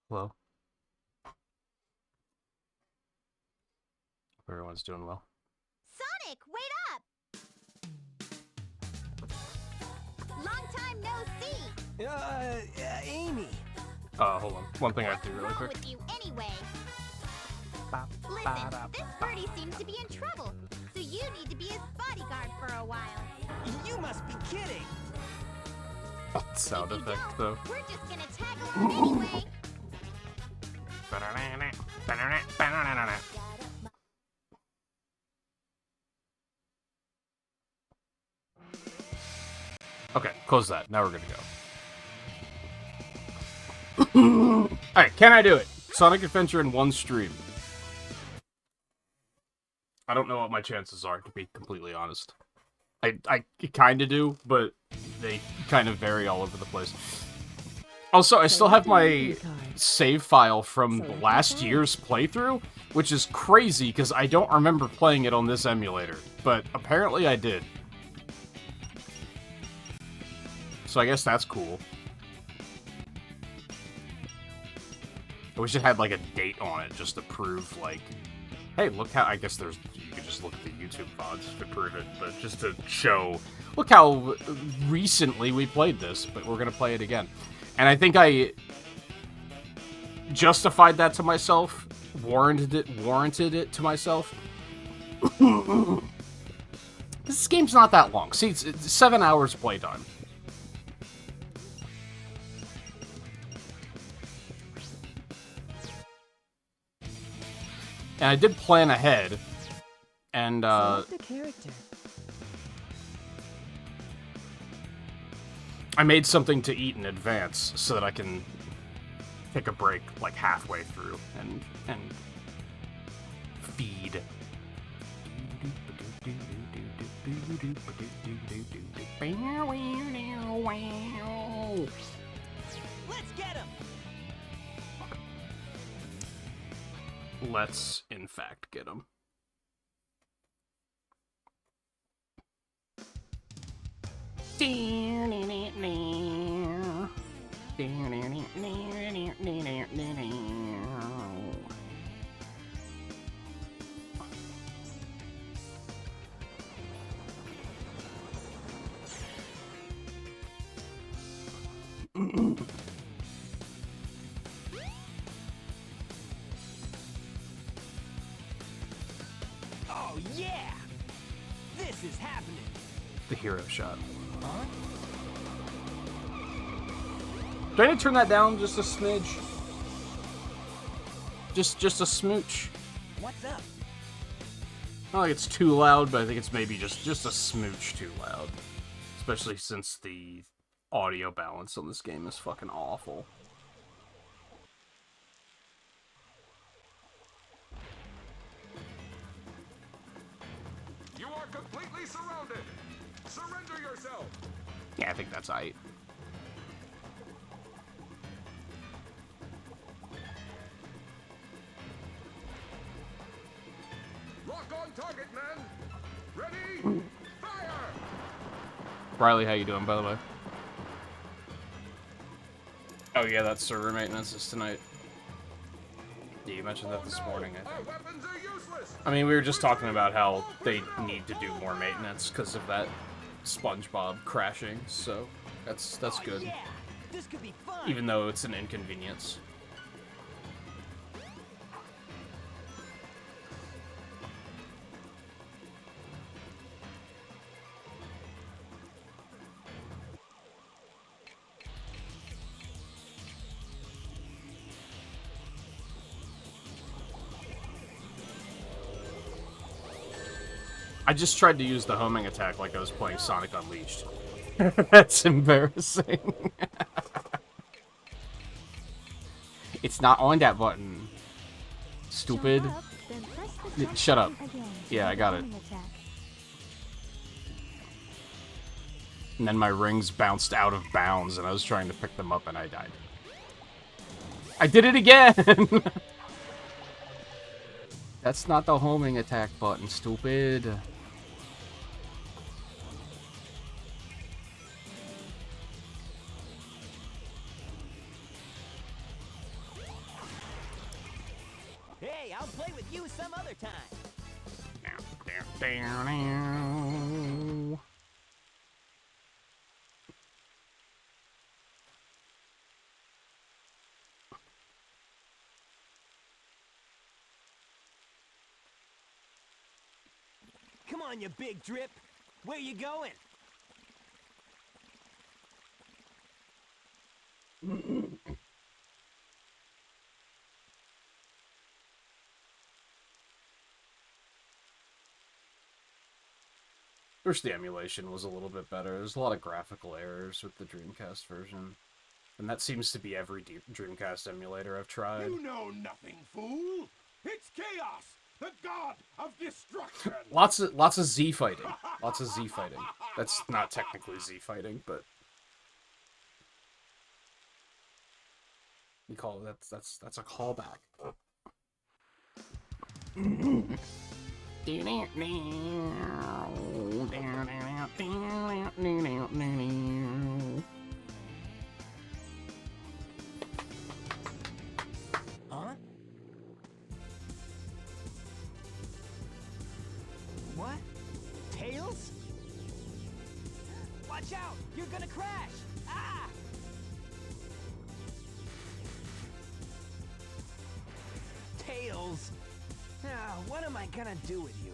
Hello. Hope everyone's doing well. Sonic, wait up! Long time no see. Amy. Hold on. One thing I have to do really What's wrong quick. with you anyway? Listen, this birdie seems to be in trouble, so you need to be his bodyguard for a while. You must be kidding. Sound If you effect, don't, though. we're just gonna tag along anyway. Okay, close that. Now we're good to go. Alright, can I do it? Sonic Adventure in one stream. I don't know what my chances are, to be completely honest. I kind of do, but they kind of vary all over the place. Also, I still have my save file from last year's playthrough, which is crazy because I don't remember playing it on this emulator, but apparently I did. So I guess that's cool. I wish it had like a date on it just to prove like, hey, look how, I guess there's, you could just look at the YouTube VODs to prove it, but just to show, look how recently we played this, but we're gonna play it again. And I think I justified that to myself, warranted it to myself. This game's not that long. See, it's 7 hours playtime. And I did plan ahead, and Select a character. I made something to eat in advance so that I can take a break like halfway through and feed. Let's get him. Let's, in fact, get him. Oh yeah. This is happening. The hero shot. Huh? Do I need to turn that down just a smidge? Just a smooch. What's up? I don't think it's too loud, but I think it's maybe just a smooch too loud. Especially since the audio balance on this game is fucking awful. You are completely surrounded. Surrender yourself. Yeah, I think that's aight. Lock on target, man. Ready? Fire! Riley, how you doing, by the way? Oh yeah, that server maintenance is tonight. Yeah, you mentioned that this morning, I Our think. weapons are useless. I mean, we were just talking about how they need to do more maintenance because of that SpongeBob crashing, so that's Oh, good. Yeah. This could be fun. Even though it's an inconvenience. I just tried to use the homing attack like I was playing Sonic Unleashed. That's embarrassing. It's not on that button. Stupid. Jump up, then press the track Shut up. button again. Yeah, I got it. Homing attack. And then my rings bounced out of bounds and I was trying to pick them up and I died. I did it again! That's not the homing attack button, stupid. I'll play with you some other time. Come on, you big drip. Where you going? Wish the emulation was a little bit better. There's a lot of graphical errors with the Dreamcast version. And that seems to be every Dreamcast emulator I've tried. You know nothing, fool. It's chaos, the god of destruction. Lots of Z fighting. Lots of Z fighting. That's not technically Z fighting, but you call it that's a callback. Huh? What? Tails? Watch out! You're gonna crash! Ah! Tails! Now, what am I gonna do with you?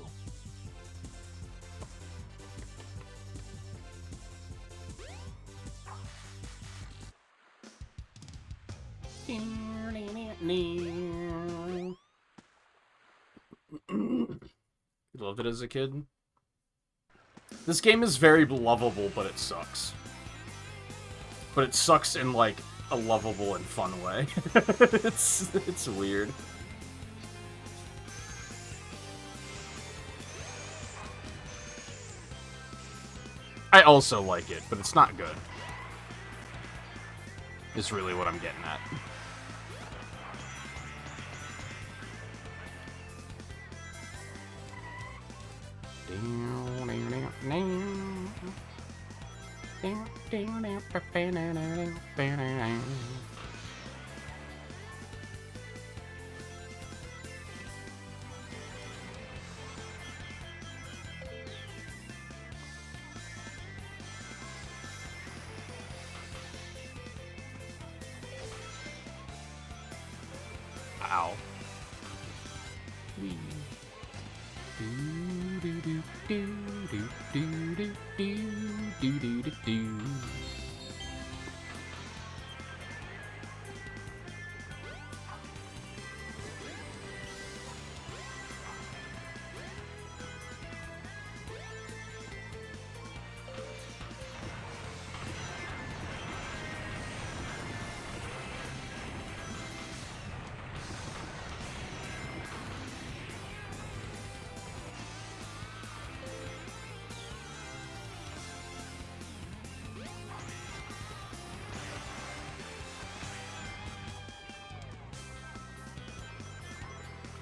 Loved it as a kid. This game is very lovable, but it sucks. But it sucks in, like, a lovable and fun way. It's weird. I also like it, but it's not good. Is really what I'm getting at. Ow.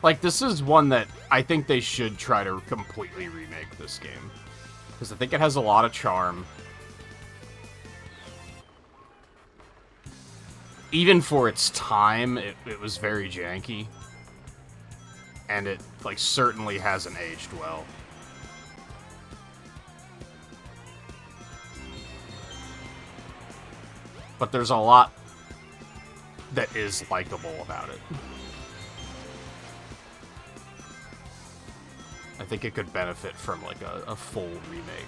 Like, this is one that I think they should try to completely remake this game. Because I think it has a lot of charm. Even for its time, it was very janky. And it, like, certainly hasn't aged well. But there's a lot that is likable about it. I think it could benefit from, like, a full remake.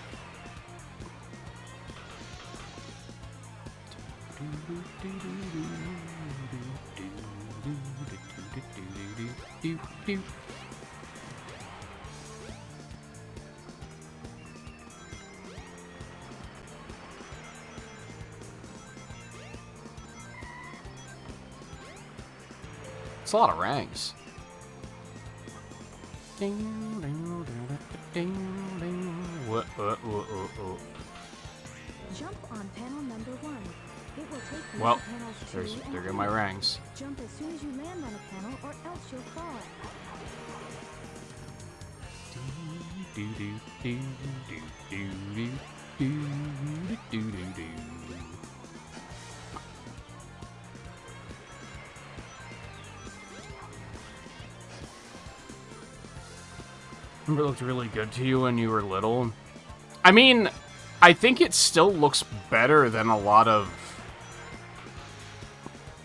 It's a lot of ranks. What? Jump on panel number 1. It will take you Well, to panels 2 and there go 3. my ranks. Jump as soon as you land on a panel, or else you'll fall. It looked really good to you when you were little. I mean, I think it still looks better than a lot of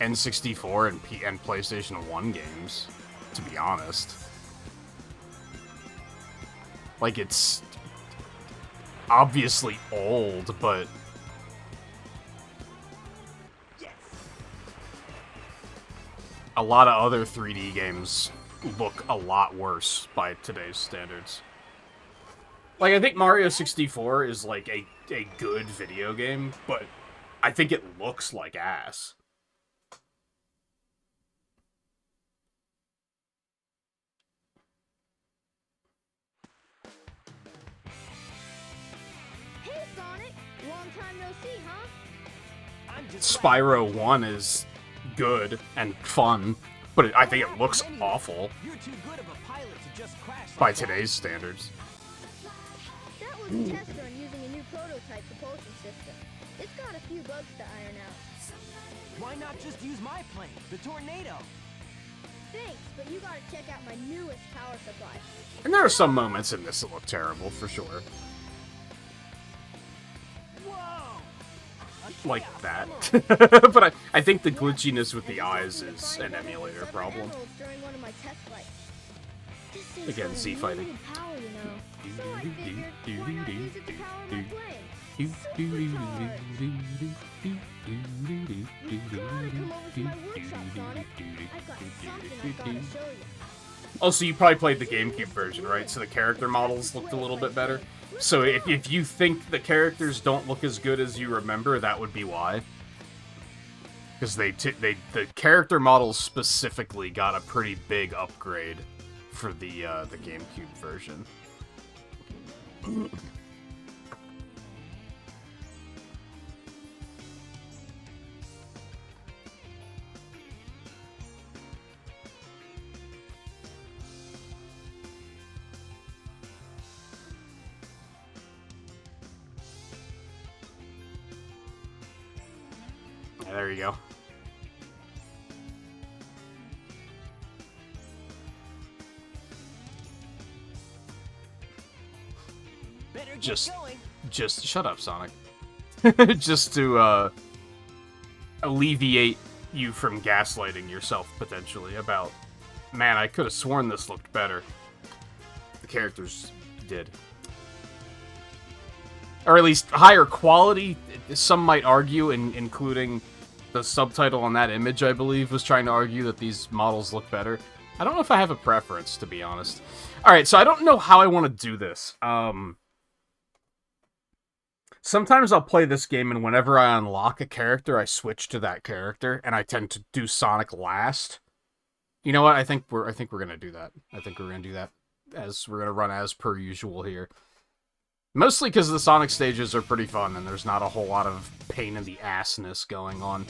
N64 and PlayStation 1 games, to be honest. Like, it's obviously old, but a lot of other 3D games look a lot worse by today's standards. Like, I think Mario 64 is, like, a good video game, but I think it looks like ass. Hey, Sonic! Long time no see, huh? Spyro 1 is good and fun, but I think it looks awful You're too good of a pilot to just crash by like that. today's standards. That was a test run using a new prototype propulsion system. It's got a few bugs to iron out. Why not just use my plane, the Tornado? Thanks, but you gotta check out my newest power supply. And there are some moments in this that look terrible, for sure. Whoa! A Like chaos that. emerald. But I think the glitchiness with the eyes is an emulator problem. During one of my test flights. This thing's Again, got Z fighting. unlimited power, you know. So I figured, why not use it to power my plane? Supercharged. You gotta come over to my workshop, Sonic. I've got something I've gotta show you. Oh, so you probably played the GameCube version, right? So the character models looked a little bit better. So if you think the characters don't look as good as you remember, that would be why. Because the character models specifically got a pretty big upgrade for the GameCube version. Yeah, there you go. Better get Just going. shut up, Sonic. Just to alleviate you from gaslighting yourself potentially about, man, I could have sworn this looked better. The characters did. Or at least higher quality, some might argue, including the subtitle on that image, I believe, was trying to argue that these models look better. I don't know if I have a preference, to be honest. Alright, so I don't know how I want to do this. Sometimes I'll play this game, and whenever I unlock a character, I switch to that character, and I tend to do Sonic last. You know what? I think we're gonna do that. I think we're gonna do that, as we're gonna run as per usual here. Mostly because the Sonic stages are pretty fun, and there's not a whole lot of pain in the assness going on.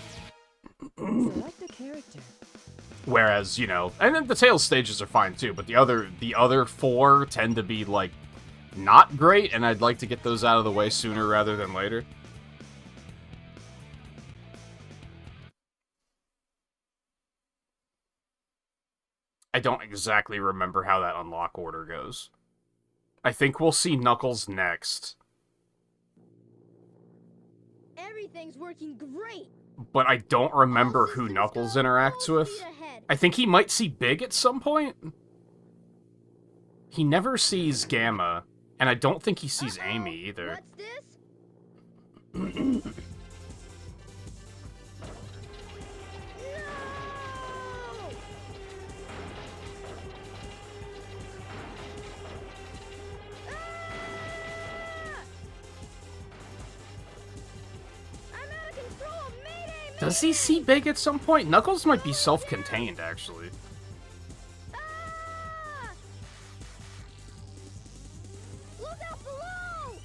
Select a character. Whereas, you know, and then the Tails stages are fine too, but the other four tend to be, like, not great, and I'd like to get those out of the way sooner rather than later. I don't exactly remember how that unlock order goes. I think we'll see Knuckles next. Everything's working great. But I don't remember All who systems Knuckles go interacts full with. speed ahead. I think he might see Big at some point. He never sees Gamma, and I don't think he sees Uh-oh. Amy either. What's this? No! Ah! I'm out of control! Mayday! Does he see Big at some point? Knuckles might be self-contained, actually. Ah! Look out below!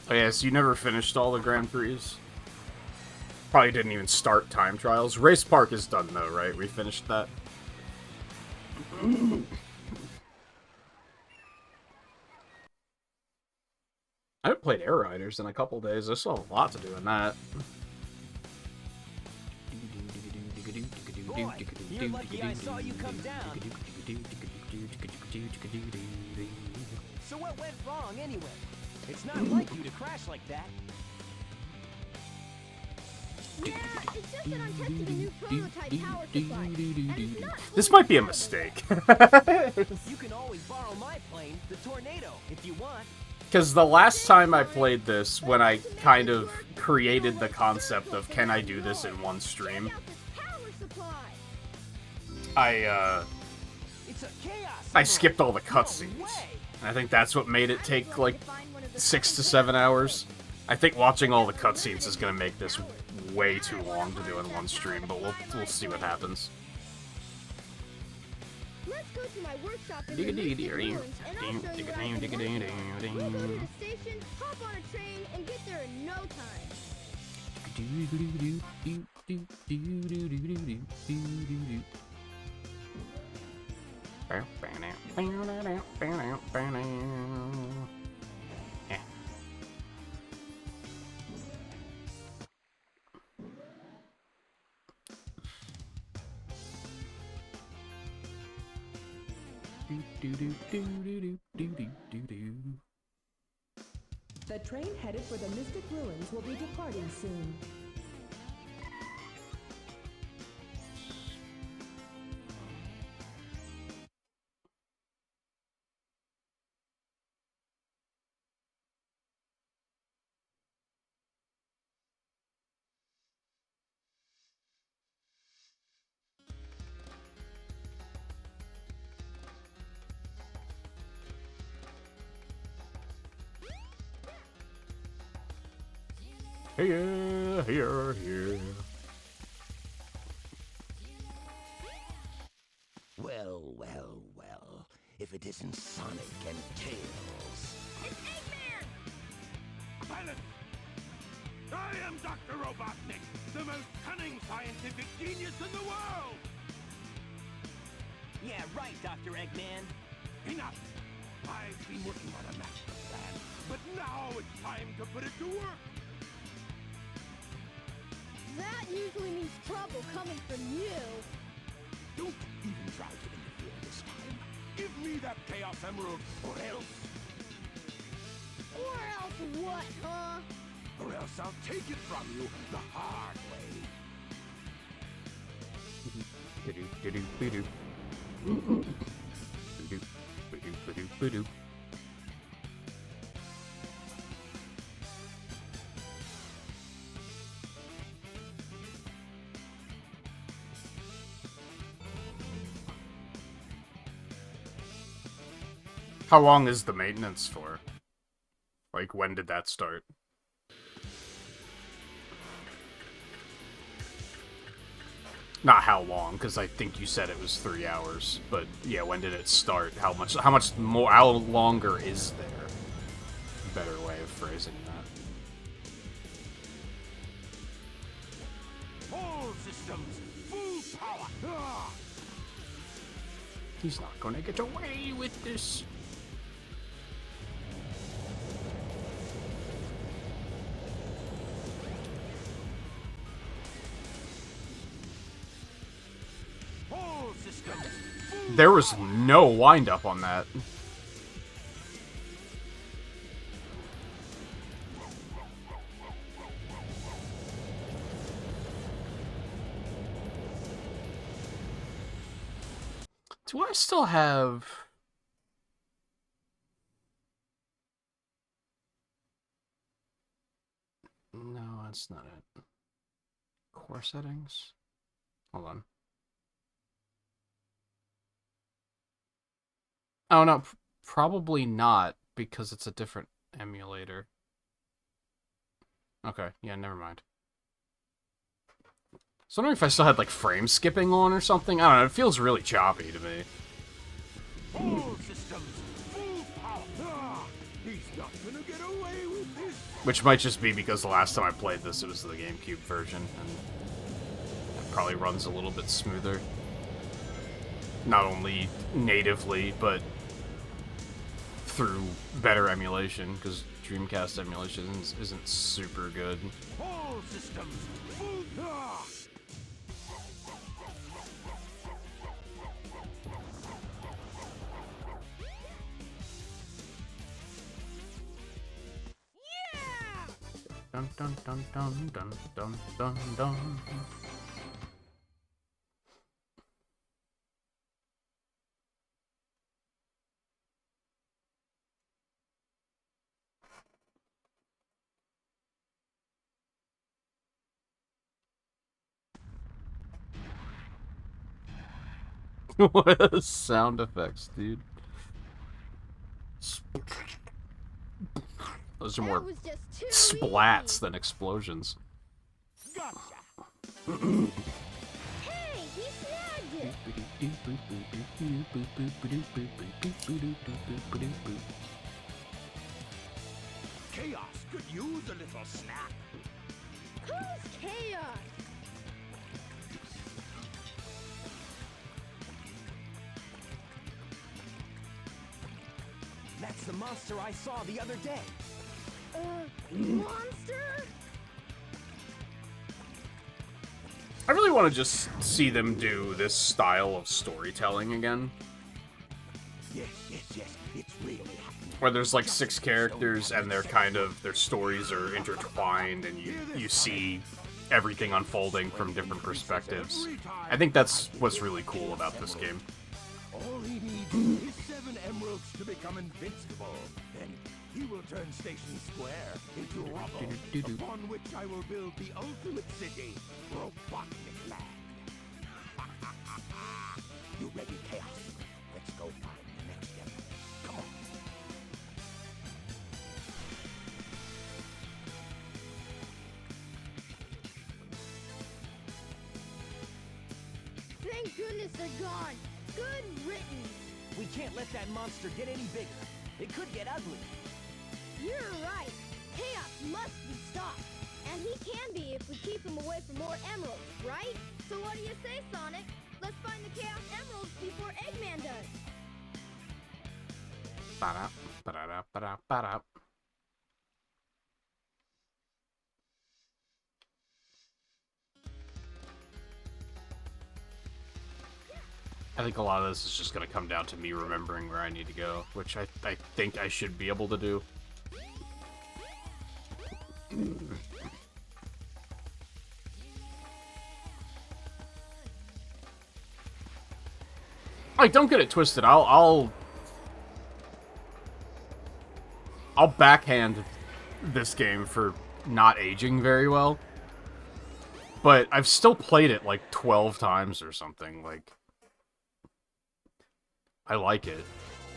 Oh yeah, so you never finished all the Grand Prix? Probably didn't even start time trials. Race Park is done though, right? We finished that. I haven't played Air Riders in a couple days. I still have a lot to do in that. Boy, you're lucky I saw you come down. So what went wrong anyway? It's not like you to crash like that. Yeah, it's just that I'm testing a new prototype power supply. And it's not This might be a mistake. You can always borrow my plane, the Tornado, if you want. Because the last time I played this, when I kind of created the concept of can I do this in one stream, Check out this power supply. It's a chaos. I skipped all the No cutscenes. way. And I think that's what made it take like 6 to 7 hours. I think watching all the cutscenes is gonna make this way too long to do in one stream, but we'll see what happens. Let's go to my workshop in the Mystic Ruins, and I'll show you what I can work on. We'll go to the station, hop on a train, and get there in no time. The train headed for the Mystic Ruins will be departing soon. Here. Well, well, well. If it isn't Sonic and Tails. Silence! I am Dr. Robotnik, the most cunning scientific genius in the world! Yeah, right, Dr. Eggman. Enough! I've been working on a master plan, but now it's time to put it to work! That usually means trouble coming from you. Don't even try to interfere this time. Give me that Chaos Emerald, or else... Or else what, huh? Or else I'll take it from you the hard way. How long is the maintenance for? Like, when did that start? Not how long, because I think you said it was 3 hours. But yeah, when did it start? How much more? How longer is there? Better way of phrasing that. All systems, full power! Ah! He's not gonna get away with this. All systems, full There was no wind-up on that. Do I still have... No, that's not it. Core settings? Hold on. Oh, no, probably not, because it's a different emulator. Okay, yeah, never mind. So I wondering if I still had, like, frame skipping on or something. I don't know, it feels really choppy to me. All systems, full power! Ah! He's not gonna get away with this! Which might just be because the last time I played this, it was the GameCube version, and it probably runs a little bit smoother. Not only natively, but through better emulation, because Dreamcast emulation isn't super good. All systems, full. Ah! Dun dun dun dun dun dun dun dun. What are sound effects, dude? Those are more That was just too splats easy. than explosions. Gotcha. Hey, he snagged it. Chaos could use a little snap. Who's Chaos? That's the monster I saw the other day. Monster? I really want to just see them do this style of storytelling again. Yes, yes, yes. It's really happening. Where there's like 6 characters and they're kind of, their stories are intertwined and you see everything unfolding from different perspectives. I think that's what's really cool about this game. All he needs is 7 emeralds to become invincible. Then he will turn Station Square into rubble, upon which I will build the ultimate city, Robotnik Land. You ready, Chaos? Let's go find the next emerald. Come on. Thank goodness they're gone. Good riddance. We can't let that monster get any bigger. It could get ugly. You're right. Chaos must be stopped. And he can be if we keep him away from more emeralds, right? So what do you say, Sonic? Let's find the Chaos Emeralds before Eggman does. Ba-da, ba-da, ba-da, ba-da. I think a lot of this is just going to come down to me remembering where I need to go, which I think I should be able to do. Like, don't get it twisted. I'll backhand this game for not aging very well. But I've still played it like 12 times or something. Like, I like it.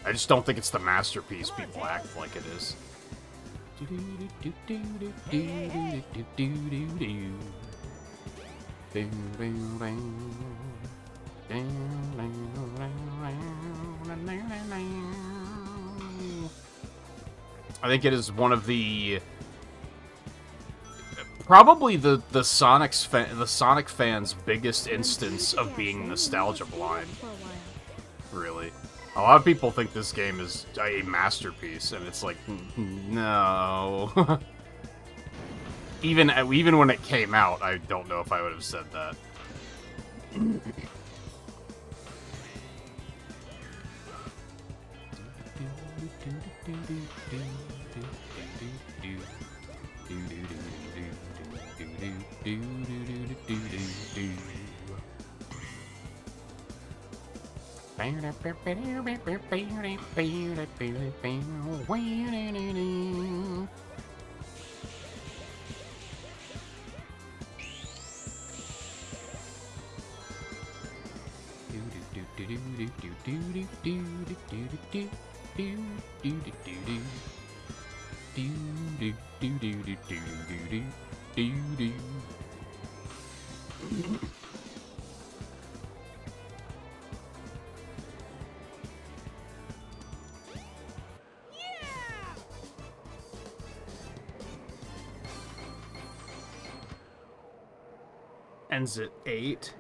I just don't think it's the masterpiece people act like it is. I think it is one of the probably the Sonic fans' biggest instance of being nostalgia blind. Really, a lot of people think this game is a masterpiece, and it's like, no. Even when it came out, I don't know if I would have said that. Ends at 8.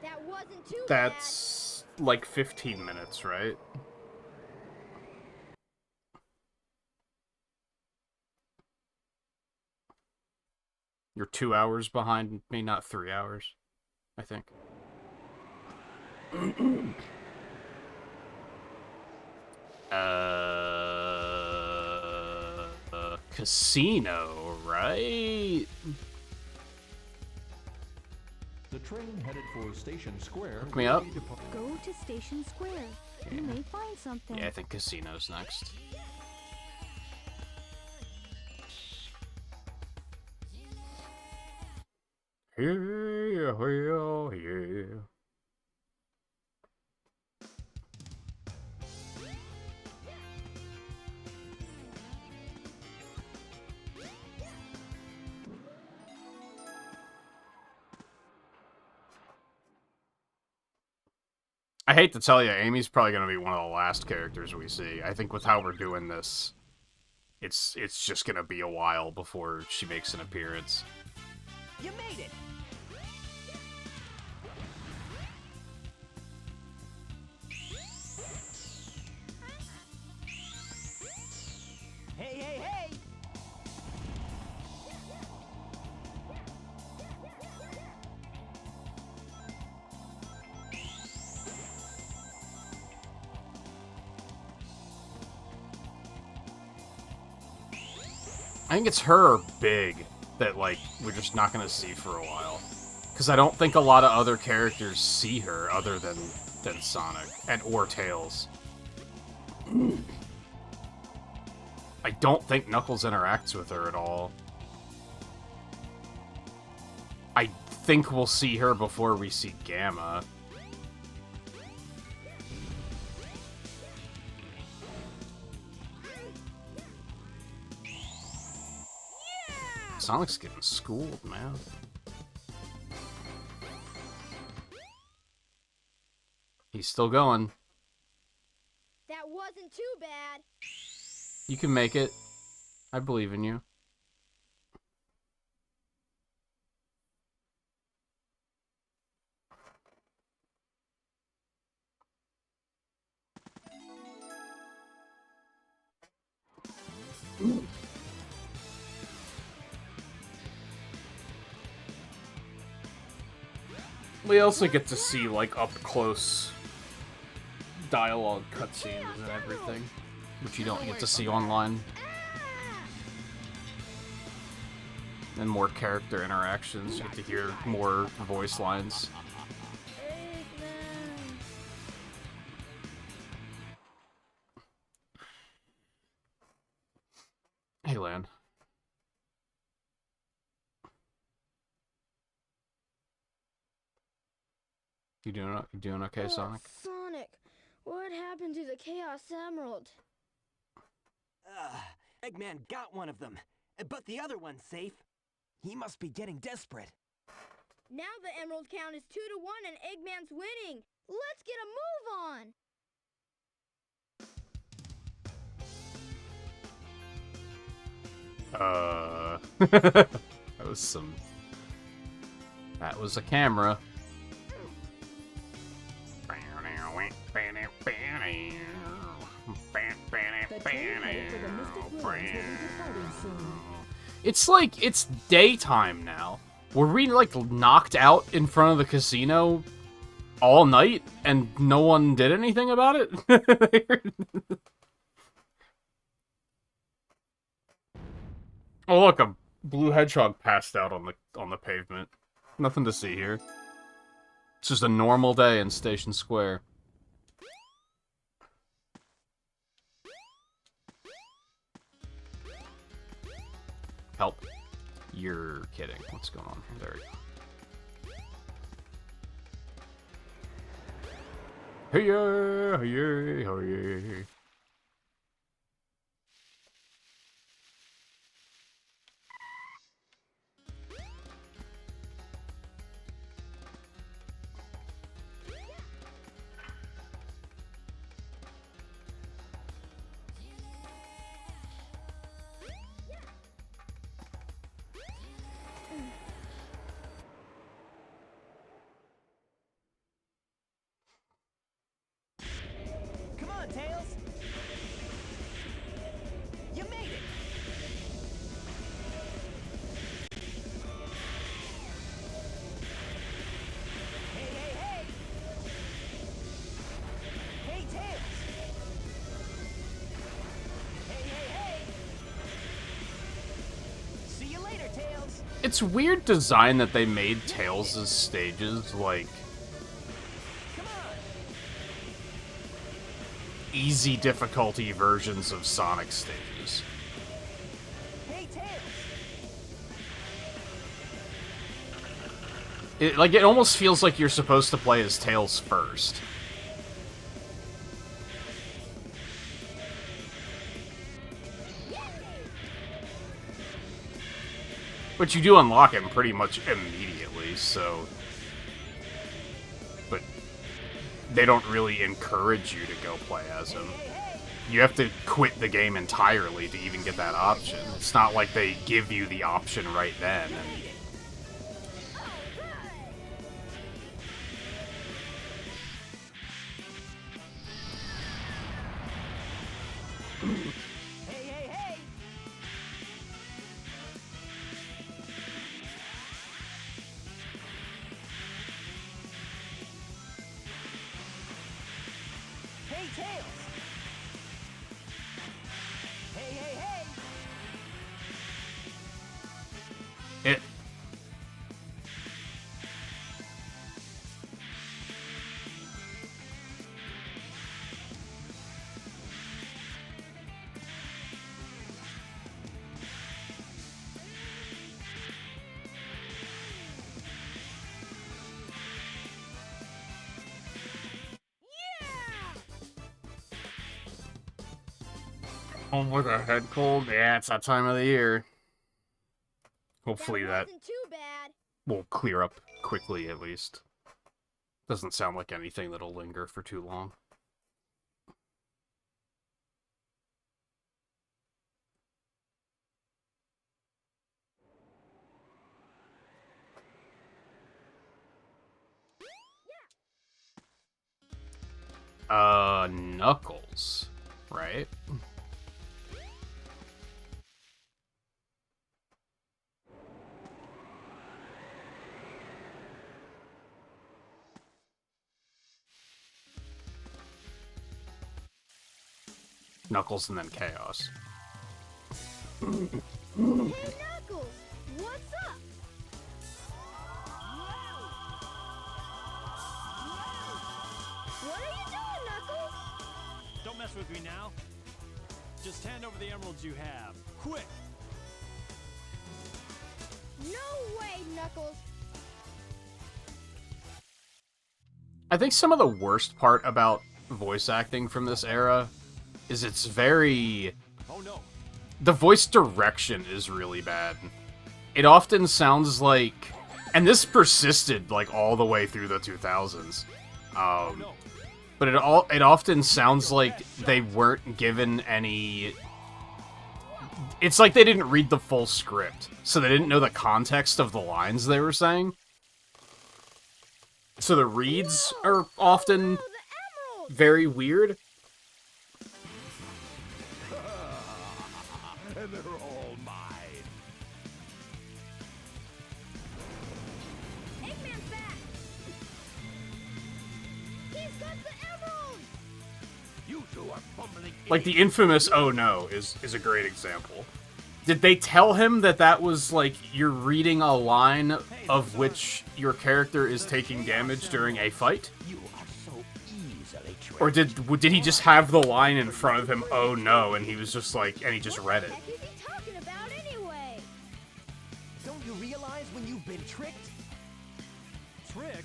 That wasn't too That's like 15 minutes, right? You're 2 hours behind me, not 3 hours, I think. Casino, right? The train headed for Station Square. Hook me up. Go to Station Square. You may find something. Yeah, I think casino's next. Yeah. I hate to tell you, Amy's probably going to be one of the last characters we see. I think with how we're doing this, it's just going to be a while before she makes an appearance. You made it! Hey, hey, hey! I think it's her or Big that, like, we're just not going to see for a while. Because I don't think a lot of other characters see her other than Sonic or Tails. I don't think Knuckles interacts with her at all. I think we'll see her before we see Gamma. Sonic's getting schooled, man. He's still going. That wasn't too bad. You can make it. I believe in you. We also get to see, like, up-close dialogue cutscenes and everything, which you don't get to see online. And more character interactions, you get to hear more voice lines. Hey, Lan. You doing okay, Sonic? Sonic, what happened to the Chaos Emerald? Eggman got one of them, but the other one's safe. He must be getting desperate. Now the emerald count is 2-1 and Eggman's winning. Let's get a move on. That was a camera. It's like, it's daytime now. Were we, like, knocked out in front of the casino all night and no one did anything about it? Oh, look, a blue hedgehog passed out on the pavement. Nothing to see here. It's just a normal day in Station Square. Help. You're kidding. What's going on here? There we go. Hey-ya! Come on, Tails! It's weird design that they made Tails' stages, like, easy difficulty versions of Sonic stages. Hey, Tails! It almost feels like you're supposed to play as Tails first. But you do unlock him pretty much immediately, so... But they don't really encourage you to go play as him. You have to quit the game entirely to even get that option. It's not like they give you the option right then. And it... Home with a head cold? Yeah, it's that time of the year. Hopefully that wasn't too bad. will clear up quickly, at least. Doesn't sound like anything that'll linger for too long. Knuckles, right? Knuckles and then Chaos. Hey, Knuckles! What's up? What are you doing, Knuckles? Don't mess with me now. Just hand over the emeralds you have. Quick! No way, Knuckles! I think some of the worst part about voice acting from this era is it's very... Oh no. The voice direction is really bad. It often sounds like... And this persisted, like, all the way through the 2000s. But it often sounds like they weren't given any... It's like they didn't read the full script, so they didn't know the context of the lines they were saying. So the reads are often very weird. And they're all mine. Eggman's back! He's got the emerald! You two are fumbling. Like, the infamous "oh no" is a great example. Did they tell him that was, like, you're reading a line of which your character is taking damage during a fight? You are so easily tricked. Or did he just have the line in front of him, "oh no," and he was just like, and he just read it? What the heck is he talking about anyway? Don't you realize when you've been tricked? Tricked?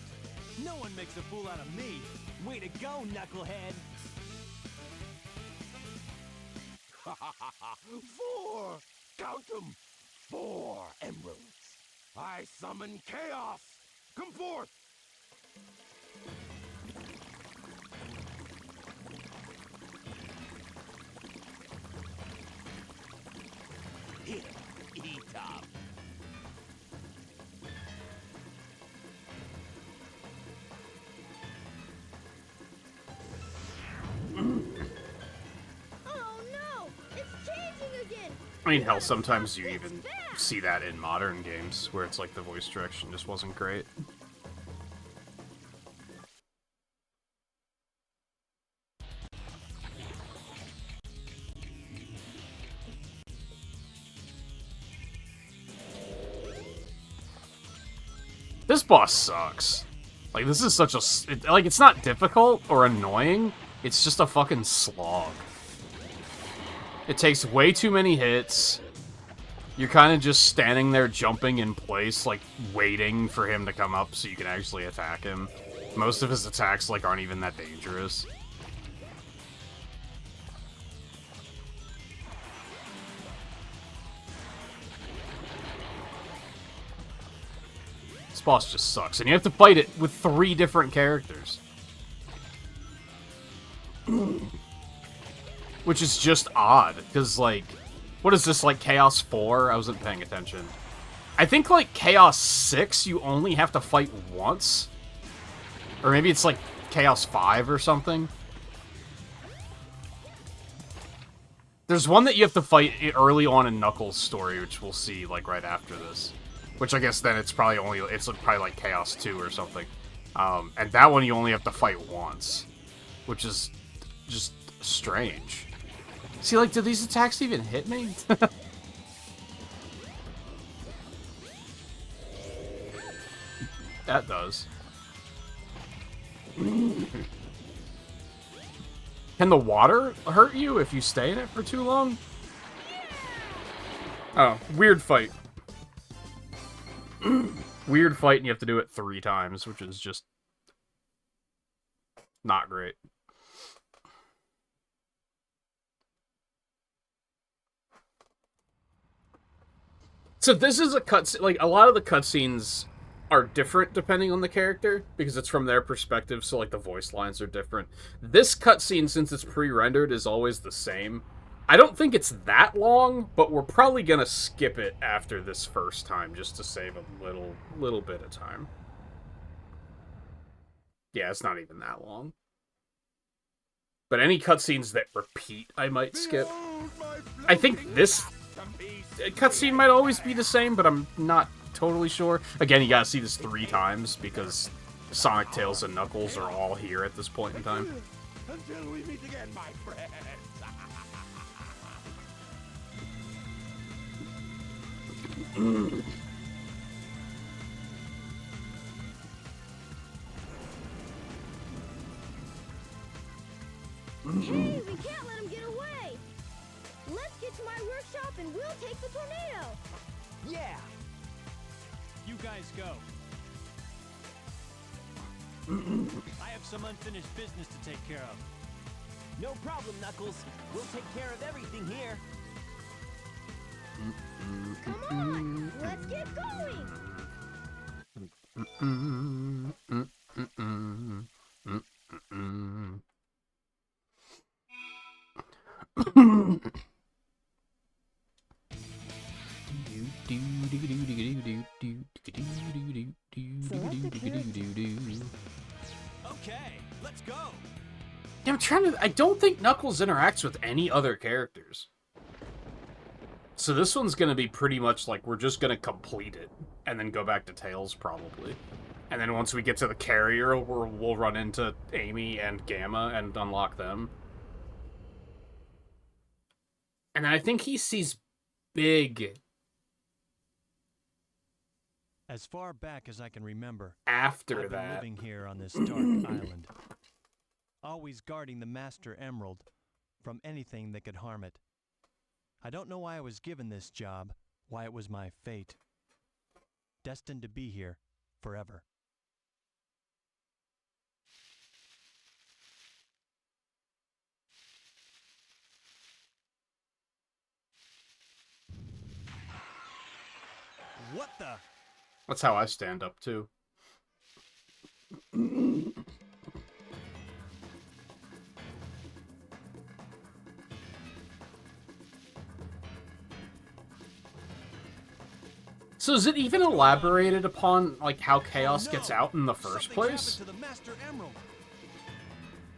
No one makes a fool out of me. Way to go, knucklehead. 4! Count them! 4 emeralds. I summon chaos. Come forth. Here, eat up. Oh no! It's changing again! I mean, hell, sometimes you even see that in modern games, where it's like the voice direction just wasn't great. This boss sucks. Like, this is such a... like, it's not difficult or annoying. It's just a fucking slog. It takes way too many hits. You're kind of just standing there jumping in place, like, waiting for him to come up so you can actually attack him. Most of his attacks, like, aren't even that dangerous. This boss just sucks, and you have to fight it with 3 different characters. Which is just odd, because, like, what is this, like, Chaos 4? I wasn't paying attention. I think, like, Chaos 6, you only have to fight once? Or maybe it's, like, Chaos 5 or something? There's one that you have to fight early on in Knuckles' story, which we'll see, like, right after this. Which I guess then it's probably only, it's probably like Chaos 2 or something. And that one you only have to fight once. Which is just strange. See, like, do these attacks even hit me? That does. Can the water hurt you if you stay in it for too long? Oh, weird fight. Weird fight, and you have to do it 3 times, which is just not great. So this is a cutscene. Like, a lot of the cutscenes are different depending on the character, because it's from their perspective, so, like, the voice lines are different. This cutscene, since it's pre-rendered, is always the same. I don't think it's that long, but we're probably gonna skip it after this first time, just to save a little bit of time. Yeah, it's not even that long. But any cutscenes that repeat, I might skip. I think this cutscene might always be the same, but I'm not totally sure. Again, you gotta see this 3 times, because Sonic, Tails, and Knuckles are all here at this point in time. Until we meet again, my friends. Hey, we can't let him get away! Let's get to my workshop and we'll take the tornado! Yeah! You guys go. I have some unfinished business to take care of. No problem, Knuckles. We'll take care of everything here. Come on, let's get going! Okay, let's go. Yeah, I'm trying to... I don't think Knuckles interacts with any other characters. So this one's gonna be pretty much like, we're just gonna complete it, and then go back to Tails, probably. And then once we get to the carrier, we'll run into Amy and Gamma and unlock them. And I think he sees Big As far back as I can remember, after I've been that. living here on this dark island, always guarding the Master Emerald from anything that could harm it. I don't know why I was given this job, why it was my fate. Destined to be here forever. What the? That's how I stand up, too. So is it even elaborated upon, like, how Chaos gets out in the first place? To the Master Emerald.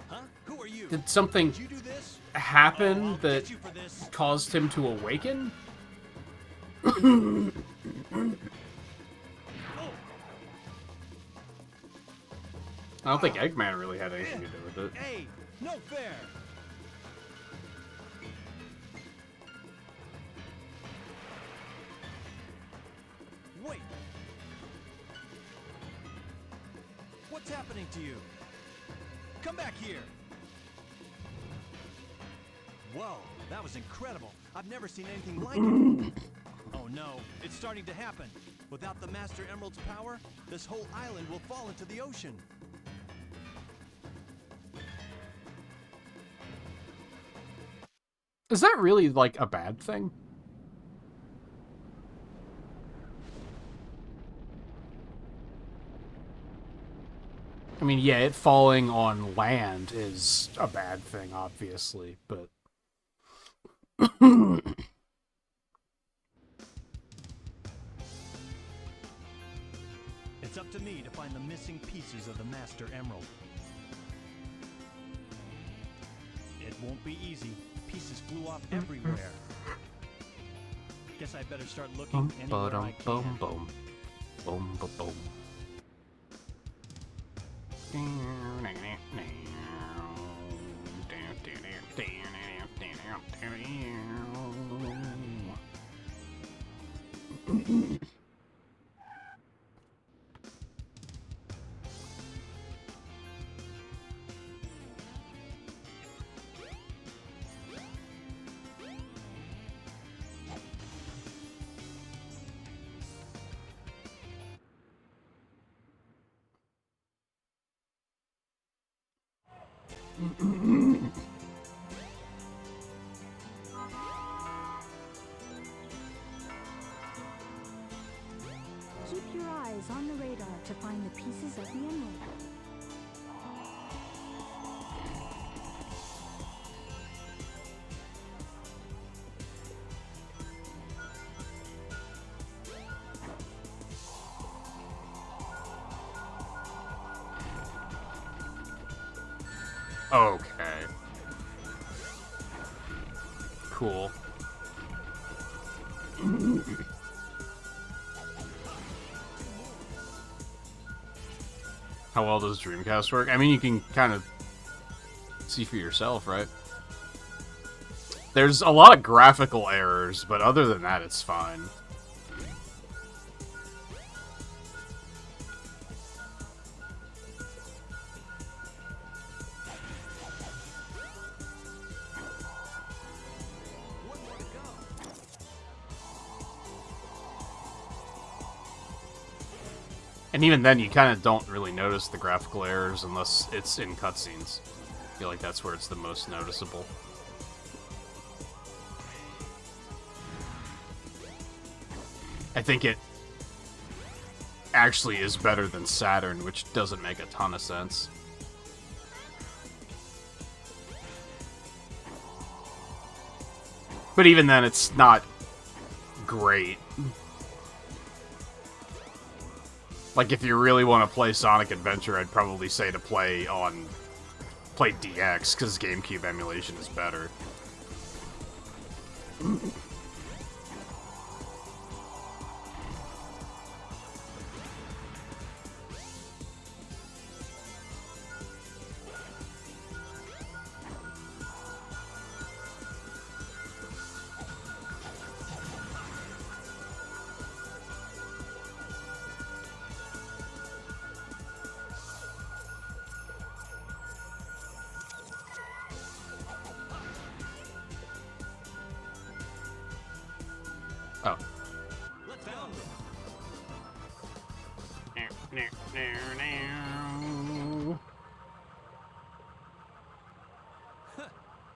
Huh? Who are you? Did something Did you do this? happen I'll that get you for this. caused him to awaken? I don't think Eggman really had anything to do with it. Hey, no fair. Wait. happening to you? Come back here! Whoa, that was incredible. I've never seen anything like it. Oh no, it's starting to happen. Without the Master Emerald's power, this whole island will fall into the ocean. Is that really, like, a bad thing? I mean, yeah, it falling on land is a bad thing, obviously, but... It's up to me to find the missing pieces of the Master Emerald. It won't be easy. Pieces flew off everywhere. Guess I better start looking anywhere I can. Boom, boom, boom, boom, boom. Keep your eyes on the radar to find the pieces of the emerald. Okay. Cool. How well does Dreamcast work? I mean, you can kind of see for yourself, right? There's a lot of graphical errors, but other than that, it's fine. And even then, you kind of don't really notice the graphical errors unless it's in cutscenes. I feel like that's where it's the most noticeable. I think it actually is better than Saturn, which doesn't make a ton of sense. But even then, it's not great. Like, if you really want to play Sonic Adventure, I'd probably say to play DX, because GameCube emulation is better. Oh.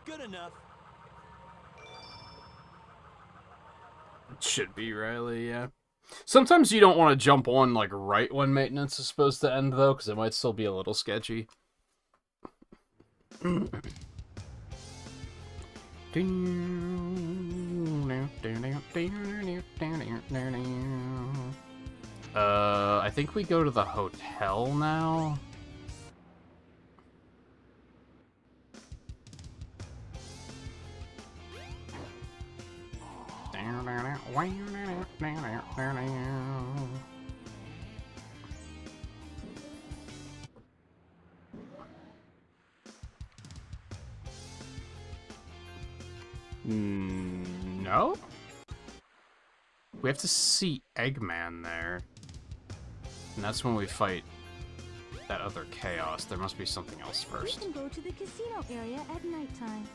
Good enough. It should be, Riley, yeah. Sometimes you don't want to jump on, like, right when maintenance is supposed to end, though, because it might still be a little sketchy. I think we go to the hotel now. No? We have to see Eggman there. And that's when we fight that other chaos. There must be something else first. We can go to the casino area at nighttime.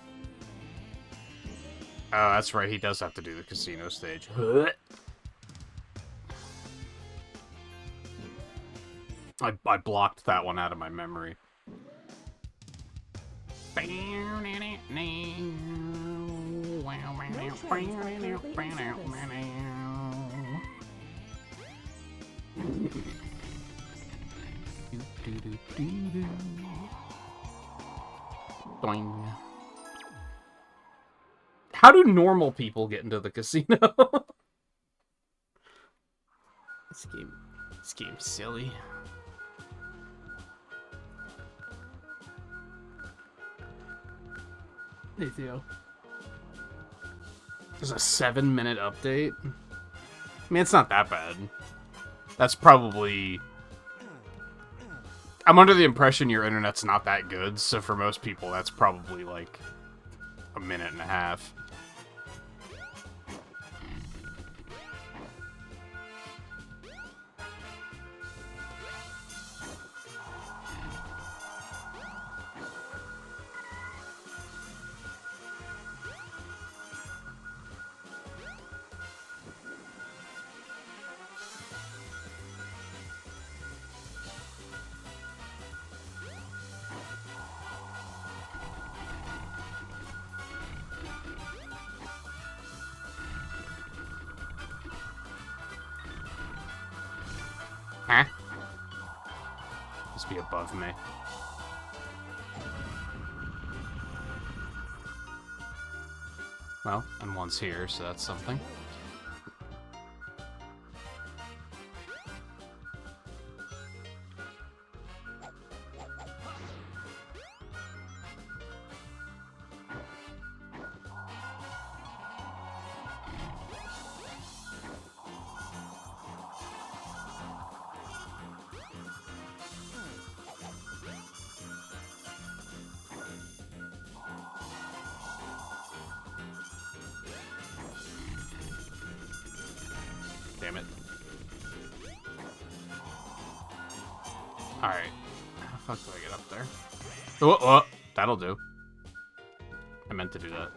Oh, that's right. He does have to do the casino stage. I blocked that one out of my memory. Doing. How do normal people get into the casino? This game's silly. Hey Theo. There's a 7-minute update. I mean, it's not that bad. That's probably... I'm under the impression your internet's not that good, so for most people that's probably like a minute and a half. Huh? Must be above me. Well, and one's here, so that's something. Damn it. Alright. How the fuck do I get up there? Oh, oh, that'll do. I meant to do that.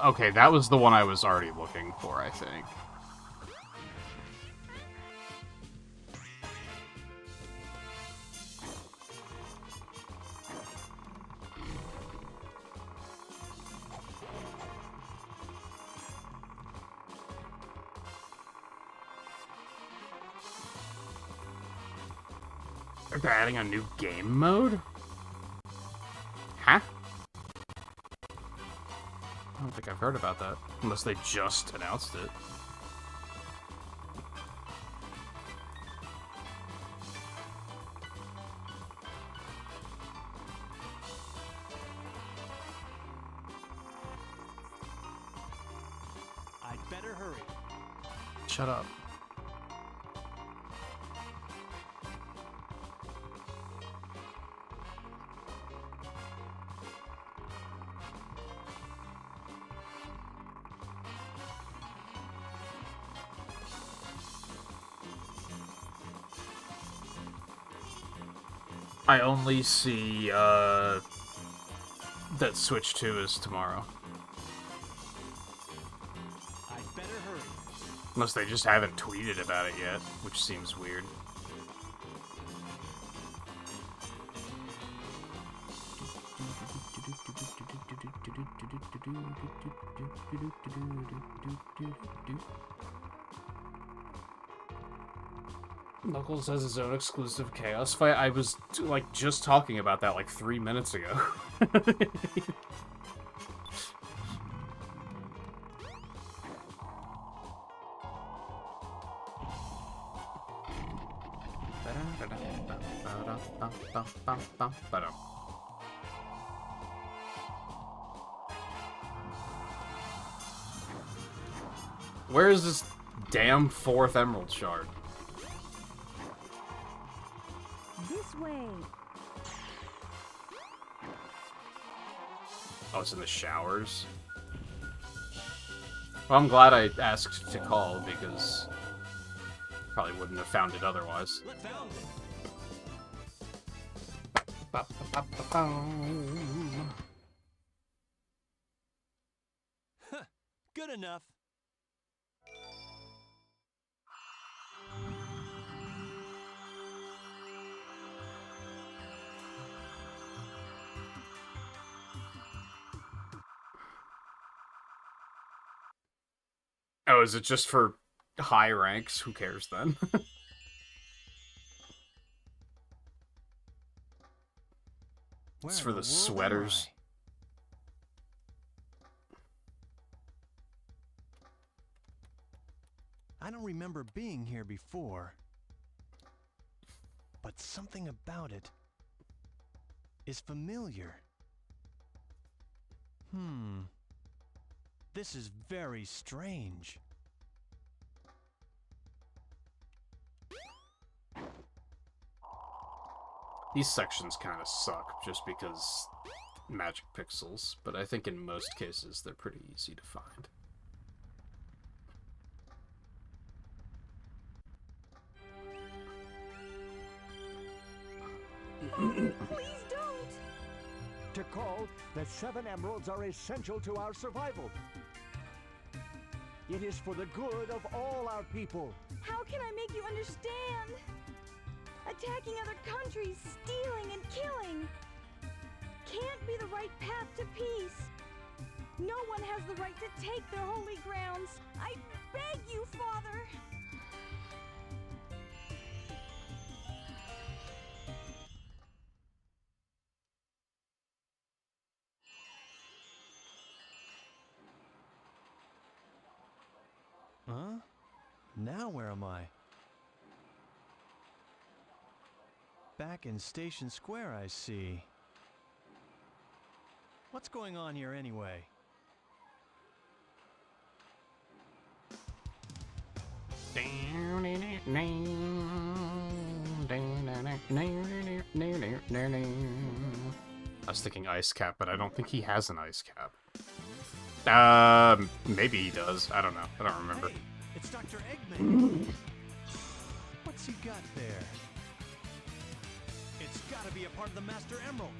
Okay, that was the one I was already looking for, I think. They're adding a new game mode? Huh? I don't think I've heard about that. Unless they just announced it. I'd better hurry. Shut up. I only see, that Switch 2 is tomorrow. I'd better hurry. Unless they just haven't tweeted about it yet, which seems weird. Knuckles has his own exclusive Chaos fight. I was, like, just talking about that, like, 3 minutes ago. Where is this damn 4th Emerald Shard. This way. Oh, it's in the showers? Well, I'm glad I asked to call, because probably wouldn't have found it otherwise. Found it. Good enough. Oh, is it just for high ranks? Who cares then? It's for the sweaters. I don't remember being here before, but something about it is familiar. This is very strange. These sections kind of suck, just because magic pixels, but I think in most cases they're pretty easy to find. Please don't! Tikal, the 7 emeralds are essential to our survival. It is for the good of all our people. How can I make you understand? Attacking other countries, stealing and killing can't be the right path to peace. No one has the right to take their holy grounds. I beg you, Father. Huh? Now where am I? Back in Station Square, I see. What's going on here anyway? I was thinking ice cap, but I don't think he has an ice cap. Maybe he does. I don't know. I don't remember. Hey, it's Dr. Eggman. What's he got there? It's gotta be a part of the Master Emerald.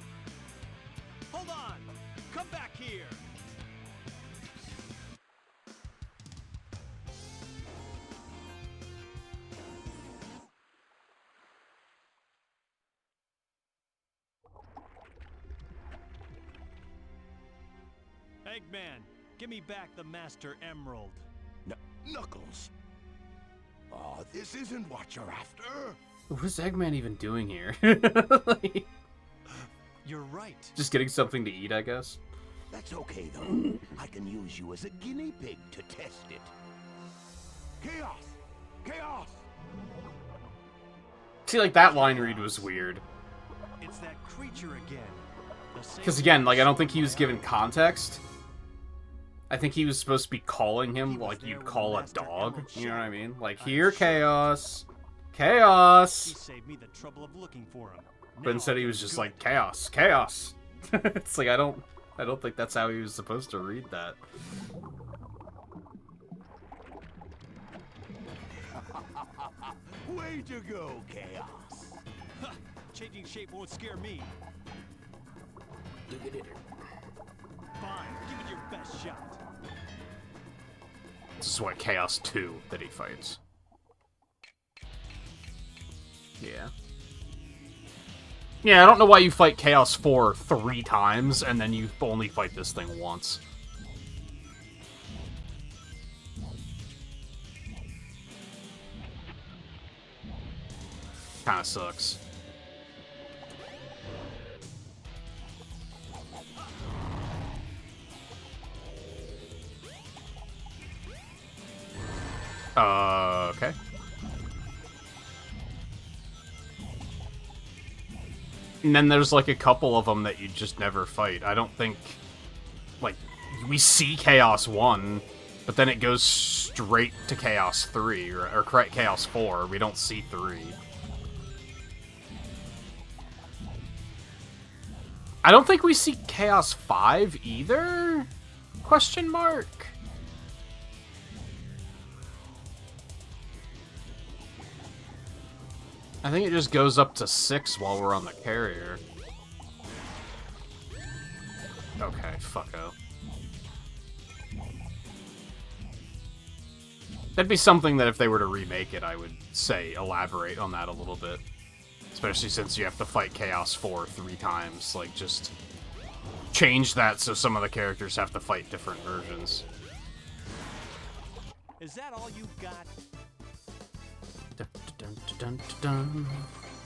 Hold on! Come back here! Eggman, give me back the Master Emerald. Knuckles. Oh, this isn't what you're after. What is Eggman even doing here? You're right. Just getting something to eat, I guess. That's okay, though. I can use you as a guinea pig to test it. Chaos! Chaos! See, like, that line read was weird. It's that creature again. Because, again, like, I don't think he was given context. I think he was supposed to be calling him like you'd call a dog. You know what I mean? Like, here, Chaos. Chaos! He saved me the trouble of looking for him. But instead he was just like, chaos, chaos. It's like, I don't think that's how he was supposed to read that. Way to go, Chaos. Changing shape won't scare me. Look at it. Fine, give it your best shot. This is what Chaos 2 that he fights. Yeah. Yeah, I don't know why you fight Chaos 4 3 times, and then you only fight this thing once. Kinda sucks. Okay. And then there's like a couple of them that you just never fight. I don't think, like, we see Chaos 1 But then it goes straight to Chaos 3, or Chaos 4. We don't see 3. I don't think we see Chaos 5 either? Question mark? I think it just goes up to 6 while we're on the carrier. Okay, fucko. That'd be something that if they were to remake it, I would say elaborate on that a little bit. Especially since you have to fight Chaos 4 3 times. Like, just change that so some of the characters have to fight different versions. Is that all you got? Dun, dun, dun, dun, dun.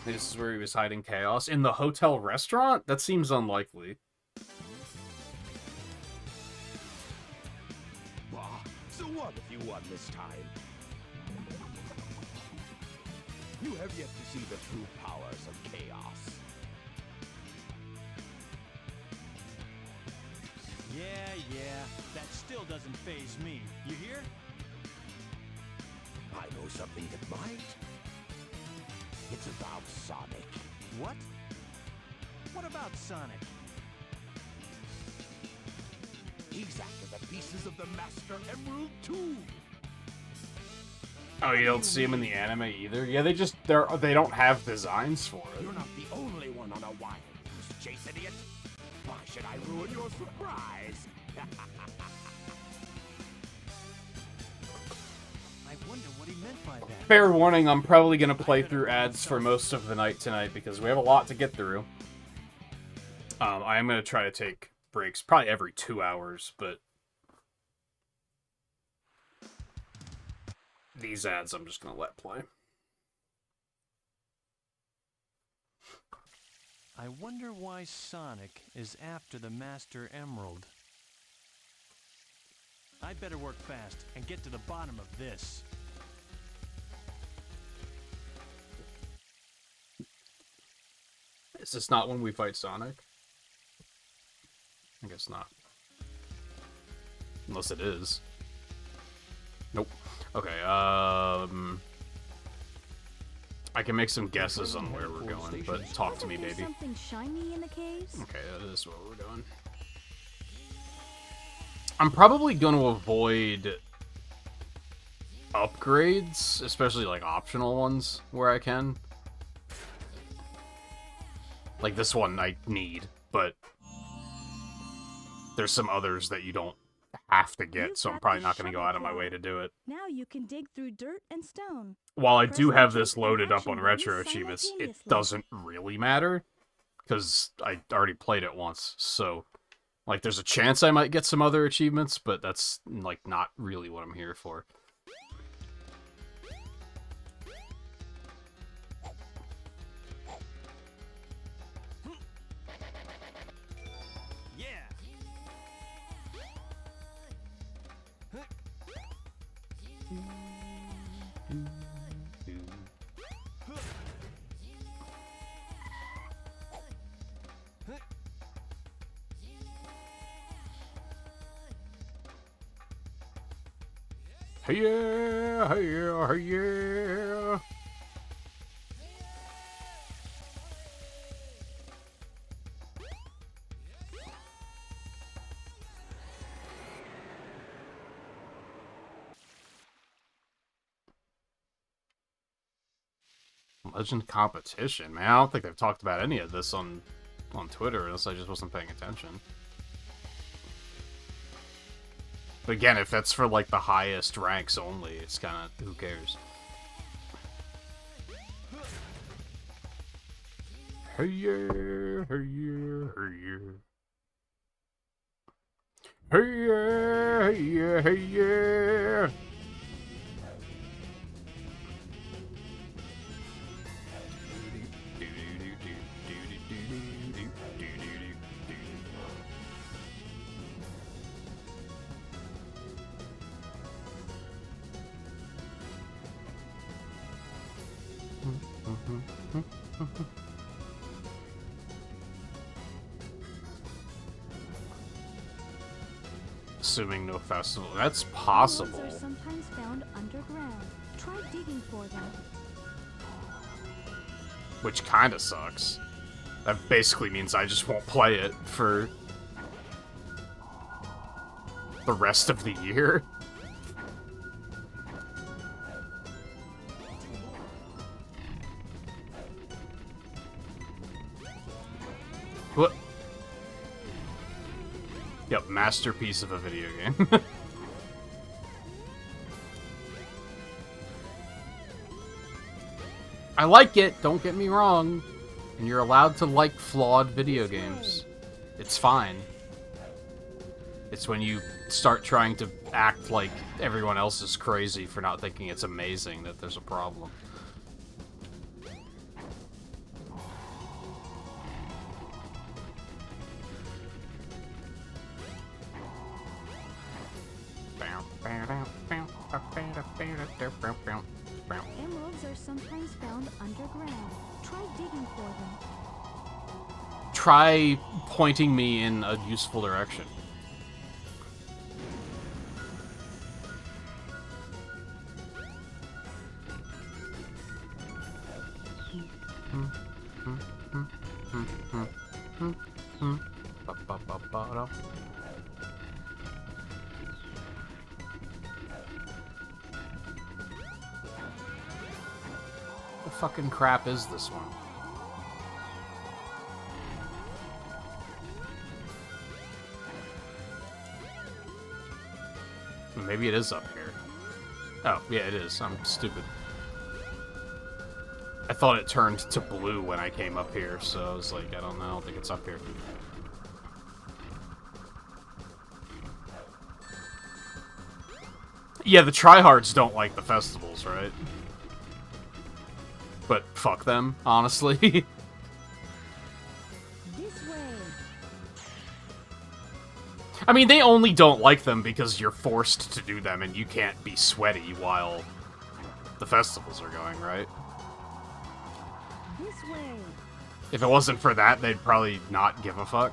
This is where he was hiding Chaos. In the hotel restaurant? That seems unlikely. So what if you won this time? You have yet to see the true powers of chaos. Yeah, that still doesn't faze me. You hear? I know something that might. It's about Sonic. What? What about Sonic? He's after the pieces of the Master Emerald too. Oh, you don't see him in the anime either? Yeah, they don't have designs for it. You're not the only one on a wild goose chase, idiot. Why should I ruin your surprise? I wonder what he meant by that. Fair warning, I'm probably going to play through ads for most of the night tonight because we have a lot to get through. I am going to try to take breaks probably every 2 hours, but these ads I'm just going to let play. I wonder why Sonic is after the Master Emerald. I'd better work fast and get to the bottom of this. Is this not when we fight Sonic? I guess not. Unless it is. Nope. Okay, I can make some guesses on where we're going, but talk to me, baby. Something shiny in the caves? Okay, that is where we're going. I'm probably going to avoid upgrades, especially like optional ones where I can. Like this one I need, but there's some others that you don't have to get, so I'm probably not going to go out of my way to do it. Now you can dig through dirt and stone. While I Press do the have jump this and loaded up action on buttons Retro Achievements, it simultaneously. doesn't really matter, because I already played it once, so, like, there's a chance I might get some other achievements, but that's, like, not really what I'm here for. Hey yeah, hey yeah, hey yeah. Legend competition, man. I don't think they've talked about any of this on Twitter, unless I just wasn't paying attention. But again, if that's for like the highest ranks only, it's kind of who cares. Hey yeah, hey yeah, hey yeah. Hey yeah, hey yeah, hey yeah. assuming no festival. That's Emeralds possible. are sometimes found underground. Try digging for them. Which kinda sucks. That basically means I just won't play it for the rest of the year. What? Yep, masterpiece of a video game. I like it, don't get me wrong. And you're allowed to like flawed video games. It's fine. It's when you start trying to act like everyone else is crazy for not thinking it's amazing that there's a problem. Emeralds are sometimes found underground. Try digging for them. Try pointing me in a useful direction. What the fucking crap is this one? Maybe it is up here. Oh, yeah, it is. I'm stupid. I thought it turned to blue when I came up here, so I was like, I don't know, I don't think it's up here. Yeah, the tryhards don't like the festivals, right? But fuck them, honestly. This way. I mean, they only don't like them because you're forced to do them and you can't be sweaty while the festivals are going, right? This way. If it wasn't for that, they'd probably not give a fuck.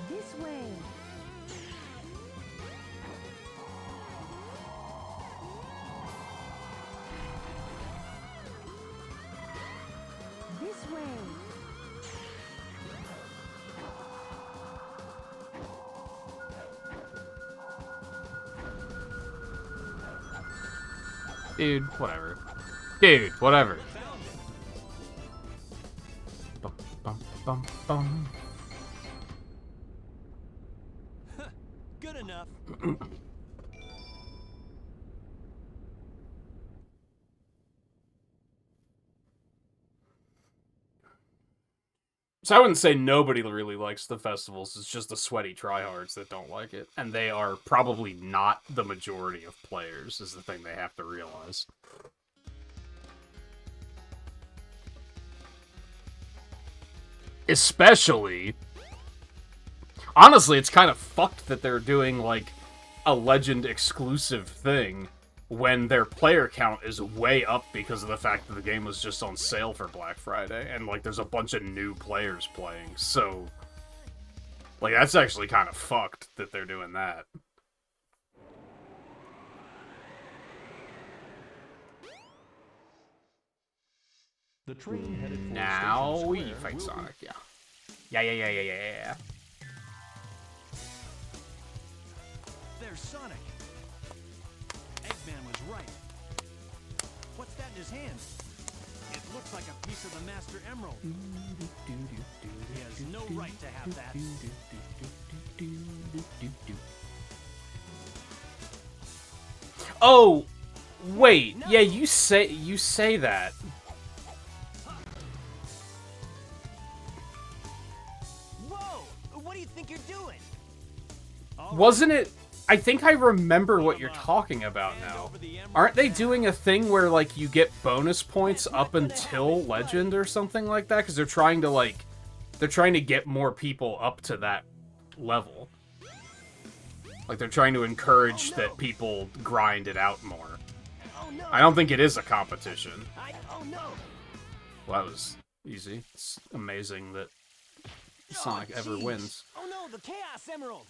This way. This way. Dude, whatever. Dude, whatever. Bum, bum, bum, bum. Good enough. So I wouldn't say nobody really likes the festivals, it's just the sweaty tryhards that don't like it. And they are probably not the majority of players, is the thing they have to realize. Especially... Honestly, it's kind of fucked that they're doing, like, a Legend exclusive thing when their player count is way up because of the fact that the game was just on sale for Black Friday, and, like, there's a bunch of new players playing, so... Like, that's actually kind of fucked that they're doing that. The train headed for Now Station we Square fight will be- Sonic, yeah. Yeah. There's Sonic. Eggman was right. What's that in his hand? It looks like a piece of the Master Emerald. He has no right to have that. Oh, wait. Yeah, you say that. Whoa! What do you think you're doing? Wasn't it... I think I remember what you're talking about now. Aren't they doing a thing where, like, you get bonus points up until Legend or something like that? Because they're trying to, like, They're trying to get more people up to that level. Like, they're trying to encourage that people grind it out more. I don't think it is a competition. Well, that was easy. It's amazing that Sonic ever wins. Oh no, the Chaos Emerald!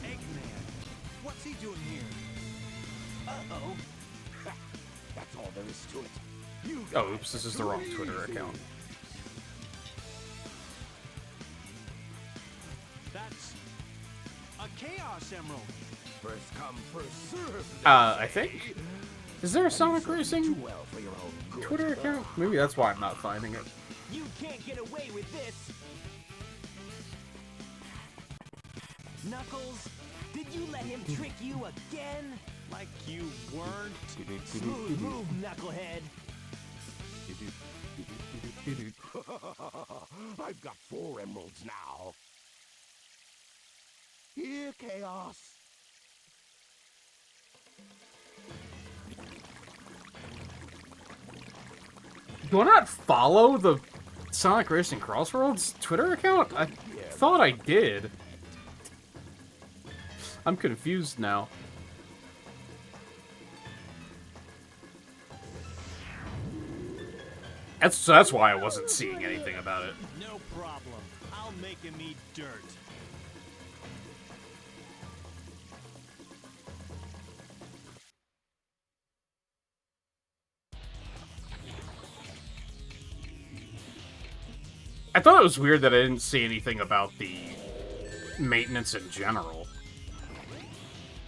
Eggman, what's he doing here? Uh-oh. That's all there is to it. Oh, oops, this is the wrong Twitter account. That's a Chaos Emerald. First come, first serve. I think. Is there a Sonic Racing Well for your own good. Twitter account? Maybe that's why I'm not finding it. You can't get away with this! Knuckles, did you let him trick you again? Like you weren't. Smooth move, Knucklehead. I've got 4 emeralds now. Here, Chaos. Do I not follow the Sonic Racing Crossroads Twitter account? I thought I did. I'm confused now. That's why I wasn't seeing anything about it. No problem. I'll make him eat dirt. I thought it was weird that I didn't see anything about the maintenance in general.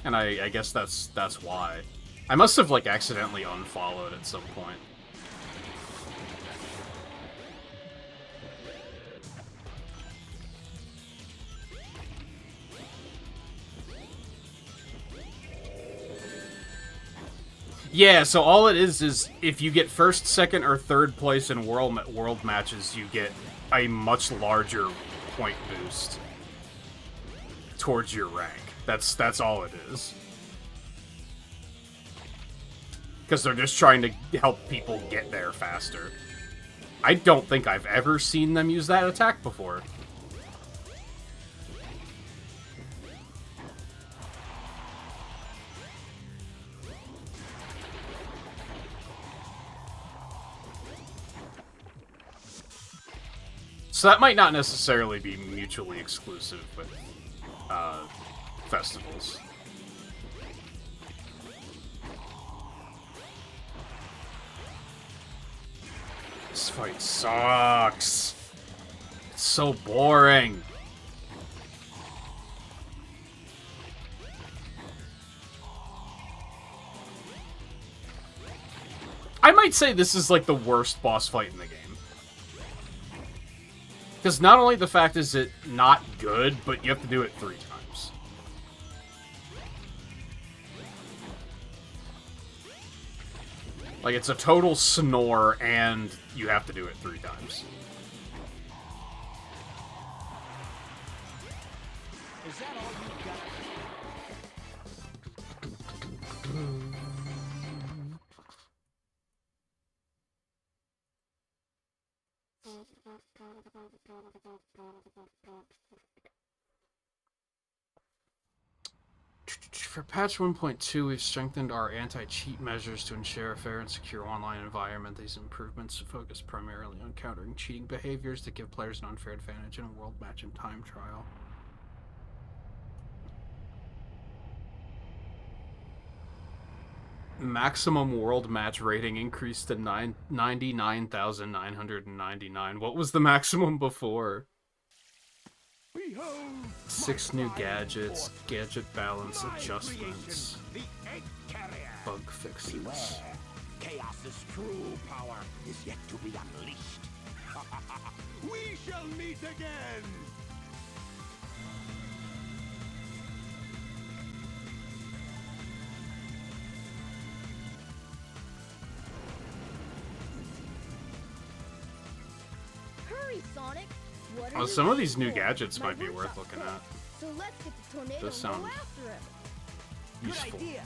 And I guess that's why. I must have, like, accidentally unfollowed at some point. Yeah, so all it is if you get first, second, or third place in world matches, you get a much larger point boost towards your rank. That's all it is. Because they're just trying to help people get there faster. I don't think I've ever seen them use that attack before. So that might not necessarily be mutually exclusive with festivals. This fight sucks. It's so boring. I might say this is like the worst boss fight in the game. Because not only the fact is it not good, but you have to do it 3 times. Like, it's a total snore, and you have to do it 3 times. Is that all you got? For patch 1.2, we've strengthened our anti-cheat measures to ensure a fair and secure online environment. These improvements focus primarily on countering cheating behaviors that give players an unfair advantage in a world match and time trial. Maximum world match rating increased to 99,999. What was the maximum before? 6 new gadgets, gadget balance adjustments, bug fixes. Chaos's true power is yet to be unleashed. We shall meet again! Hurry, Sonic! What Oh, are some you of these new waiting for? gadgets My might be workshop's worth looking closed, at. So let's get the tornado Does and sound go after him. Good useful. idea.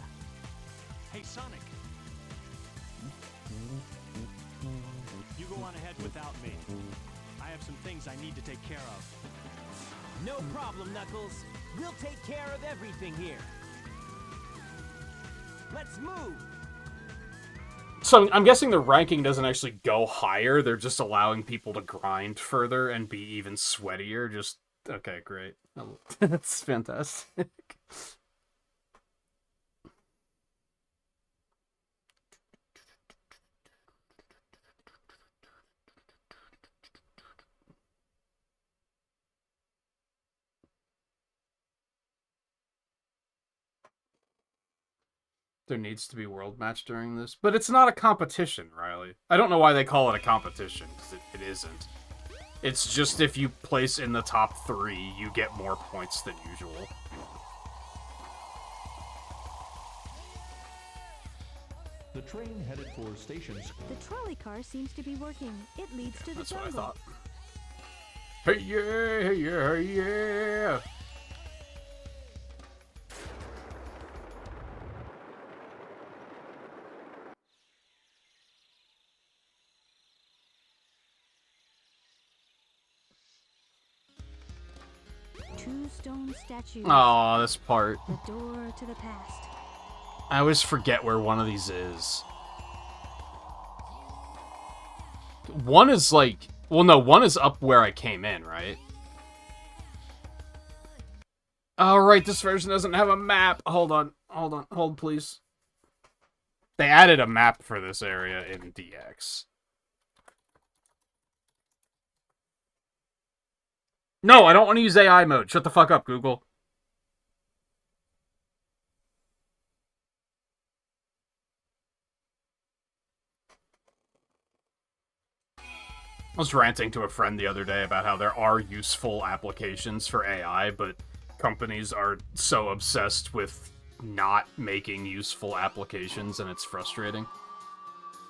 Hey, Sonic. You go on ahead without me. I have some things I need to take care of. No problem, Knuckles. We'll take care of everything here. Let's move. So I'm guessing the ranking doesn't actually go higher. They're just allowing people to grind further and be even sweatier. Just okay, great. That's fantastic. There needs to be world match during this, but it's not a competition, Riley. I don't know why they call it a competition, because it isn't. It's just if you place in the top 3, you get more points than usual. The train headed for station. The trolley car seems to be working. It leads to the That's jungle. what I thought. Hey yeah, hey yeah, hey yeah! Two stone statues. Aw, this part. The door to the past. I always forget where one of these is. One is like... Well, no, one is up where I came in, right? Oh, right, this version doesn't have a map. Hold on, hold please. They added a map for this area in DX. No, I don't want to use AI mode. Shut the fuck up, Google. I was ranting to a friend the other day about how there are useful applications for AI, but companies are so obsessed with not making useful applications, and it's frustrating.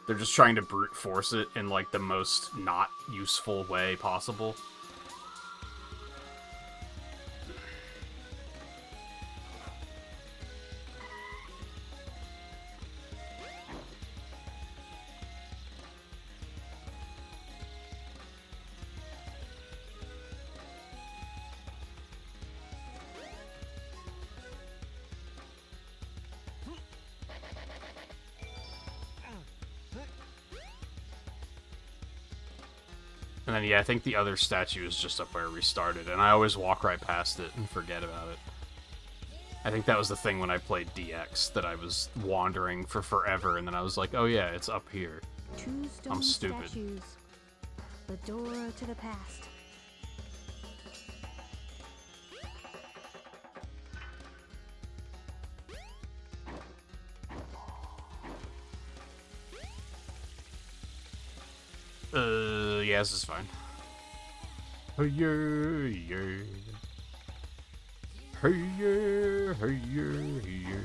They're just trying to brute force it in, like, the most not useful way possible. And then, yeah, I think the other statue is just up where we started, and I always walk right past it and forget about it. I think that was the thing when I played DX, that I was wandering for forever, and then I was like, oh yeah, it's up here. Two stone I'm stupid. statues. The door to the past. Yeah, this is fine. Hey yeah, yeah. Hey yeah, hey yeah, yeah.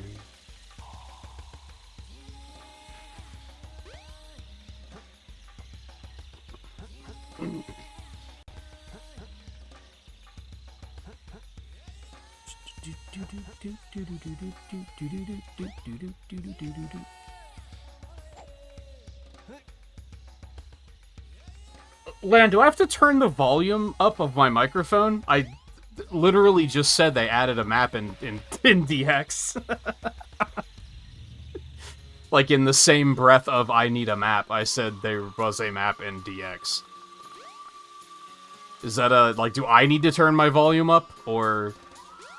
Lan, do I have to turn the volume up of my microphone? I literally just said they added a map in DX. Like, in the same breath of I need a map, I said there was a map in DX. Is that a, like, do I need to turn my volume up, or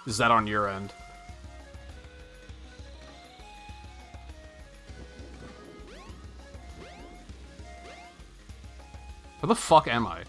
is that on your end? Where the fuck am I?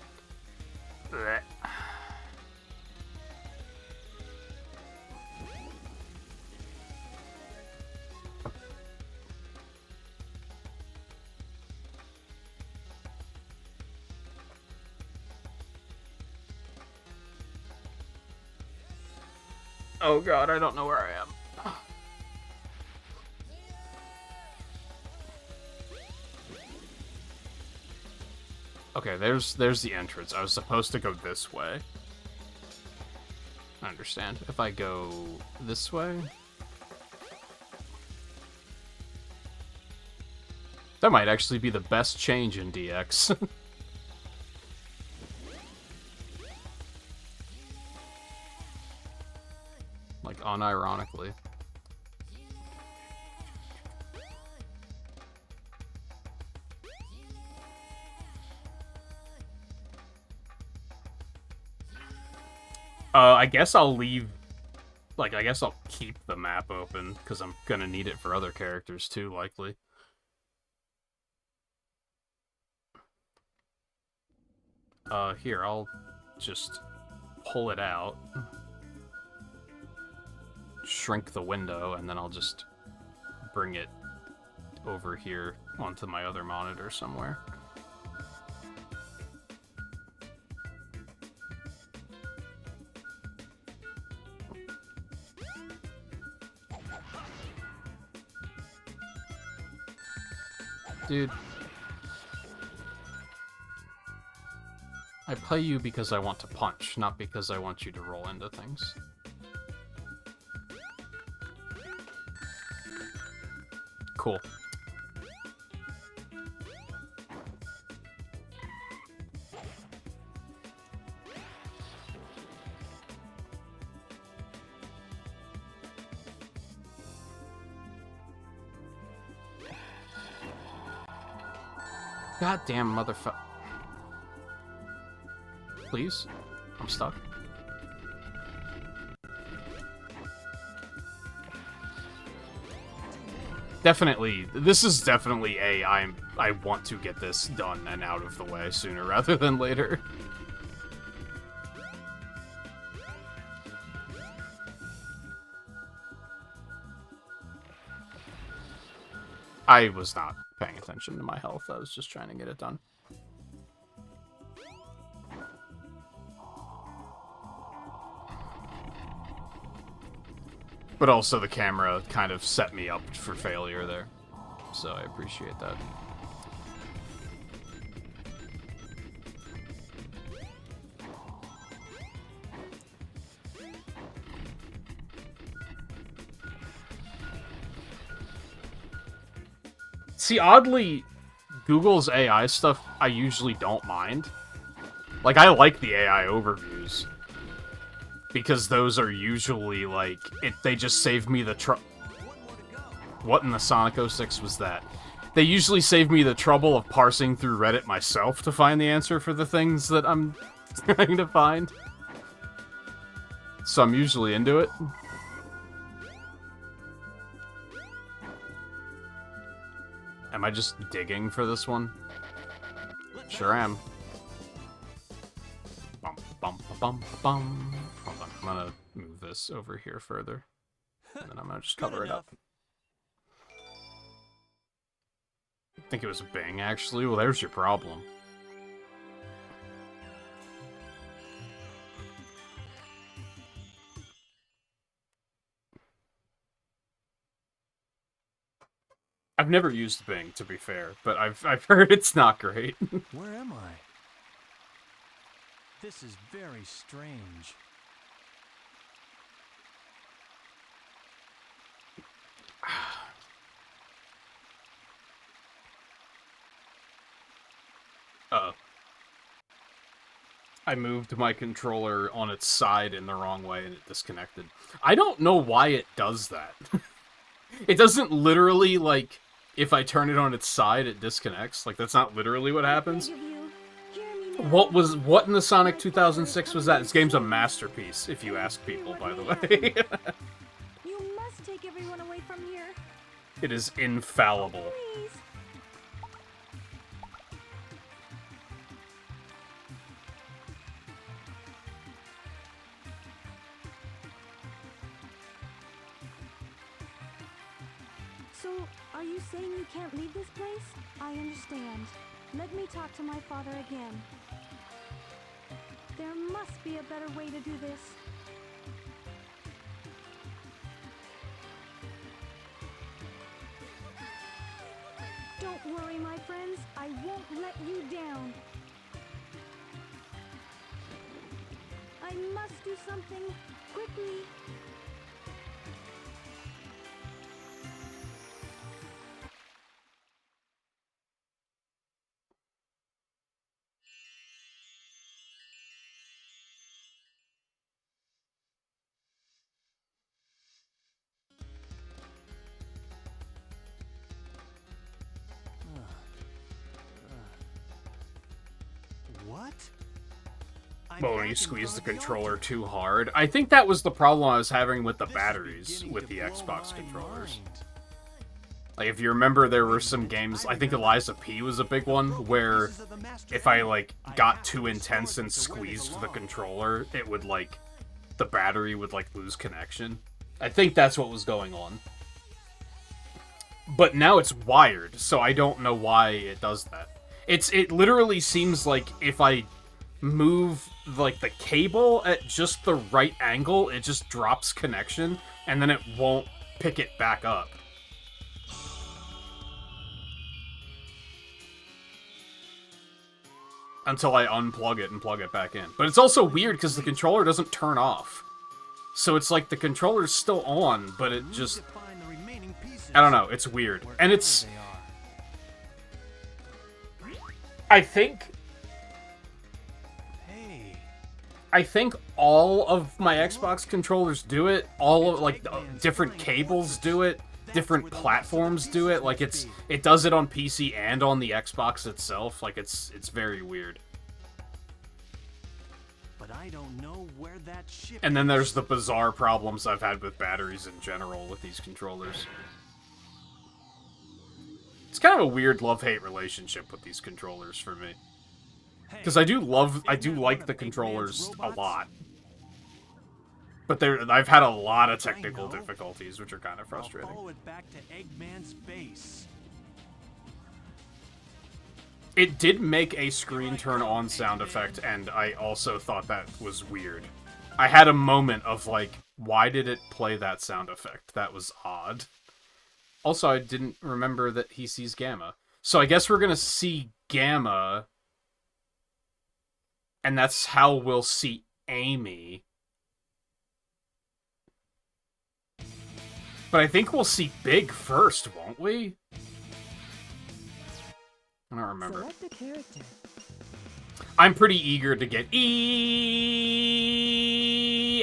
Oh god, I don't know where I am. Okay, there's the entrance. I was supposed to go this way. I understand. If I go this way... That might actually be the best change in DX. Like, unironically. I guess I'll leave... Like, I guess I'll keep the map open, because I'm gonna need it for other characters too, likely. Here, I'll just pull it out. Shrink the window, and then I'll just bring it over here onto my other monitor somewhere. Dude. I play you because I want to punch, not because I want you to roll into things. Cool. Goddamn motherfucker. Please? I'm stuck. Definitely, this is definitely I want to get this done and out of the way sooner rather than later. I was not paying attention to my health, I was just trying to get it done. But also the camera kind of set me up for failure there, so I appreciate that. See, oddly, Google's AI stuff I usually don't mind. Like, I like the AI overviews. Because those are usually, like, they just save me the What in the Sonic 06 was that? They usually save me the trouble of parsing through Reddit myself to find the answer for the things that I'm trying to find. So I'm usually into it. Am I just digging for this one? Sure am. Bum, bum, bum, bum. Hold on, I'm gonna move this over here further. And then I'm gonna just cover it up. I think it was a Bing, actually. Well, there's your problem. I've never used Bing, to be fair, but I've heard it's not great. Where am I? This is very strange. I moved my controller on its side in the wrong way and it disconnected. I don't know why it does that. It doesn't literally, like, if I turn it on its side, it disconnects. Like, that's not literally what happens. What in the Sonic 2006 was that? This game's a masterpiece, if you ask people, by the way. You must take everyone away from here. It is infallible. Please. So, are you saying you can't leave this place? I understand. Let me talk to my father again. There must be a better way to do this. Don't worry, my friends. I won't let you down. I must do something quickly. What? I'm Well, when back you in squeeze the front of controller altar. too hard. I think that was the problem I was having with the This is batteries beginning with to the blow Xbox my controllers. mind. Like, if you remember, there were some games, I think Eliza P was a big one, where if I, like, got too intense and squeezed the controller, it would, like, the battery would, like, lose connection. I think that's what was going on. But now it's wired, so I don't know why it does that. It literally seems like if I move, like, the cable at just the right angle, it just drops connection, and then it won't pick it back up. Until I unplug it and plug it back in. But it's also weird because the controller doesn't turn off. So it's like the controller's still on, but it just... I don't know, it's weird. And it's... I think all of my Xbox controllers do it. All of, like, different cables do it. Different platforms do it. Like, it does it on PC and on the Xbox itself. Like, it's very weird. But I don't know where that ship And then there's the bizarre problems I've had with batteries in general with these controllers. It's kind of a weird love-hate relationship with these controllers for me. Because I do like the controllers a lot. But I've had a lot of technical difficulties, which are kind of frustrating. Follow it back to Eggman's base. It did make a screen turn on sound effect, and I also thought that was weird. I had a moment of like, why did it play that sound effect? That was odd. Also, I didn't remember that he sees Gamma. So I guess we're gonna see Gamma, and that's how we'll see Amy. But I think we'll see Big first, won't we? I don't remember. Select a character. I'm pretty eager to get E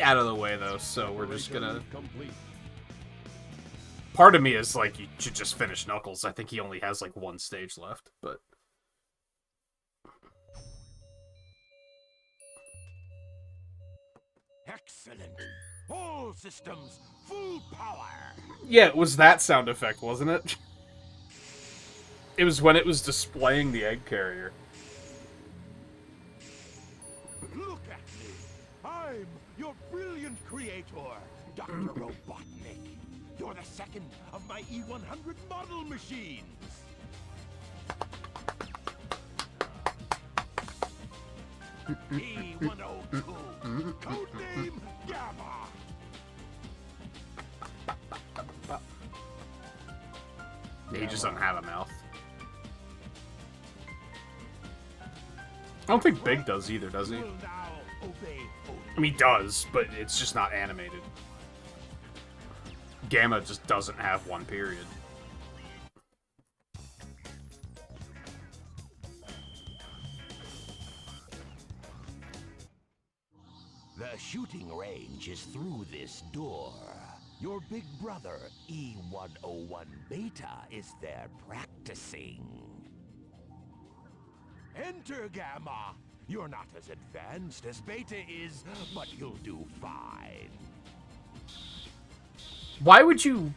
out of the way, though, so we're just gonna... Part of me is like, you should just finish Knuckles. I think he only has, like, one stage left, but... Excellent. All systems, full power. Yeah, it was that sound effect, wasn't it? It was when it was displaying the egg carrier. Look at me. I'm your brilliant creator, Dr. Robotnik. You're the second of my E100 model machines. E102, codename Gamma. Yeah, he just doesn't have a mouth. I don't think Big does either, does he? Will now obey I mean, he does, but it's just not animated. Gamma just doesn't have one, period. The shooting range is through this door. Your big brother, E101 Beta, is there practicing. Enter, Gamma. You're not as advanced as Beta is, but you'll do fine. Why would you...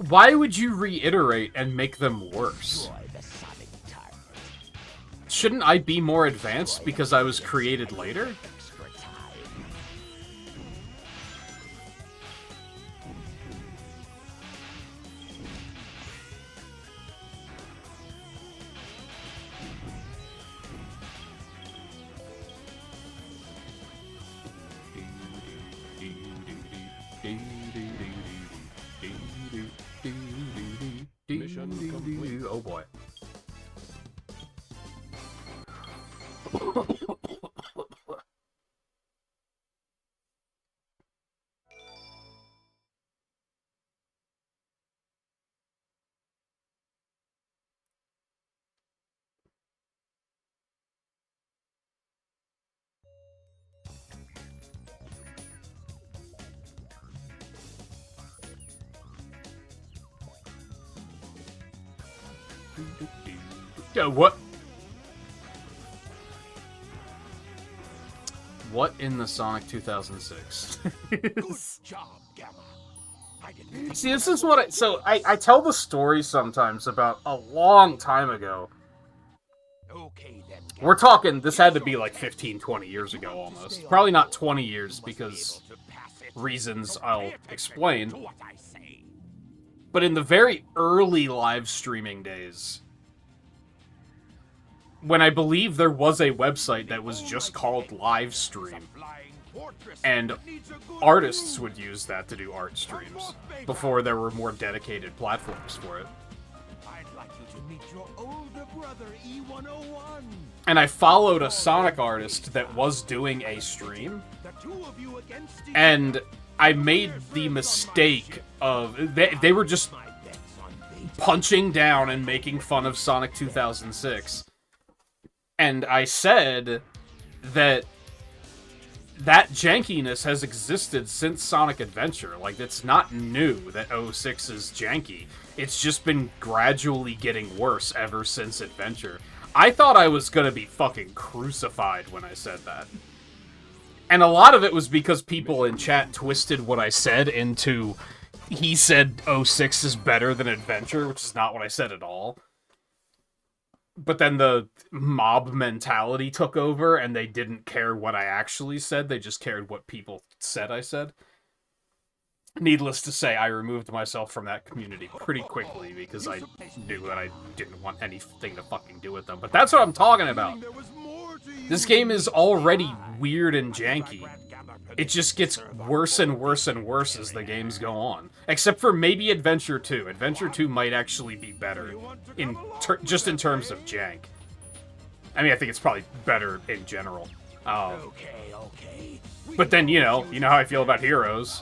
Why would you reiterate and make them worse? Shouldn't I be more advanced because I was created later? Mission complete. Oh boy. What? What in the Sonic 2006? Good job, Gamma. I didn't See, this is what I tell the story sometimes about a long time ago. Okay then. We're talking, this had to be like 15, 20 years ago almost. Probably not 20 years because reasons I'll explain. But in the very early live streaming days, when I believe there was a website that was just called Livestream, and artists would use that to do art streams before there were more dedicated platforms for it. I'd like you to meet your older brother, E101. And I followed a Sonic artist that was doing a stream, and I made the mistake of... They were just punching down and making fun of Sonic 2006. And I said that jankiness has existed since Sonic Adventure. Like, it's not new that 06 is janky. It's just been gradually getting worse ever since Adventure. I thought I was gonna be fucking crucified when I said that. And a lot of it was because people in chat twisted what I said into, he said 06 is better than Adventure, which is not what I said at all. But then the mob mentality took over, and they didn't care what I actually said, they just cared what people said I said. Needless to say, I removed myself from that community pretty quickly, because I knew that I didn't want anything to fucking do with them. But that's what I'm talking about! This game is already weird and janky. It just gets worse and worse and worse as the games go on. Except for maybe Adventure 2. Adventure 2 might actually be better, just in terms of jank. I mean, I think it's probably better in general. But then, you know how I feel about Heroes.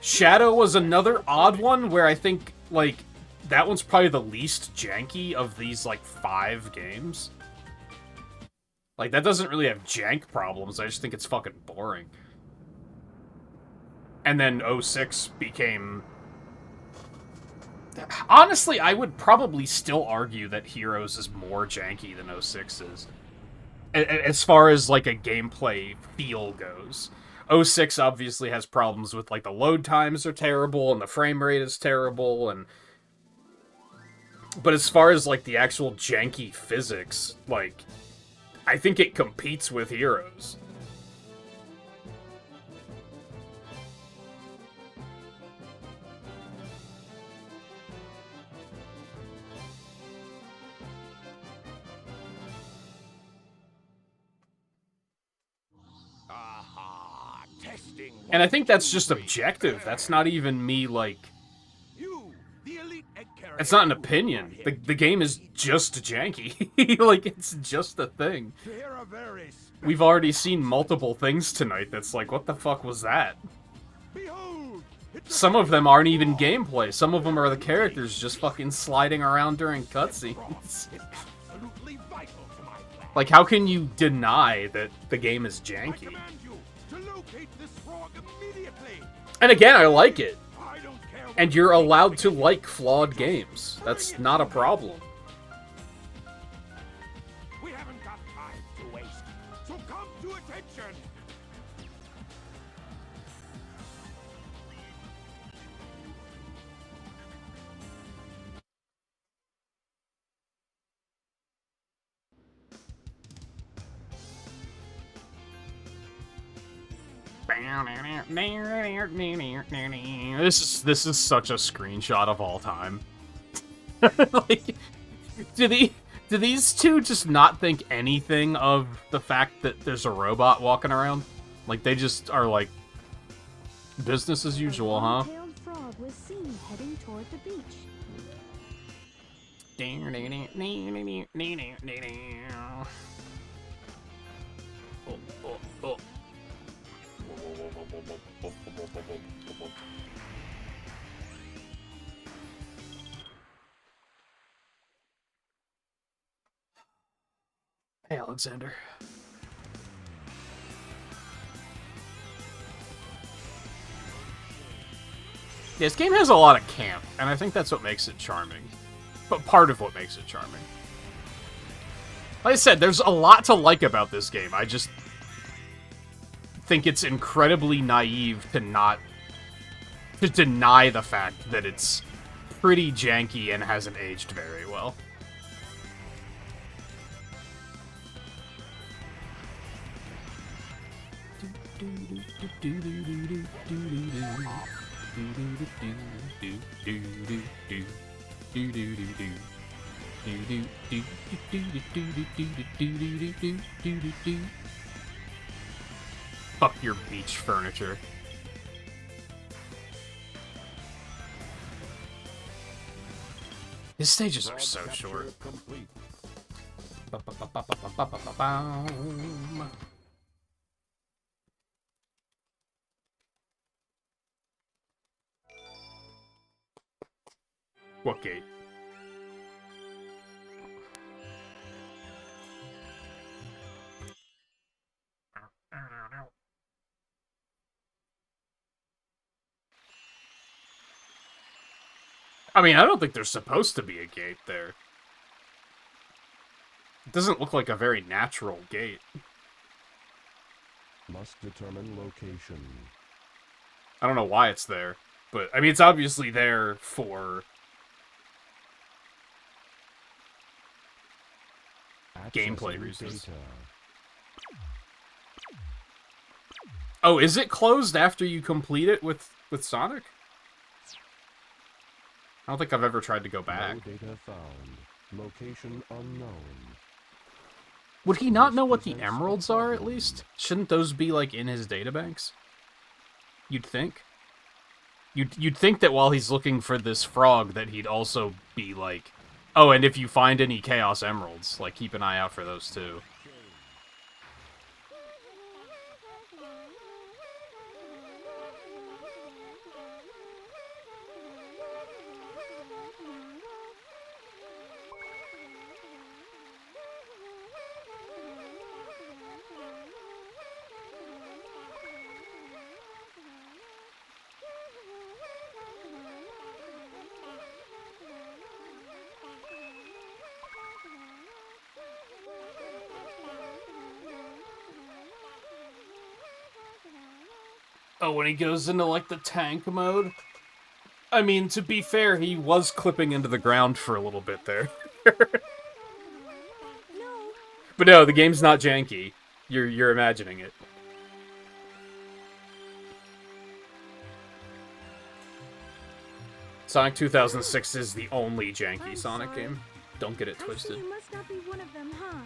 Shadow was another odd one where I think, like, that one's probably the least janky of these, like, 5 games. Like, that doesn't really have jank problems, I just think it's fucking boring. And then 06 became... Honestly, I would probably still argue that Heroes is more janky than 06 is. As far as, like, a gameplay feel goes. 06 obviously has problems with, like, the load times are terrible, and the frame rate is terrible, and... But as far as, like, the actual janky physics, like... I think it competes with Heroes. And I think that's just objective. That's not even me, like... It's not an opinion. The game is just janky. Like, it's just a thing. We've already seen multiple things tonight that's like, what the fuck was that? Some of them aren't even gameplay. Some of them are the characters just fucking sliding around during cutscenes. Like, how can you deny that the game is janky? And again, I like it. And you're allowed to like flawed games. That's not a problem. We haven't got time to waste, so come to attention. This is such a screenshot of all time. Like, do these two just not think anything of the fact that there's a robot walking around? Like, they just are like, business as usual, huh? A long-tailed frog was seen heading toward the beach. Oh. Hey, Alexander. Yeah, this game has a lot of camp, and I think that's what makes it charming. but part of what makes it charming. Like I said, there's a lot to like about this game. I just think it's incredibly naive to deny the fact that it's pretty janky and hasn't aged very well. Fuck your beach furniture. His stages are so short. What gate? I mean, I don't think there's supposed to be a gate there. It doesn't look like a very natural gate. Must determine location. I don't know why it's there, but I mean, it's obviously there for gameplay reasons. Data. Oh, is it closed after you complete it with Sonic? I don't think I've ever tried to go back. No data found. Location unknown. Would he not know what the emeralds are, at least? Shouldn't those be, like, in his databanks? You'd think. You'd think that while he's looking for this frog, that he'd also be like, oh, and if you find any Chaos Emeralds, like, keep an eye out for those, too. Oh, when he goes into, like, the tank mode? I mean, to be fair, he was clipping into the ground for a little bit there. But no, the game's not janky. You're imagining it. Sonic 2006 is the only janky Sonic game. Don't get it twisted. You must not be one of them, huh?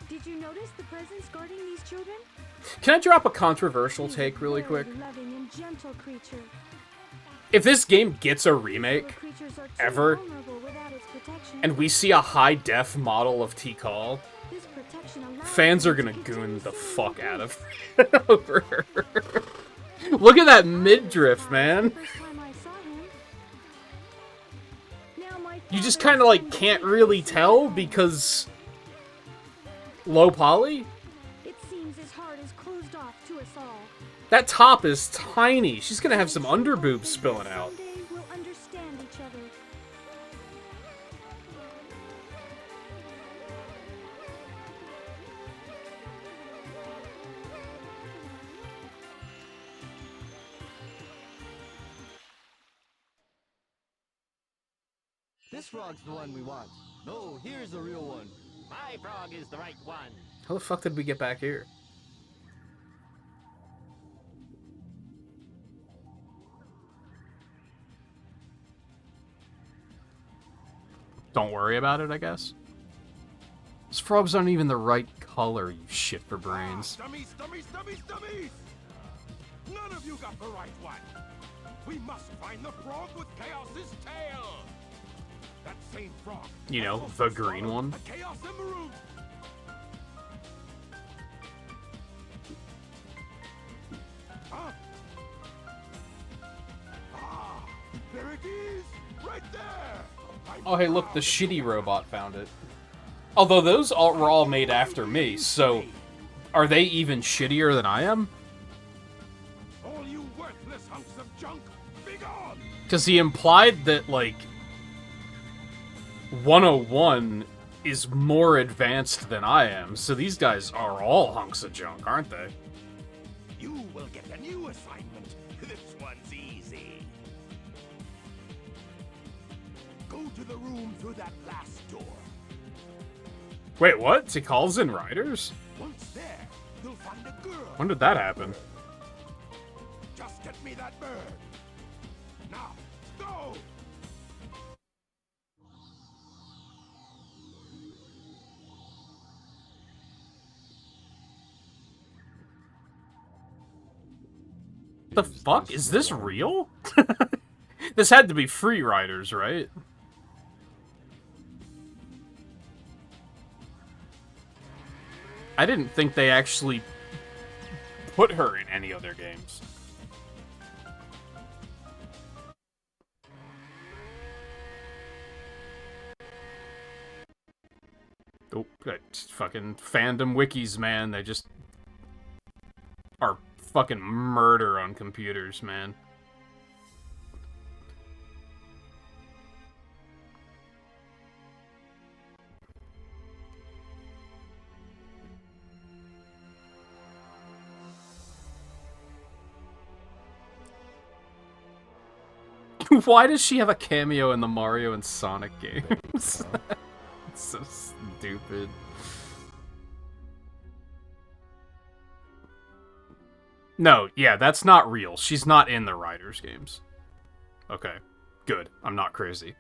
Did you notice the presence guarding these children? Can I drop a controversial take really quick? Loving and gentle creature. If this game gets a remake, ever, and we see a high-def model of Tikal, fans are gonna goon the fuck out of it over her. Look at that midriff, man. You just kind of, like, can't really tell because low poly? It seems his heart is closed off to us all. That top is tiny. She's gonna have some underboobs spilling out. Someday we'll understand each other. This frog's the one we want. No, here's the real one. My frog is the right one. How the fuck did we get back here? Don't worry about it, I guess. These frogs aren't even the right color, you shit for brains. Dummies, dummies, dummies, dummies! None of you got the right one. We must find the frog with Chaos's tail. That same frog. You know, the green one. A Chaos Emerald. Huh? Ah, there it is, right there. Oh, hey, look, the shitty robot found it. Although those were all made after me, so are they even shittier than I am? All you worthless hunks Because he implied that, like, 101 is more advanced than I am, so these guys are all hunks of junk, aren't they? You will get a new assignment. This one's easy. Go to the room through that last door. Wait, what? He calls in riders? Once there, you'll find a girl. When did that happen? Just get me that bird. Now, go! The fuck? Is this real? This had to be free riders, right? I didn't think they actually put her in any other games. Oh, fucking fandom wikis, man. They just are fucking murder on computers, man. Why does she have a cameo in the Mario and Sonic games? It's so stupid. No, yeah, that's not real. She's not in the Riders games. Okay, good. I'm not crazy.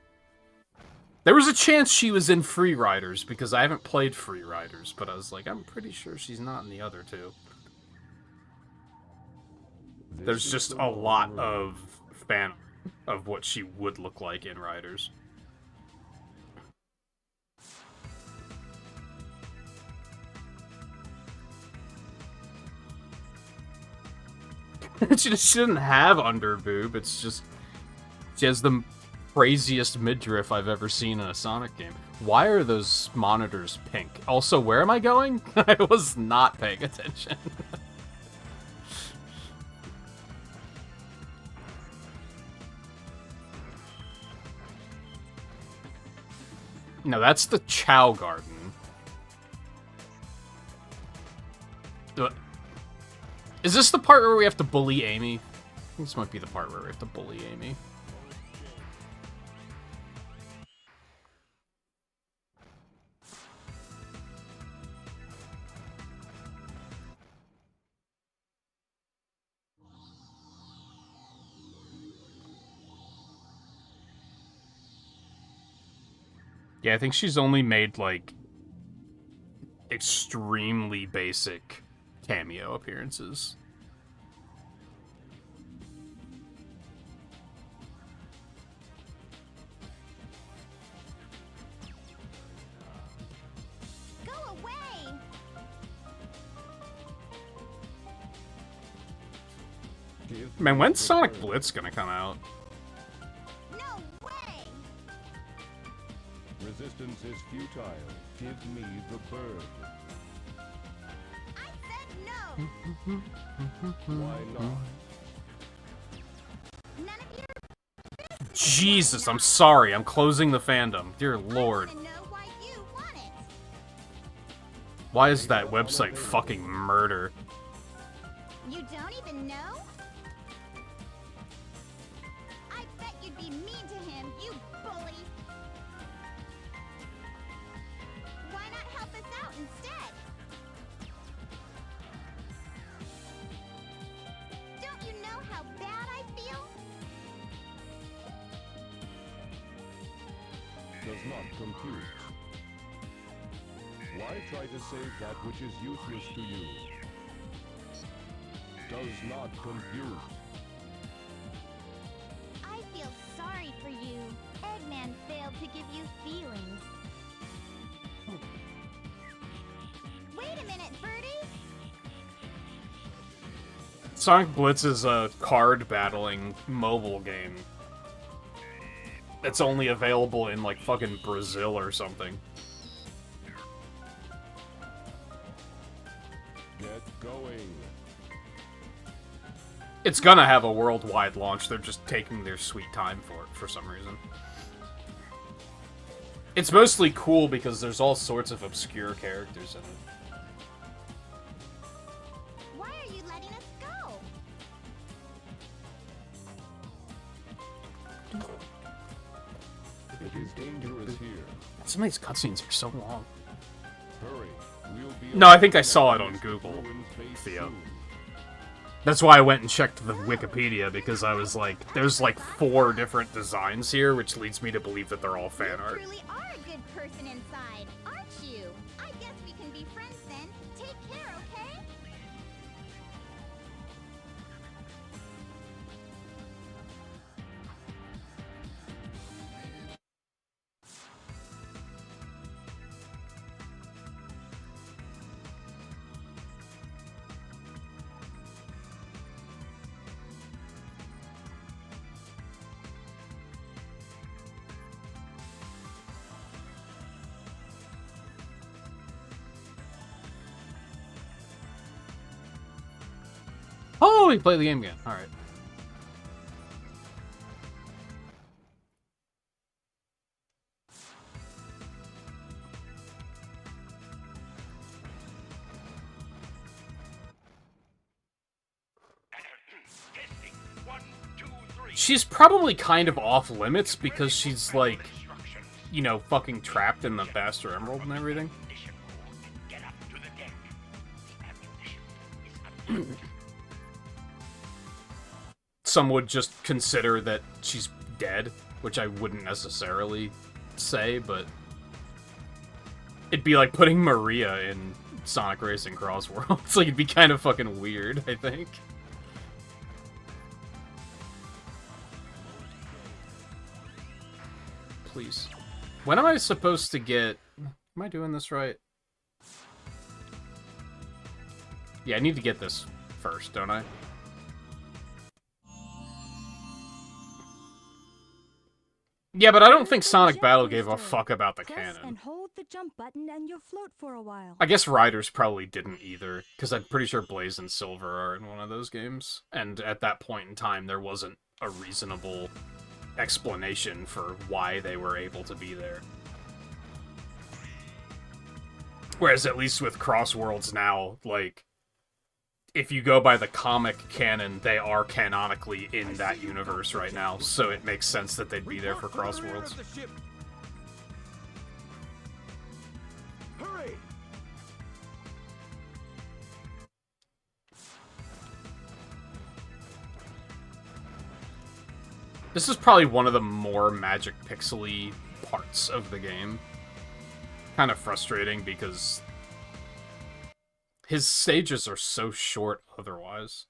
There was a chance she was in Free Riders, because I haven't played Free Riders, but I was like, I'm pretty sure she's not in the other two. There's just a lot of fan of what she would look like in Riders. She doesn't have underboob, it's just... She has the craziest midriff I've ever seen in a Sonic game. Why are those monitors pink? Also, where am I going? I was not paying attention. No, that's the Chow Garden. Is this the part where we have to bully Amy? I think this might be the part where we have to bully Amy. Yeah, I think she's only made, like, extremely basic cameo appearances. Go away! Man, when's Sonic Blitz gonna come out? No way! Resistance is futile. Give me the bird. I said no! Why not? None of your Jesus, I'm sorry. I'm closing the fandom. Dear Lord. I wanna know why you want it. Why is that website fucking murder? You don't even know? I bet you'd be mean to him, you bully! Why not help us out instead? Don't you know how bad I feel? Does not compute. Why try to save that which is useless to you? Does not compute. I feel sorry for you. Eggman failed to give you feelings. Wait a minute, Birdie! Sonic Blitz is a card battling mobile game. It's only available in, like, fucking Brazil or something. Get going. It's gonna have a worldwide launch. They're just taking their sweet time for it for some reason. It's mostly cool because there's all sorts of obscure characters in it. Why are you letting us go? It is dangerous here. Some of these cutscenes are so long. Hurry. We'll be No, I think I saw it on Google, Theo. soon. That's why I went and checked the Wikipedia, because I was like, there's like 4 different designs here, which leads me to believe that they're all fan art. You truly are a good person inside, aren't you? I guess we can be friends then. Take care, okay? Oh, we play the game again. Alright. She's probably kind of off limits because she's like, you know, fucking trapped in the Master Emerald and everything. Some would just consider that she's dead, which I wouldn't necessarily say, but it'd be like putting Maria in Sonic Racing Cross Worlds. Like, it'd be kind of fucking weird, I think. Please. When am I supposed to get... Am I doing this right? Yeah, I need to get this first, don't I? Yeah, but I don't think Sonic Battle gave a fuck about the Press canon. and hold the jump button and you'll float for a while. I guess Riders probably didn't either, because I'm pretty sure Blaze and Silver are in one of those games. And at that point in time, there wasn't a reasonable explanation for why they were able to be there. Whereas at least with Cross Worlds now, like, if you go by the comic canon, they are canonically in that universe right now, so it makes sense that they'd be there for Cross Worlds. Hurry! This is probably one of the more Magic Pixel-y parts of the game. Kind of frustrating because his stages are so short otherwise.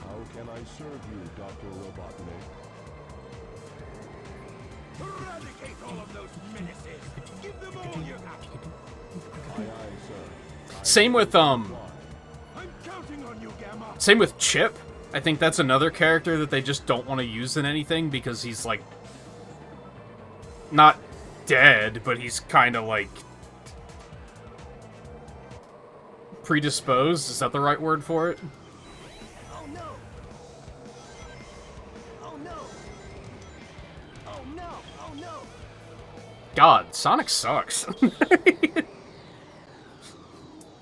How can I serve you, Dr. Robotnik? Eradicate all of those menaces! Give them all you have! Aye, aye, sir. Same with, I'm counting on you, Gamma! Same with Chip. I think that's another character that they just don't want to use in anything because he's, like, not dead, but he's kind of, like, predisposed. Is that the right word for it? Oh no! Oh no! Oh no! Oh no! God, Sonic sucks.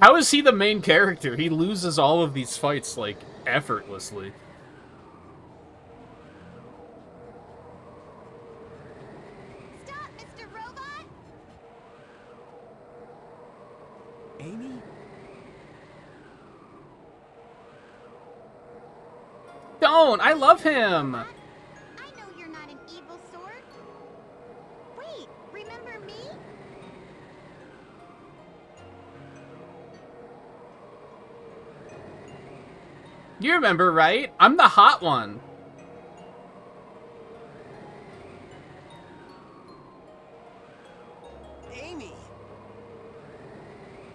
How is he the main character? He loses all of these fights, like, effortlessly. Stop, Mr. Robot! Amy? Don't! I love him! I know you're not an evil sort. Wait, remember me? You remember, right? I'm the hot one. Amy!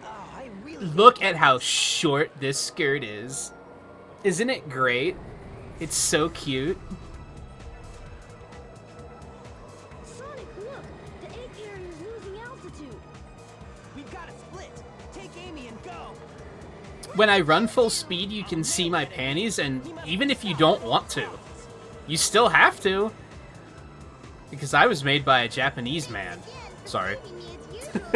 Oh, I really Look at how short this skirt is. Isn't it great? It's so cute. go! When I run full speed, you can see my panties, and even if you don't want to, you still have to. Because I was made by a Japanese man. Sorry. And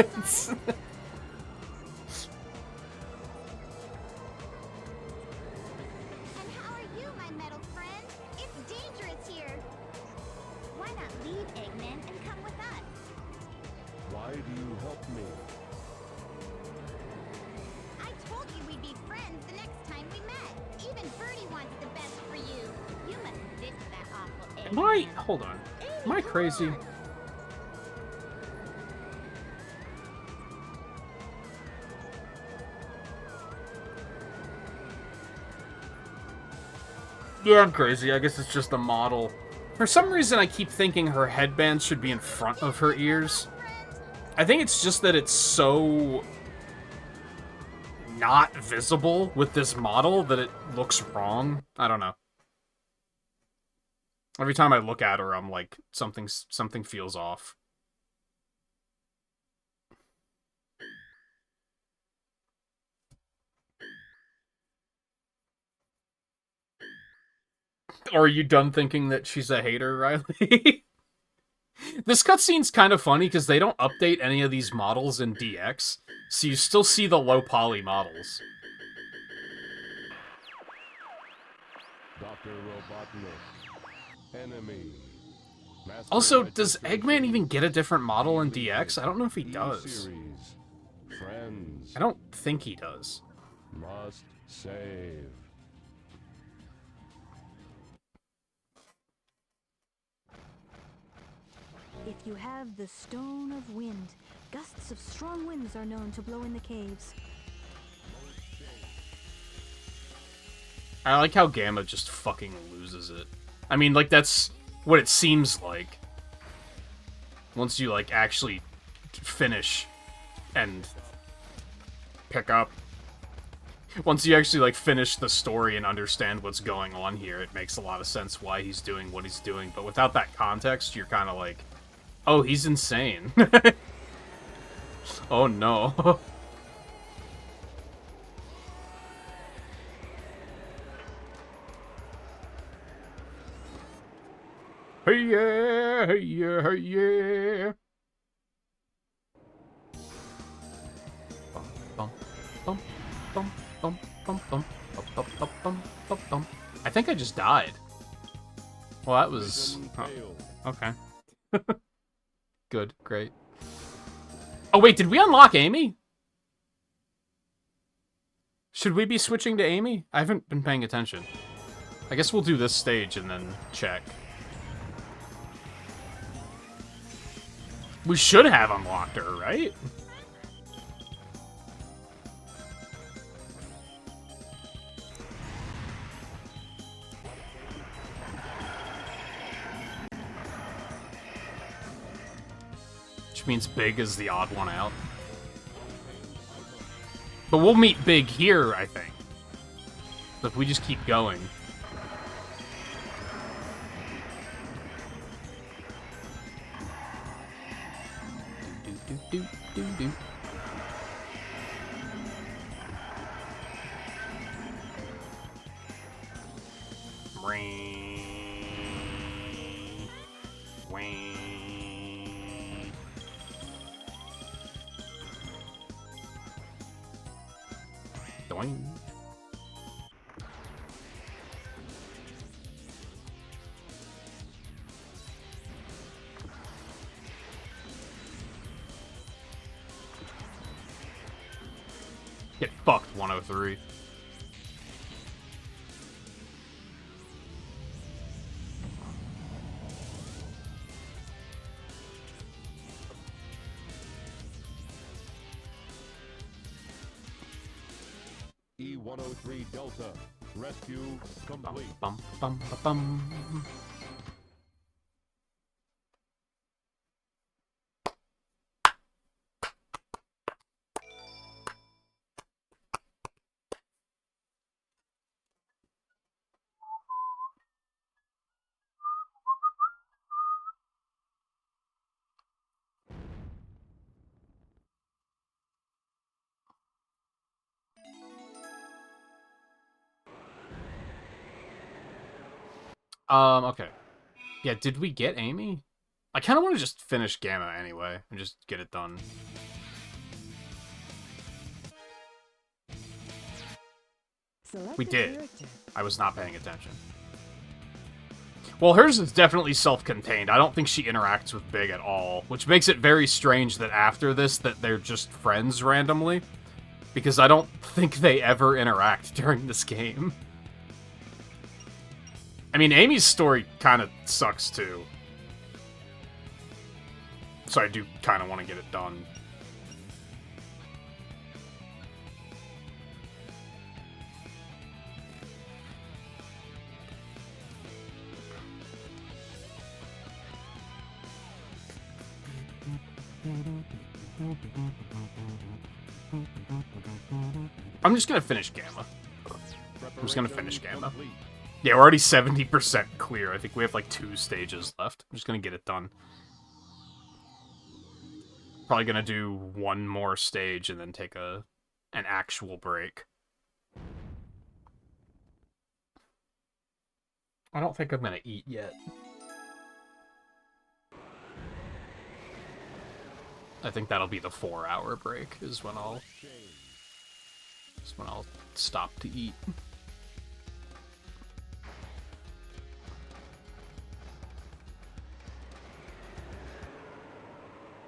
how are you, my metal friend? It's dangerous here. Why not leave, Eggman, and come with us? Why do you help me? I told you we'd be friends the next time we met. Even Birdie wants the best for you. You must ditch that awful Eggman. Am I? Hold on. Am I crazy? Yeah, I'm crazy. I guess it's just a model. For some reason, I keep thinking her headband should be in front of her ears. I think it's just that it's so not visible with this model that it looks wrong. I don't know. Every time I look at her, I'm like, something feels off. Or are you done thinking that she's a hater, Riley? This cutscene's kind of funny because they don't update any of these models in DX, so you still see the low poly models. Dr. Robotnik. Enemy. Master Also, does Registration. Eggman even get a different model in DX? I don't know if he does. E-series. Friends. I don't think he does. Must save. If you have the Stone of Wind, gusts of strong winds are known to blow in the caves. I like how Gamma just fucking loses it. I mean, like, that's what it seems like. Once you, like, actually finish and pick up. Once you actually, like, finish the story and understand what's going on here, it makes a lot of sense why he's doing what he's doing. But without that context, you're kind of like, oh, he's insane. Oh, no. Hey yeah, hey yeah, hey yeah. Bum, bum, bum, bum, bum, bum, bum, bum, bum, bum, bum, bum. I think I just died. Well, that was... Oh, okay. Good, great. Oh, wait, did we unlock Amy? Should we be switching to Amy? I haven't been paying attention. I guess we'll do this stage and then check. We should have unlocked her, right? Which means Big is the odd one out. But we'll meet Big here, I think. If we just keep going. Do. Doing. Get fucked, 103. E-103 Delta. Rescue complete. Bum, bum, bum, bum. Okay. Yeah, did we get Amy? I kind of want to just finish Gamma anyway, and just get it done. Select We a did. character. I was not paying attention. Well, hers is definitely self-contained. I don't think she interacts with Big at all, which makes it very strange that after this that they're just friends randomly, because I don't think they ever interact during this game. I mean, Amy's story kind of sucks too. So I do kind of want to get it done. I'm just gonna finish Gamma. I'm just gonna finish Gamma. Yeah, we're already 70% clear. I think we have like 2 stages left. I'm just gonna get it done. Probably gonna do 1 more stage and then take an actual break. I don't think I'm gonna eat yet. I think that'll be the 4-hour break is when I'll stop to eat.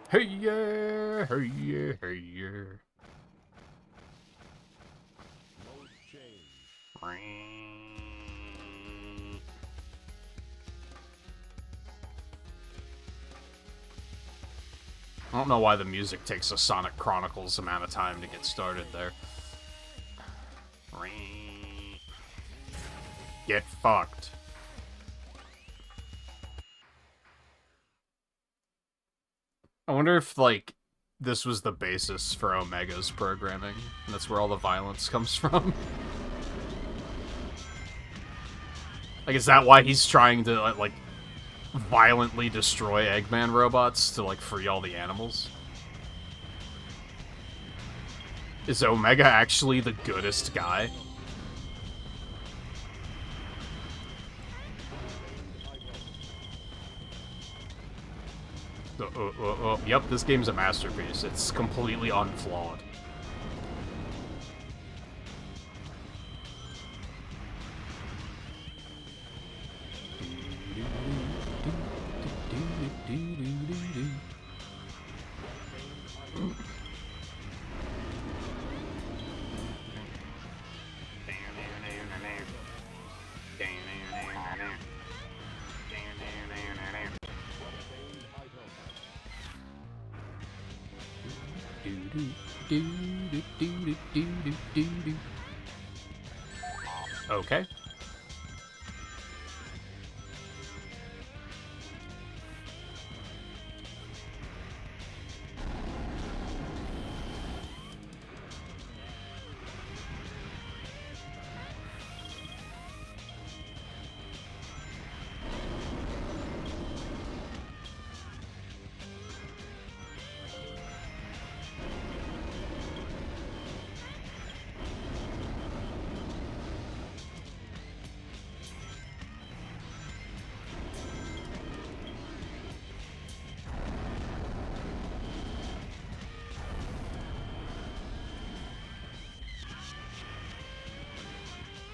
Hey yeah, hey yeah, hey yeah. I don't know why the music takes a Sonic Chronicles amount of time to get started there. Get fucked. I wonder if, like, this was the basis for Omega's programming, and that's where all the violence comes from. Like, is that why he's trying to, like, violently destroy Eggman robots to, like, free all the animals? Is Omega actually the goodest guy? Yep, this game's a masterpiece. It's completely unflawed. Okay.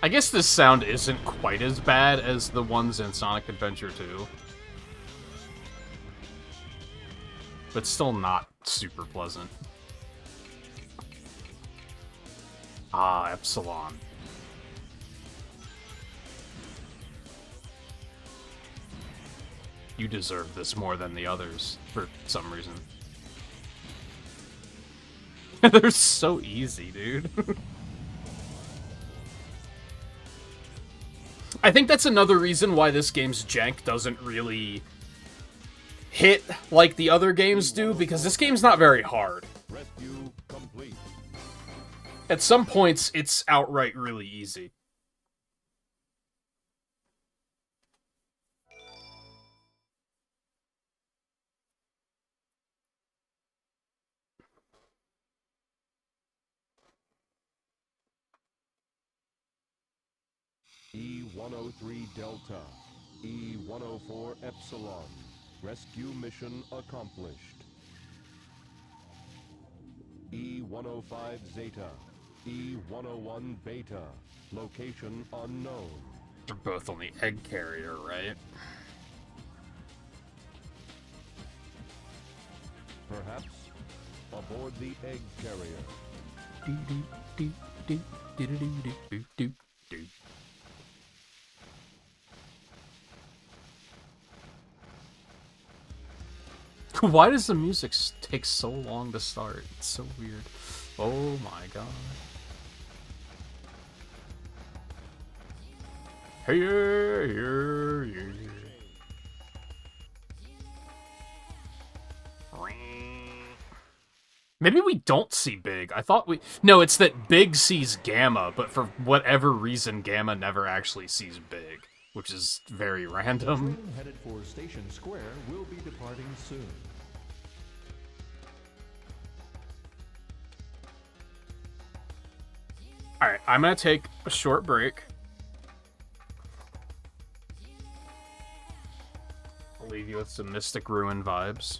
I guess this sound isn't quite as bad as the ones in Sonic Adventure 2. But still not super pleasant. Ah, Epsilon. You deserve this more than the others, for some reason. They're so easy, dude. I think that's another reason why this game's jank doesn't really hit like the other games do, because this game's not very hard. At some points, it's outright really easy. E103 Delta. E-104 Epsilon. Rescue mission accomplished. E-105 Zeta. E-101 Beta. Location unknown. They're both on the egg carrier, right? Perhaps aboard the egg carrier. Why does the music take so long to start? It's so weird. Oh my god. Hey, yeah. Maybe we don't see Big. I thought we... No, it's that Big sees Gamma, but for whatever reason, Gamma never actually sees Big, which is very random. The train headed for Station Square will be departing soon. Alright, I'm gonna take a short break. I'll leave you with some Mystic Ruin vibes.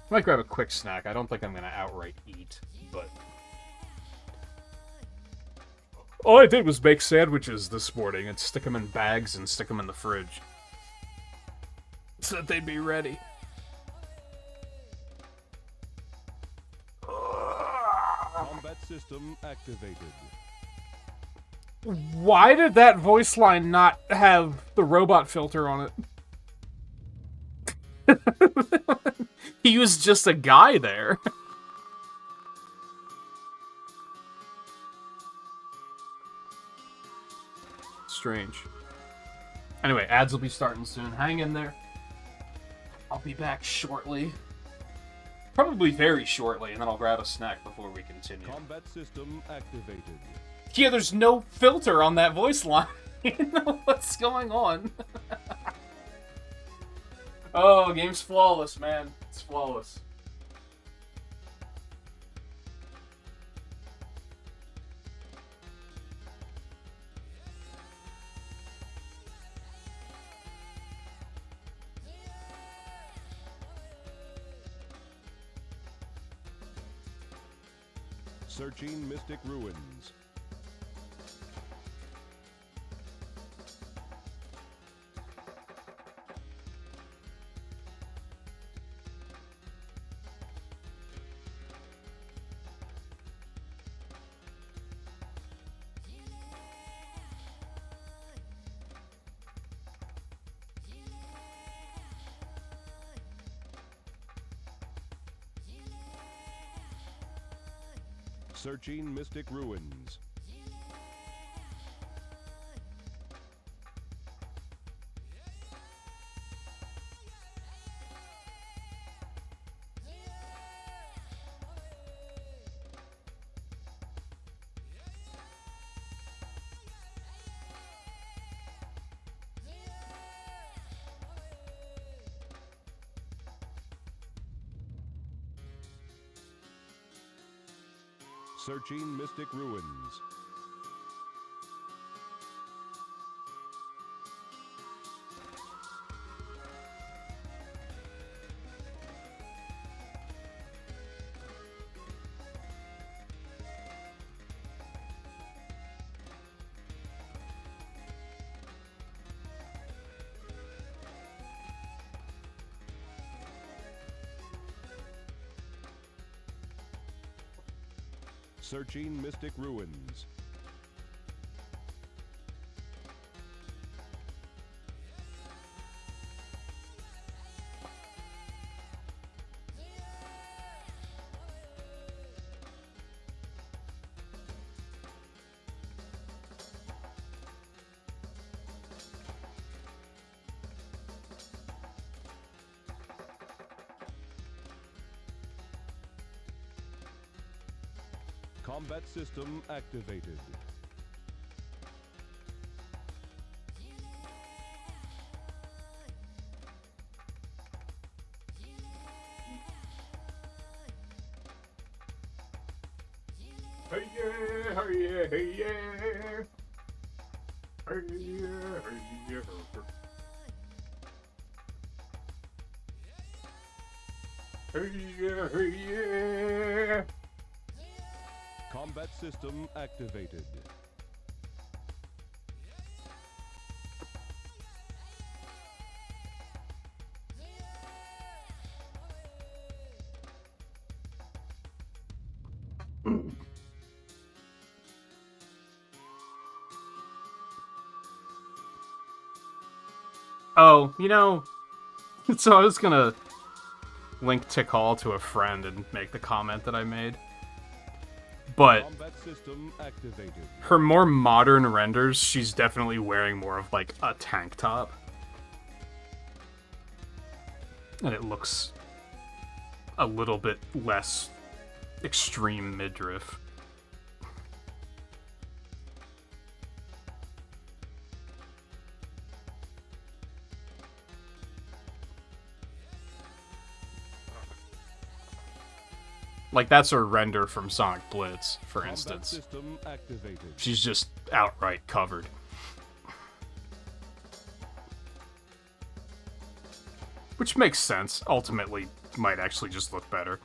I might grab a quick snack. I don't think I'm gonna outright eat, but... All I did was make sandwiches this morning and stick them in bags and stick them in the fridge. So that they'd be ready. Combat system activated. Why did that voice line not have the robot filter on it? He was just a guy there. Strange. Anyway, ads will be starting soon. Hang in there. I'll be back shortly. Probably very shortly, and then I'll grab a snack before we continue. Combat system activated. Yeah, there's no filter on that voice line. You know what's going on. Oh, game's flawless, man. It's flawless. Searching Mystic Ruins. Searching Mystic Ruins. Searching Mystic Ruins. Searching Mystic Ruins. Combat system activated. Hey yeah, hey yeah, hey yeah. Combat system activated. Oh, you know, so I was gonna link Tick Hall to a friend and make the comment that I made. But Combat system activated. her more modern renders, she's definitely wearing more of like a tank top. And it looks a little bit less extreme midriff. Like, that's her render from Sonic Blitz, for instance. System activated. She's just outright covered. Which makes sense. Ultimately, might actually just look better.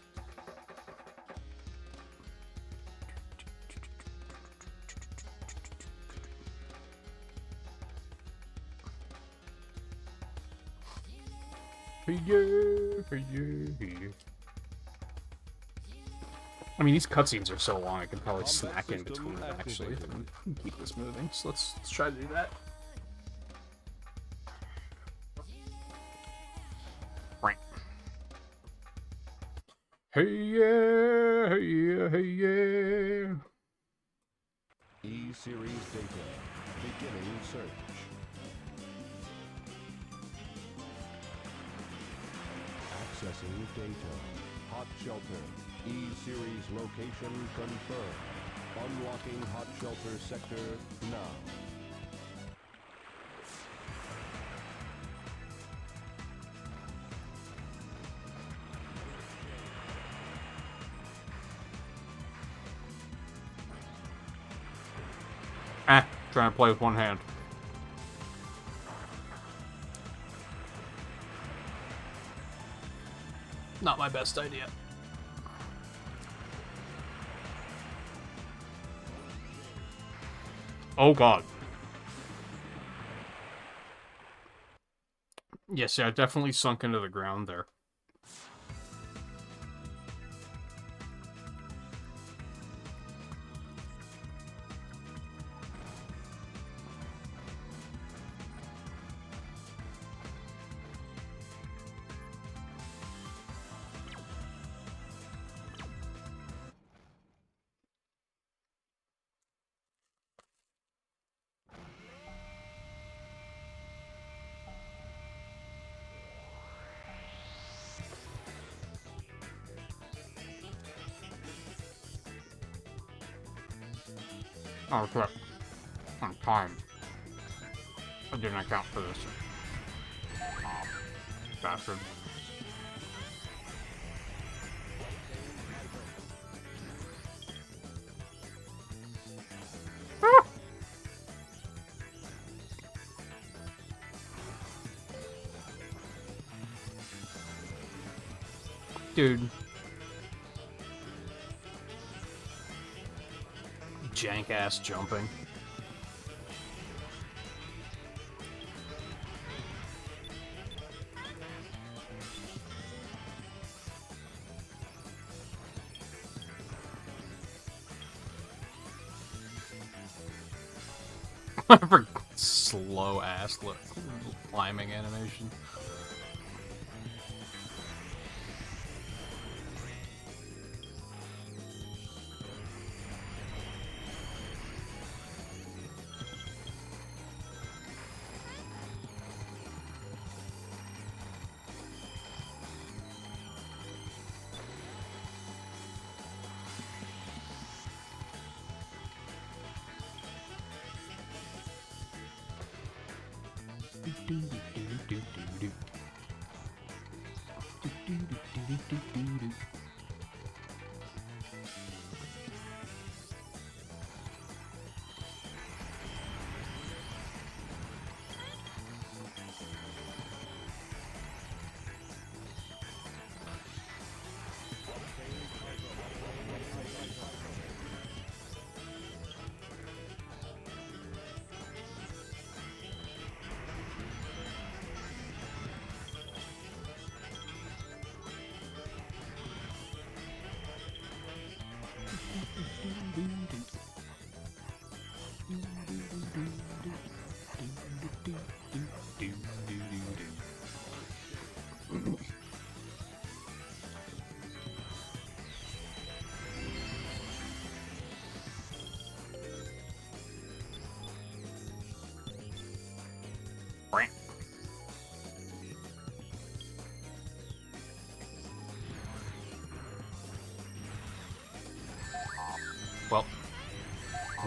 I mean, these cutscenes are so long, I can probably snack in between them, actually. Keep this moving, so let's try to do that. Right. Hey yeah, hey yeah, hey yeah. E-Series data. Beginning search. Accessing data. Hot shelter. E-Series location confirmed. Unlocking hot shelter sector now. Trying to play with one hand. Not my best idea. Oh god. Yes, yeah, I definitely sunk into the ground there. Oh, crap. On time. I didn't account for this. Oh, bastard. Ah! Dude. Jank ass jumping. Slow ass climbing animation.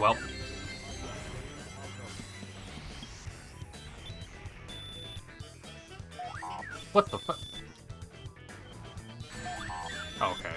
Well. What the fuck? Okay.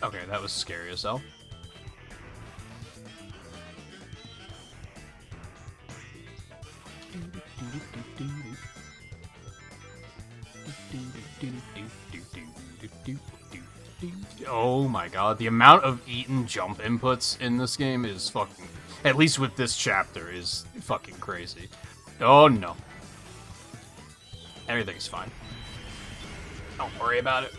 Okay, that was scary as hell. Oh my god, the amount of eat and jump inputs in this game is fucking, at least with this chapter, is fucking crazy. Oh no. Everything's fine. Don't worry about it.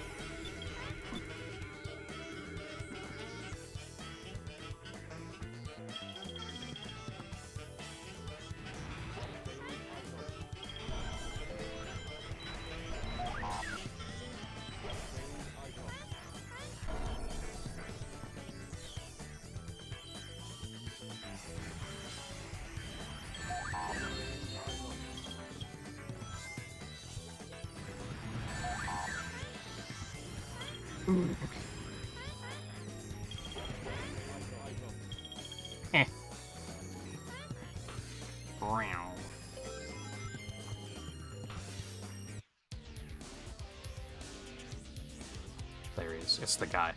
There he is. It's the guy.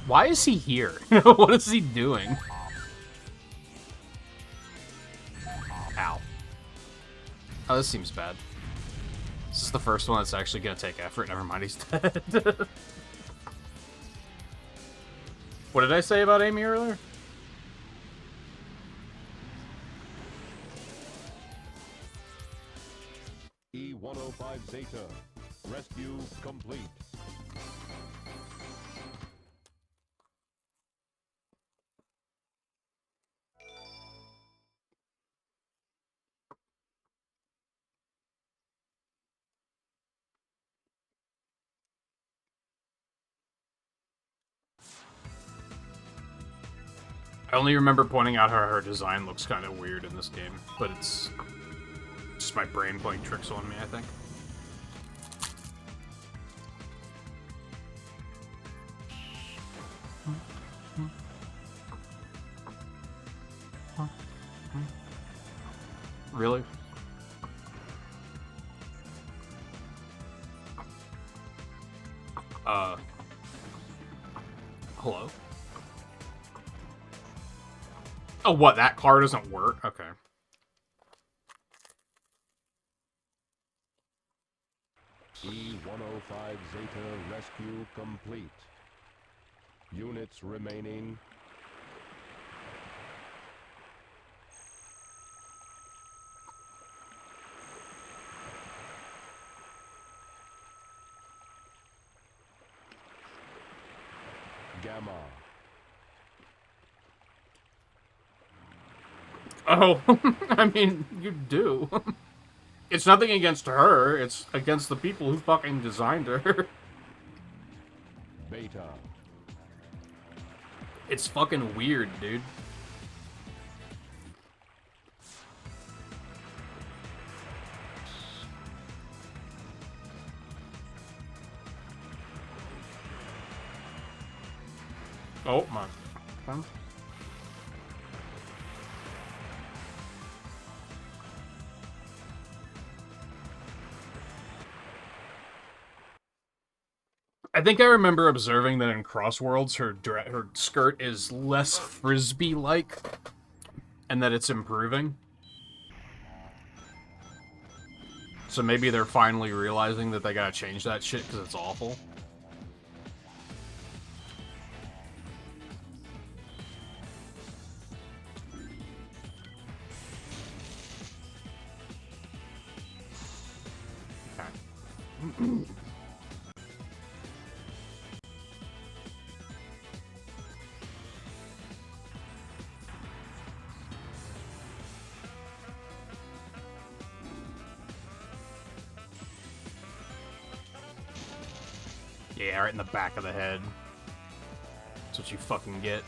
Why is he here? What is he doing? Ow. Oh, this seems bad. This is the first one that's actually gonna take effort. Never mind, he's dead. What did I say about Amy earlier? E-105 Zeta. Rescue complete. I only remember pointing out how her design looks kind of weird in this game, but it's just my brain playing tricks on me, I think. Really? Hello? Oh, what? That car doesn't work? Okay. E-105 Zeta rescue complete. Units remaining. Gamma. Oh, I mean, you do. It's nothing against her, it's against the people who fucking designed her. Beta. It's fucking weird, dude. Oh my. I think I remember observing that in Crossworlds, her skirt is less frisbee-like, and that it's improving. So maybe they're finally realizing that they gotta change that shit because it's awful. Okay. Yeah, right in the back of the head. That's what you fucking get.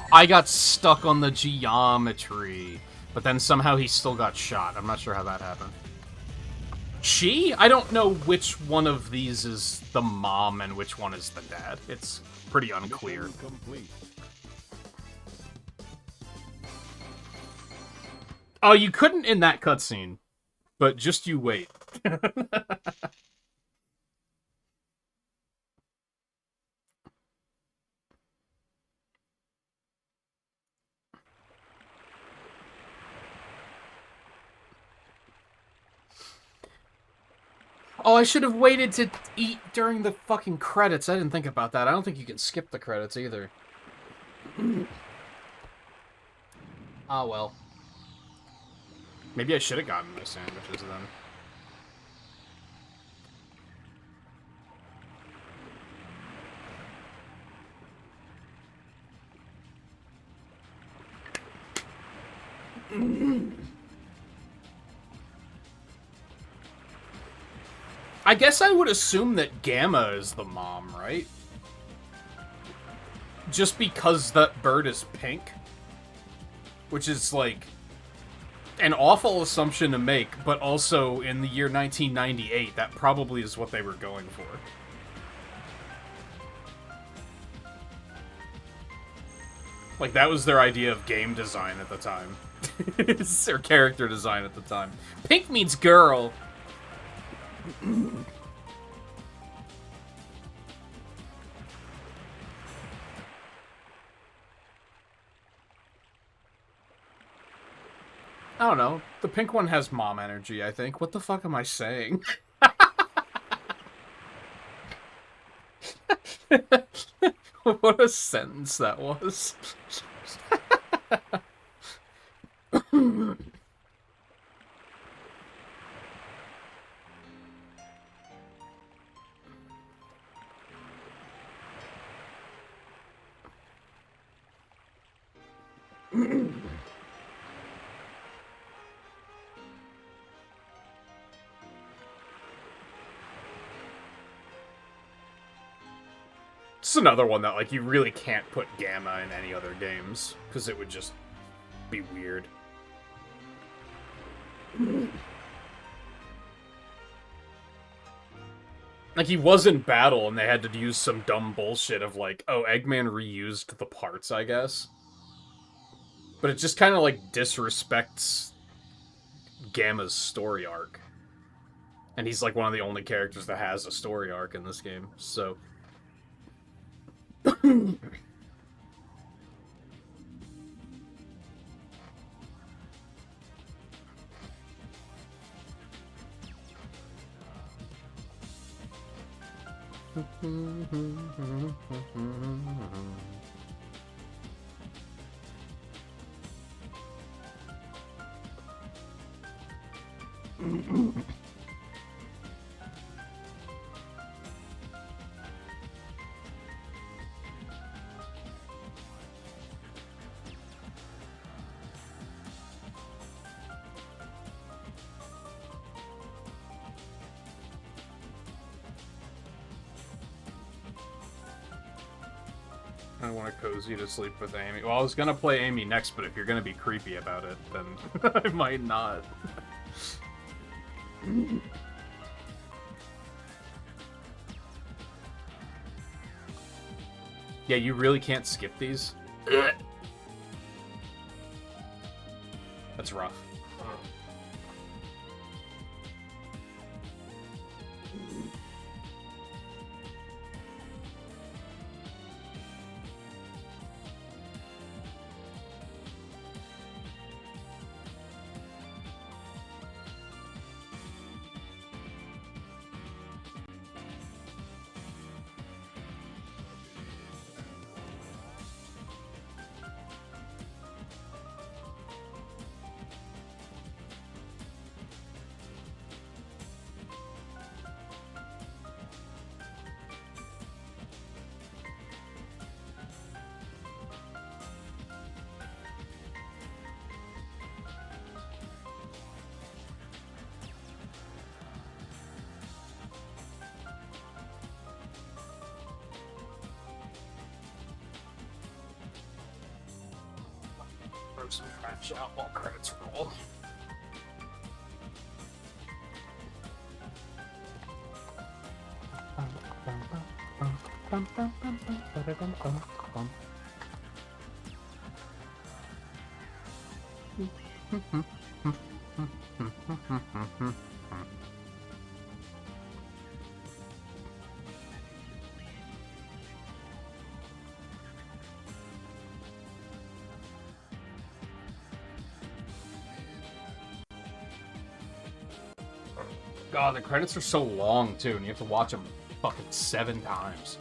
I got stuck on the geometry, but then somehow he still got shot. I'm not sure how that happened. She? I don't know which one of these is the mom and which one is the dad. It's pretty unclear. Mission complete. Oh, you couldn't in that cutscene, but just you wait. Oh, I should have waited to eat during the fucking credits. I didn't think about that. I don't think you can skip the credits either. Ah, well. Maybe I should have gotten my sandwiches then. I guess I would assume that Gamma is the mom, right? Just because that bird is pink. Which is, like, an awful assumption to make, but also, in the year 1998, that probably is what they were going for. Like, that was their idea of game design at the time. Or character design at the time. Pink means girl! I don't know. The pink one has mom energy, I think. What the fuck am I saying? What a sentence that was. It's another one that, like, you really can't put Gamma in any other games, because it would just be weird. Like, he was in battle, and they had to use some dumb bullshit of, like, oh, Eggman reused the parts, I guess. But it just kind of, like, disrespects Gamma's story arc. And he's, like, one of the only characters that has a story arc in this game, so... I want to cozy to sleep with Amy. Well, I was gonna play Amy next, but if you're gonna be creepy about it, then I might not. Yeah, you really can't skip these? That's rough. Throw some trash out while credits roll. God, the credits are so long, too, and you have to watch them fucking 7 times.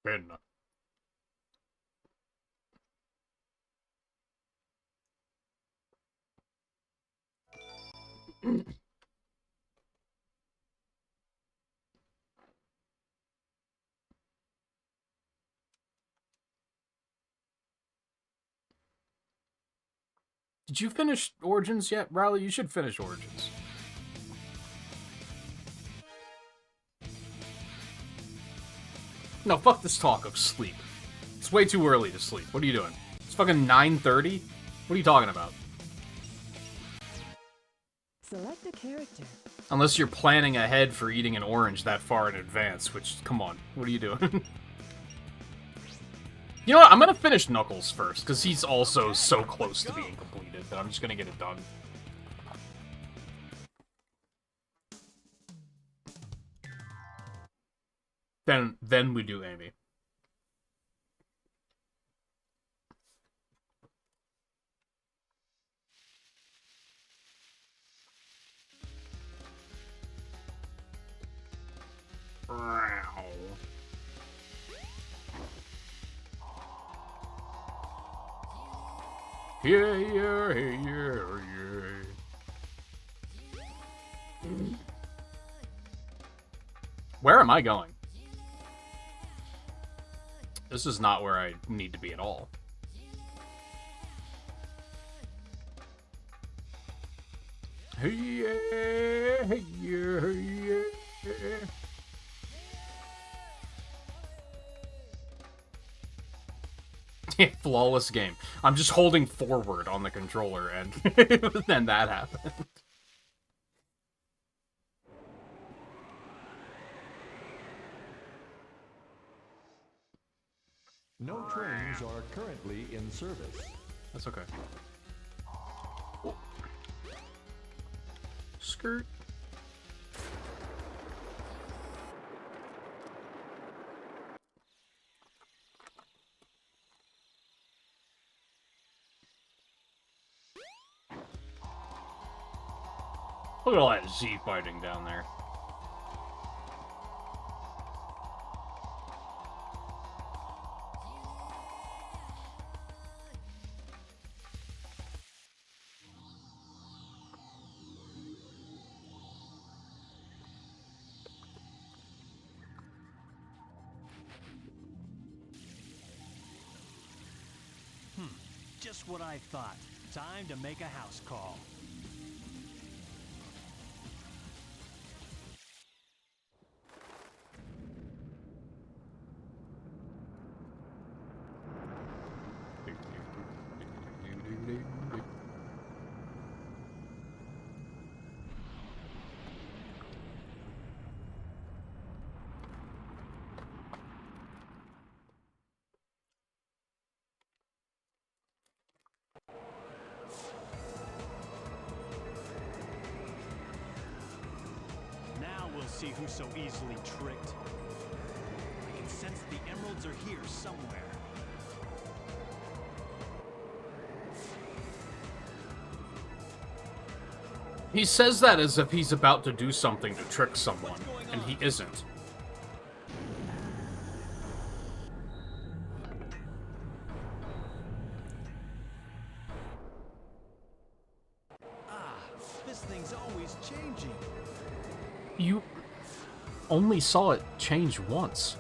Fair enough. Did you finish Origins yet, Riley? You should finish Origins. No, fuck this talk of sleep. It's way too early to sleep. What are you doing? It's fucking 9:30? What are you talking about? Select a character. Unless you're planning ahead for eating an orange that far in advance, which, come on, what are you doing? You know what, I'm gonna finish Knuckles first, because he's also so close to being completed. that I'm just gonna get it done. Then we do Amy. Yeah. Where am I going? This is not where I need to be at all. Flawless game. I'm just holding forward on the controller, and then that happened. No trains are currently in service. That's okay. Skirt. Look at all that Z fighting down there. Just what I thought. Time to make a house call. Now we'll see who's so easily tricked. I can sense the emeralds are here somewhere. He says that as if he's about to do something to trick someone, and he isn't. This thing's always changing. You only saw it change once.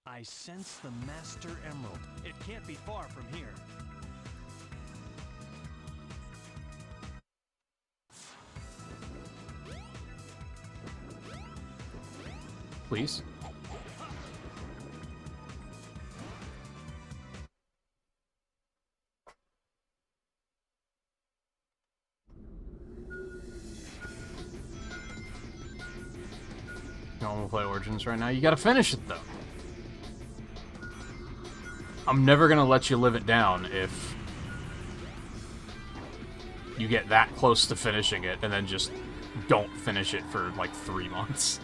I sense the Master Emerald. It can't be far from here. Please. You want to play Origins right now? You gotta finish it, though. I'm never gonna let you live it down if you get that close to finishing it and then just don't finish it for, like, 3 months.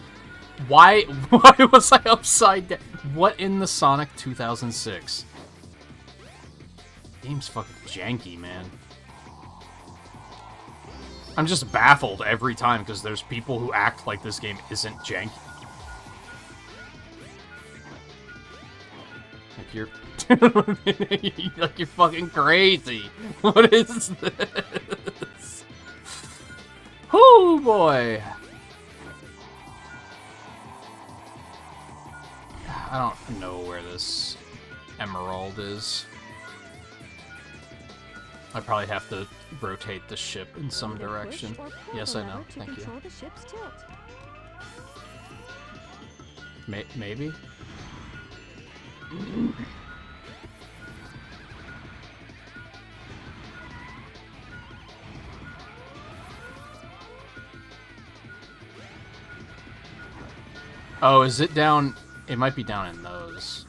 Why was I upside down? What in the Sonic 2006? Game's fucking janky, man. I'm just baffled every time because there's people who act like this game isn't janky. Like you're... like you're fucking crazy. What is this? Oh boy. I don't know where this emerald is. I probably have to rotate the ship in some direction. Yes, I know. Thank you. Maybe? Oh, is it down It might be down in those.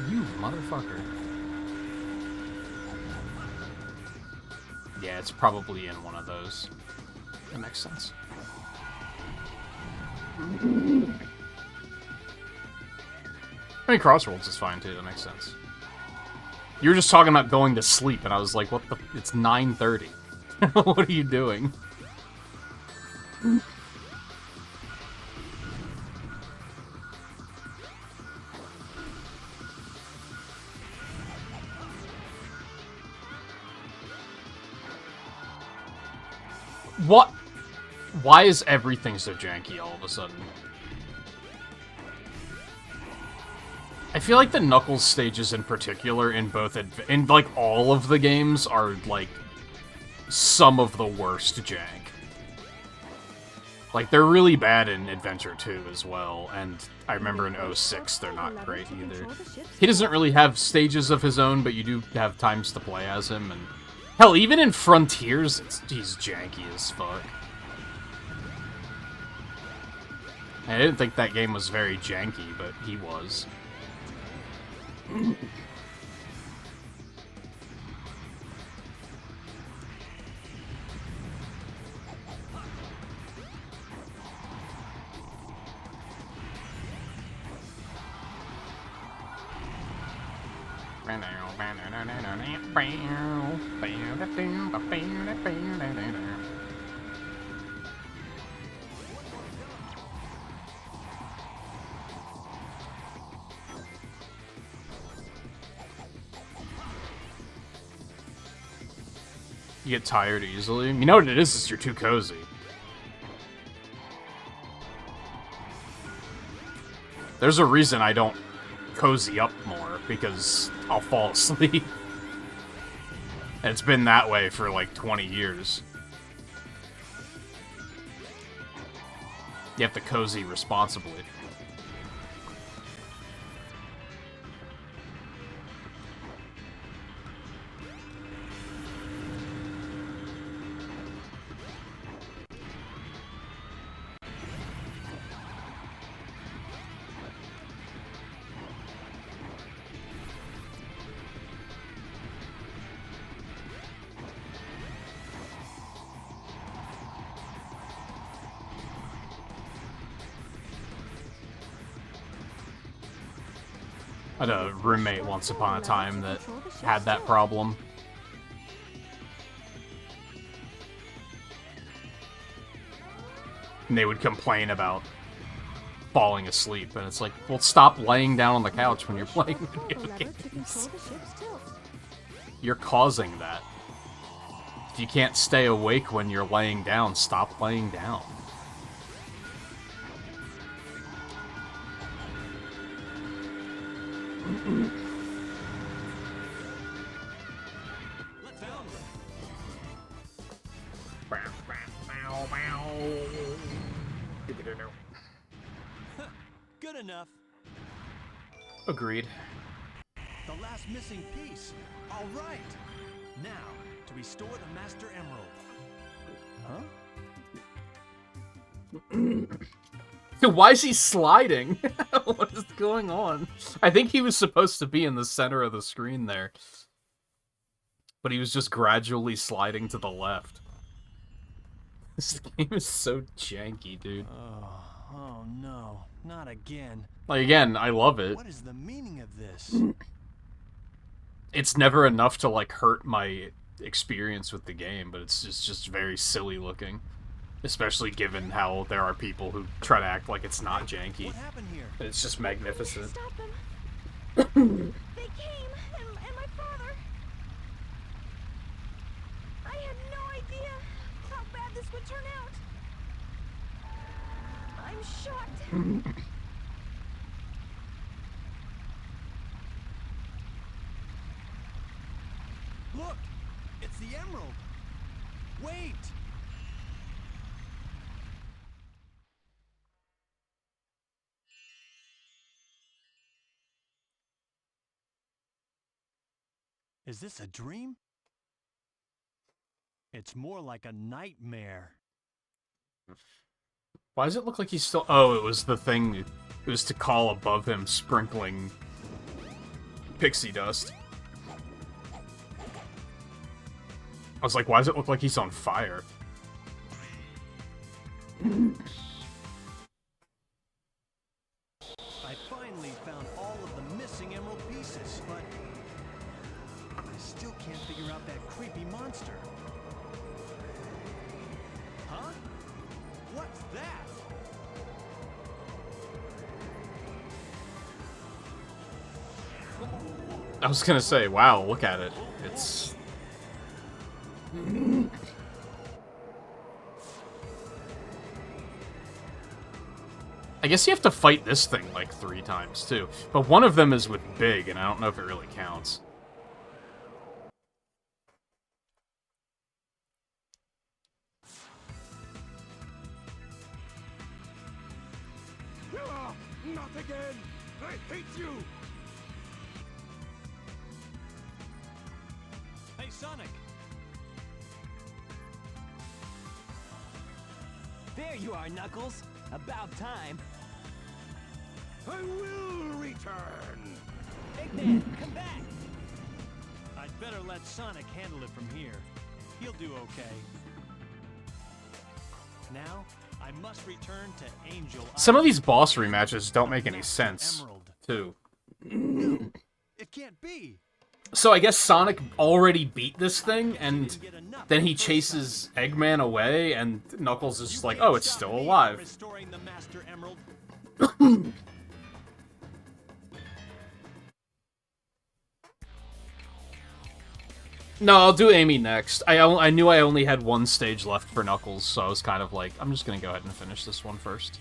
You motherfucker. Yeah, it's probably in one of those. That makes sense. I mean, Crossroads is fine too, that makes sense. You were just talking about going to sleep, and I was like, what the... It's 9:30. What are you doing? What? Why is everything so janky all of a sudden? I feel like the Knuckles stages in particular in both in like all of the games are like some of the worst jank. Like they're really bad in Adventure 2 as well, and I remember in 06 they're not great either. He doesn't really have stages of his own, but you do have times to play as him, and hell, even in Frontiers, he's janky as fuck. I didn't think that game was very janky, but he was. You get tired easily? You know what it is you're too cozy. There's a reason I don't cozy up more, because I'll fall asleep. And it's been that way for like 20 years. You have to cozy responsibly. I had a roommate once upon a time that had that problem. And they would complain about falling asleep, and it's like, well, stop laying down on the couch when you're playing video games. You're causing that. If you can't stay awake when you're laying down, stop laying down. Good enough. Agreed. The last missing piece. All right. Now, to restore the Master Emerald. Huh? Why is he sliding? What is going on? I think he was supposed to be in the center of the screen there. But he was just gradually sliding to the left. This game is so janky, dude. Oh no, not again. Like, again, I love it. What is the meaning of this? It's never enough to, like, hurt my experience with the game, but it's just very silly looking. Especially given how there are people who try to act like it's not janky. What happened here? It's just magnificent. Stop them. They came, and my father. I had no idea how bad this would turn out. I'm shocked. Look! It's the emerald! Wait! Is this a dream? It's more like a nightmare. Why does it look like he's still... Oh, it was the thing It was to call above him, sprinkling pixie dust. I was like, why does it look like he's on fire? I finally found all of the missing emerald pieces, but I still can't figure out that creepy monster. Huh? What's that? I was gonna say, wow, look at it. It's... I guess you have to fight this thing like 3 times, too. But one of them is with Big, and I don't know if it really counts. Not again! I hate you! Hey, Sonic! There you are, Knuckles. About time. I will return! Eggman, come back! I'd better let Sonic handle it from here. He'll do okay. Now, I must return to Angel Some of Island. these boss rematches don't make any sense, Emerald. too. No, it can't be. So I guess Sonic already beat this thing, and then he chases Eggman away, and Knuckles is just like, oh, it's still alive. Restoring the Master Emerald. No, I'll do Amy next. I knew I only had 1 stage left for Knuckles, so I was kind of like, I'm just gonna go ahead and finish this one first.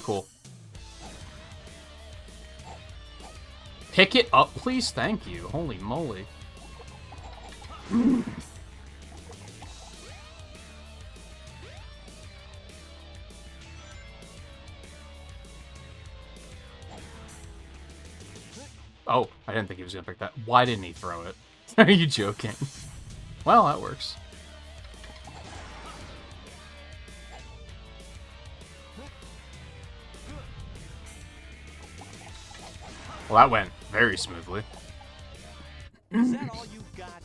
Cool. Pick it up, please? Thank you. Holy moly. Oh, I didn't think he was gonna pick that. Why didn't he throw it? Are you joking? Well, that works. Well, that went very smoothly. Is that all you've got?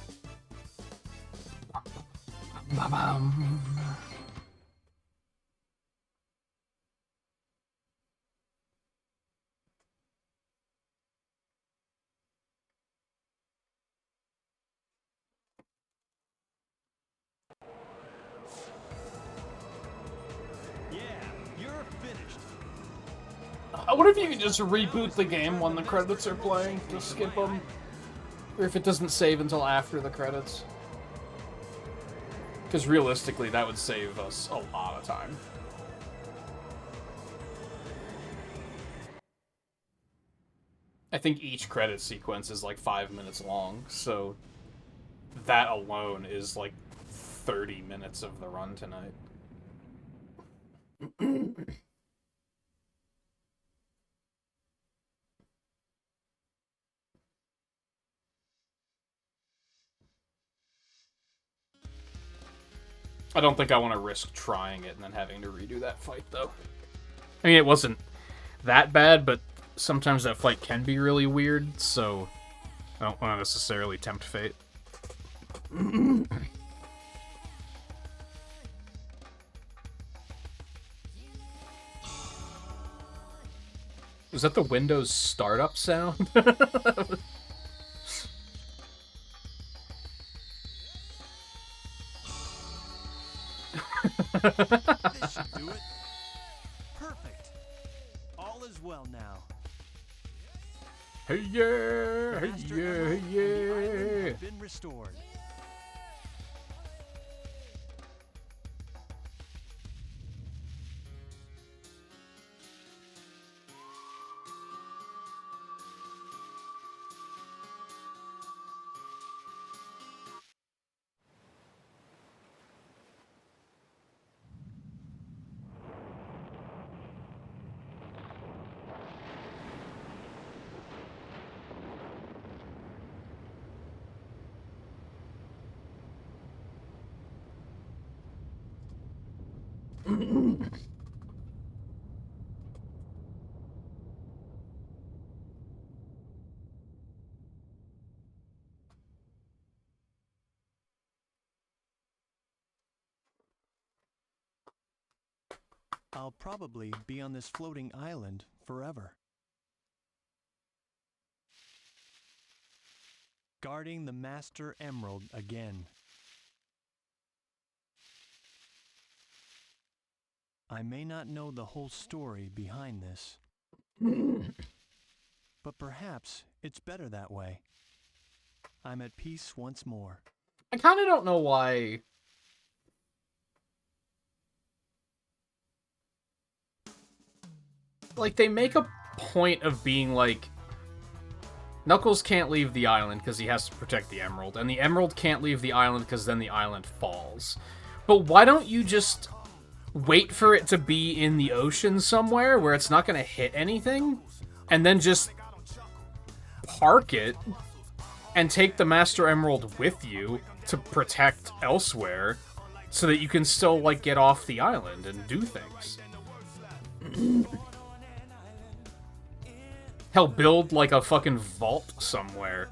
Yeah, you're finished. I wonder if you can just reboot the game when the credits are playing to skip them. Or if it doesn't save until after the credits. Because realistically, that would save us a lot of time. I think each credit sequence is like 5 minutes long, so that alone is like 30 minutes of the run tonight. I don't think I want to risk trying it and then having to redo that fight, though. I mean, it wasn't that bad, but sometimes that fight can be really weird, so I don't want to necessarily tempt fate. Was that the Windows startup sound? This should do it. Perfect. All is well now. Hey yeah, hey Master yeah, Emerald hey and the island yeah. have been restored. I'll probably be on this floating island forever. Guarding the Master Emerald again. I may not know the whole story behind this, but perhaps it's better that way. I'm at peace once more. I kind of don't know why. Like, they make a point of being like, Knuckles can't leave the island because he has to protect the Emerald, and the Emerald can't leave the island because then the island falls. But why don't you just wait for it to be in the ocean somewhere where it's not going to hit anything, and then just park it and take the Master Emerald with you to protect elsewhere so that you can still, like, get off the island and do things? Hell, build, like, a fucking vault somewhere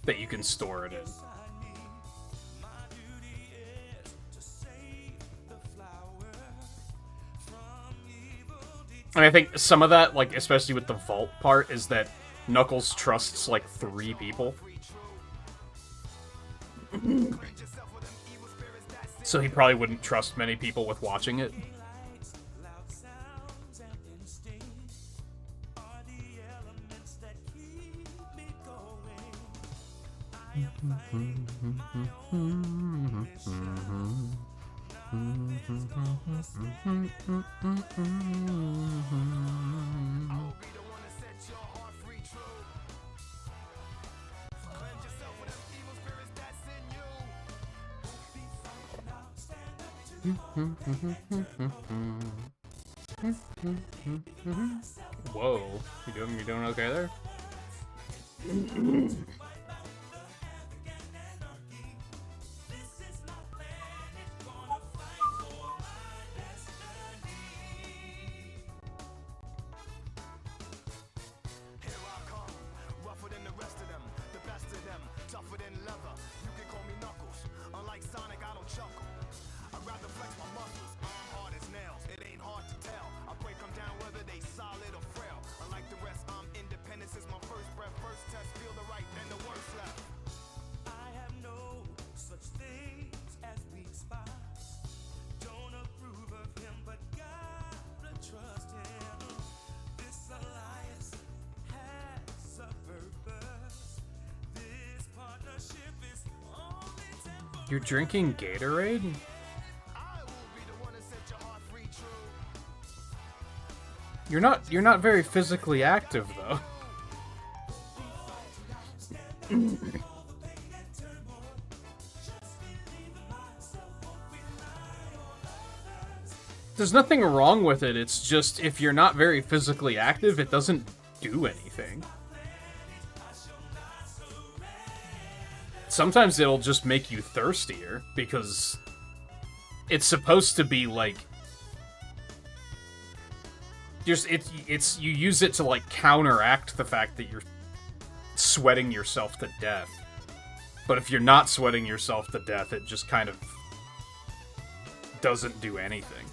that you can store it in. And I think some of that, like, especially with the vault part, is that Knuckles trusts, like, 3 people. So he probably wouldn't trust many people with watching it. Whoa, you doing okay there? You're drinking Gatorade? You're not very physically active, though. There's nothing wrong with it, it's just if you're not very physically active, it doesn't do anything. Sometimes it'll just make you thirstier, because it's supposed to be, like... you use it to, like, counteract the fact that you're sweating yourself to death. But if you're not sweating yourself to death, it just kind of doesn't do anything.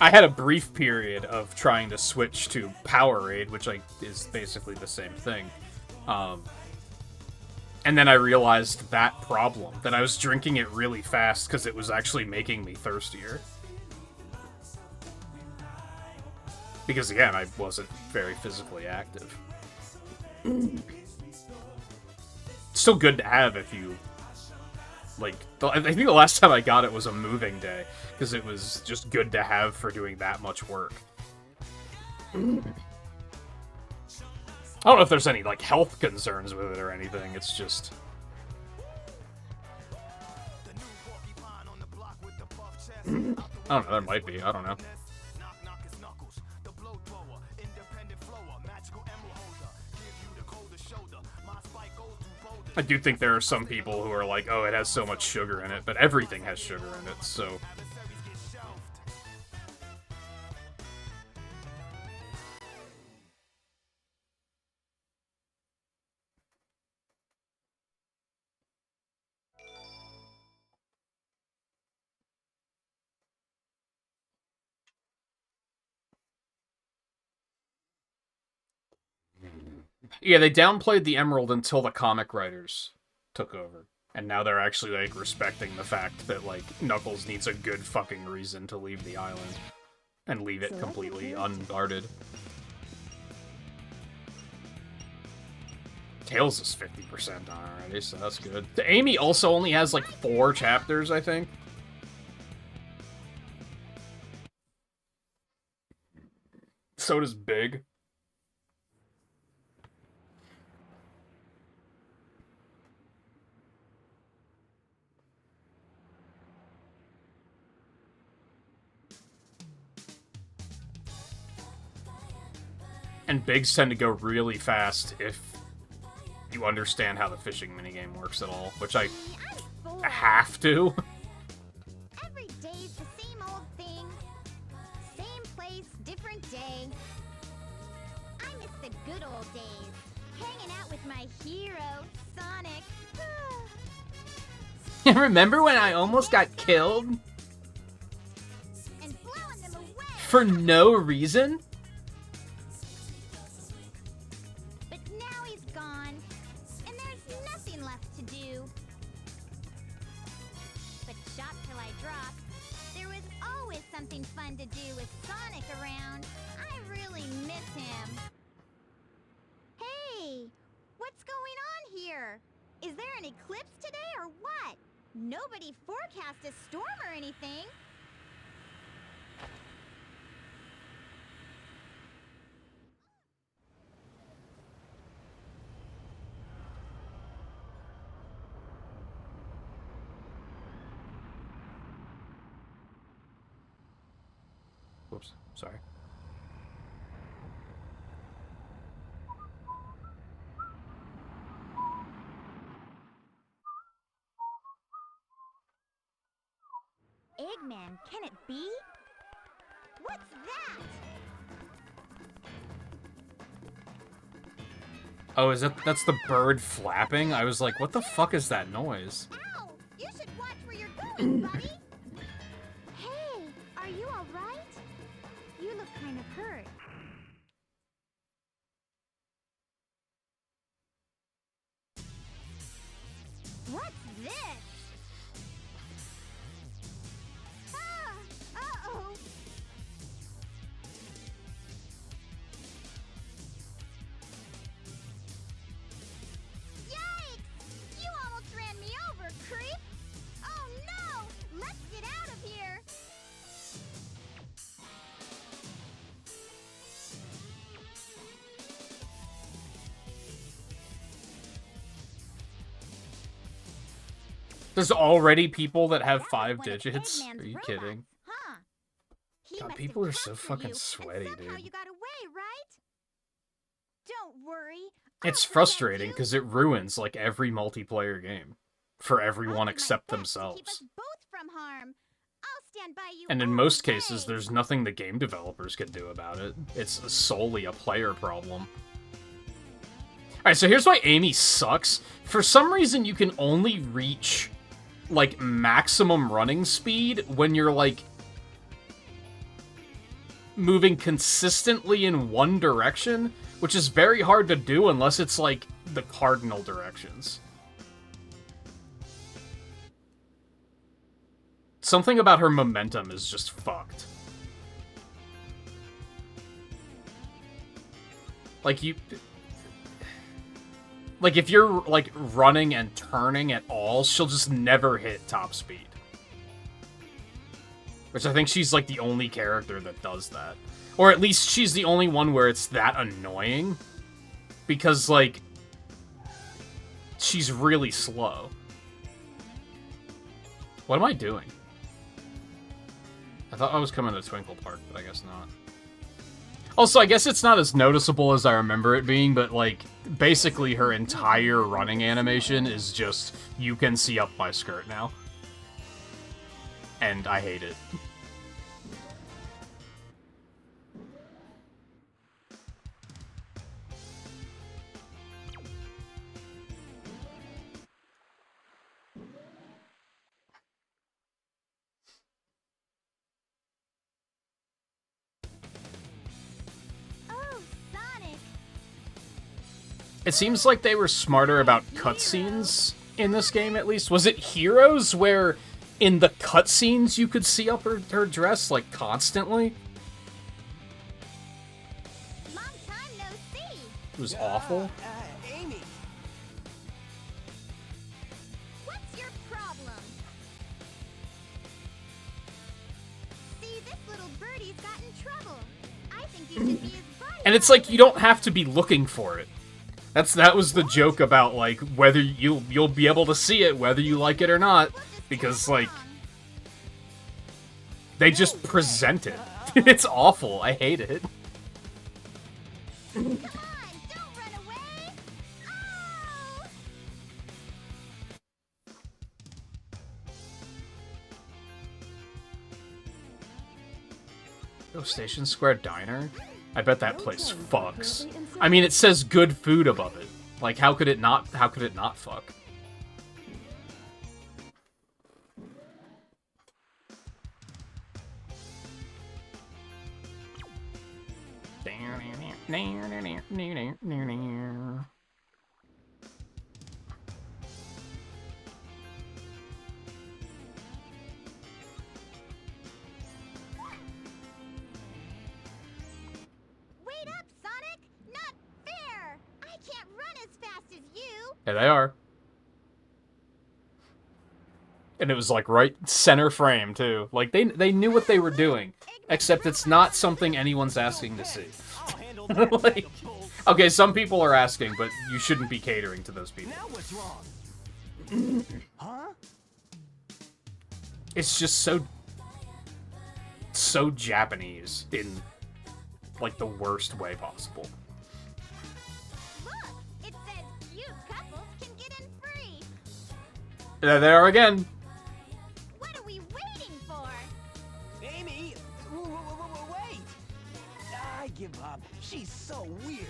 I had a brief period of trying to switch to Powerade, which is basically the same thing. And then I realized that problem, that I was drinking it really fast because it was actually making me thirstier. Because, again, I wasn't very physically active. Still good to have if you... like, I think the last time I got it was a moving day, because it was just good to have for doing that much work. I don't know if there's any, like, health concerns with it or anything, it's just... I don't know, there might be, I don't know. I do think there are some people who are like, oh, it has so much sugar in it, but everything has sugar in it, so... Yeah, they downplayed the Emerald until the comic writers took over. And now they're actually, like, respecting the fact that, like, Knuckles needs a good fucking reason to leave the island. And leave it completely unguarded. Tails is 50% already, so that's good. Amy also only has, like, 4 chapters, I think. So does Big. And bigs tend to go really fast if you understand how the fishing minigame works at all, which I have to. Every day's the same old thing. Same place, different day. I miss the good old days. Hanging out with my hero, Sonic. Remember when I almost got killed? And blowing them away. For no reason? But now he's gone, and there's nothing left to do. But shop till I drop, there was always something fun to do with Sonic around. I really miss him. Hey, what's going on here? Is there an eclipse today or what? Nobody forecast a storm or anything. Whoops, sorry. Eggman, can it be? What's that? Oh, that's the bird flapping? I was like, what the fuck is that noise? Ow! You should watch where you're going, buddy! Hey, are you alright? You look kind of hurt. What's this? Ah! Uh-oh! Yikes! You almost ran me over, creep! Oh no! Let's get out of here! There's already people that have 5 One of digits? Eggman's Are you robots, kidding? Huh? He God, must people have are so captured fucking you, sweaty, and somehow dude. you got away, right? Don't worry. It's I'll protect frustrating you. because it ruins, like, every multiplayer game. For I'll everyone do my except best to keep us themselves. both from harm. I'll stand by you And in all most the cases, way. there's nothing the game developers can do about it. It's solely a player problem. Alright, so here's why Amy sucks. For some reason, you can only reach, like, maximum running speed when you're, like, moving consistently in one direction, which is very hard to do unless it's, like, the cardinal directions. Something about her momentum is just fucked. Like, like, if you're, like, running and turning at all, she'll just never hit top speed. Which I think she's, like, the only character that does that. Or at least she's the only one where it's that annoying. Because, like, she's really slow. What am I doing? I thought I was coming to Twinkle Park, but I guess not. Also, I guess it's not as noticeable as I remember it being, but, like, basically her entire running animation is just, you can see up my skirt now. And I hate it. Oh, Sonic! It seems like they were smarter about cutscenes in this game, at least. Was it Heroes, where in the cutscenes you could see up her dress, like, constantly? Long time no see! It was awful. Amy. What's your problem? See, this little birdie's got in trouble. I think you should be his buddy. And it's like, you don't have to be looking for it. That was the joke about, like, whether you'll be able to see it, whether you like it or not, because, like, they just present it. It's awful. I hate it. Come on, don't run away! Oh! Oh, Station Square Diner? I bet that place fucks. I mean, it says good food above it. Like, how could it not fuck? Wait up, Sonic! Not fair! I can't run as fast as you! There they are. And it was, like, right center frame, too. Like, they knew what they were doing. Except it's not something anyone's asking to see. I'll handle Like, okay, some people are asking, but you shouldn't be catering to those people. Now what's wrong? Huh? It's just so Japanese in, like, the worst way possible. Look! It says cute couples can get in free! There they are again. What are we waiting for? Amy, wait! I give up. She's so weird.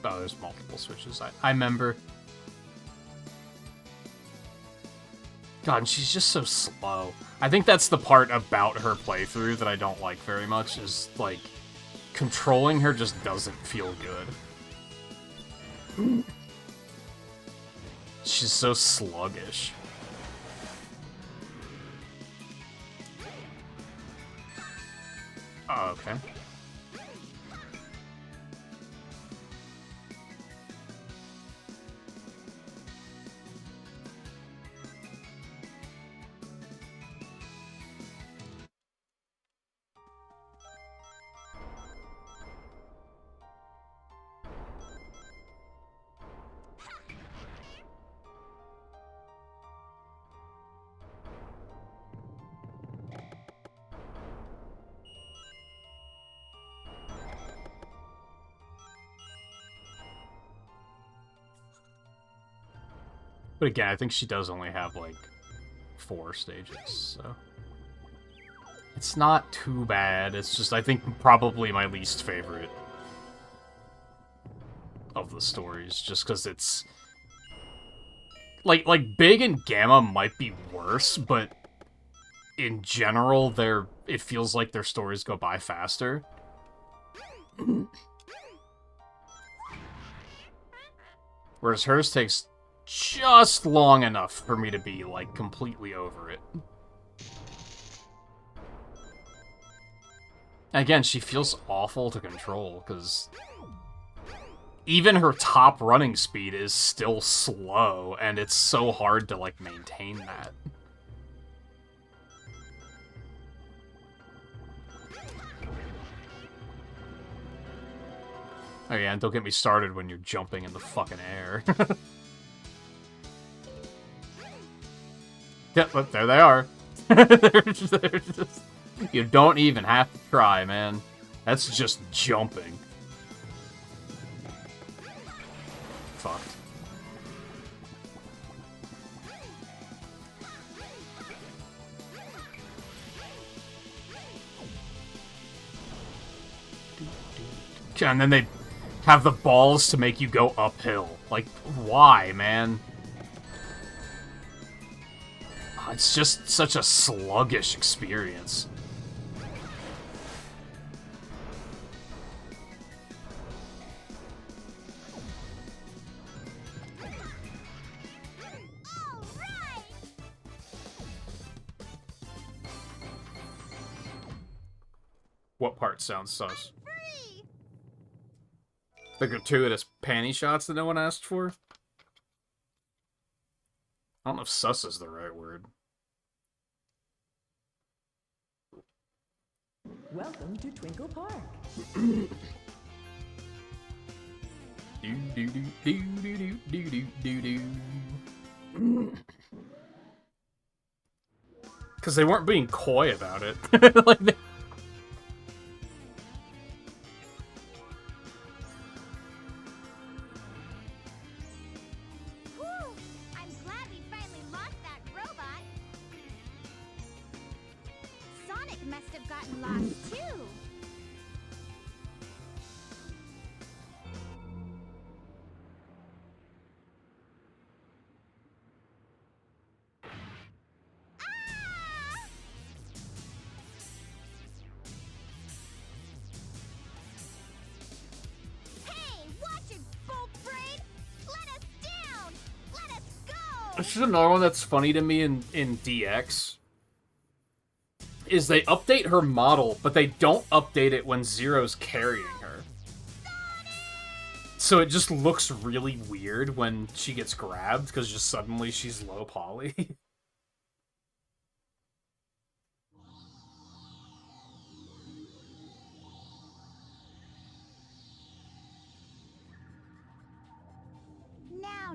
Oh, there's multiple switches. I remember. God, and she's just so slow. I think that's the part about her playthrough that I don't like very much, is, like, controlling her just doesn't feel good. She's so sluggish. Oh, okay. But again, I think she does only have, like, 4 stages, so... It's not too bad, it's just, I think, probably my least favorite of the stories, just because it's... Like, Big and Gamma might be worse, but in general, it feels like their stories go by faster. Whereas hers takes just long enough for me to be, like, completely over it. Again, she feels awful to control, because even her top running speed is still slow, and it's so hard to, like, maintain that. Oh yeah, and don't get me started when you're jumping in the fucking air. Yep, look, there they are. They're just, you don't even have to try, man. That's just jumping. Fucked. And then they have the balls to make you go uphill. Like, why, man? It's just such a sluggish experience. What part sounds sus? The gratuitous panty shots that no one asked for? I don't know if sus is the right word. Welcome to Twinkle Park. Because they weren't being coy about it. Like they... I'm glad we finally lost that robot. Sonic must have gotten lost too. This is another one that's funny to me in DX. Is they update her model, but they don't update it when Zero's carrying her. So it just looks really weird when she gets grabbed, because just suddenly she's low poly.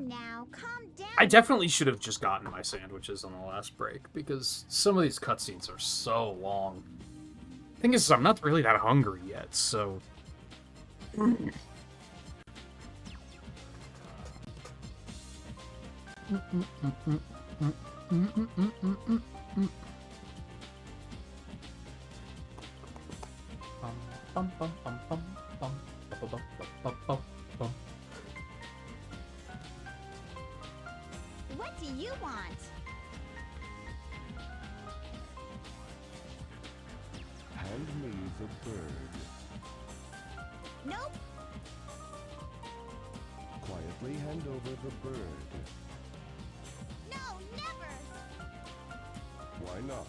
Now, calm down. I definitely should have just gotten my sandwiches on the last break, because some of these cutscenes are so long. Thing is, I'm not really that hungry yet, so... What do you want? Hand me the bird. Nope. Quietly hand over the bird. No, never. Why not?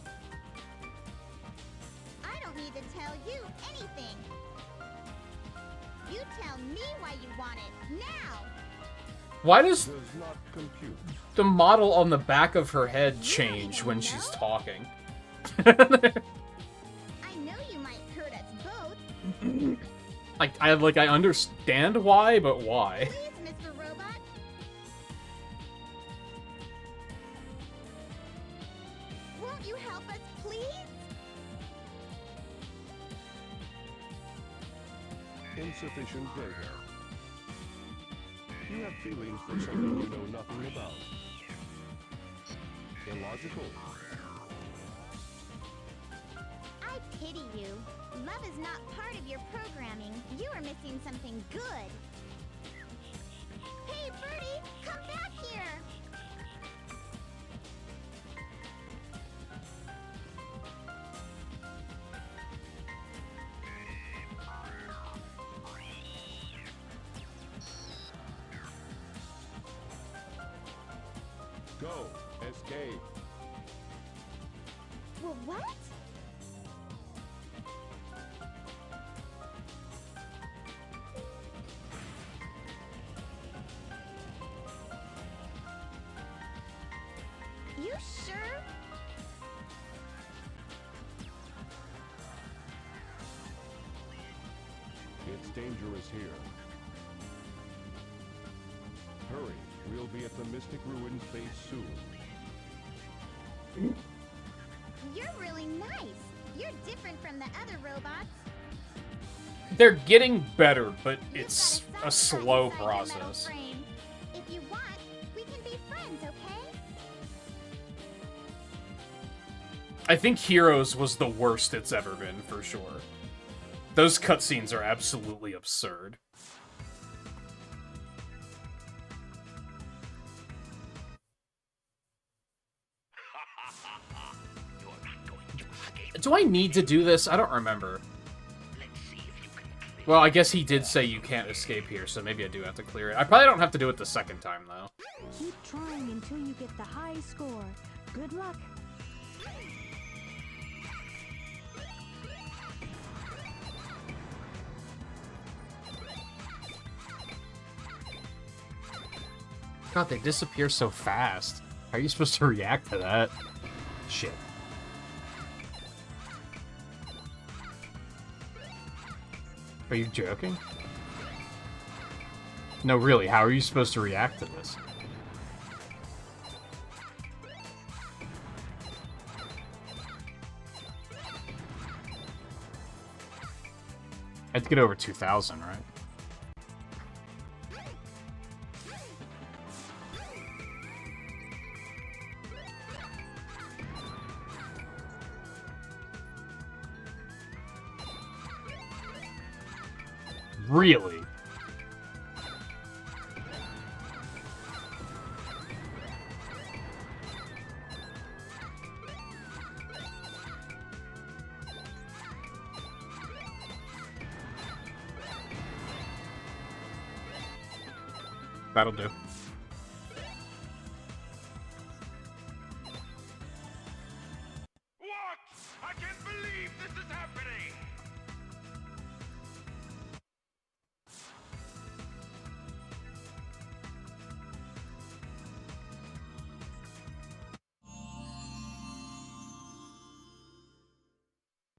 I don't need to tell you anything. You tell me why you want it now. Why does Does not compute. the model on the back of her head change when she's talking? I know you might hurt us both. I understand why, but why? Please, Mr. Robot. Won't you help us, please? Insufficient data. You have feelings for something you know nothing about. Illogical. I pity you. Love is not part of your programming. You are missing something good. Hey, Birdie, come back here. Go. Escape. Well, what? danger is here. Hurry, we'll be at the Mystic Ruins base soon. You're really nice. You're different from the other robots. They're getting better, but You've it's got a soft slow spot inside your metal process. frame. If you want, we can be friends, okay? I think Heroes was the worst it's ever been, for sure. Those cutscenes are absolutely absurd. Do I need to do this? I don't remember. Well, I guess he did say you can't escape here, so maybe I do have to clear it. I probably don't have to do it the second time, though. Keep trying until you get the high score. Good luck. God, they disappear so fast. How are you supposed to react to that? Shit. Are you joking? No, really, how are you supposed to react to this? I had to get over 2,000, right? Really? That'll do. What? I can't believe this is happening!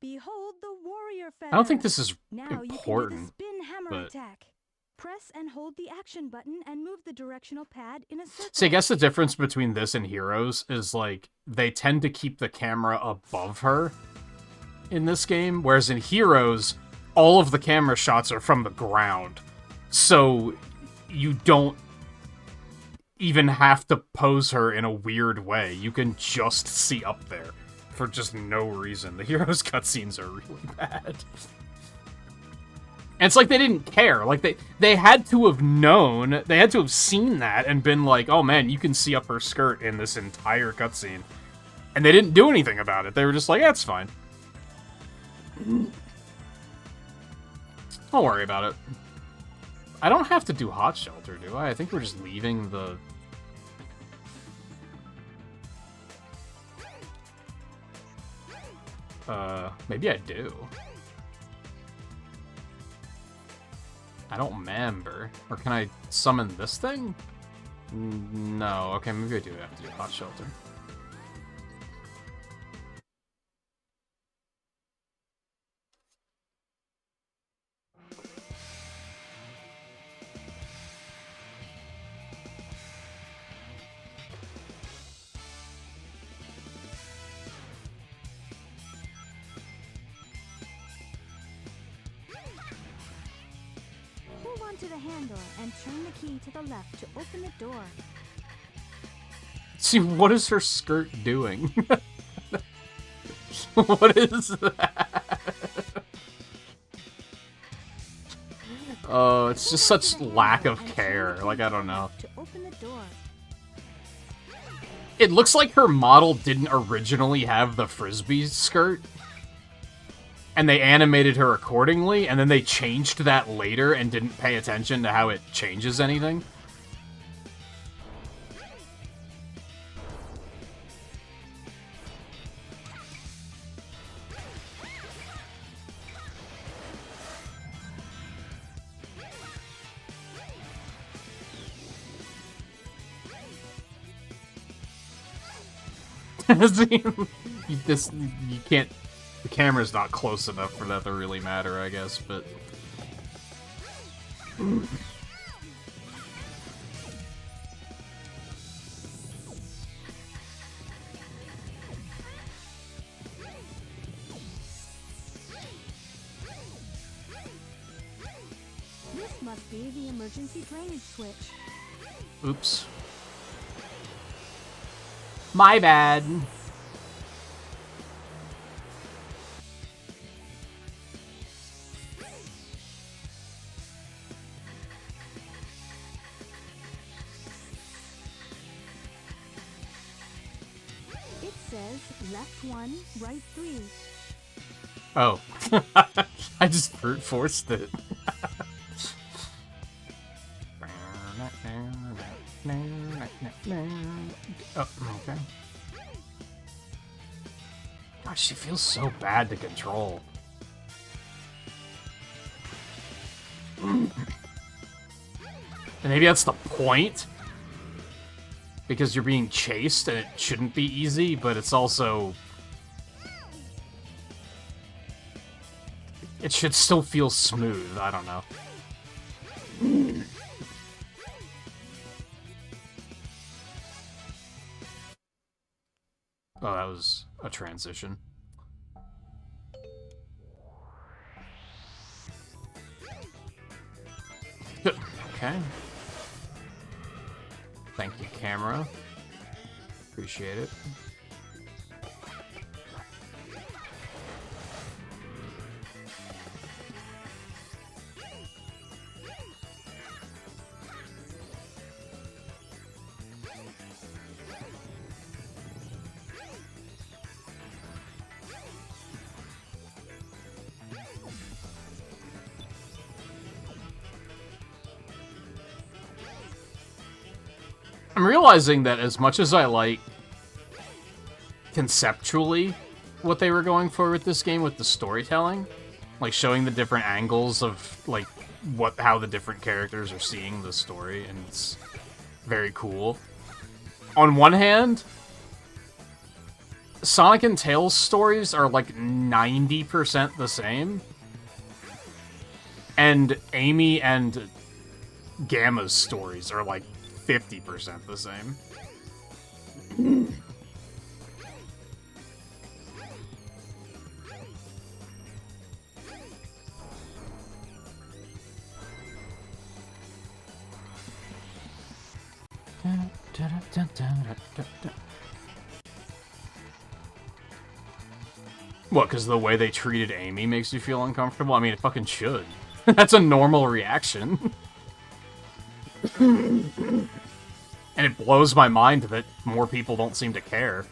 Behold the warrior feather. I don't think this is now you can do the important, spin hammer but- attack. Press and hold the action button and move the directional pad in a circle. See, I guess the difference between this and Heroes is, like, they tend to keep the camera above her in this game, whereas in Heroes, all of the camera shots are from the ground. So you don't even have to pose her in a weird way. You can just see up there for just no reason. The Heroes cutscenes are really bad. And it's like they didn't care. Like, they had to have known, they had to have seen that and been like, oh man, you can see up her skirt in this entire cutscene. And they didn't do anything about it. They were just like, yeah, it's fine. Don't worry about it. I don't have to do Hot Shelter, do I? I think we're just leaving the... maybe I do. I don't remember. Or can I summon this thing? No. Okay, maybe I do have to do Hot Shelter. Hold on to the handle and turn the key to the left to open the door. See, what is her skirt doing? What is that? Oh, it's just such lack of care. Like, I don't know. To open the door. It looks like her model didn't originally have the frisbee skirt. And they animated her accordingly, and then they changed that later and didn't pay attention to how it changes anything. You can't... The camera's not close enough for that to really matter, I guess, but... This must be the emergency drainage switch. Oops. My bad. It says left 1, right 3. Oh. I just brute forced it. Oh, okay. Gosh, she feels so bad to control. And maybe that's the point? Because you're being chased and it shouldn't be easy, but it's also... It should still feel smooth, I don't know. Oh, that was a transition. Okay. Thank you, camera. Appreciate it. I'm realizing that as much as I like conceptually what they were going for with this game with the storytelling, like showing the different angles of like how the different characters are seeing the story, and it's very cool. On one hand, Sonic and Tails stories are like 90% the same, and Amy and Gamma's stories are like 50% the same. What, because the way they treated Amy makes you feel uncomfortable? I mean, it fucking should. That's a normal reaction. And it blows my mind that more people don't seem to care.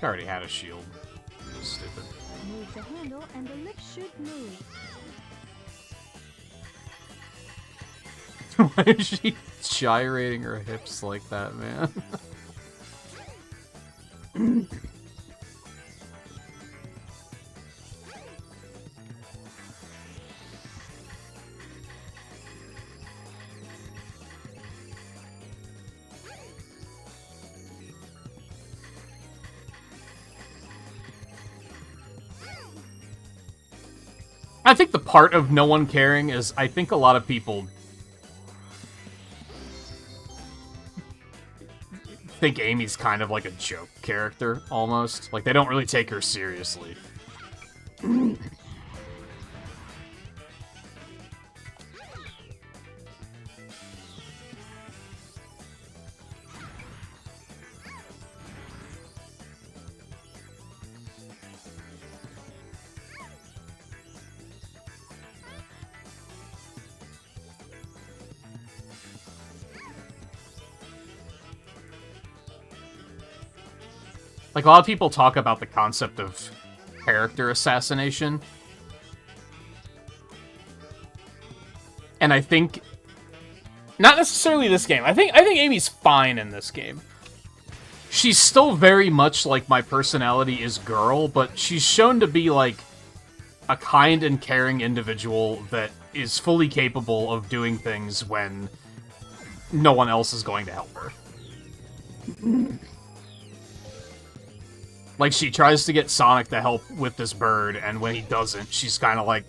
I already had a shield. It was stupid. Move the handle and the lips should move. Why is she gyrating her hips like that, man? I think the part of no one caring is I think a lot of people think Amy's kind of like a joke character, almost. Like, they don't really take her seriously. Like, a lot of people talk about the concept of character assassination. And I think... Not necessarily this game. I think Amy's fine in this game. she's still very much like my personality is girl, but she's shown to be, like, a kind and caring individual that is fully capable of doing things when no one else is going to help her. Like, she tries to get Sonic to help with this bird, and when he doesn't, she's kind of like,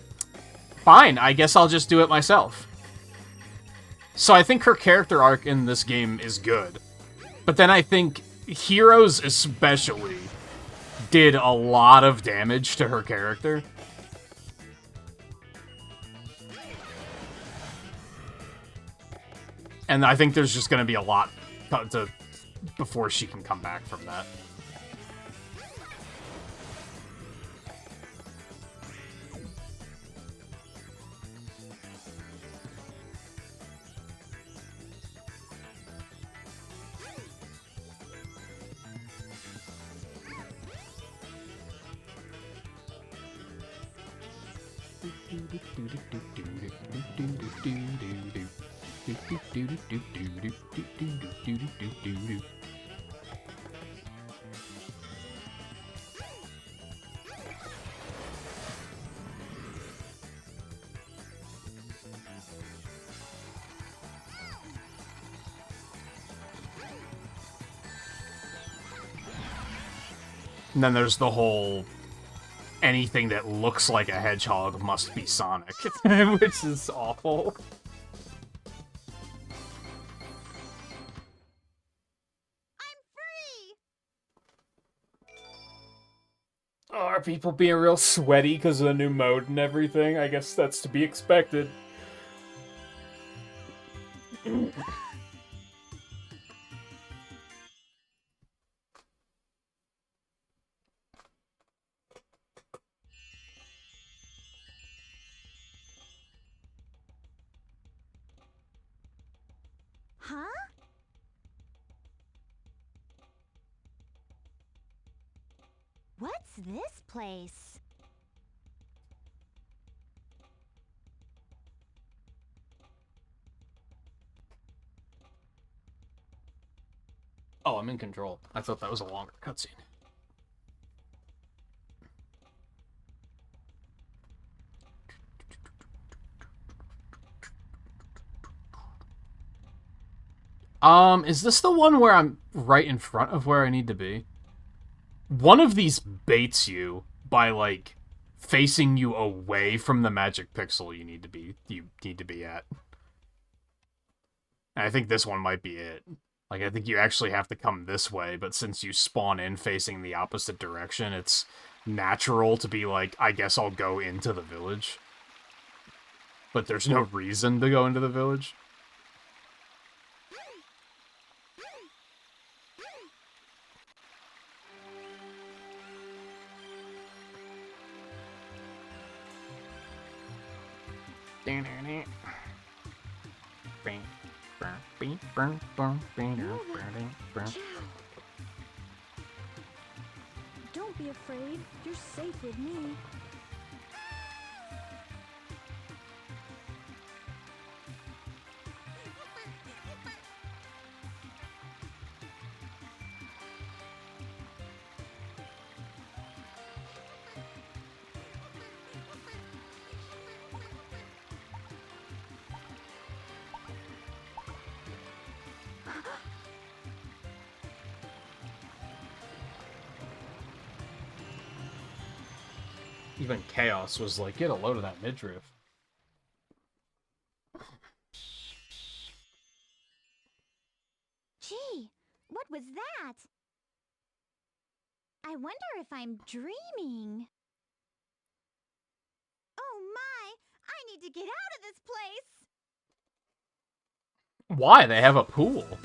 fine, I guess I'll just do it myself. So I think her character arc in this game is good. But then I think Heroes especially did a lot of damage to her character. And I think there's just going to be a lot before she can come back from that. And then there's the whole anything that looks like a hedgehog must be Sonic, which is awful. Oh, are people being real sweaty because of the new mode and everything? I guess that's to be expected. Huh? What's this place? Oh, I'm in control. I thought that was a longer cutscene. Is this the one where I'm right in front of where I need to be? One of these baits you by, like, facing you away from the magic pixel you need to be at. And I think this one might be it. Like, I think you actually have to come this way, but since you spawn in facing the opposite direction, it's natural to be like, I guess I'll go into the village. But there's no reason to go into the village. Don't be afraid. You're safe with me. Even Chaos was like, get a load of that midriff. Gee, what was that? I wonder if I'm dreaming. Oh my! I need to get out of this place! Why? They have a pool.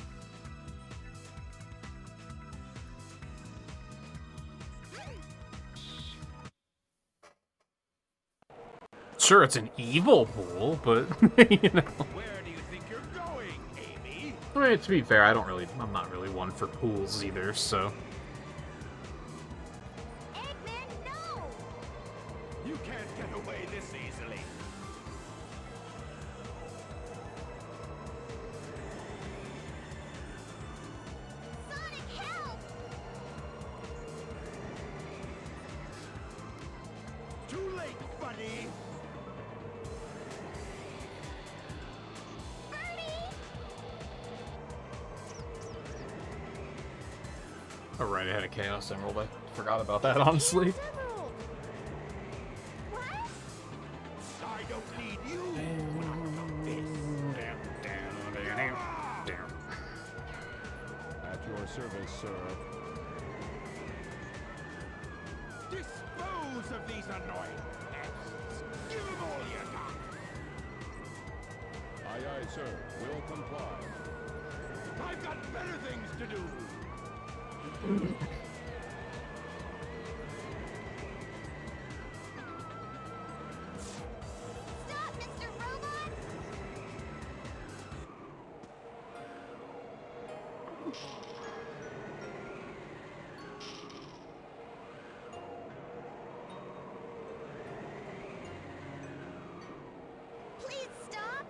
Sure, it's an evil pool, but, you know. Where do you think you're going, Amy? I mean, to be fair, I'm not really one for pools either, so. Eggman, no! You can't get away this easily. Sonic, help! Oh, right, I had a Chaos Emerald. I forgot about that, honestly. What? I don't need you. At your service, sir. Dispose of these annoying pests. Give them all you got. Aye, aye, sir. Will comply. I've got better things to do. Stop, Mr. Robot! Please stop!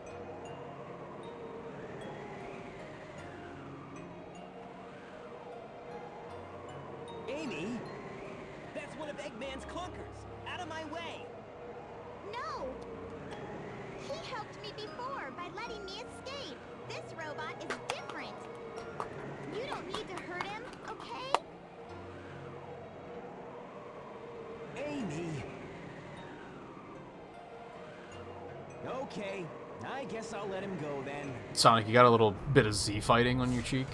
Amy? That's one of Eggman's clunkers. Out of my way. No! He helped me before by letting me escape. This robot is different. You don't need to hurt him, okay? Amy. Okay, I guess I'll let him go then. Sonic, you got a little bit of Z fighting on your cheek.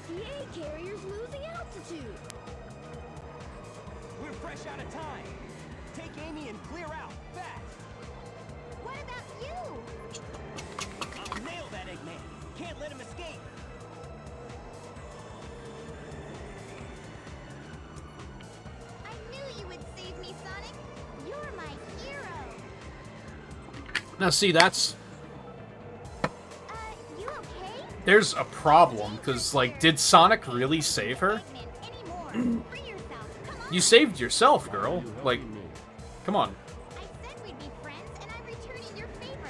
The A carrier's losing altitude. We're fresh out of time. Take Amy and clear out, fast. What about you? I'll nail that Eggman. Can't let him escape. I knew you would save me, Sonic. You're my hero. Now, see, that's... You okay? There's a problem, because, like, did Sonic really save her? Eggman anymore. Free yourself. Come on. You saved yourself, girl. Like, come on. I said we'd be friends, and I'm returning your favor.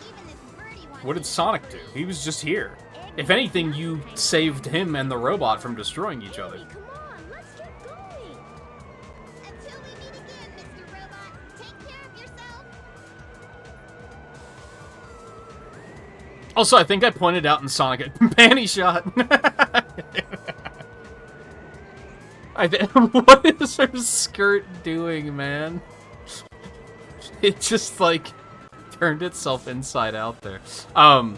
Even this birdie wants What me did to Sonic be do? free. He was just here. If anything, you saved him and the robot from destroying each other. Come on, let's get going. Until we meet again, Mr. Robot. Take care of yourself. Also, I think I pointed out in Sonic panty shot. What is her skirt doing, man? It just like turned itself inside out there. I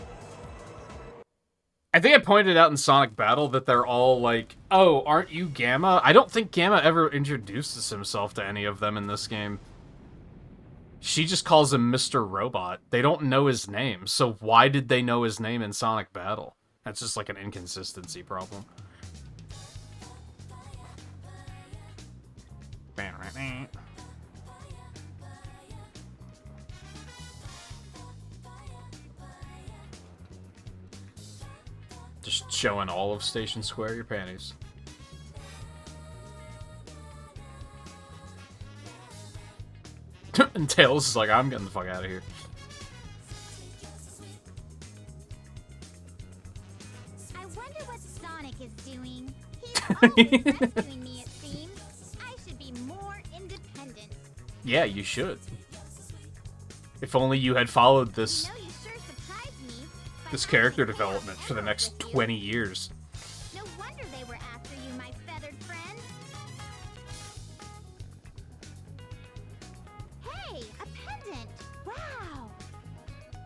think I pointed out in Sonic Battle that they're all like, "Oh, aren't you Gamma?" I don't think Gamma ever introduces himself to any of them in this game. She just calls him Mr. Robot. They don't know his name, so why did they know his name in Sonic Battle? That's just like an inconsistency problem. Just showing all of Station Square your panties. And Tails is like, I'm getting the fuck out of here. I wonder what Sonic is doing. He's always rescuing me, it seems. I should be more independent. Yeah, you should. If only you had followed this You know, you sure surprised me. by this having character the Chaos development for the Emerald next with you. 20 years. No wonder they were after you, my feathered friend. Hey, a pendant. Wow.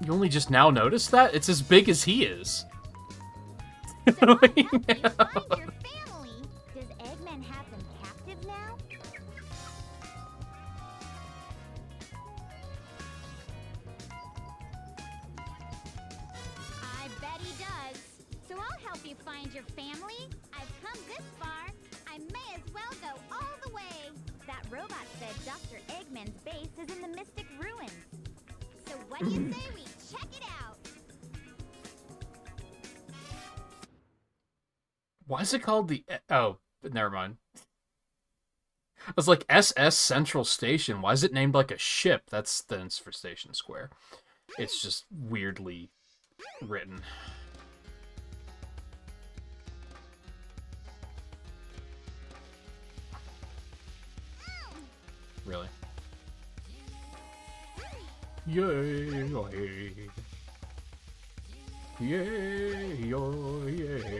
You only just now noticed that? It's as big as he is. So I'll help you find your family. Does Eggman have them captive now? I bet he does. So I'll help you find your family. I've come this far. I may as well go all the way. That robot said Dr. Eggman's base is in the Mystic Ruins. So what do you say we check it out? Why is it called the... Oh, never mind. I was like, SS Central Station. Why is it named like a ship? That stands for Station Square. It's just weirdly written. Really? Yay! Yeah, oh, yeah.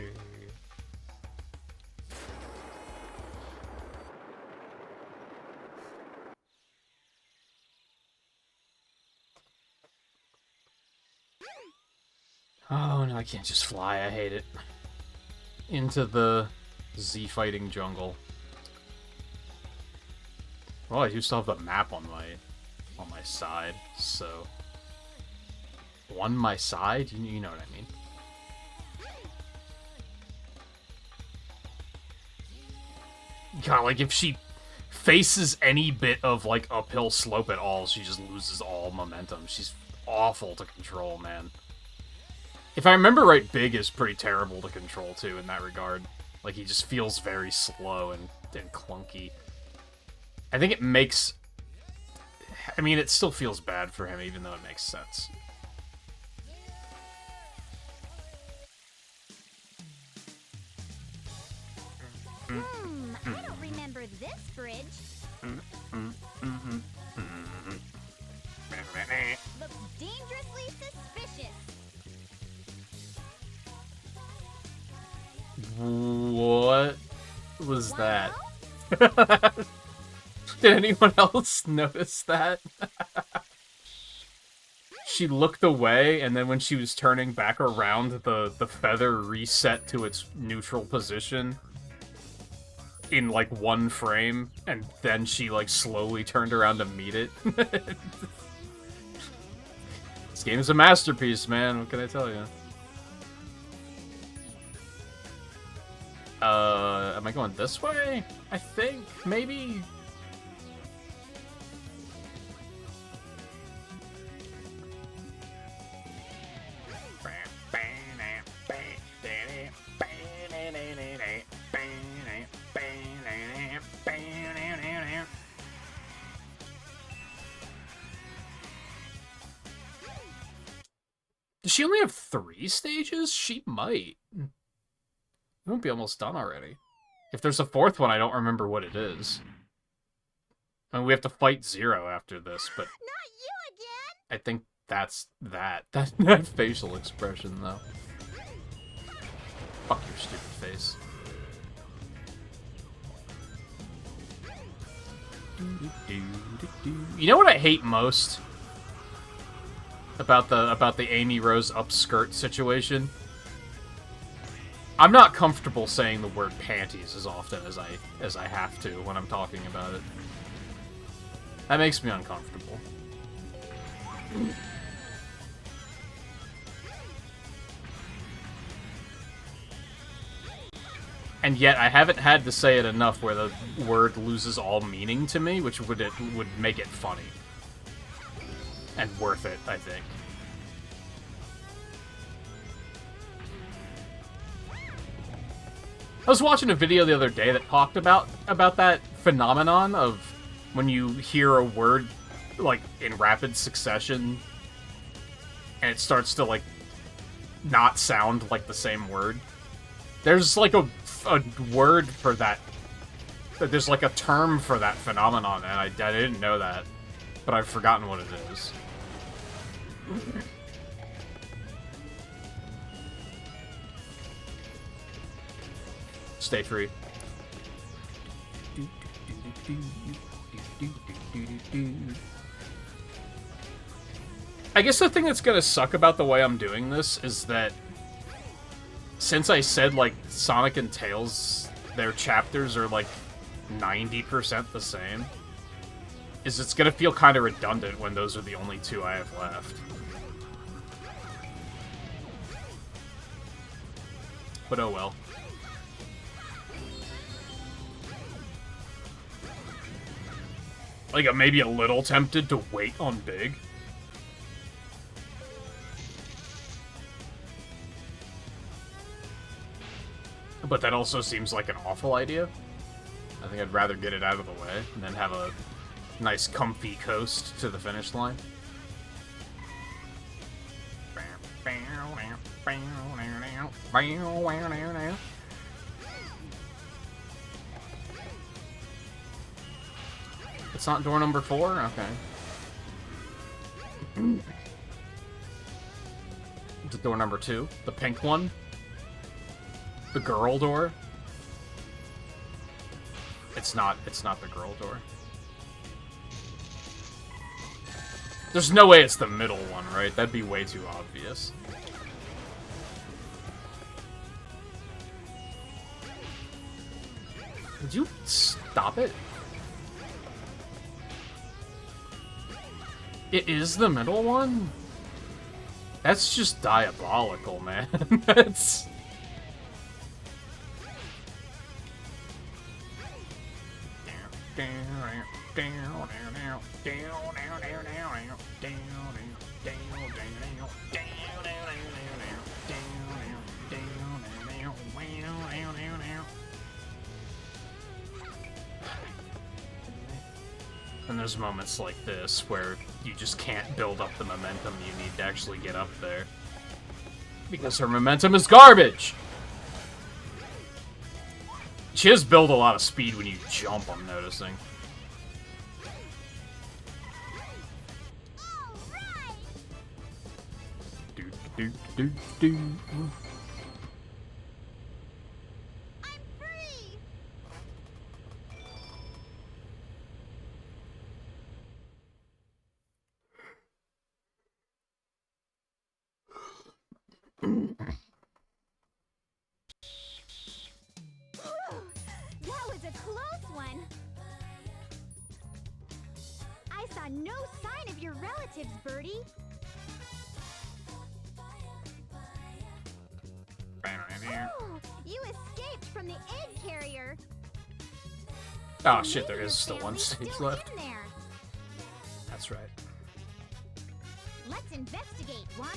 Oh, no, I can't just fly. I hate it. Into the Z-fighting jungle. Well, I do still have the map on my side, so... On my side? You know what I mean. God, like, if she faces any bit of, like, uphill slope at all, she just loses all momentum. She's awful to control, man. If I remember right, Big is pretty terrible to control, too, in that regard. Like, he just feels very slow and clunky. I think it makes... I mean, it still feels bad for him, even though it makes sense. I don't remember this bridge. Looks dangerously suspicious. What was that? Did anyone else notice that? She looked away, and then when she was turning back around, the feather reset to its neutral position in, like, one frame, and then she, like, slowly turned around to meet it. This game is a masterpiece, man. What can I tell you? Am I going this way? I think, maybe? Does she only have 3 stages? She might. It won't be almost done already. If there's a 4th one, I don't remember what it is. I mean, we have to fight Zero after this, but... Not you again! I think that's that. That facial expression, though. Fuck your stupid face. You know what I hate most about the Amy Rose upskirt situation? I'm not comfortable saying the word panties as often as I have to when I'm talking about it. That makes me uncomfortable. And yet I haven't had to say it enough where the word loses all meaning to me, which would make it funny. And worth it, I think. I was watching a video the other day that talked about that phenomenon of when you hear a word, like, in rapid succession, and it starts to, like, not sound like the same word. There's, like, a word for that. There's, like, a term for that phenomenon, and I didn't know that. But I've forgotten what it is. Stay free. I guess the thing that's gonna suck about the way I'm doing this is that since I said, like, Sonic and Tails, their chapters are, like, 90% the same, is it's gonna feel kind of redundant when those are the only 2 I have left. But oh well. Like, I'm maybe a little tempted to wait on Big. But that also seems like an awful idea. I think I'd rather get it out of the way and then have a nice comfy coast to the finish line. It's not door number 4? Okay. to door number 2. The pink one. The girl door. It's not the girl door. There's no way it's the middle one, right? That'd be way too obvious. Would you stop it? It is the middle one? That's just diabolical, man. That's... And there's moments like this where you just can't build up the momentum you need to actually get up there. Because her momentum is garbage! She does build a lot of speed when you jump, I'm noticing. Do, do, do, do. That was a close one. I saw no sign of your relatives, Birdie. Oh, you escaped from the egg carrier. Oh shit, there is still one stage Still left. in there. That's right. Let's investigate, wanna?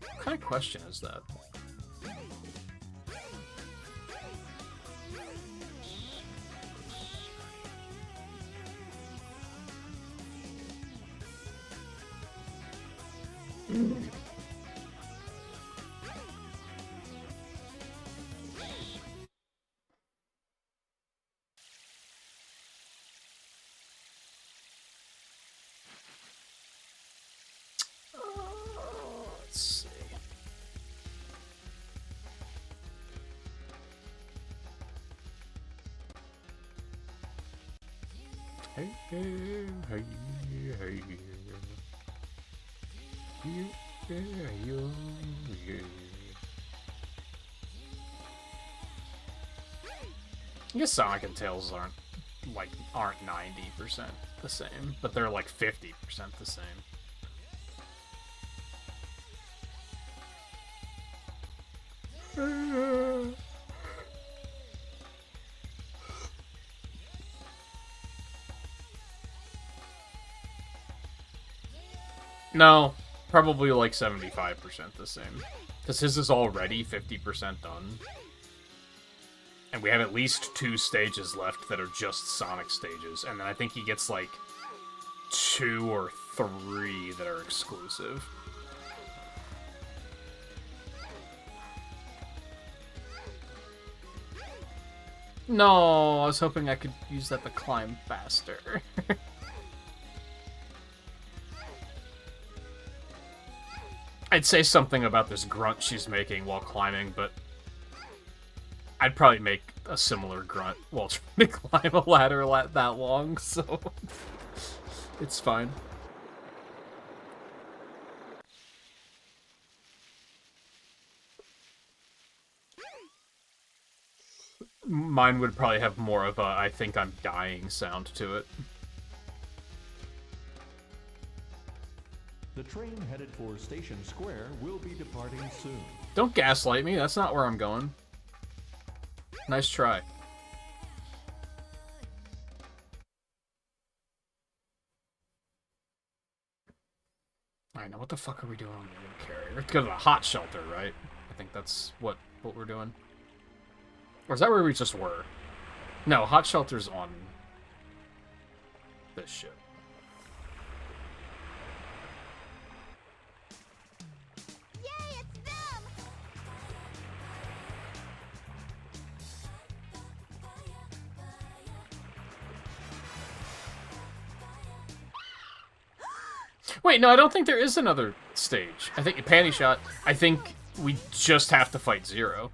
What kind of question is that? Let's see. Hey, hey, hey, hey. Yeah, yeah. I guess Sonic and Tails aren't 90% the same, but they're like 50% the same. No, probably like 75% the same. Because his is already 50% done. And we have at least 2 stages left that are just Sonic stages. And then I think he gets like 2 or 3 that are exclusive. No, I was hoping I could use that to climb faster. I'd say something about this grunt she's making while climbing, but I'd probably make a similar grunt while trying to climb a ladder that long, so it's fine. Mine would probably have more of a I think I'm dying sound to it. The train headed for Station Square will be departing soon. Don't gaslight me, that's not where I'm going. Nice try. Alright, now what the fuck are we doing on the egg carrier? Let's go to the hot shelter, right? I think that's what we're doing. Or is that where we just were? No, hot shelter's on this ship. Yay, it's them! Wait, no, I don't think there is another stage. I think Panty Shot. I think we just have to fight Zero.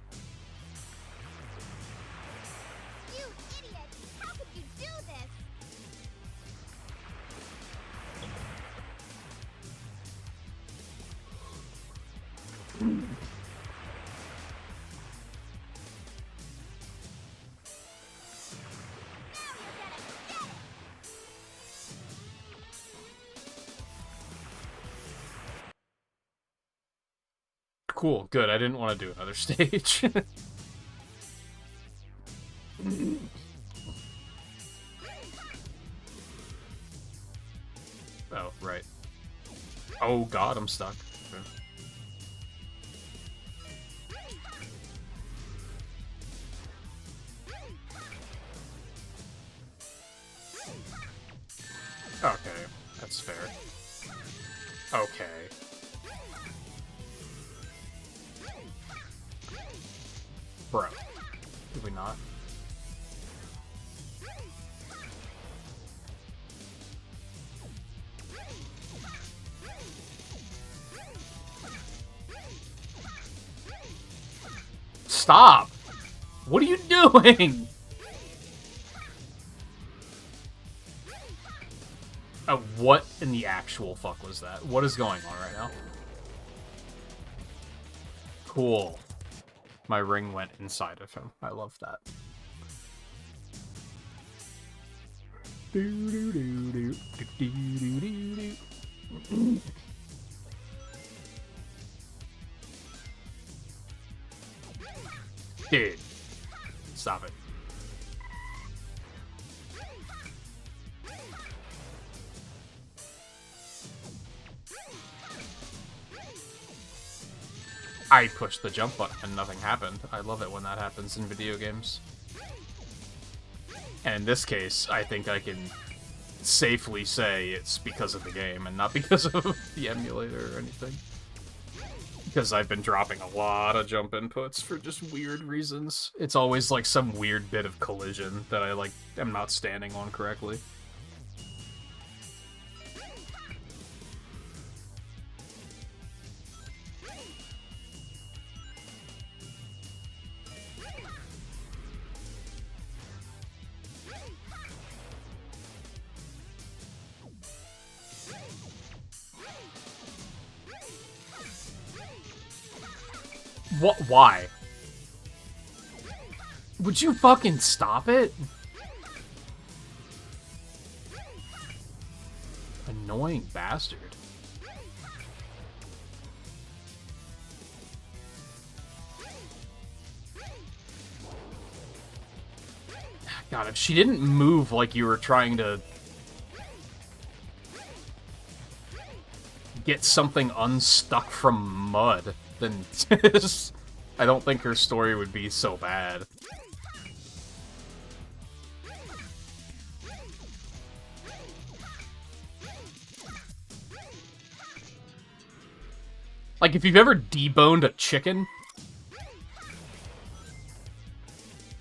You idiot! How could you do this? Cool, good. I didn't want to do another stage. Oh, right. Oh god, I'm stuck. Okay, that's fair. Okay. Bro, did we not? Stop! What are you doing? What in the actual fuck was that? What is going on right now? Cool. My ring went inside of him. I love that. Dude. Stop it. I pushed the jump button and nothing happened. I love it when that happens in video games. And in this case, I think I can safely say it's because of the game and not because of the emulator or anything. Because I've been dropping a lot of jump inputs for just weird reasons. It's always like some weird bit of collision that I like am not standing on correctly. What? Why? Would you fucking stop it? Annoying bastard. God, if she didn't move like you were trying to get something unstuck from mud, then I don't think her story would be so bad. Like, if you've ever deboned a chicken,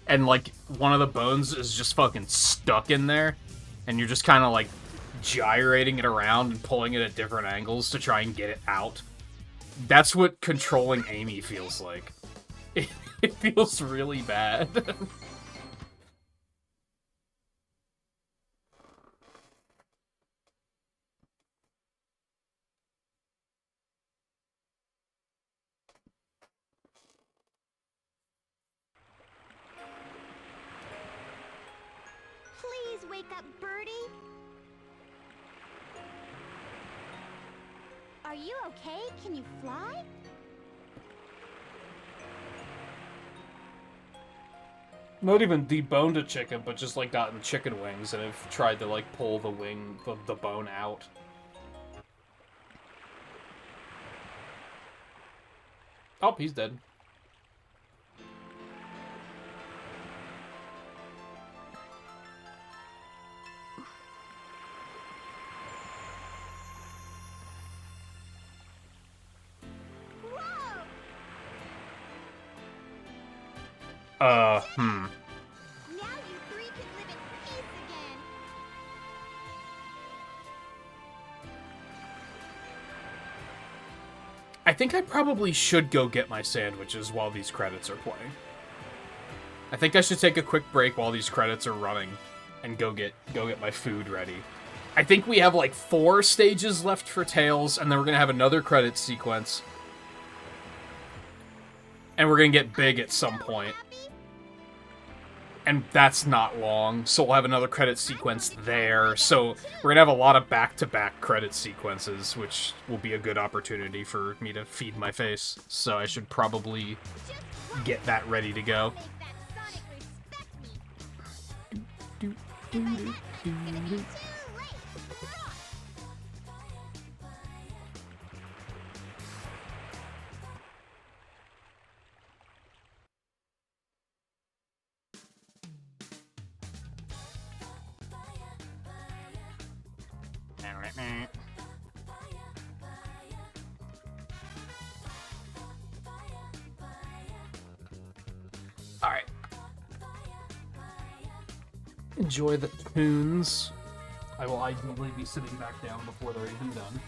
and, like, one of the bones is just fucking stuck in there, and you're just kind of, like, gyrating it around and pulling it at different angles to try and get it out. That's what controlling Amy feels like. It feels really bad. Please wake up, Birdie. Are you okay? Can you fly? Not even deboned a chicken, but just, like, gotten chicken wings and have tried to, like, pull the wing, the bone out. Oh, he's dead. Now you three can live in peace again. I think I probably should go get my sandwiches while these credits are playing. I think I should take a quick break while these credits are running and go get my food ready. I think we have like 4 stages left for Tails, and then we're gonna have another credit sequence. And we're gonna get big at some point. And that's not long, so we'll have another credit sequence there. So we're gonna have a lot of back-to-back credit sequences, which will be a good opportunity for me to feed my face. So I should probably get that ready to go. Alright. Enjoy the tunes. I will ideally be sitting back down before they're even done.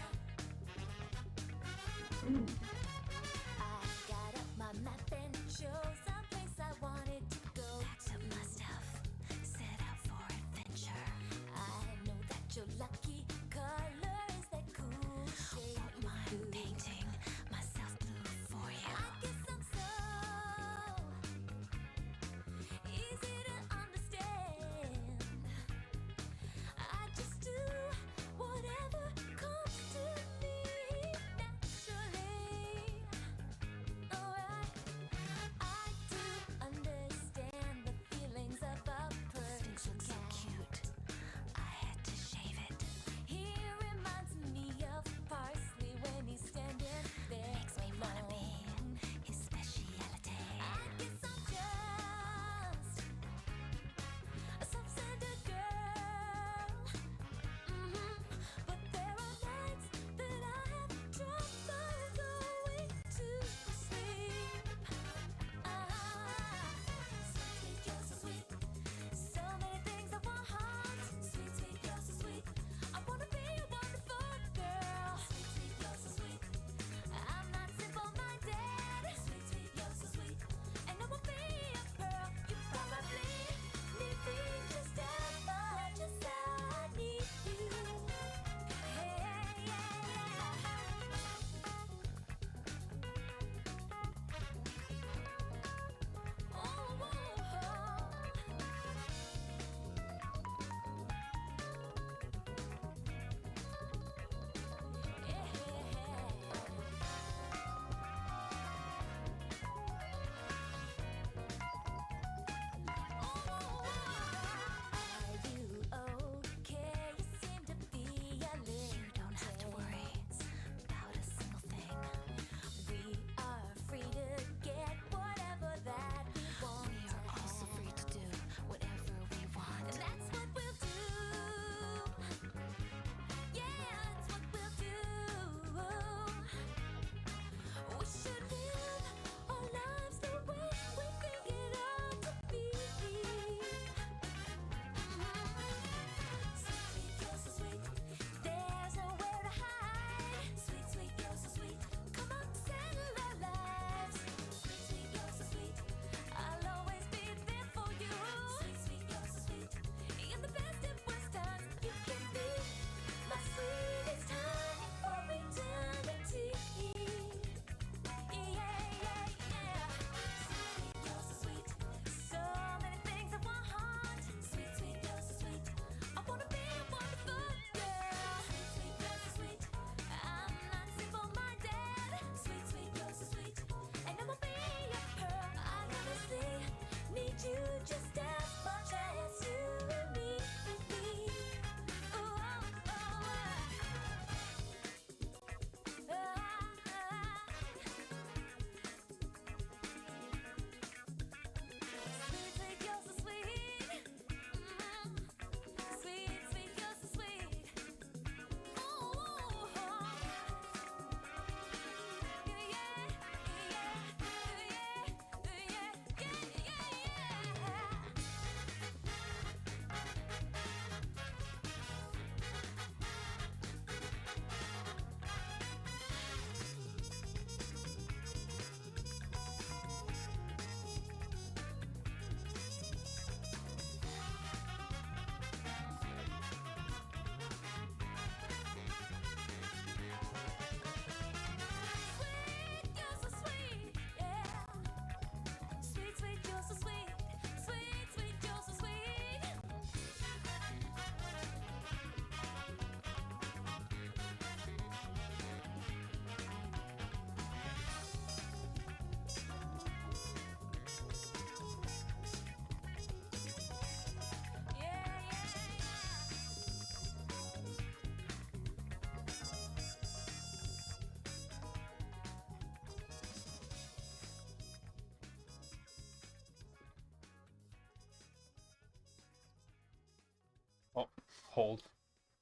Oh, hold.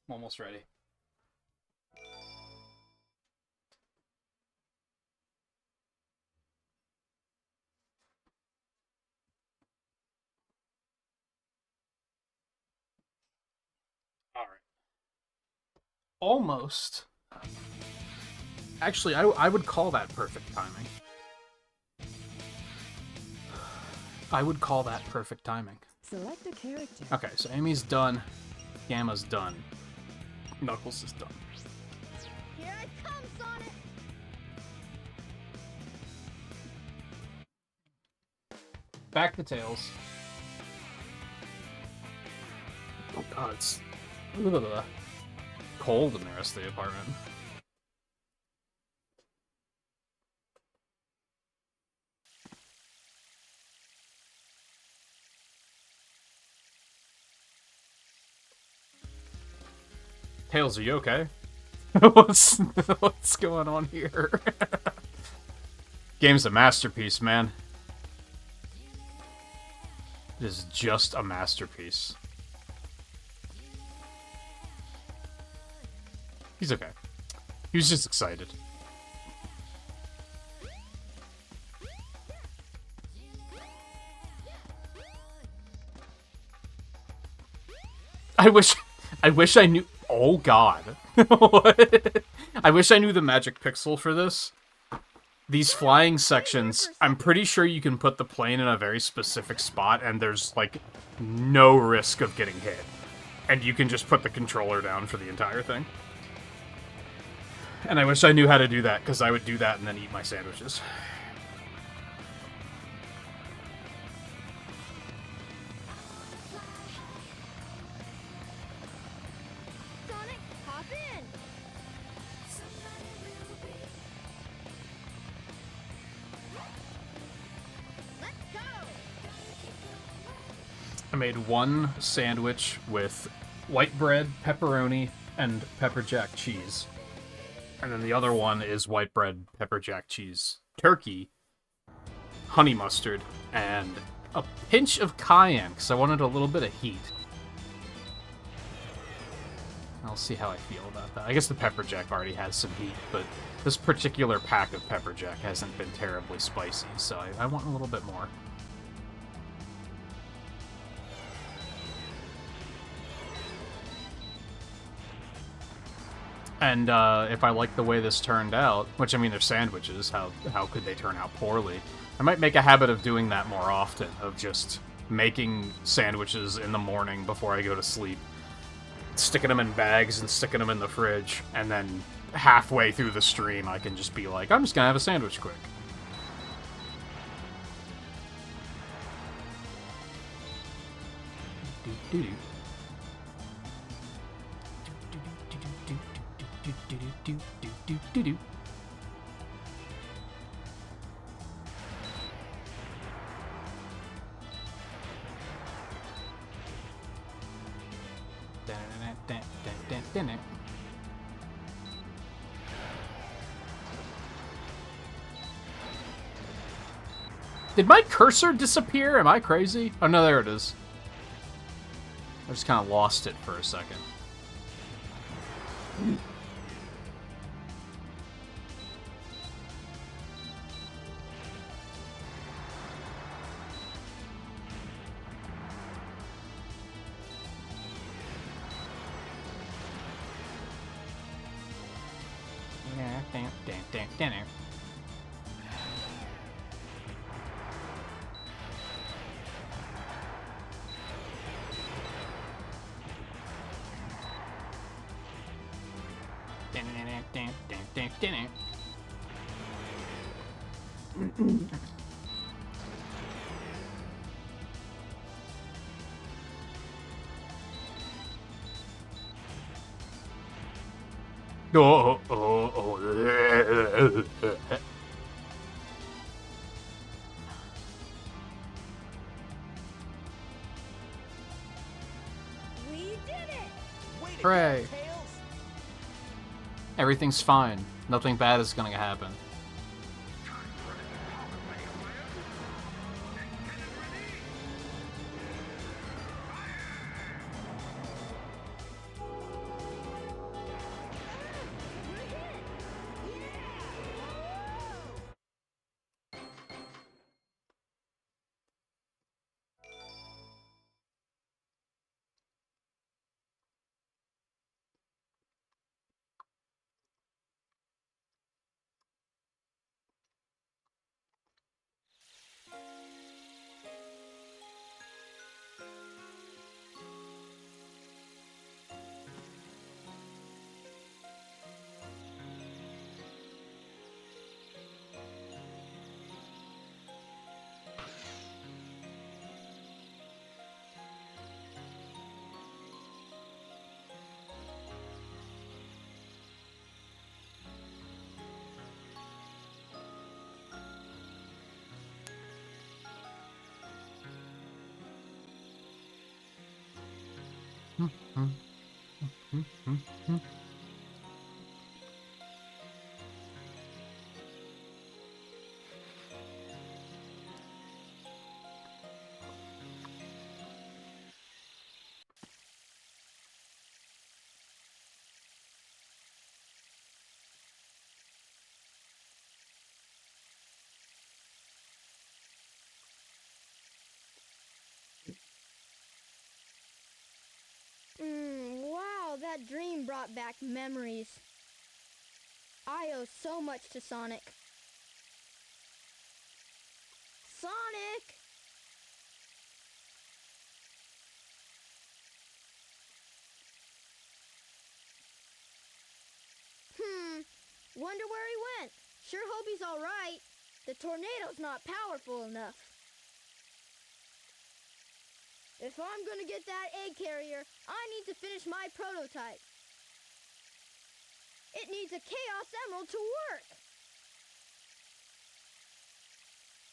I'm almost ready. All right. Almost. Actually, I would call that perfect timing. I would call that perfect timing. Select a character. Okay, so Amy's done. Gamma's done. Knuckles is done. Here I come, Sonic! Back to Tails. Oh god, it's cold in the rest of the apartment. Tails, are you okay? What's going on here? Game's a masterpiece, man. It is just a masterpiece. He's okay. He was just excited. I wish I knew. Oh god. What? I wish I knew the magic pixel for this. These flying sections, I'm pretty sure you can put the plane in a very specific spot and there's, like, no risk of getting hit. And you can just put the controller down for the entire thing. And I wish I knew how to do that, because I would do that and then eat my sandwiches. Sonic, hop in! Let's go! I made one sandwich with white bread, pepperoni, and pepper jack cheese. And then the other one is white bread, pepper jack cheese, turkey, honey mustard, and a pinch of cayenne, because I wanted a little bit of heat. I'll see how I feel about that. I guess the pepper jack already has some heat, but this particular pack of pepper jack hasn't been terribly spicy, so I want a little bit more. And if I like the way this turned out, which, I mean, they're sandwiches, how could they turn out poorly? I might make a habit of doing that more often, of just making sandwiches in the morning before I go to sleep, sticking them in bags and sticking them in the fridge, and then halfway through the stream I can just be like, I'm just gonna have a sandwich quick. Did my cursor disappear? Am I crazy? Oh no, there it is. I just kind of lost it for a second. Oh, oh, oh. We did it! Way to Hooray. go, Tails! Everything's fine. Nothing bad is gonna happen. Wow, that dream brought back memories. I owe so much to Sonic. Sonic! Wonder where he went. Sure hope he's alright. The tornado's not powerful enough. If I'm gonna get that egg carrier, I need to finish my prototype. It needs a Chaos Emerald to work.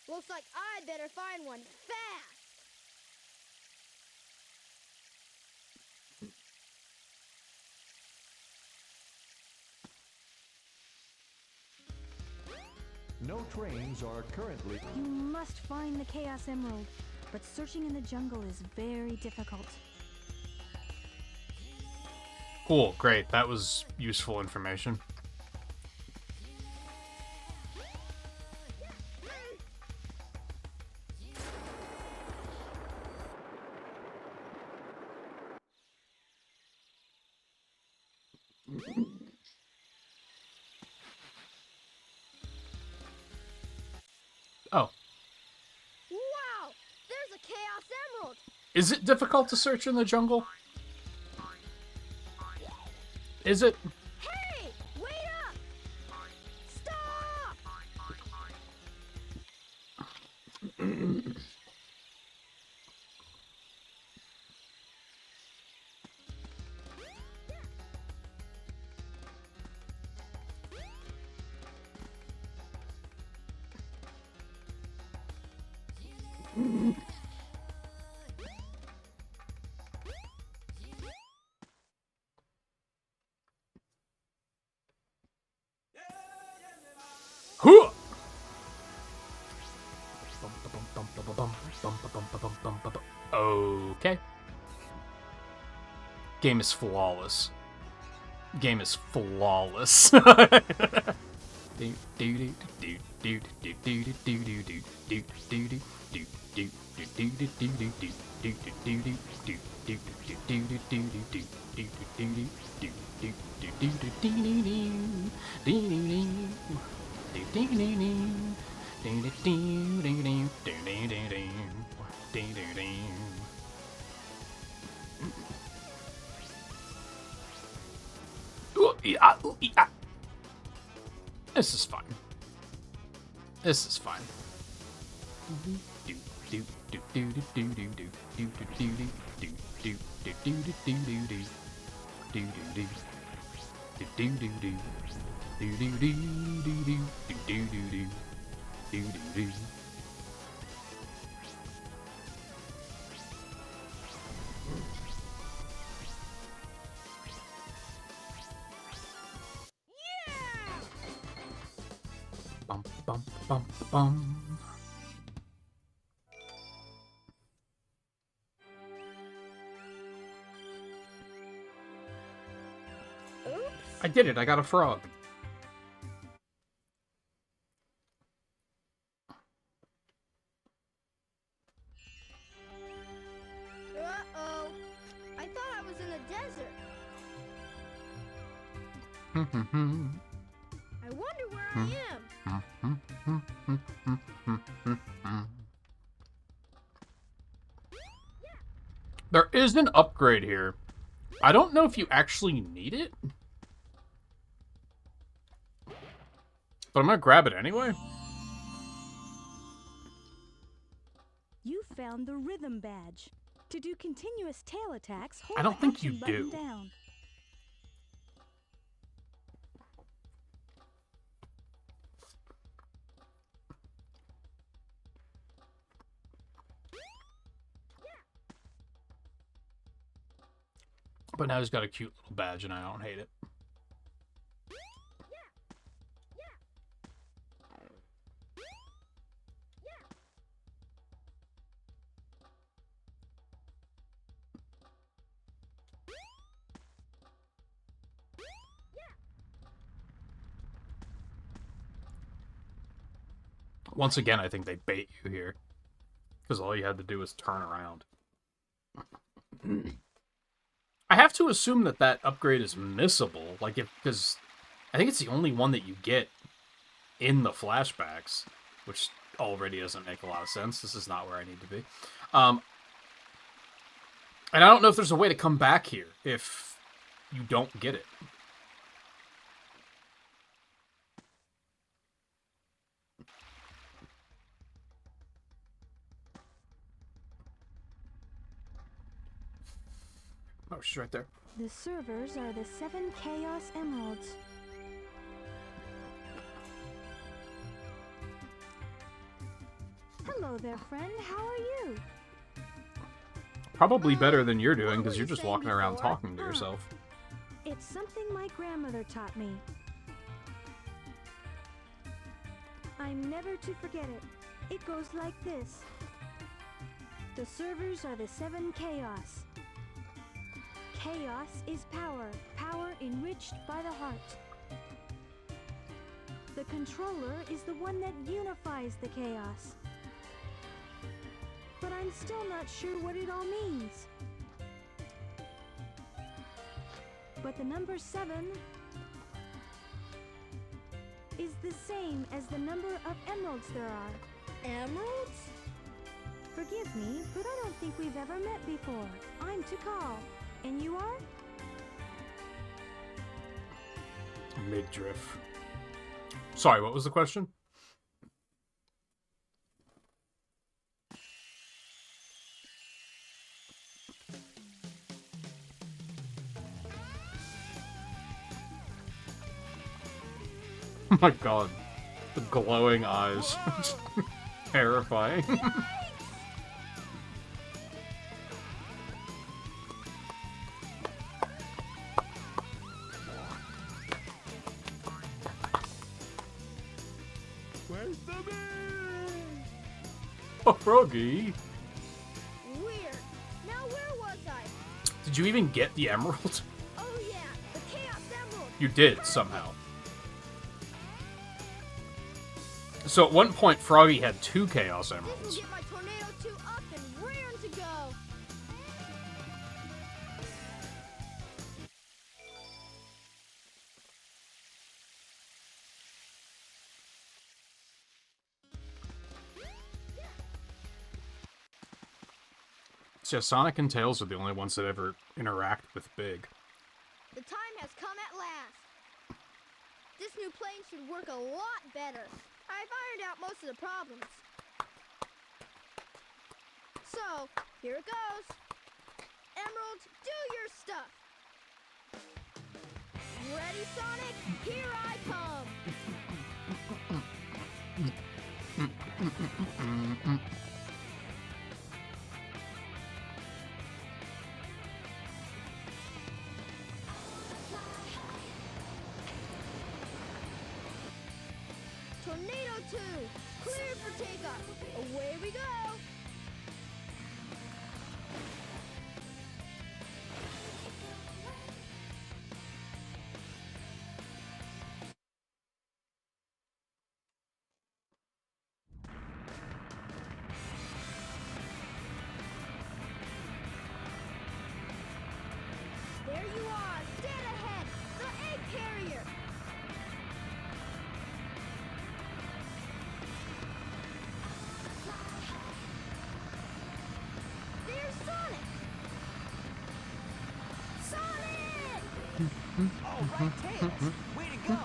Looks like I'd better find one fast. No trains are currently... You must find the Chaos Emerald, but searching in the jungle is very difficult. Cool, great. That was useful information. Oh. Wow! There's a Chaos Emerald! Is it difficult to search in the jungle? Is it? Hey! Wait up! Stop! Huh! Okay. Game is flawless. Game is flawless. This is fine. This is fine. Do do do. Do do do do do do do do do do do. Bum bum bum bum. I did it. I got a frog. Uh-oh. I thought I was in a desert. I wonder where I am. There is an upgrade here. I don't know if you actually need it. But I'm gonna grab it anyway. You found the rhythm badge. To do continuous tail attacks, hold I don't the think action you button do. down. But now he's got a cute little badge and I don't hate it. Once again, I think they bait you here. Because all you had to do was turn around. I have to assume that that upgrade is missable. Like, because I think it's the only one that you get in the flashbacks. Which already doesn't make a lot of sense. This is not where I need to be. And I don't know if there's a way to come back here if you don't get it. Oh, she's right there. The servers are the 7 Chaos Emeralds. Hello there, friend. How are you? Probably better than you're doing, because what you're were you just saying walking around before? talking to yourself. It's something my grandmother taught me. I'm never to forget it. It goes like this. The servers are the 7 Chaos. Chaos is power, power enriched by the heart. The controller is the one that unifies the chaos. But I'm still not sure what it all means. But the number 7 is the same as the number of emeralds there are. Emeralds? Forgive me, but I don't think we've ever met before. I'm Tikal. And you are? Midriff. Sorry, what was the question? Oh my god. The glowing eyes. Terrifying. Where's the man? Oh, Froggy. Weird. Now where was I? Did you even get the emerald? Oh yeah, the Chaos Emerald. You did, somehow. So at one point, Froggy had 2 Chaos This Emeralds. will get my Tornado 2 up and raring to go. So Sonic and Tails are the only ones that ever interact with Big. The time has come at last. This new plane should work a lot better. I've ironed out most of the problems. So, here it goes. Emerald, do your stuff. Ready, Sonic? Here I come! Tornado 2, clear for takeoff. Away we go. There you are, dead ahead, the egg carrier. There's Sonic! Sonic! All right, Tails. Way to go.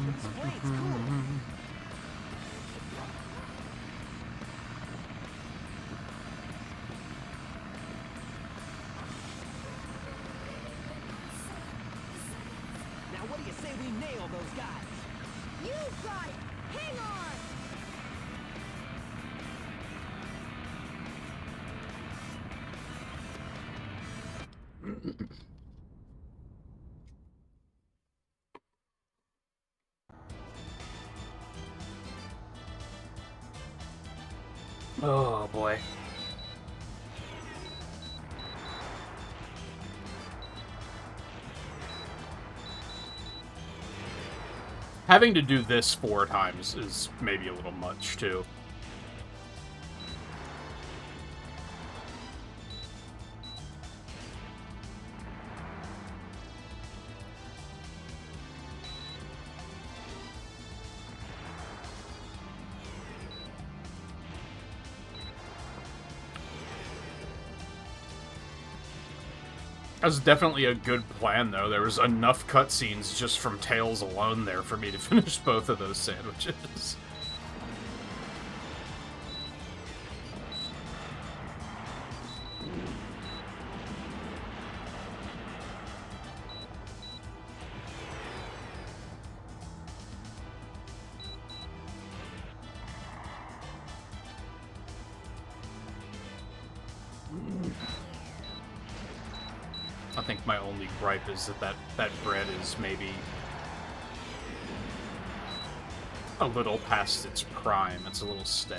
This blade's cool. Now what do you say we nail those guys? You got it! Hang on! Oh boy. Having to do this 4 times is maybe a little much, too. That was definitely a good plan, though. There was enough cutscenes just from Tails alone there for me to finish both of those sandwiches. I think my only gripe is that bread is maybe a little past its prime. It's a little stale.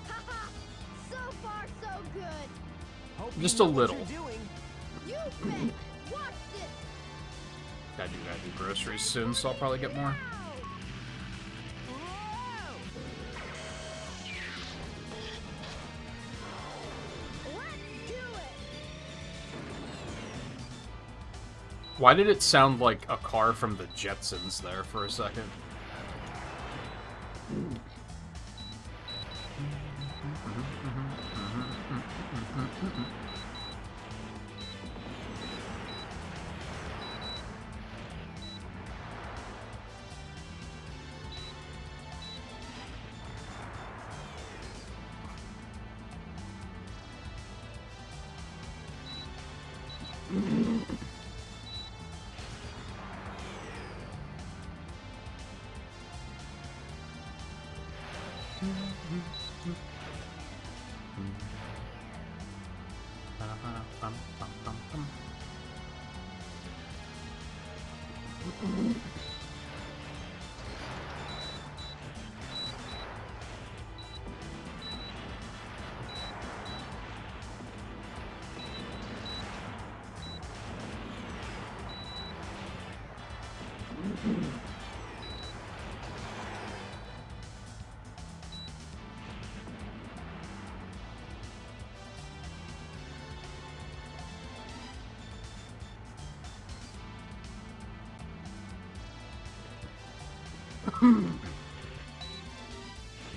Haha! So far, so good! Hope Just you a know what little. you're doing. You bet! Watch this! Gotta do groceries soon, so I'll probably get more. Whoa! Let's do it! Why did it sound like a car from the Jetsons there for a second?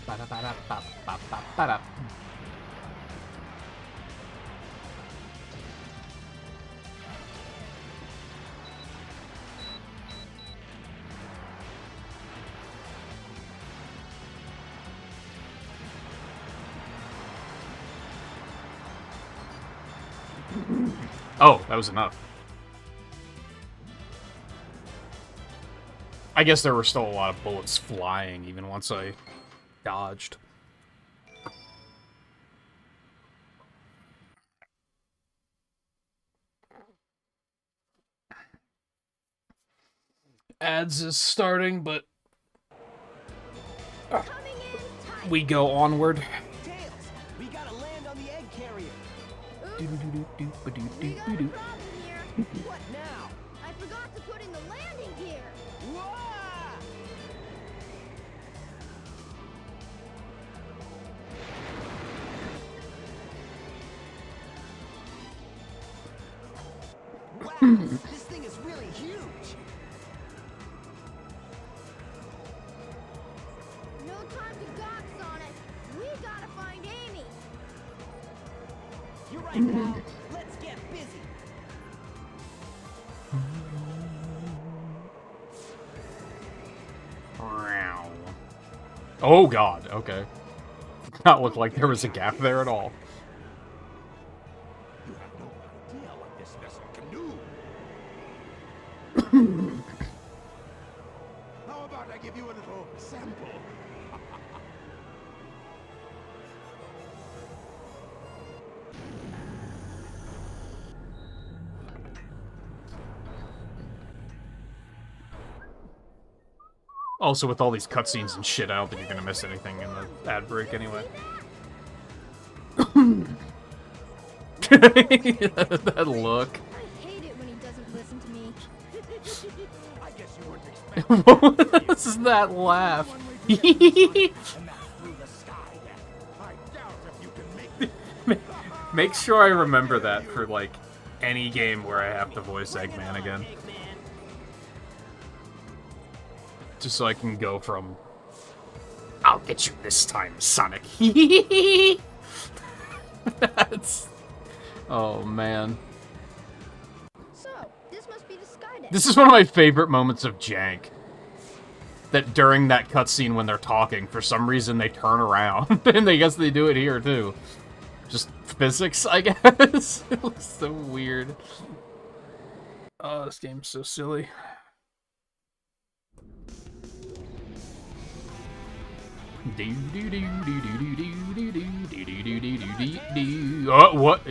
Ba-da-ba-da-ba-ba-ba-ba-da. Oh, that was enough. I guess there were still a lot of bullets flying even once I dodged. Ads is starting, but we go onward. Tails, we gotta land on the egg carrier. We got a problem here. What now? I forgot to put in the landing gear. Whoa! Wow, this thing is really huge. No time to gawk, Sonic. We gotta find Amy. You're right, pal. Let's get busy. Oh god, okay. Did not look like there was a gap there at all. You have no idea what this vessel can do. How about I give you a little sample? Also, with all these cutscenes and shit, I don't think you're gonna miss anything in the ad break anyway. That look. I hate it when he doesn't listen to me. I guess you weren't expecting What is that laugh? and that's through the sky deck. I doubt if you can make it. Make sure I remember that for, like, any game where I have to voice Eggman again. Eggman. Just so I can go from, I'll get you this time, Sonic. That's... Oh, man. So, this must be the sky deck. This is one of my favorite moments of jank. That during that cutscene when they're talking, for some reason they turn around. And I guess they do it here, too. Just physics, I guess. It looks so weird. Oh, this game's so silly. Oh, what?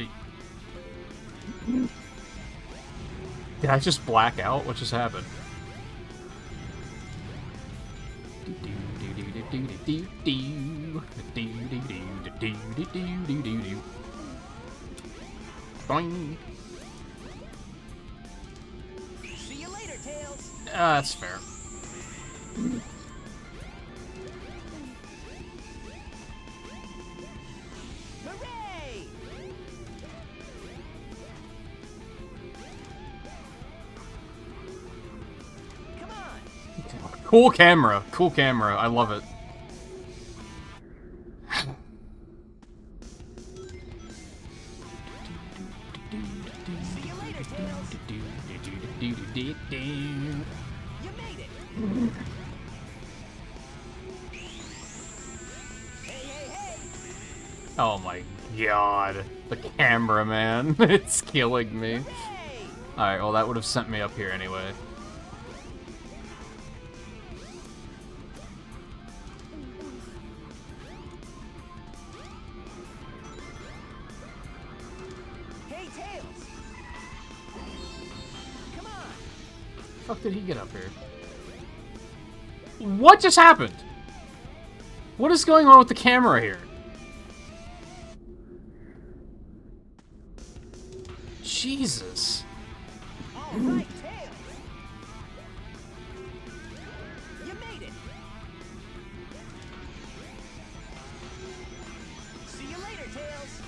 Did I just black out? What just happened? Boing. See you later, Tails. That's fair. Hooray! Come on. Cool camera. Cool camera. I love it. See you later, Tails. You made it. Hey, hey, hey. Oh my god. The camera, man. It's killing me. Hey. Alright, well that would have sent me up here anyway. Hey, Tails. Come on. Fuck did he get up here? What just happened? What is going on with the camera here? Jesus. All right, Tails. You made it. See you later, Tails.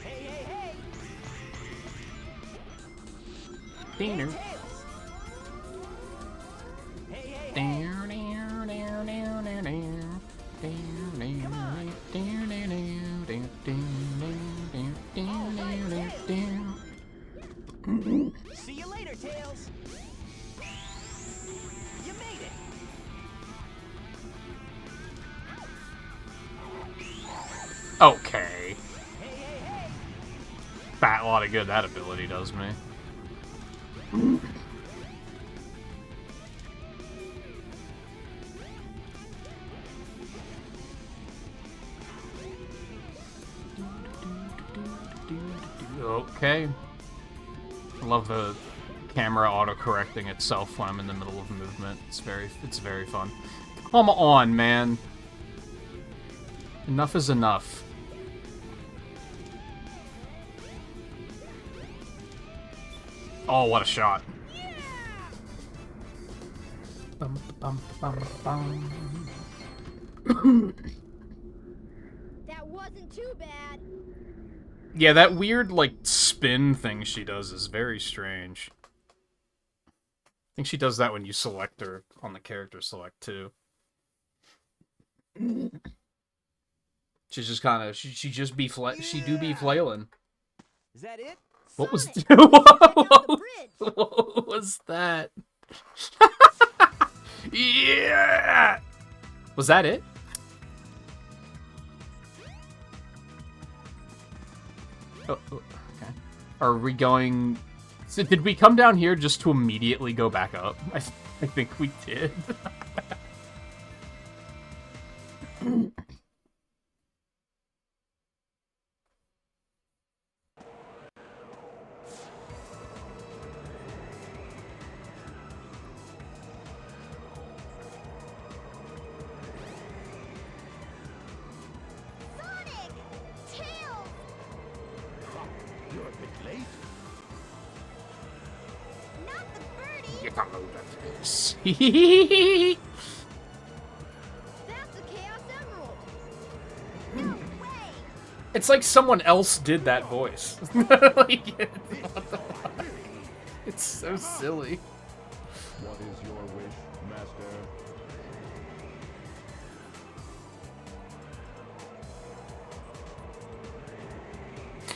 Hey, hey, hey. Dinner. Tails. Hey, hey, hey. See you later, Tails. You made it. Okay. Hey, hey, hey. lot of good that ability does me. Okay. I love the camera auto-correcting itself when I'm in the middle of movement. It's very fun. Come on, man. Enough is enough. Oh, what a shot. Bum, bum, bum, bum. That wasn't too bad. Yeah, that weird, like, spin thing she does is very strange. I think she does that when you select her on the character select, too. She's just kind of, she just be, she do be flailing. Is that it? What was, Sonic, what was that? Yeah! Was that it? Oh, okay. Are we going... So did we come down here just to immediately go back up? I think we did. Sonic! Tails! You're a bit late. Not the birdie! You can't move that. That's a Chaos Emerald! No way! It's like someone else did that voice. Like, it's so silly. What is your wish, Master?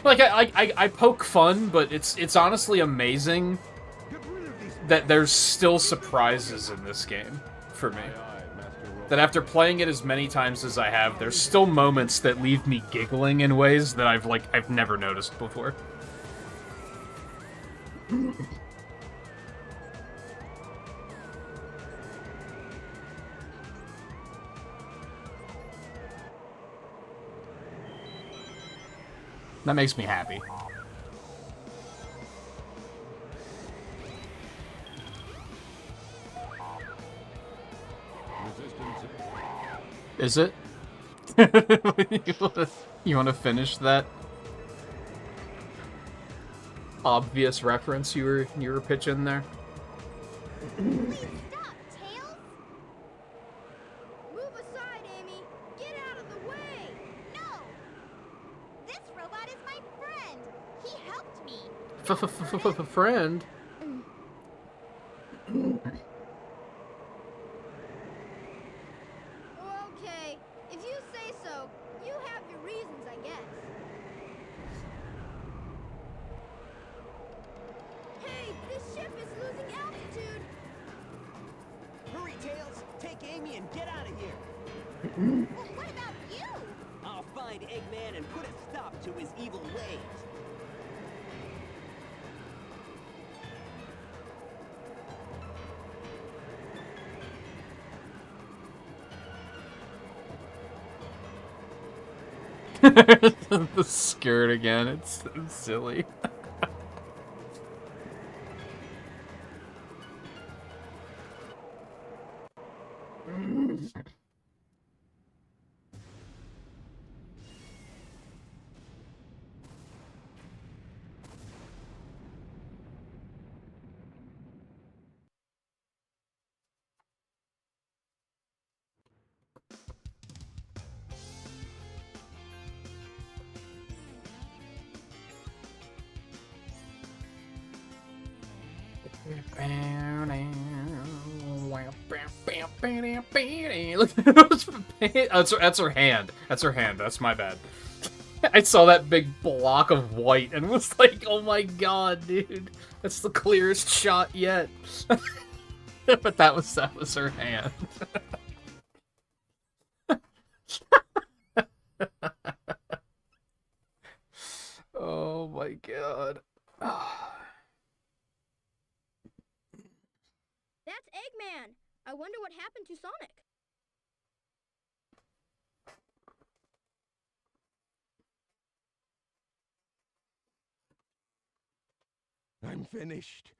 Like, I poke fun, but it's honestly amazing that there's still surprises in this game for me. That after playing it as many times as I have, there's still moments that leave me giggling in ways that I've never noticed before. That makes me happy. Is it? You wanna finish that obvious reference you were pitching there? Please stop, Tails! Move aside, Amy! Get out of the way! No! This robot is my friend! He helped me! Friend? Okay, if you say so, you have your reasons, I guess. Hey, this ship is losing altitude! Hurry, Tails! Take Amy and get out of here! Well, what about you? I'll find Eggman and put a stop to his evil ways. The skirt again, it's so silly. Look, that's her hand. That's her hand. That's my bad. I saw that big block of white and was like, "Oh my god, dude, that's the clearest shot yet." But that was her hand. Oh my god. am finished.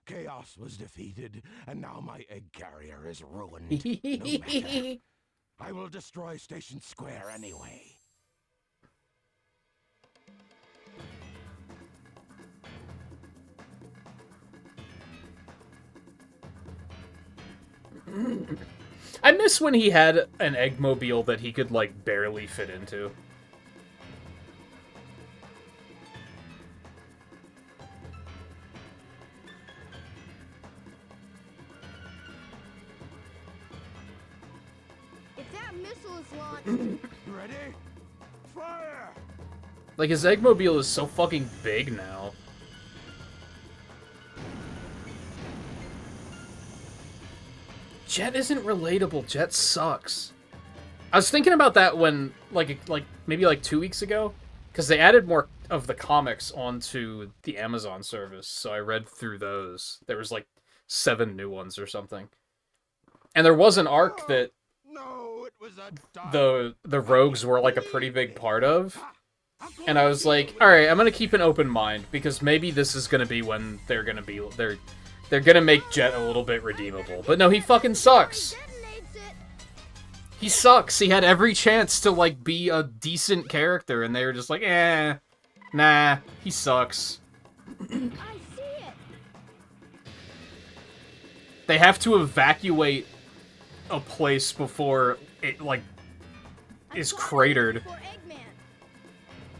Chaos was defeated, and now my egg carrier is ruined. No matter. I will destroy Station Square anyway. I miss when he had an Eggmobile that he could, like, barely fit into. If that missile is launched... Ready? Fire! Like, his Eggmobile is so fucking big now. Jet isn't relatable. Jet sucks. I was thinking about that when, like maybe like 2 weeks ago, because they added more of the comics onto the Amazon service, so I read through those. There was like 7 new ones or something, and there was an arc that the rogues were like a pretty big part of, and I was like, all right, I'm gonna keep an open mind because maybe this is gonna be when they're gonna make Jet a little bit redeemable. But no, he fucking sucks. He sucks. He had every chance to, like, be a decent character, and they were just like, nah, he sucks. I see it. They have to evacuate a place before it, like, is cratered.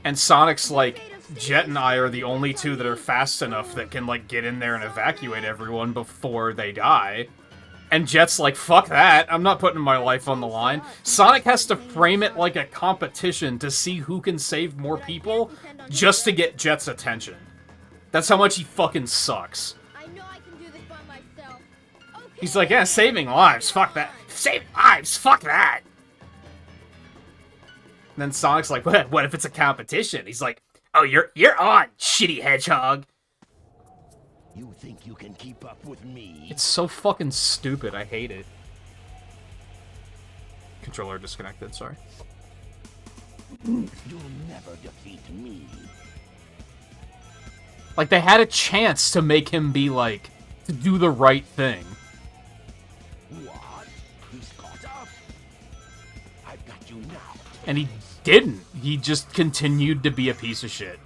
And Sonic's like, Jet and I are the only two that are fast enough that can, like, get in there and evacuate everyone before they die. And Jet's like, fuck that, I'm not putting my life on the line. Sonic has to frame it like a competition to see who can save more people just to get Jet's attention. That's how much he fucking sucks. I know I can do this by myself. Okay. He's like, yeah, saving lives, fuck that. Saving lives, fuck that. And then Sonic's like, what if it's a competition? He's like, oh, you're on, shitty hedgehog. You think you can keep up with me? It's so fucking stupid. I hate it. Controller disconnected, sorry. You'll never defeat me. Like, they had a chance to make him be, like, to do the right thing. What? He's caught up? I've got you now. And he didn't. He just continued to be a piece of shit.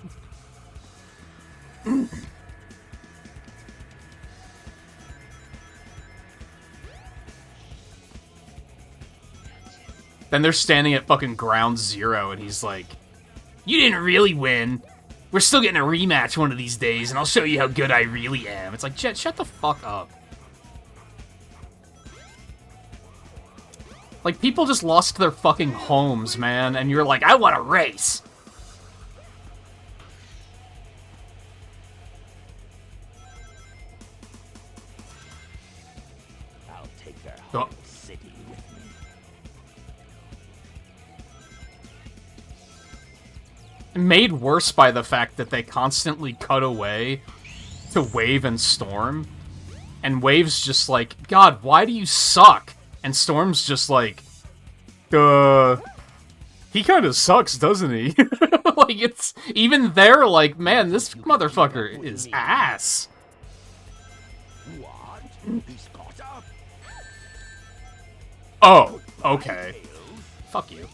Then they're standing at fucking ground zero, and he's like, you didn't really win. We're still getting a rematch one of these days, and I'll show you how good I really am. It's like, Jet, shut the fuck up. Like, people just lost their fucking homes, man, and you're like, I want to race. I'll take their whole city with me. Made worse by the fact that they constantly cut away to Wave and Storm. And Wave's just like, God, why do you suck? And Storm's just like, he kind of sucks, doesn't he? Like, it's, even they're like, man, this motherfucker is ass. What? He's caught up. Oh, okay. Fuck you.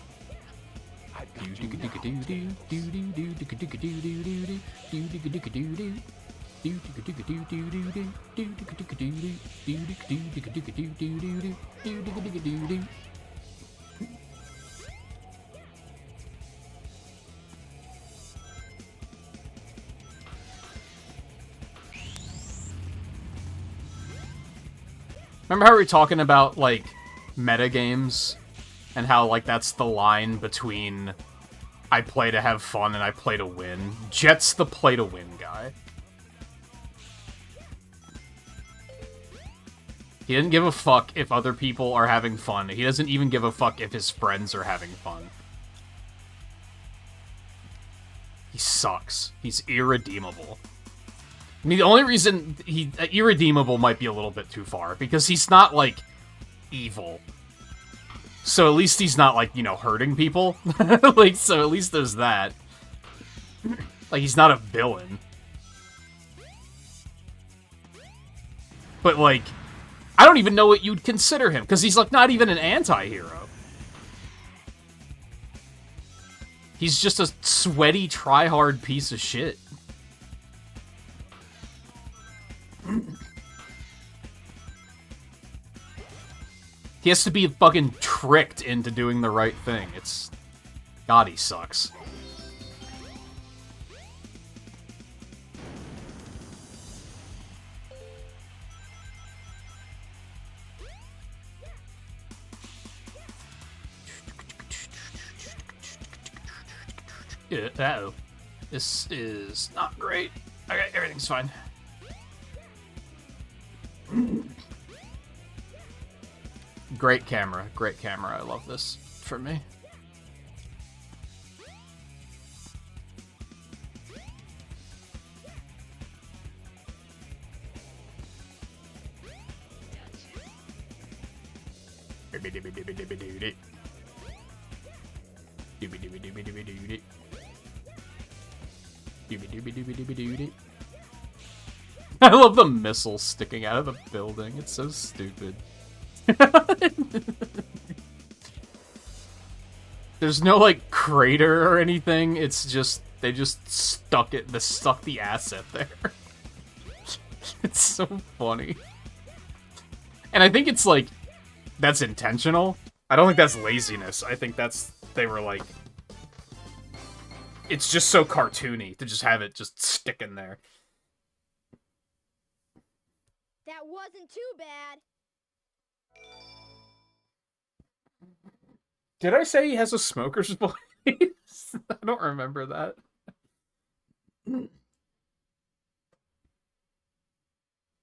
Remember how we were talking about, like, metagames? And how, like, that's the line between I play to have fun and I play to win? Jet's the play to win guy. He doesn't give a fuck if other people are having fun. He doesn't even give a fuck if his friends are having fun. He sucks. He's irredeemable. I mean, the only reason irredeemable might be a little bit too far, because he's not, like, evil. So at least he's not, like, you know, hurting people. Like, so at least there's that. Like, he's not a villain. But, like, I don't even know what you'd consider him, because he's, like, not even an anti-hero. He's just a sweaty, try-hard piece of shit. He has to be fucking tricked into doing the right thing. It's... God, he sucks. Uh-oh. This is not great. Okay, everything's fine. Great camera. Great camera. I love this for me. I love the missile sticking out of the building. It's so stupid. There's no, like, crater or anything. It's just, they just stuck the asset there. It's so funny. And I think it's, like, that's intentional. I don't think that's laziness. I think that's, they were like, it's just so cartoony to just have it just stick in there. That wasn't too bad. Did I say he has a smoker's voice? I don't remember that.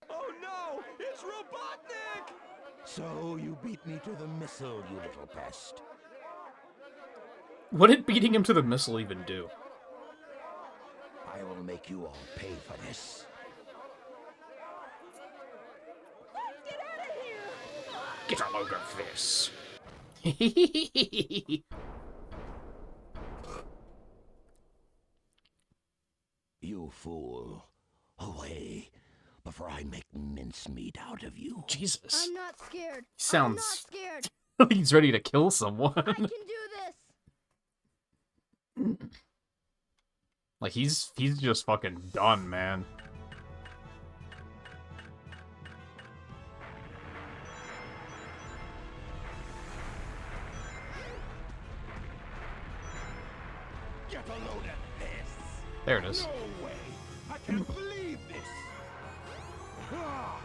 Oh no! It's Robotnik! So you beat me to the missile, you little pest. What did beating him to the missile even do? I will make you all pay for this. Get out of here! Get a load of this. You fool. Away, before I make mincemeat out of you. Jesus. I'm not scared. Sounds... I'm not scared. He's ready to kill someone. I can do this. Like, he's just fucking done, man. Get a load of this. There it is. No way. I can't believe this. Ah.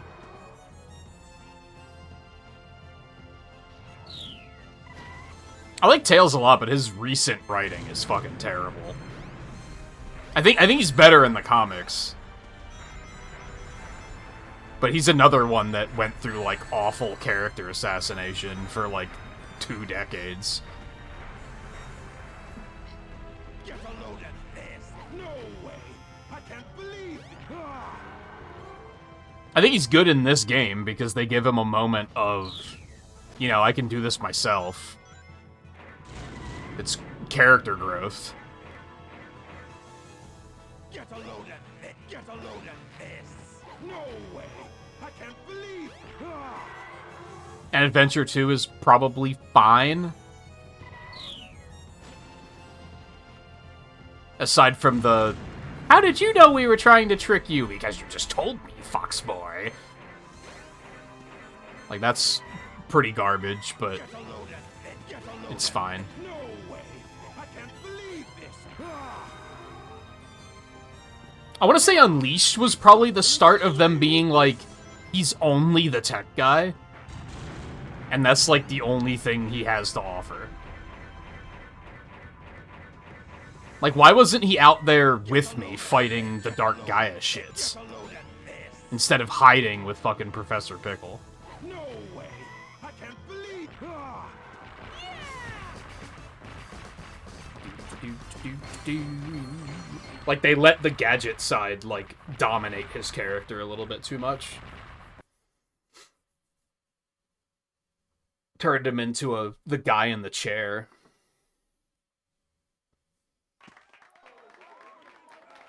I like Tails a lot, but his recent writing is fucking terrible. I think he's better in the comics. But he's another one that went through, like, awful character assassination for, like, 2 decades. Get a load of this. No way. I can't believe it. Ah. I think he's good in this game because they give him a moment of, you know, I can do this myself. It's character growth. Get a load of this. Get a load of this. No way. I can't believe it. Ah. And Adventure 2 is probably fine. Aside from the, how did you know we were trying to trick you? Because you just told me, Fox Boy. Like, that's pretty garbage, but it's fine. No way. I can't believe this. Ah. I want to say Unleashed was probably the start of them being like, he's only the tech guy. And that's like the only thing he has to offer. Like, why wasn't he out there with me fighting the Dark Gaia shits? Instead of hiding with fucking Professor Pickle. No way. I can't believe. Ah. Like, they let the gadget side, like, dominate his character a little bit too much. Turned him into the guy in the chair.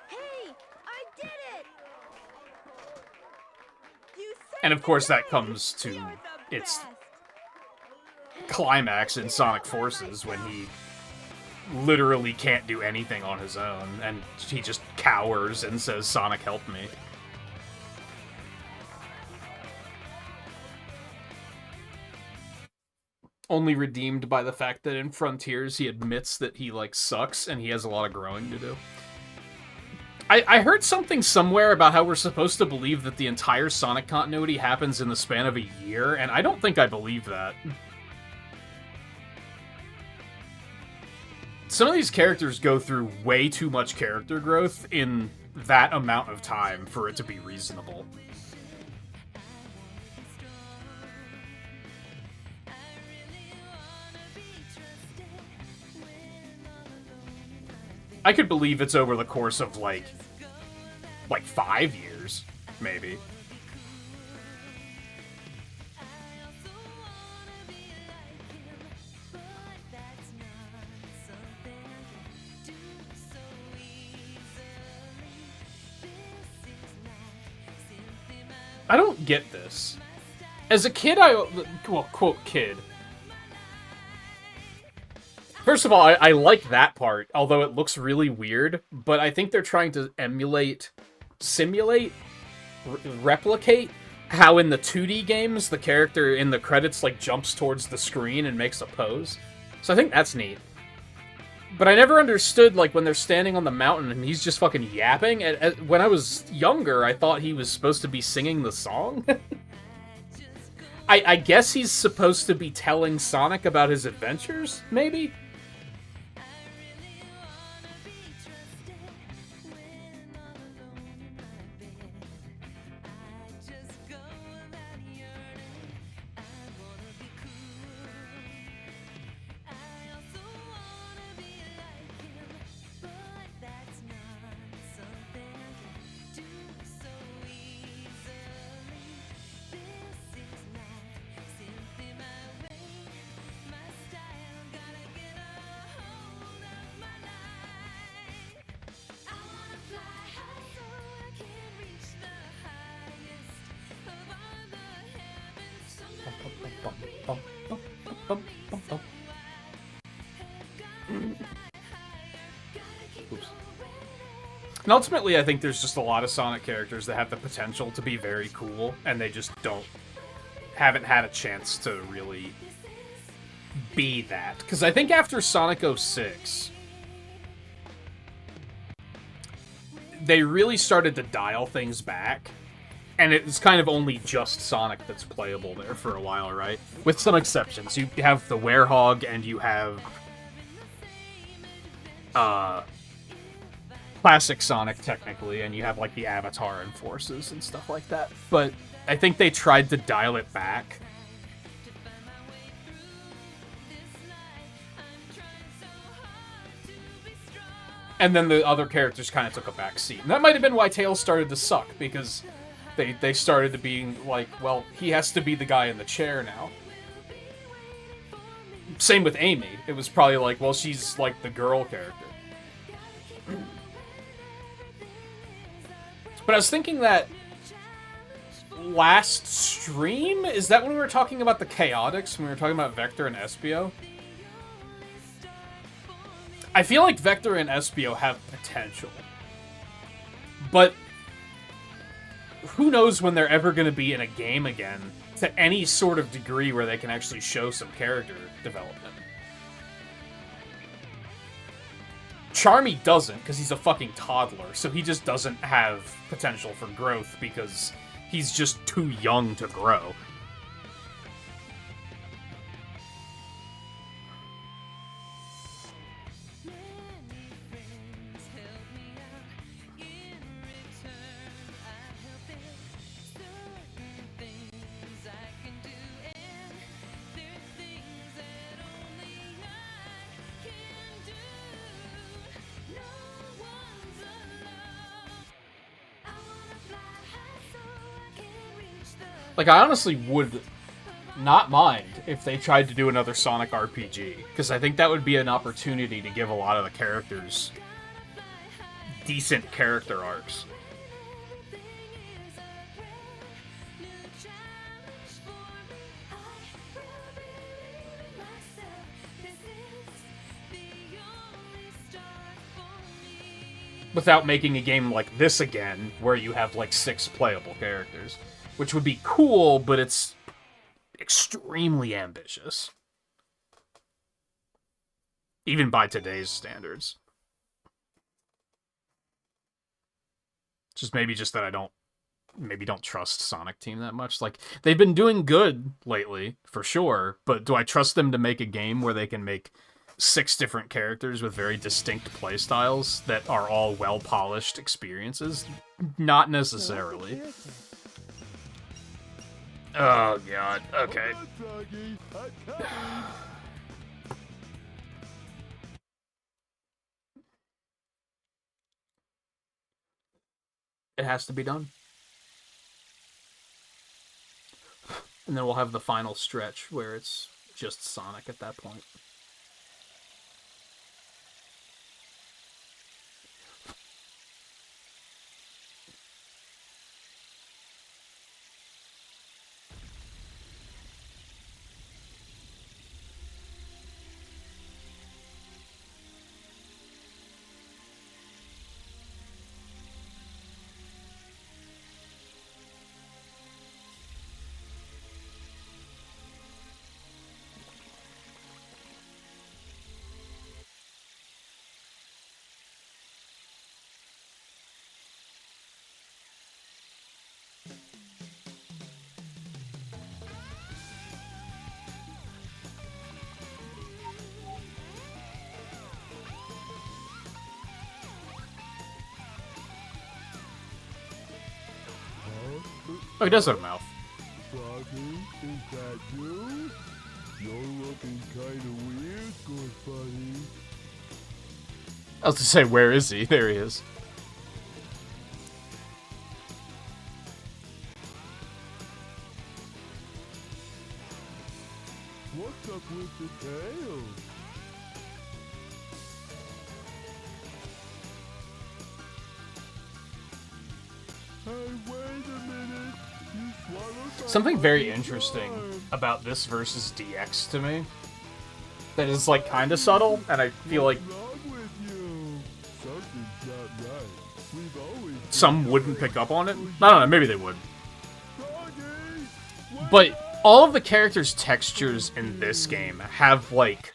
Hey, I did it! You And of course that comes to You're the its best. climax in Sonic Forces when he literally can't do anything on his own, and he just cowers and says, "Sonic, help me." Only redeemed by the fact that in Frontiers he admits that he, like, sucks and he has a lot of growing to do. I heard something somewhere about how we're supposed to believe that the entire Sonic continuity happens in the span of a year, and I don't think I believe that. Some of these characters go through way too much character growth in that amount of time for it to be reasonable. I could believe it's over the course of, like 5 years, maybe. I don't get this. As a kid, well, quote, kid. First of all, I like that part, although it looks really weird, but I think they're trying to simulate, replicate how in the 2D games, the character in the credits, like, jumps towards the screen and makes a pose. So I think that's neat. But I never understood, like, when they're standing on the mountain and he's just fucking yapping. When I was younger, I thought he was supposed to be singing the song. I guess he's supposed to be telling Sonic about his adventures, maybe? Oops. And ultimately, I think there's just a lot of Sonic characters that have the potential to be very cool, and they just haven't had a chance to really be that. Because I think after Sonic 06, they really started to dial things back. And it's kind of only just Sonic that's playable there for a while, right? With some exceptions. You have the Werehog, and you have classic Sonic, technically, and you have, like, the Avatar and Forces and stuff like that. But I think they tried to dial it back. And then the other characters kind of took a back seat. And that might have been why Tails started to suck, because they started to being like, well, he has to be the guy in the chair now. Same with Amy. It was probably like, well, she's like the girl character. But I was thinking that last stream, is that when we were talking about the Chaotix, when we were talking about Vector and Espio? I feel like Vector and Espio have potential. But who knows when they're ever going to be in a game again to any sort of degree where they can actually show some character development. Charmy doesn't, because he's a fucking toddler, so he just doesn't have potential for growth because he's just too young to grow. Like, I honestly would not mind if they tried to do another Sonic RPG, because I think that would be an opportunity to give a lot of the characters decent character arcs. without making a game like this again, where you have like 6 playable characters, which would be cool, but it's extremely ambitious, even by today's standards. Just maybe just that I don't trust Sonic Team that much. Like, they've been doing good lately, for sure, but do I trust them to make a game where they can make 6 different characters with very distinct playstyles that are all well-polished experiences? Not necessarily. Oh, God. Okay. It has to be done. And then we'll have the final stretch where it's just Sonic at that point. Oh, he does have a mouth. Froggy, is that you? You're looking kinda weird, good buddy. I was to say, where is he? There he is. What's up with the tail? Hey, wait a minute. You swallowed my Something very fucking interesting arm. about this versus DX to me that is, like, kind of subtle, and I feel like What's wrong with you? Something's not right. We've always some wouldn't pick up on it. I don't know, maybe they would. Froggy, But all of the characters' textures in this game have, like,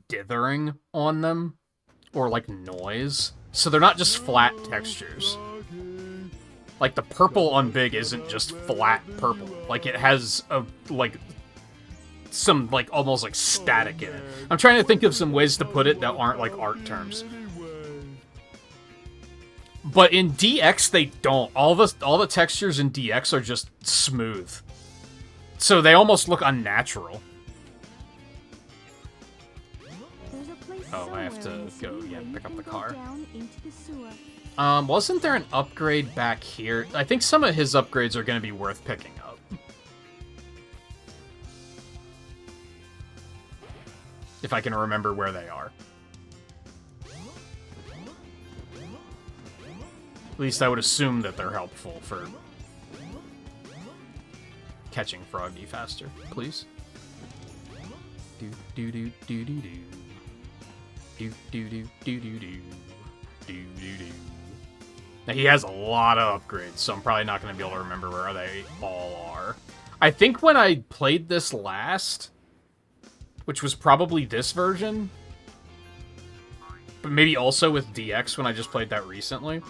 dithering on them, or, like, noise. So they're not just flat textures. Froggy. Like, the purple on Big isn't just flat purple. Like, it has, a like, some, like, almost, like, static in it. I'm trying to think of some ways to put it that aren't, like, art terms. Anyway. But in DX, they don't. All the textures in DX are just smooth. So they almost look unnatural. There's a place Oh, I have somewhere in to the go, city yeah, where you pick up can the go car. down into the sewer. Wasn't there an upgrade back here? I think some of his upgrades are going to be worth picking up. If I can remember where they are. At least I would assume that they're helpful for catching Froggy faster. Please. Do do do do do do. Do do do do do do. Do do do. Now, he has a lot of upgrades, so I'm probably not going to be able to remember where they all are. I think when I played this last, which was probably this version, but maybe also with DX when I just played that recently,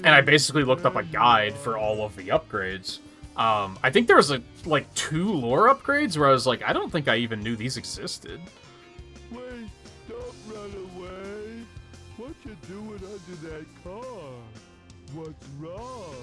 and I basically looked up a guide for all of the upgrades. I think there was, like 2 lore upgrades where I was like, I don't think I even knew these existed. Wait, don't run away. What you doing under that car? What's wrong?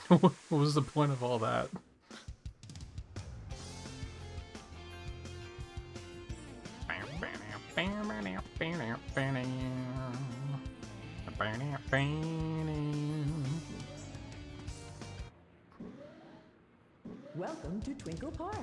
What was the point of all that? Welcome to Twinkle Park.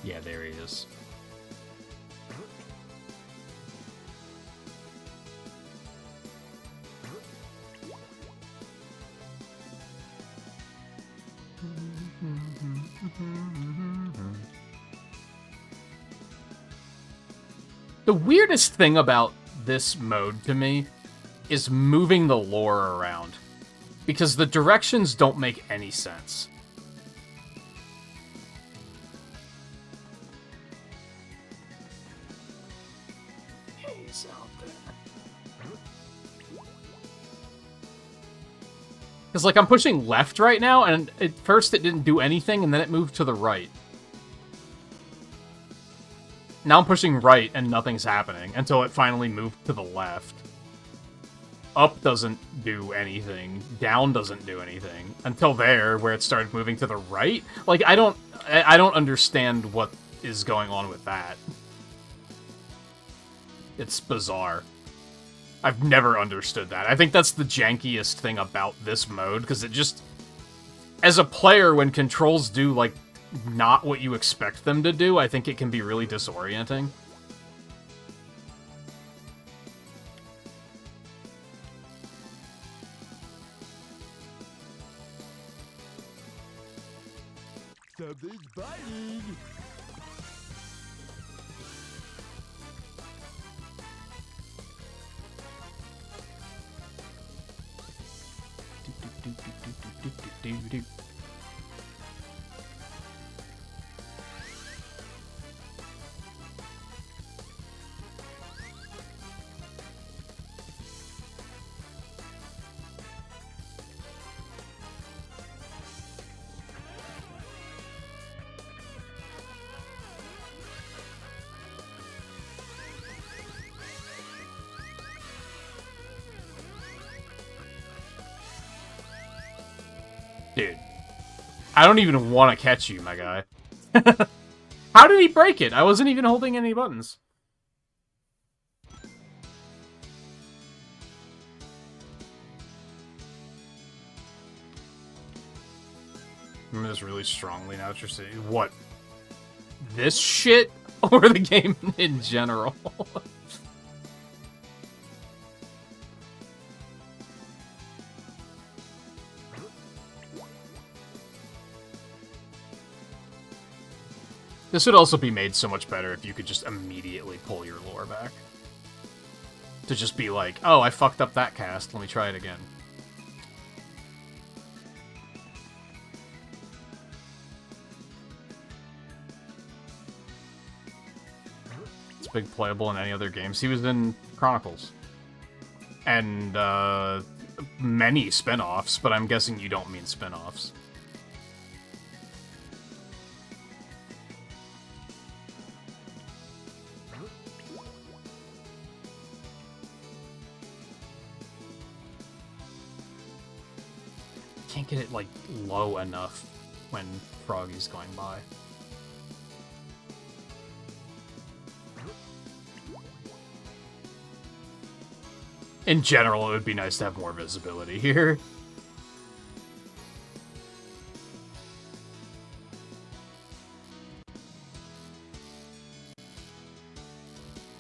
Yeah, there he is. The weirdest thing about this mode to me is moving the lore around, because the directions don't make any sense. He's out there. Because, like, I'm pushing left right now, and at first it didn't do anything, and then it moved to the right. Now I'm pushing right, and nothing's happening, until it finally moved to the left. Up doesn't do anything. Down doesn't do anything. Until there, where it started moving to the right? Like, I don't understand what is going on with that. It's bizarre. I've never understood that. I think that's the jankiest thing about this mode, because it just... As a player, when controls do, like, not what you expect them to do, I think it can be really disorienting. Something's biting. Dude, I don't even want to catch you, my guy. How did he break it? I wasn't even holding any buttons. Remember this really strongly now, what you're saying. What? This shit? Or the game in general? This would also be made so much better if you could just immediately pull your lore back. To just be like, oh, I fucked up that cast, let me try it again. It's big playable in any other games. He was in Chronicles. And, many spin-offs, but I'm guessing you don't mean spin-offs. Can't get it, like, low enough when Froggy's going by. In general, it would be nice to have more visibility here.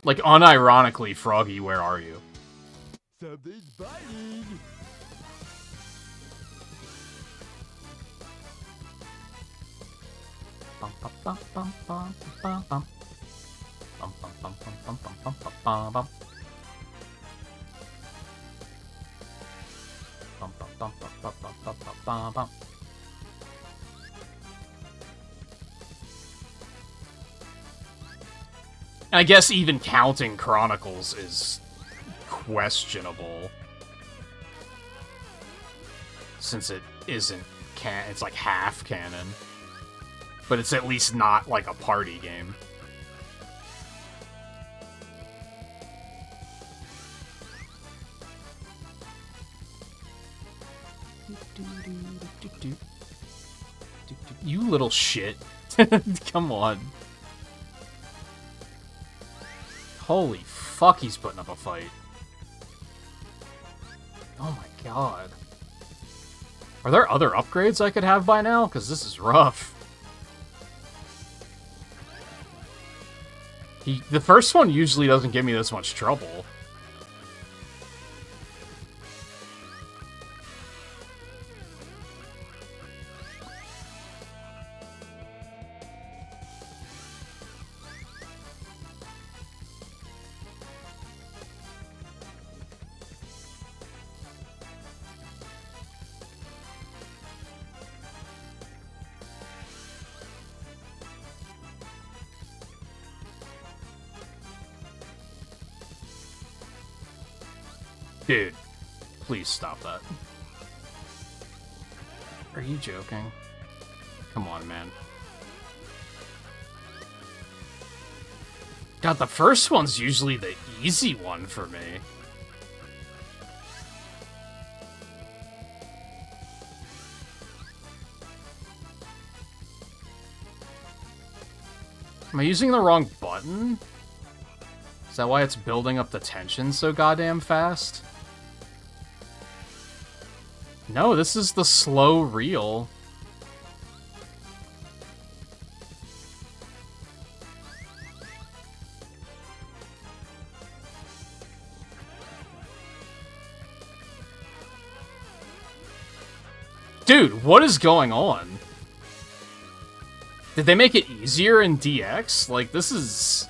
Like, unironically, Froggy, where are you? Something's biting. Bum, bum, bum, bum, bum, bum, bum. Bum, bum, bum, bum, bum, bum, bum, bum, bum, bum. Bum, bum, bum, bum, bum, bum, bum, bum, bum, bum. I guess even counting Chronicles is questionable. Since it isn't it's like half canon. But it's at least not like a party game. You little shit. Come on. Holy fuck, he's putting up a fight. Oh my god. Are there other upgrades I could have by now? Because this is rough. The first one usually doesn't give me this much trouble. Dude, please stop that. Are you joking? Come on, man. God, the first one's usually the easy one for me. Am I using the wrong button? Is that why it's building up the tension so goddamn fast? No, this is the slow reel. Dude, what is going on? Did they make it easier in DX? Like, this is...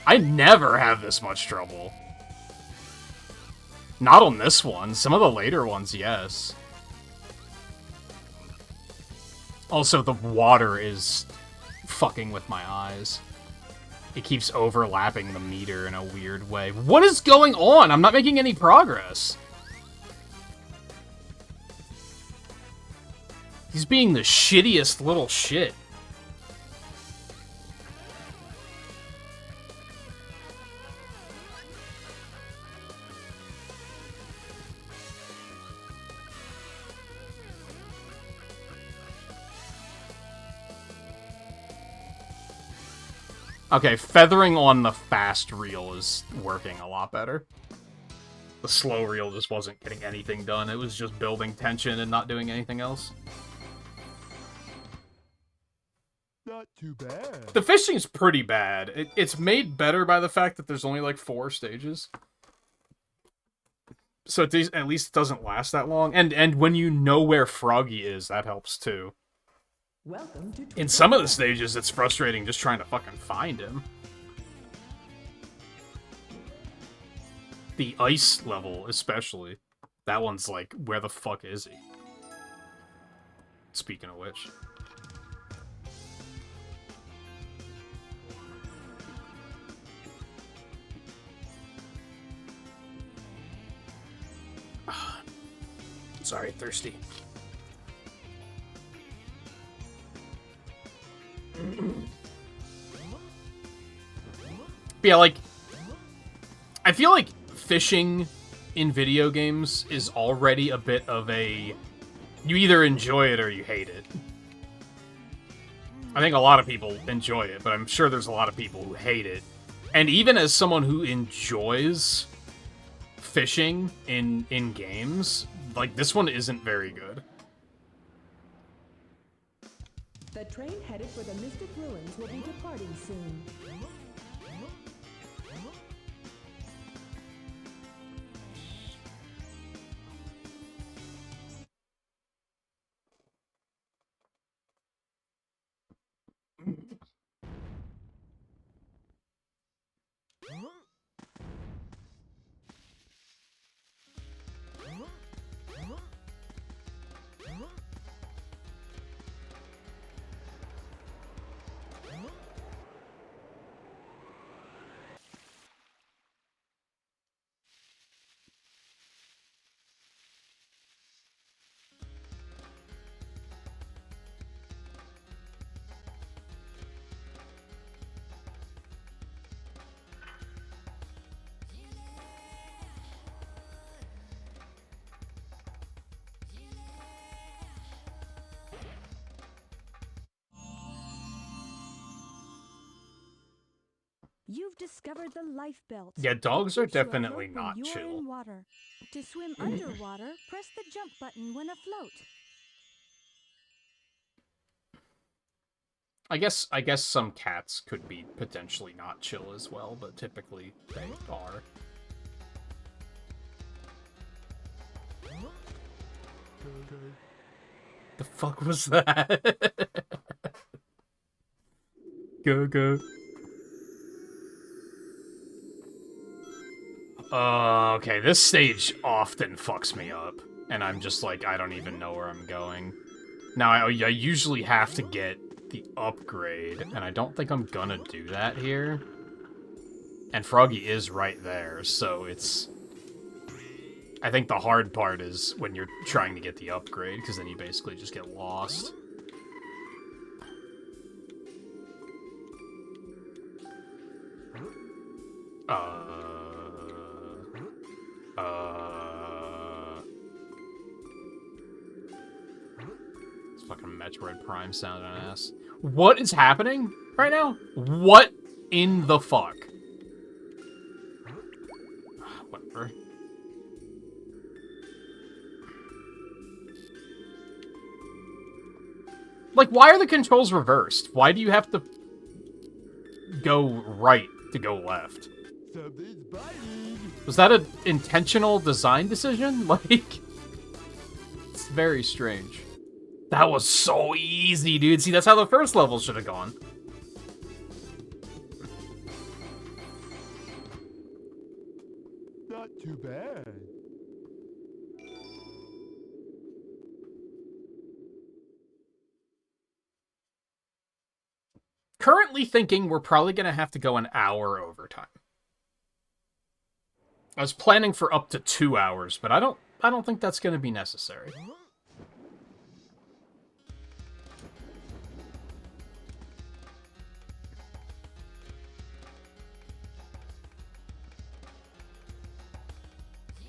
I never have this much trouble. Not on this one. Some of the later ones, yes. Also, the water is fucking with my eyes. It keeps overlapping the meter in a weird way. What is going on? I'm not making any progress. He's being the shittiest little shit. Okay, feathering on the fast reel is working a lot better. The slow reel just wasn't getting anything done. It was just building tension and not doing anything else. Not too bad. The fishing's pretty bad. It's made better by the fact that there's only like 4 stages. So at least it doesn't last that long. And when you know where Froggy is, that helps too. Welcome to In some of the stages, it's frustrating just trying to fucking find him. The ice level, especially. That one's like, where the fuck is he? Speaking of which. Sorry, thirsty. But yeah, like, I feel like fishing in video games is already a bit of a... You either enjoy it or you hate it. I think a lot of people enjoy it, but I'm sure there's a lot of people who hate it. And even as someone who enjoys fishing in games, like, this one isn't very good. The train headed for the Mystic Ruins will be departing soon. You've discovered the life belt. Yeah, dogs are Keeps you definitely afloat when not you're chill. in water. To swim underwater, press the jump button when afloat. I guess some cats could be potentially not chill as well, but typically they are. The fuck was that? Go go. Okay, this stage often fucks me up, and I'm just like, I don't even know where I'm going. Now, I usually have to get the upgrade, and I don't think I'm gonna do that here. And Froggy is right there, so it's... I think the hard part is when you're trying to get the upgrade, because then you basically just get lost. It's fucking Metroid Prime sound on ass. What is happening right now? What in the fuck? Whatever. Like, why are the controls reversed? Why do you have to go right to go left? Was that an intentional design decision? Like, it's very strange. That was so easy, dude. See, that's how the first level should have gone. Not too bad. Currently thinking we're probably going to have to go an hour overtime. I was planning for up to 2 hours, but I don't think that's going to be necessary.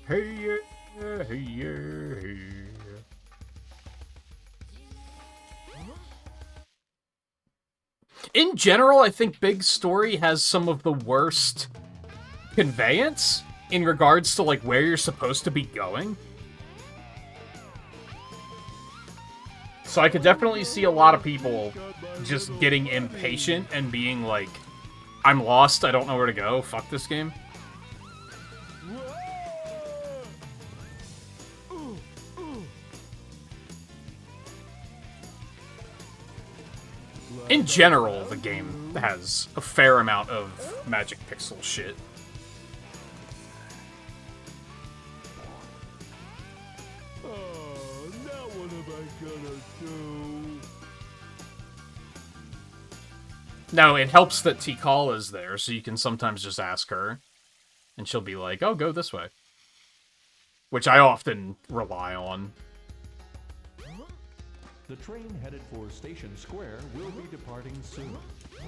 Hey yeah, hey yeah, hey yeah. In general, I think Big Story has some of the worst conveyance in regards to, like, where you're supposed to be going. So I could definitely see a lot of people just getting impatient and being like, I'm lost, I don't know where to go, fuck this game. In general, the game has a fair amount of Magic Pixel shit. Oh, now what am I gonna do? Now, it helps that Tikal is there, so you can sometimes just ask her, and she'll be like, oh, go this way. Which I often rely on. The train headed for Station Square will be departing soon.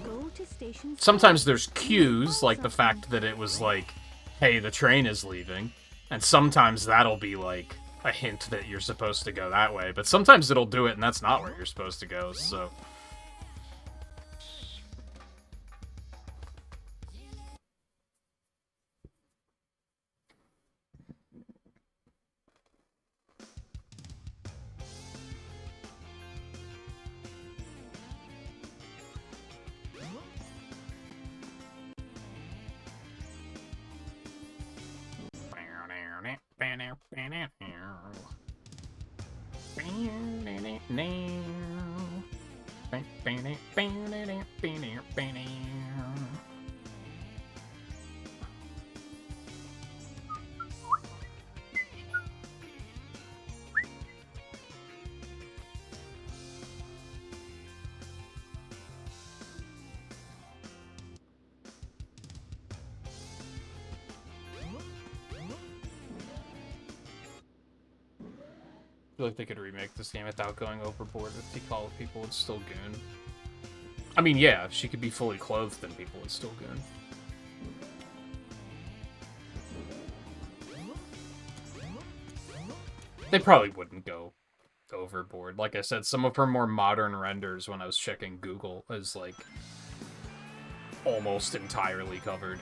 Go to station. Sometimes there's cues, like the fact that it was like, hey, the train is leaving. And sometimes that'll be like a hint that you're supposed to go that way. But sometimes it'll do it and that's not where you're supposed to go, so... I feel like they could remake this game without going overboard if Tikal people would still goon. I mean, yeah, she could be fully clothed and people would still goon. They probably wouldn't go overboard. Like I said, some of her more modern renders when I was checking Google is like almost entirely covered.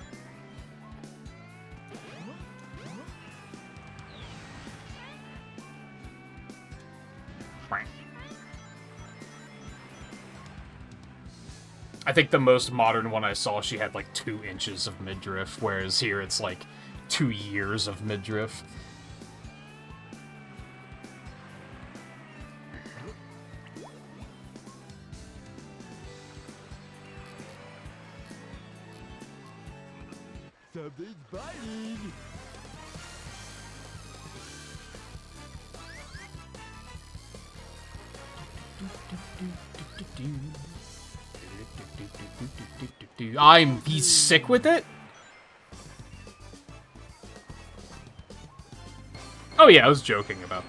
I think the most modern one I saw, she had like 2 inches of midriff, whereas here it's like 2 years of midriff. Something's biting! He's sick with it? Oh yeah, I was joking about.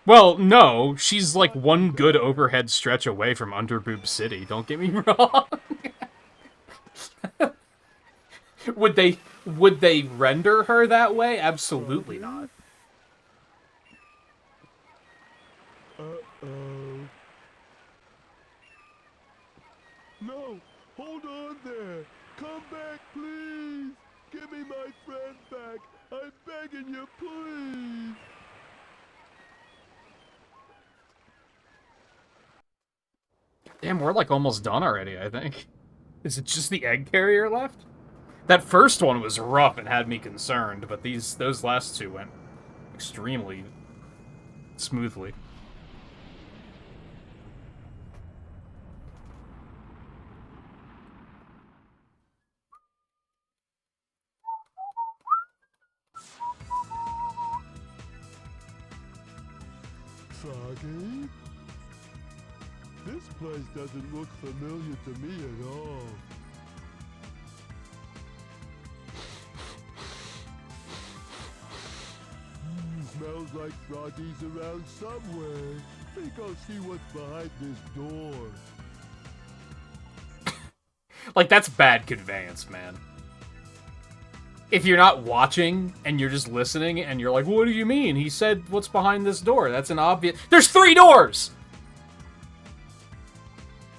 Well, no, she's like one good overhead stretch away from Underboob City, don't get me wrong. Would they render her that way? Absolutely not. Uh-oh. No! Hold on there! Come back, please! Give me my friend back! I'm begging you, please! Damn, we're like almost done already, I think. Is it just the egg carrier left? That first one was rough and had me concerned, but those last 2 went extremely smoothly. Froggy? This place doesn't look familiar to me at all. Smells like Froggy's around somewhere. Think I'll see what's behind this door. Like, that's bad conveyance, man. If you're not watching and you're just listening and you're like, what do you mean? He said, what's behind this door? That's an obvious... There's 3 doors!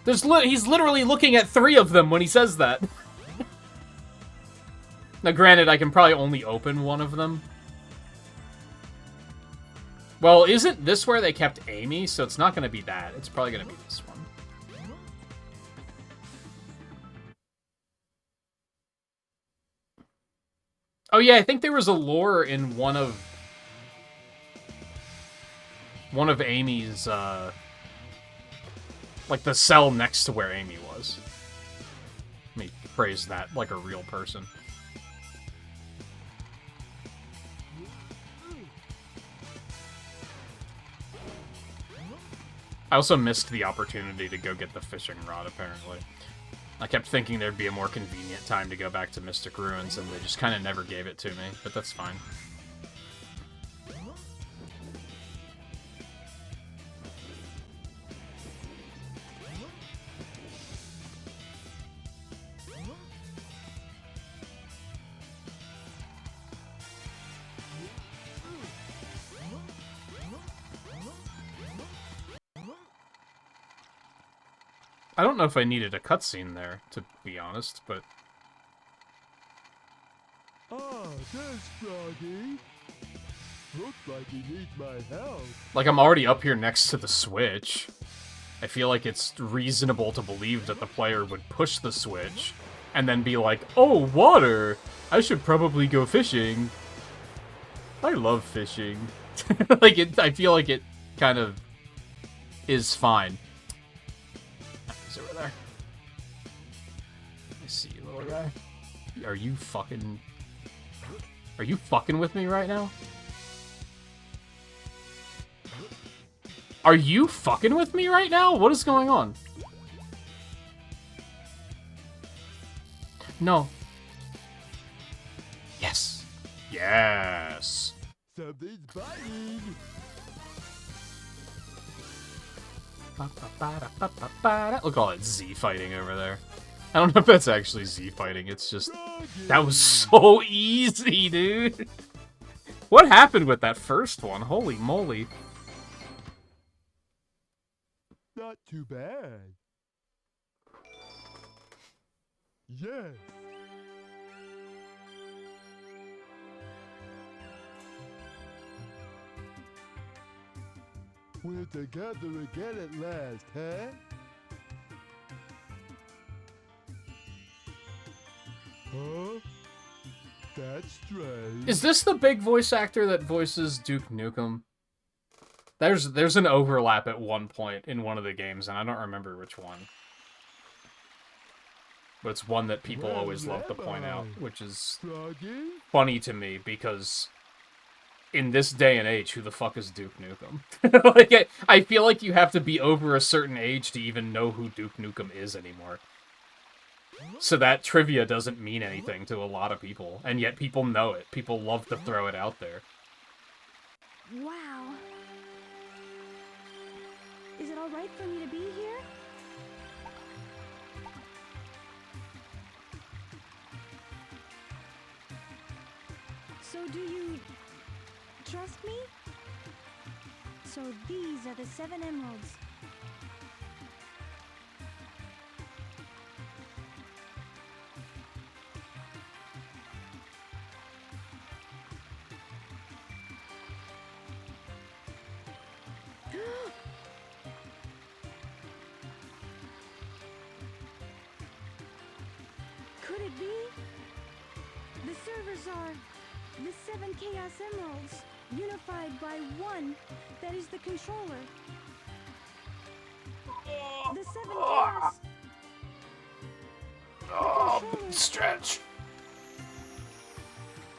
He's literally looking at 3 of them when he says that. Now, granted, I can probably only open one of them. Well, isn't this where they kept Amy? So it's not going to be that. It's probably going to be this one. Oh yeah, I think there was a lure in one of Amy's, like the cell next to where Amy was. Let me phrase that like a real person. I also missed the opportunity to go get the fishing rod, apparently. I kept thinking there'd be a more convenient time to go back to Mystic Ruins, and they just kind of never gave it to me, but that's fine. I don't know if I needed a cutscene there, to be honest, but... Ah, there's Froggy. Looks like he needs my help. Like, I'm already up here next to the switch. I feel like it's reasonable to believe that the player would push the switch, and then be like, oh, water! I should probably go fishing. I love fishing. Like, I feel like it kind of is fine. He's over there. I see you, little guy. Are you fucking with me right now? Are you fucking with me right now? What is going on? No. Yes. Yes. Something's biting. Look at all that Z fighting over there. I don't know if that's actually Z fighting, it's just... That was so easy, dude! What happened with that first one? Holy moly. Not too bad. Yes. We're together again at last, huh? Huh? That's strange. Is this the big voice actor that voices Duke Nukem? There's an overlap at one point in one of the games, and I don't remember which one. But it's one that people always love to point out, which is Froggy? funny to me, because in this day and age, who the fuck is Duke Nukem? Like, I feel like you have to be over a certain age to even know who Duke Nukem is anymore. So that trivia doesn't mean anything to a lot of people, and yet people know it. People love to throw it out there. Wow. Is it alright for me to be here? So do you trust me? So these are the 7 emeralds. Could it be? The servers are the 7 Chaos Emeralds, unified by one that is the controller. The 7 Chaos. Stretch.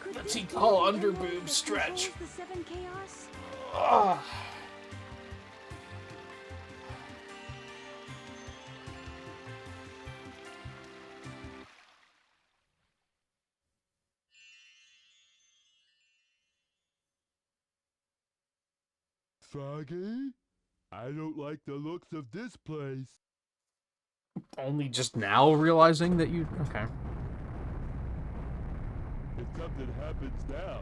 Could Let's this eat be the whole the under emerald boob that stretch. controls the 7 Chaos? Froggy? I don't like the looks of this place. Only just now realizing that you... Okay. If something happens now,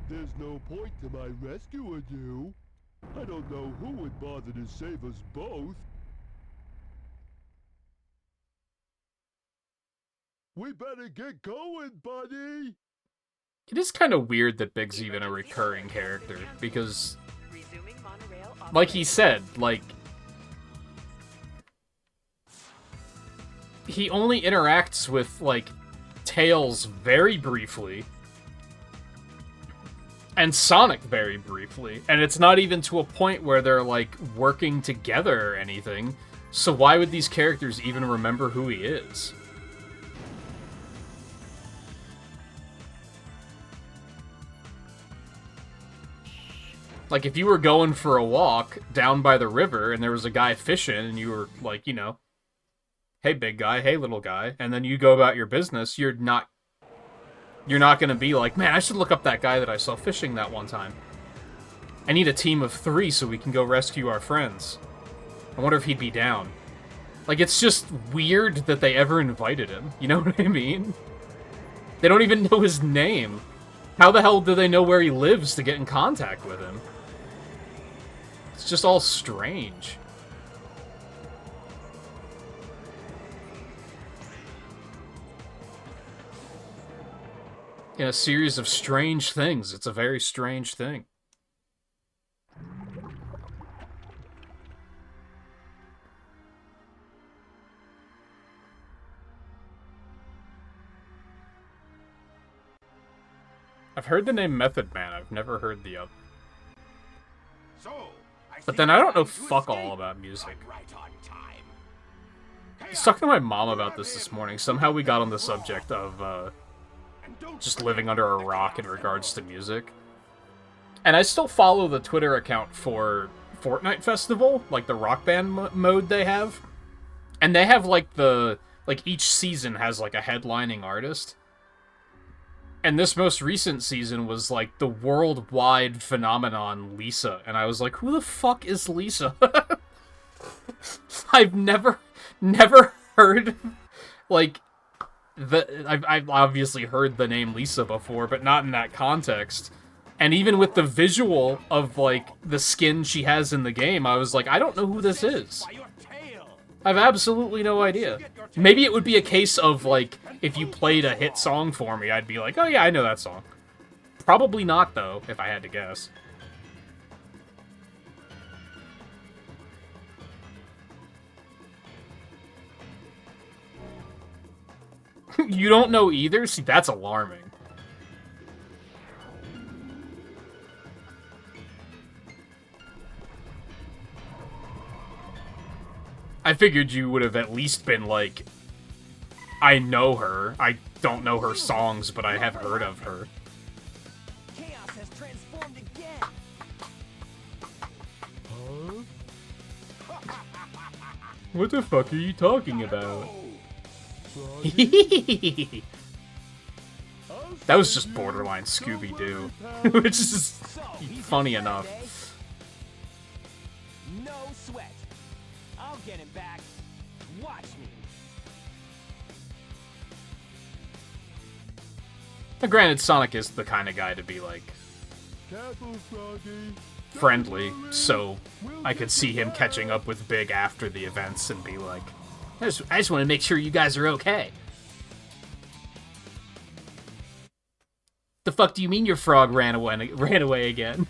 there's no point to my rescuing you. I don't know who would bother to save us both. We better get going, buddy! It is kind of weird that Big's even a recurring character, because... Like he said, like... He only interacts with, like, Tails very briefly. And Sonic very briefly. And it's not even to a point where they're, like, working together or anything. So why would these characters even remember who he is? Like, if you were going for a walk down by the river and there was a guy fishing and you were, like, you know, hey, big guy, hey, little guy, and then you go about your business, you're not going to be like, man, I should look up that guy that I saw fishing that one time. I need a team of 3 so we can go rescue our friends. I wonder if he'd be down. Like, it's just weird that they ever invited him. You know what I mean? They don't even know his name. How the hell do they know where he lives to get in contact with him? It's just all strange. In a series of strange things, it's a very strange thing. I've heard the name Method Man, I've never heard the other. But then I don't know fuck all about music. I was talking to my mom about this morning. Somehow we got on the subject of, just living under a rock in regards to music. And I still follow the Twitter account for Fortnite Festival, like the rock band mode they have. And they have, like, each season has, like, a headlining artist. And this most recent season was, like, the worldwide phenomenon Lisa. And I was like, who the fuck is Lisa? I've never heard, like, I've obviously heard the name Lisa before, but not in that context. And even with the visual of, like, the skin she has in the game, I was like, I don't know who this is. I have absolutely no idea. Maybe it would be a case of, like, if you played a hit song for me, I'd be like, oh yeah, I know that song. Probably not, though, if I had to guess. You don't know either? See, that's alarming. I figured you would have at least been like, I know her. I don't know her songs, but I have heard of her. Chaos has transformed again. What the fuck are you talking about? That was just borderline Scooby-Doo, which is funny enough. No sweat. I'll get him back. Watch me. Now, granted, Sonic is the kind of guy to be, like, friendly, so I could see him catching up with Big after the events and be like, I just want to make sure you guys are okay. The fuck do you mean your frog ran away again?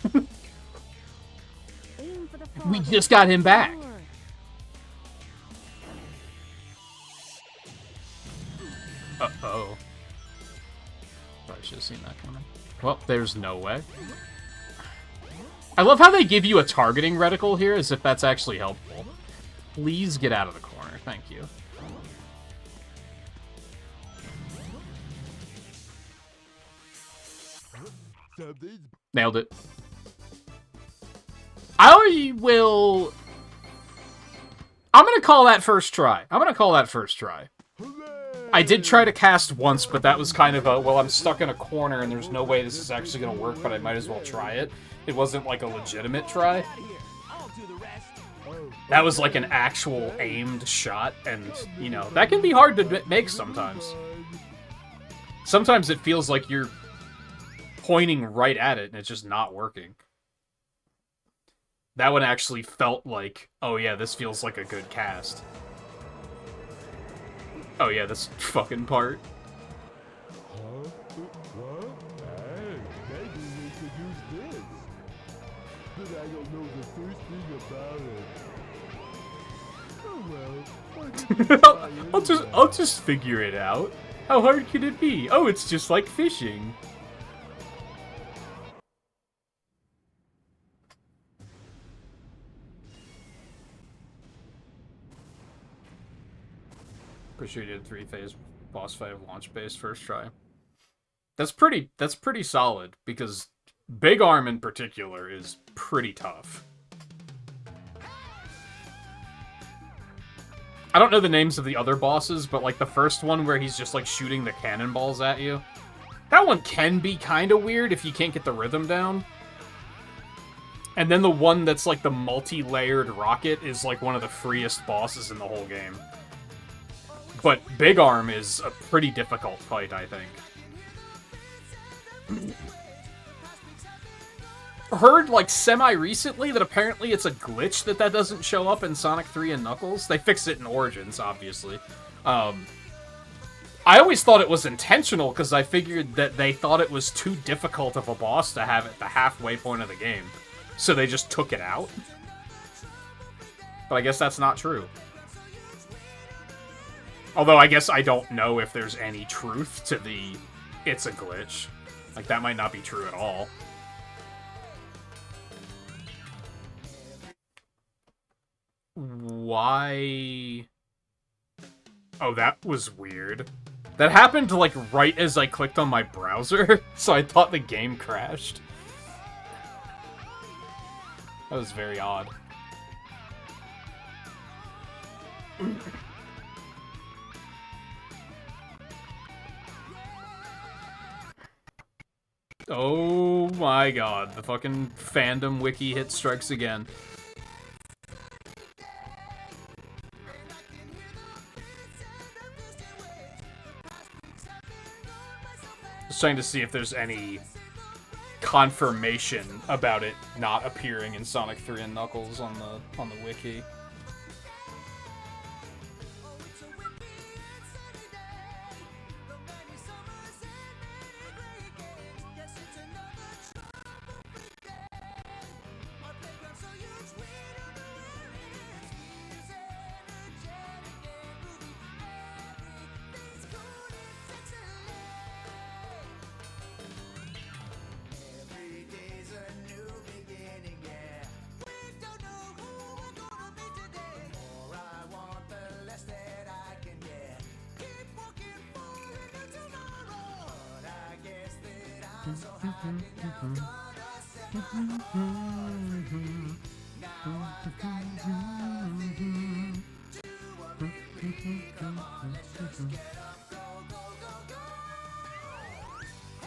We just got him back. Uh-oh. Probably should have seen that coming. Well, there's no way. I love how they give you a targeting reticle here, as if that's actually helpful. Please get out of the corner. Thank you. Nailed it. I'm gonna call that first try. I did try to cast once, but that was kind of a, well, I'm stuck in a corner and there's no way this is actually gonna work, but I might as well try it. It wasn't like a legitimate try. That was like an actual aimed shot, and, you know, that can be hard to make sometimes. Sometimes it feels like you're pointing right at it and it's just not working. That one actually felt like, oh yeah, this feels like a good cast. Oh yeah, this fucking part. Maybe we could use this. But I don't know the first thing about it. Oh well. I'll just figure it out. How hard could it be? Oh, it's just like fishing. Pretty sure you did 3-phase boss fight of launch base first try. That's pretty solid, because Big Arm in particular is pretty tough. I don't know the names of the other bosses, but like the first one where he's just like shooting the cannonballs at you, that one can be kind of weird if you can't get the rhythm down. And then the one that's like the multi-layered rocket is like one of the freest bosses in the whole game. But Big Arm is a pretty difficult fight, I think. Heard, like, semi-recently that apparently it's a glitch that doesn't show up in Sonic 3 and Knuckles. They fixed it in Origins, obviously. I always thought it was intentional, because I figured that they thought it was too difficult of a boss to have at the halfway point of the game. So they just took it out. But I guess that's not true. Although, I guess I don't know if there's any truth to the it's a glitch. Like, that might not be true at all. Why? Oh, that was weird. That happened, like, right as I clicked on my browser, so I thought the game crashed. That was very odd. Oh my god, the fucking fandom wiki hit strikes again. Just trying to see if there's any confirmation about it not appearing in Sonic 3 and Knuckles on the wiki.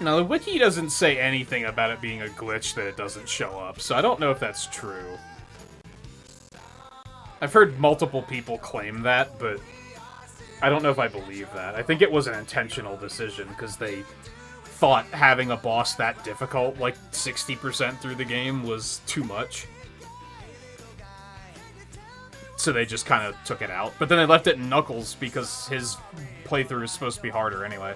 Now, the wiki doesn't say anything about it being a glitch that it doesn't show up, so I don't know if that's true. I've heard multiple people claim that, but I don't know if I believe that. I think it was an intentional decision, because they thought having a boss that difficult, like 60% through the game, was too much. So they just kind of took it out. But then they left it in Knuckles, because his playthrough is supposed to be harder anyway.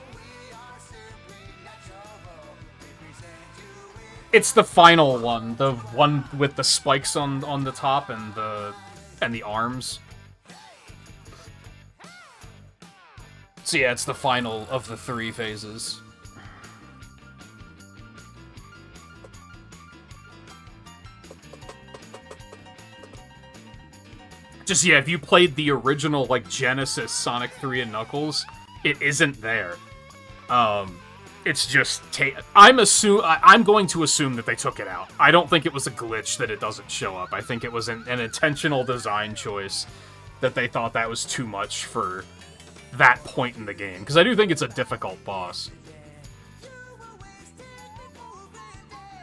It's the final one, the one with the spikes on the top and the arms. So yeah, it's the final of the 3 phases. Just, yeah, if you played the original, like, Genesis Sonic 3 and Knuckles, it isn't there. It's just... I'm going to assume that they took it out. I don't think it was a glitch that it doesn't show up. I think it was an intentional design choice that they thought that was too much for that point in the game. Because I do think it's a difficult boss.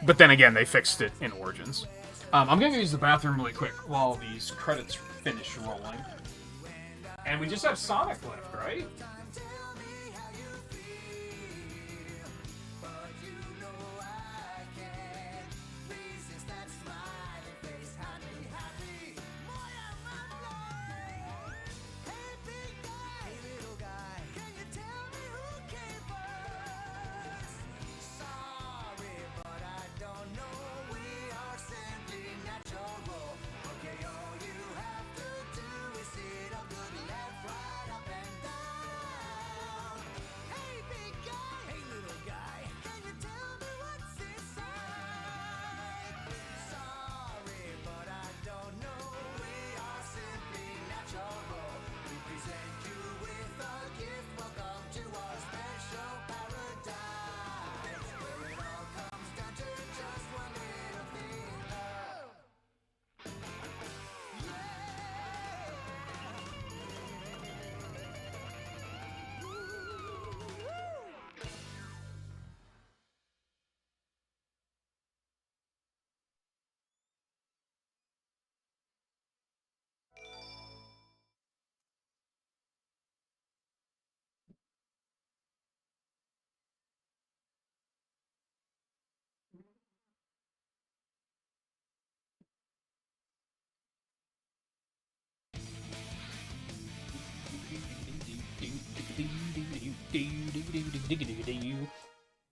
But then again, they fixed it in Origins. I'm going to use the bathroom really quick while these credits finish rolling. And we just have Sonic left, right?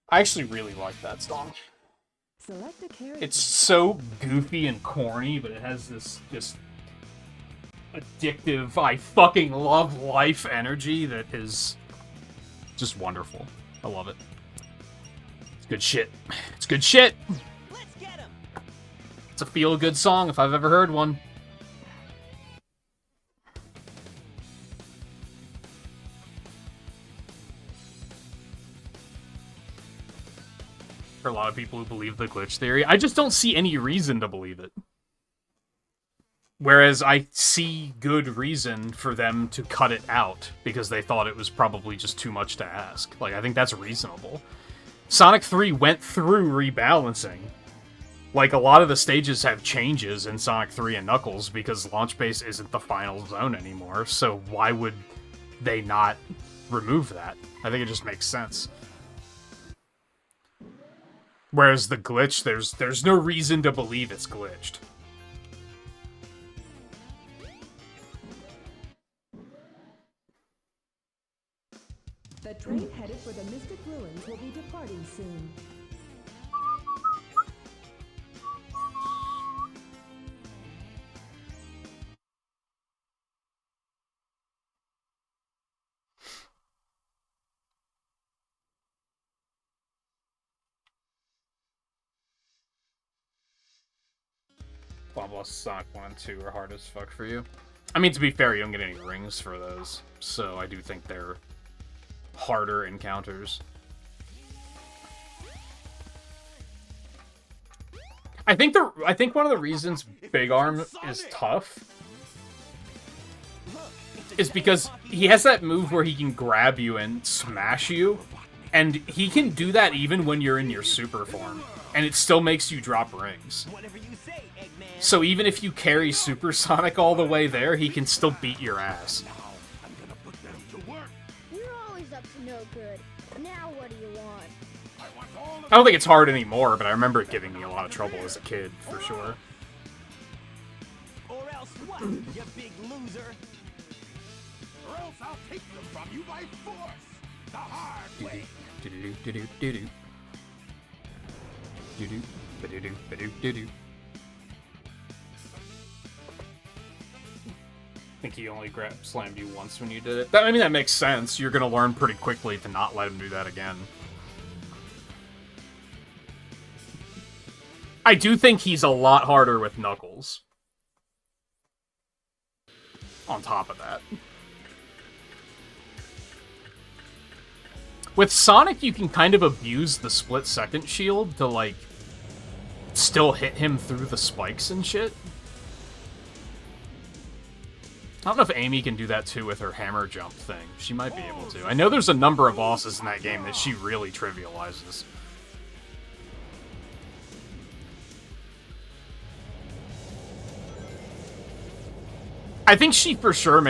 I actually really like that song. It's so goofy and corny, but it has this just addictive, I fucking love life energy that is just wonderful. I love it. It's good shit. It's good shit! Let's get him. It's a feel-good song if I've ever heard one. For a lot of people who believe the glitch theory, I just don't see any reason to believe it. Whereas I see good reason for them to cut it out, because they thought it was probably just too much to ask. Like, I think that's reasonable. Sonic 3 went through rebalancing. Like, a lot of the stages have changes in Sonic 3 and Knuckles, because Launch Base isn't the final zone anymore, so why would they not remove that? I think it just makes sense. Whereas the glitch, there's no reason to believe it's glitched. The train headed for the Mystic Ruins will be departing soon. Blah Sonic 1 and 2 are hard as fuck for you. I mean, to be fair, you don't get any rings for those, so I do think they're harder encounters. I think one of the reasons Big Arm is tough is because he has that move where he can grab you and smash you, and he can do that even when you're in your super form, and it still makes you drop rings. So even if you carry Super Sonic all the way there, he can still beat your ass. You're always up to no good. Now what do you want? I don't think it's hard anymore, but I remember it giving me a lot of trouble as a kid, for sure. Or else what, you big loser? Or else I'll take them from you by force, the hard way. Do-do-do-do-do-do. Do-do, ba-do-do, ba-do, do-do. I think he only slammed you once when you did it. I mean, that makes sense. You're gonna learn pretty quickly to not let him do that again. I do think he's a lot harder with Knuckles. On top of that. With Sonic, you can kind of abuse the split-second shield to, like, still hit him through the spikes and shit. I don't know if Amy can do that, too, with her hammer jump thing. She might be able to. I know there's a number of bosses in that game that she really trivializes. I think she for sure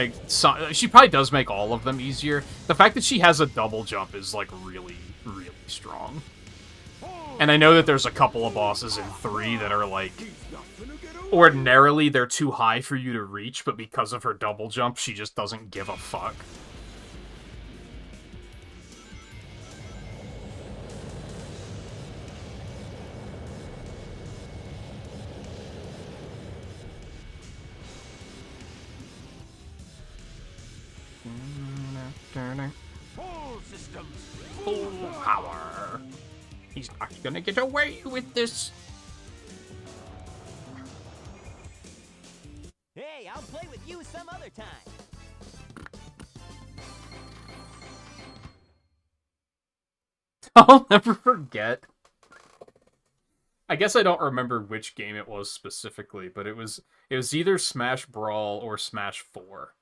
she probably does make all of them easier. The fact that she has a double jump is, like, really, really strong. And I know that there's a couple of bosses in 3 that are, like, ordinarily they're too high for you to reach, but because of her double jump, she just doesn't give a fuck. Full systems, Full power. He's not gonna get away with this. Hey, I'll play with you some other time. I'll never forget. I guess I don't remember which game it was specifically, but it was either Smash Brawl or Smash 4.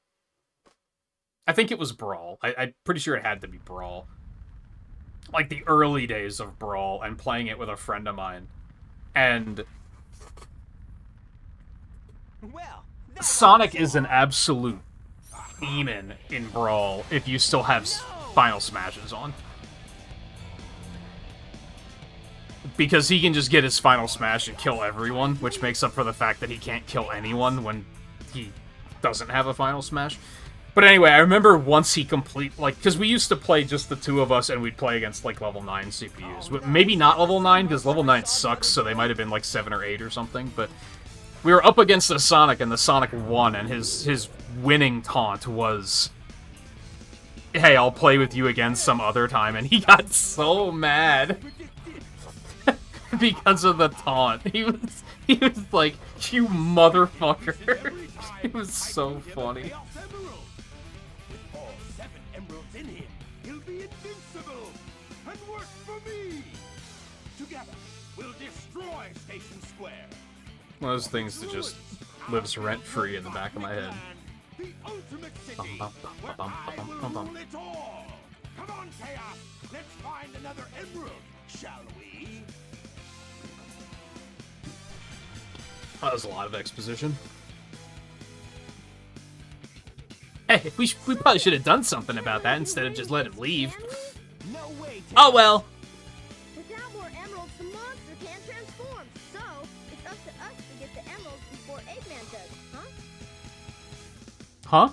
I think it was Brawl. I'm pretty sure it had to be Brawl. Like the early days of Brawl, and playing it with a friend of mine. And Well, Sonic is an absolute demon in Brawl if you still have Final Smashes on. Because he can just get his Final Smash and kill everyone, which makes up for the fact that he can't kill anyone when he doesn't have a Final Smash. But anyway, I remember once he because we used to play just the two of us, and we'd play against, like, level 9 CPUs. Maybe not level 9, because level 9 sucks, so they might have been, like, 7 or 8 or something, but we were up against the Sonic, and the Sonic won, and his winning taunt was, hey, I'll play with you again some other time, and he got so mad because of the taunt. He was like, you motherfucker. It was so funny. With all 7 emeralds in him, he'll be invincible and work for me. Together, we'll destroy Station Square. One of those things that just lives rent-free in the back of my head. The ultimate city, where I will rule it all. Come on, Chaos. Let's find another emerald, shall we? That was a lot of exposition. Hey, we probably should have done something about that instead of just let him leave. no way to Oh well. Without more emeralds, the monster can't transform. So, it's up to us to get the emeralds before Eggman does, huh? Huh?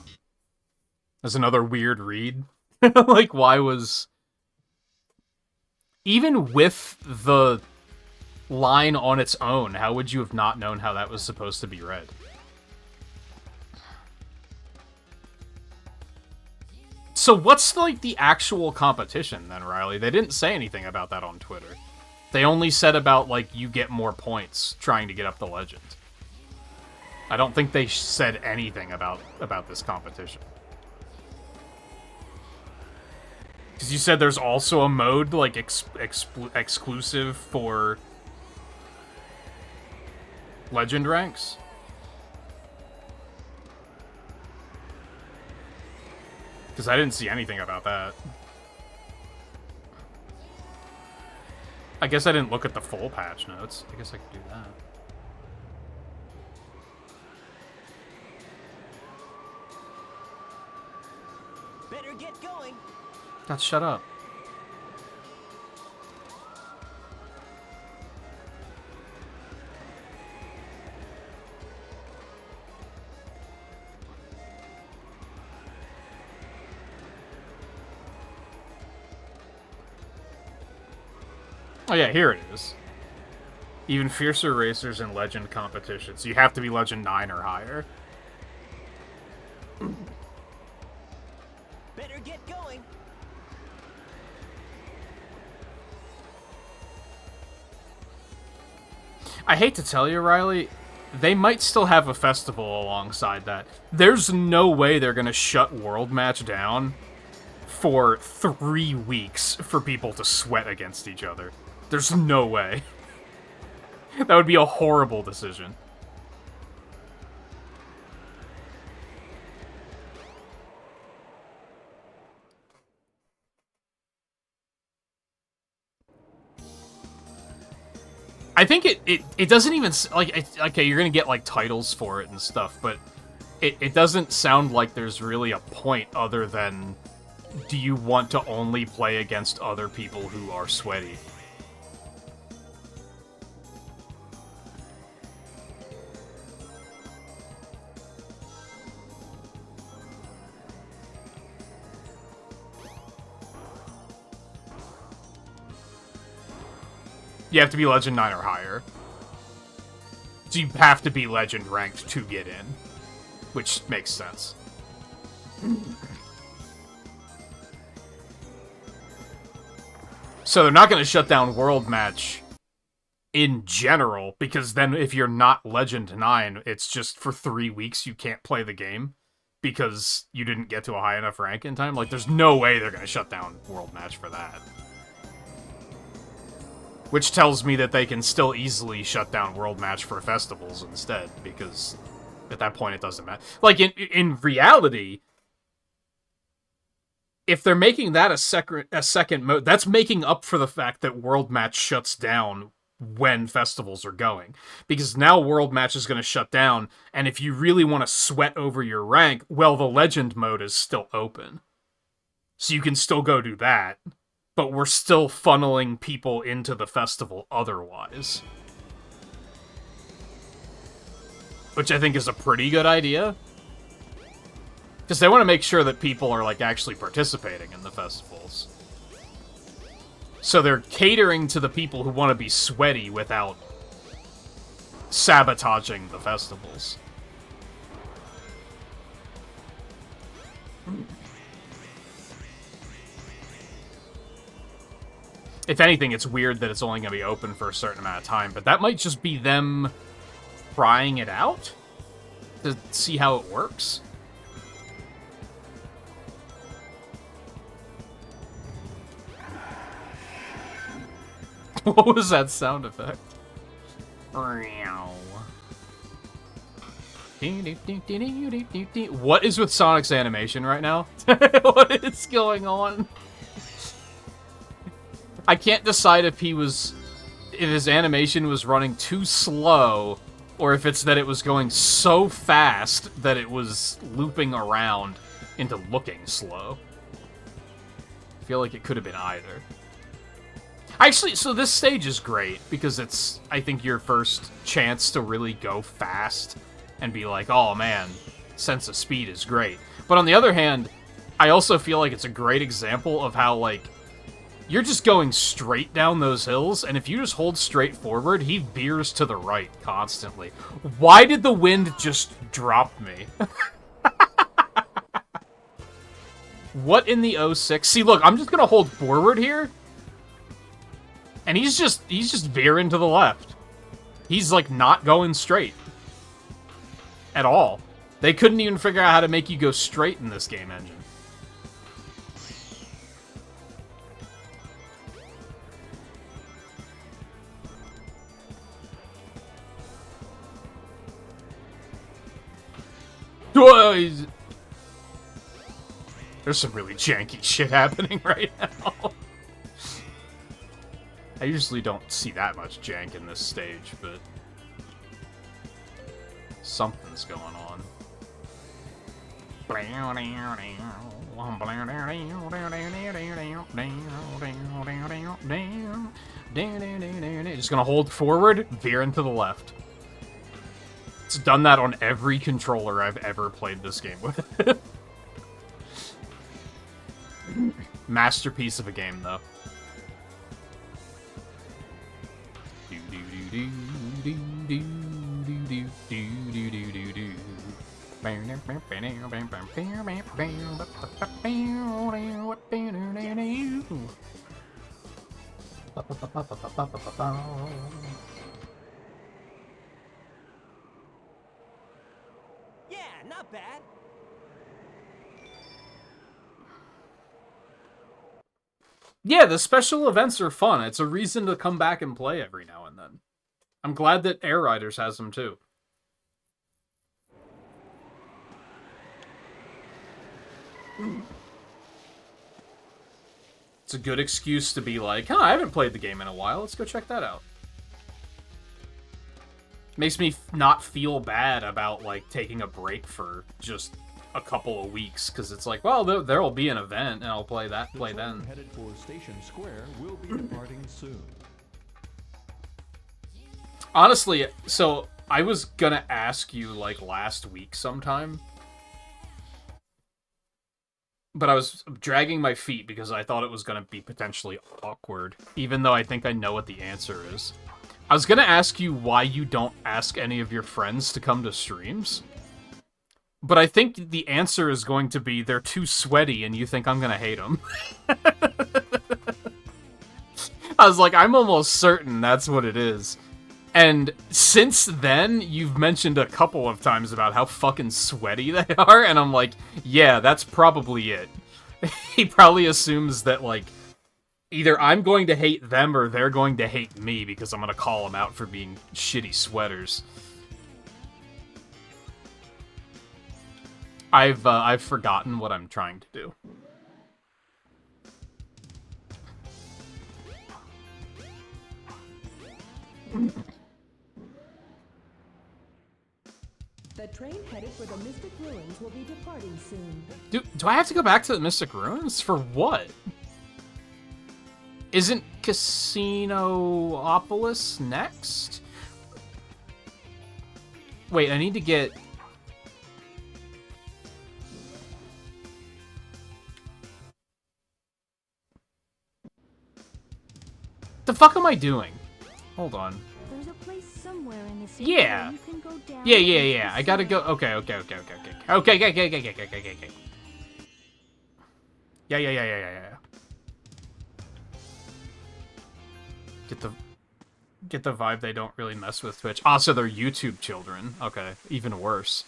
That's another weird read. Like, why was... Even with the line on its own, how would you have not known how that was supposed to be read? So what's, like, the actual competition, then, Riley? They didn't say anything about that on Twitter. They only said about, like, you get more points trying to get up the legend. I don't think they said anything about this competition. Because you said there's also a mode, like, exclusive for Legend ranks? Because I didn't see anything about that. I guess I didn't look at the full patch notes. I guess I could do that. Better get going. God, shut up. Oh yeah, here it is. Even fiercer racers in Legend competitions. You have to be Legend 9 or higher. Better get going. I hate to tell you, Riley, they might still have a festival alongside that. There's no way they're gonna shut World Match down for 3 weeks for people to sweat against each other. There's no way. That would be a horrible decision. I think it doesn't even, like, okay, you're gonna get, like, titles for it and stuff, but it doesn't sound like there's really a point other than, do you want to only play against other people who are sweaty? You have to be Legend 9 or higher. So you have to be Legend ranked to get in. Which makes sense. So they're not going to shut down World Match in general, because then if you're not Legend 9, it's just for 3 weeks you can't play the game because you didn't get to a high enough rank in time. Like, there's no way they're going to shut down World Match for that. Which tells me that they can still easily shut down World Match for festivals instead, because at that point it doesn't matter. Like, in reality, if they're making that a second mode, that's making up for the fact that World Match shuts down when festivals are going. Because now World Match is going to shut down, and if you really want to sweat over your rank, well, the Legend mode is still open. So you can still go do that. But we're still funneling people into the festival otherwise. Which I think is a pretty good idea. Because they want to make sure that people are, like, actually participating in the festivals. So they're catering to the people who want to be sweaty without sabotaging the festivals. If anything, it's weird that it's only going to be open for a certain amount of time, but that might just be them trying it out to see how it works. What was that sound effect? What is with Sonic's animation right now? What is going on? I can't decide if his animation was running too slow, or if it's that it was going so fast that it was looping around into looking slow. I feel like it could have been either. Actually, so this stage is great, because it's, I think, your first chance to really go fast and be like, oh man, sense of speed is great. But on the other hand, I also feel like it's a great example of how, like, you're just going straight down those hills, and if you just hold straight forward, he veers to the right constantly. Why did the wind just drop me? What in the 06? See, look, I'm just gonna hold forward here, and he's just veering to the left. He's, like, not going straight. At all. They couldn't even figure out how to make you go straight in this game engine. There's some really janky shit happening right now. I usually don't see that much jank in this stage, but something's going on. Just gonna hold forward, veer into the left. It's done that on every controller I've ever played this game with. Masterpiece of a game, though. Yeah, not bad. Yeah, the special events are fun. It's a reason to come back and play every now and then. I'm glad that Air Riders has them too. It's a good excuse to be like, huh, I haven't played the game in a while. Let's go check that out. Makes me not feel bad about, like, taking a break for just a couple of weeks, because it's like, well, there'll be an event, and I'll play then. The train headed for Station Square will be departing soon. Honestly, so I was gonna ask you, like, last week sometime, but I was dragging my feet because I thought it was gonna be potentially awkward, even though I think I know what the answer is. I was gonna ask you why you don't ask any of your friends to come to streams, but I think the answer is going to be they're too sweaty and you think I'm gonna hate them. I was like, I'm almost certain that's what it is. And since then, you've mentioned a couple of times about how fucking sweaty they are, and I'm like, yeah, that's probably it. He probably assumes that, like, either I'm going to hate them or they're going to hate me because I'm going to call them out for being shitty sweaters. I've forgotten what I'm trying to do. The train headed for the Mystic Ruins will be departing soon. Do I have to go back to the Mystic Ruins? For what? Isn't Casinoopolis next? Wait, I need to get... The fuck am I doing? Hold on. There's a place somewhere in this Yeah. where you can go down Yeah. I gotta go. Okay. Yeah. Get the vibe they don't really mess with Twitch. Also, they're YouTube children. Okay, even worse.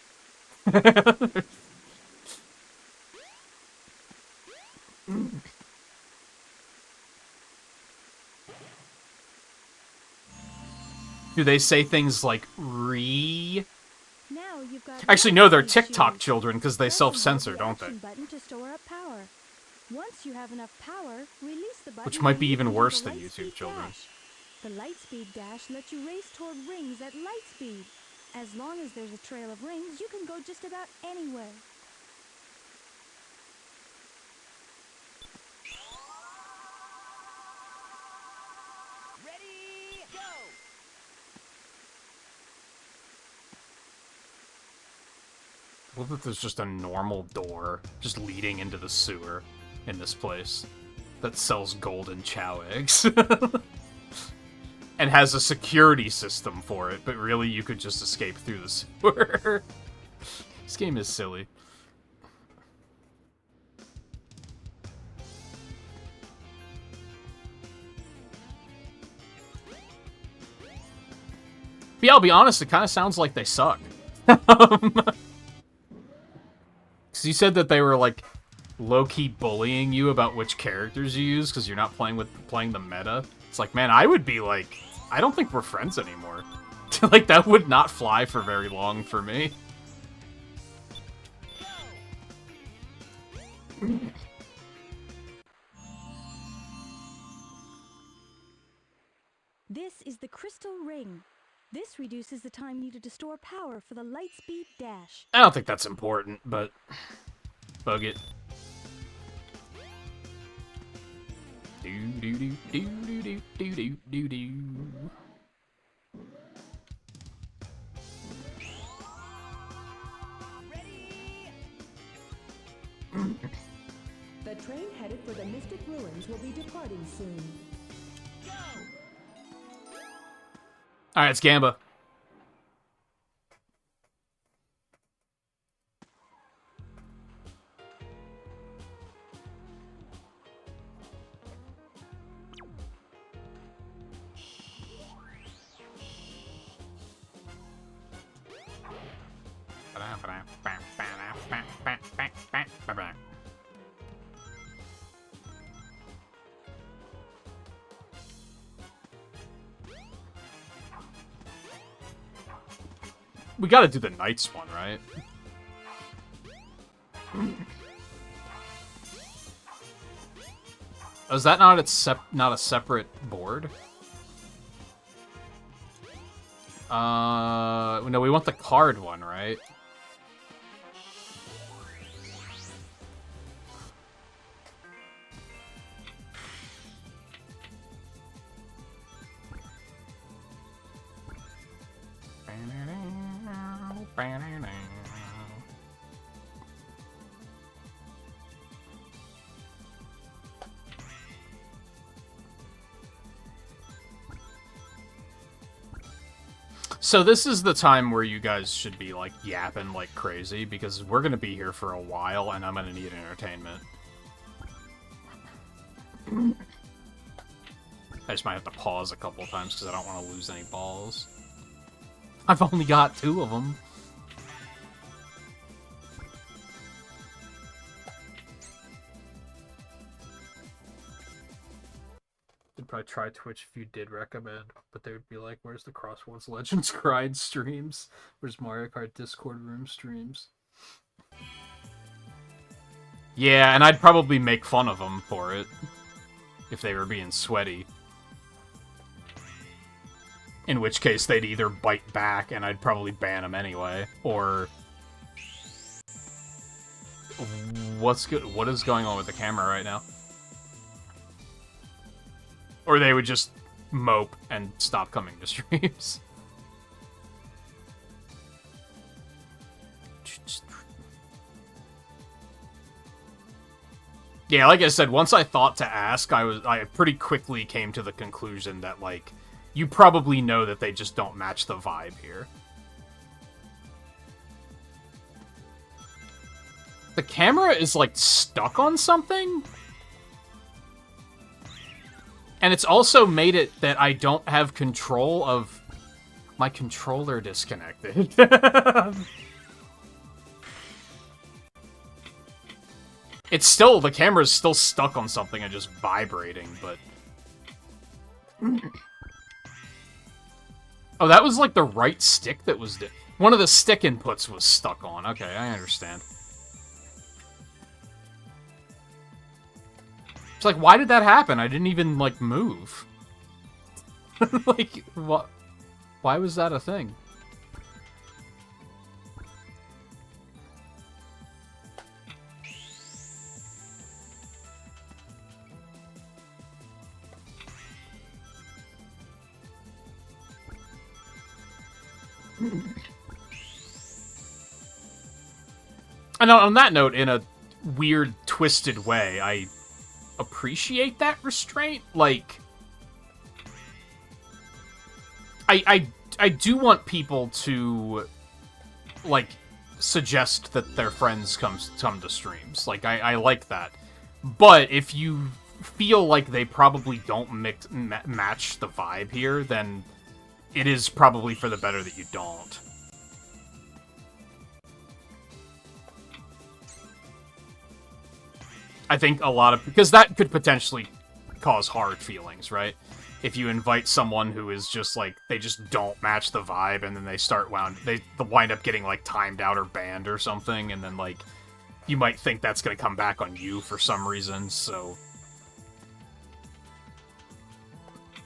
Do they say things like re? Now you've got Actually, no, they're to TikTok choose. children because they Press self-censor, the don't they? action button to store up power. Once you have enough power, release the button. Which might and be you even can do worse the than light YouTube speed children. dash. The lightspeed dash lets you race toward rings at light speed. As long as there's a trail of rings, you can go just about anywhere. Ready, go! I love that there's just a normal door just leading into the sewer in this place that sells golden chow eggs. And has a security system for it, but really you could just escape through the sewer. This game is silly. But yeah, I'll be honest, it kind of sounds like they suck. Because you said that they were, like, low-key bullying you about which characters you use because you're not playing the meta. It's like, man, I would be like, I don't think we're friends anymore. Like, that would not fly for very long for me. This is the crystal ring. This reduces the time needed to store power for the Lightspeed dash. I don't think that's important, but bug it. Do do do do do do do do do. The train headed for the Mystic Ruins will be departing soon. All right, it's Gamba. We gotta do the Knights one, right? Oh, is that not not a separate board? No, we want the card one, right? So this is the time where you guys should be, like, yapping like crazy, because we're gonna be here for a while, and I'm gonna need entertainment. I just might have to pause a couple times, because I don't want to lose any balls. I've only got 2 of them. I'd probably try Twitch if you did recommend, but they would be like, where's the Crosswords Legends Grind streams? Where's Mario Kart Discord room streams? Yeah, and I'd probably make fun of them for it, if they were being sweaty. In which case, they'd either bite back, and I'd probably ban them anyway, or... What's good? What is going on with the camera right now? Or they would just mope and stop coming to streams. Yeah, like I said, once I thought to ask, I pretty quickly came to the conclusion that, like, you probably know that they just don't match the vibe here. The camera is, like, stuck on something? And it's also made it that I don't have control of my controller disconnected. It's still, the camera's still stuck on something and just vibrating, but... Oh, that was like the right stick that was... One of the stick inputs was stuck on. Okay, I understand. It's like, why did that happen? I didn't even, like, move. Like, what? Why was that a thing? And on that note, in a weird, twisted way, I appreciate that restraint. Like, I do want people to, like, suggest that their friends come to streams. Like, I like that. But if you feel like they probably don't match the vibe here, then it is probably for the better that you don't. I think a lot of... Because that could potentially cause hard feelings, right? If you invite someone who is just, like, they just don't match the vibe, and then they they wind up getting, like, timed out or banned or something, and then, like, you might think that's gonna come back on you for some reason, so...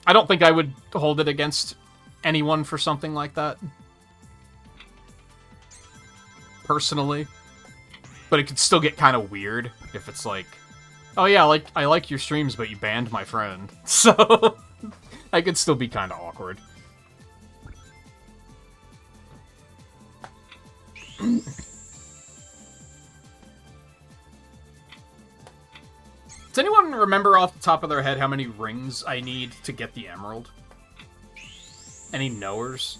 I don't think I would hold it against anyone for something like that. Personally. But it could still get kind of weird if it's like, oh yeah, I like your streams, but you banned my friend. So, I could still be kind of awkward. Does anyone remember off the top of their head how many rings I need to get the emerald? Any knowers?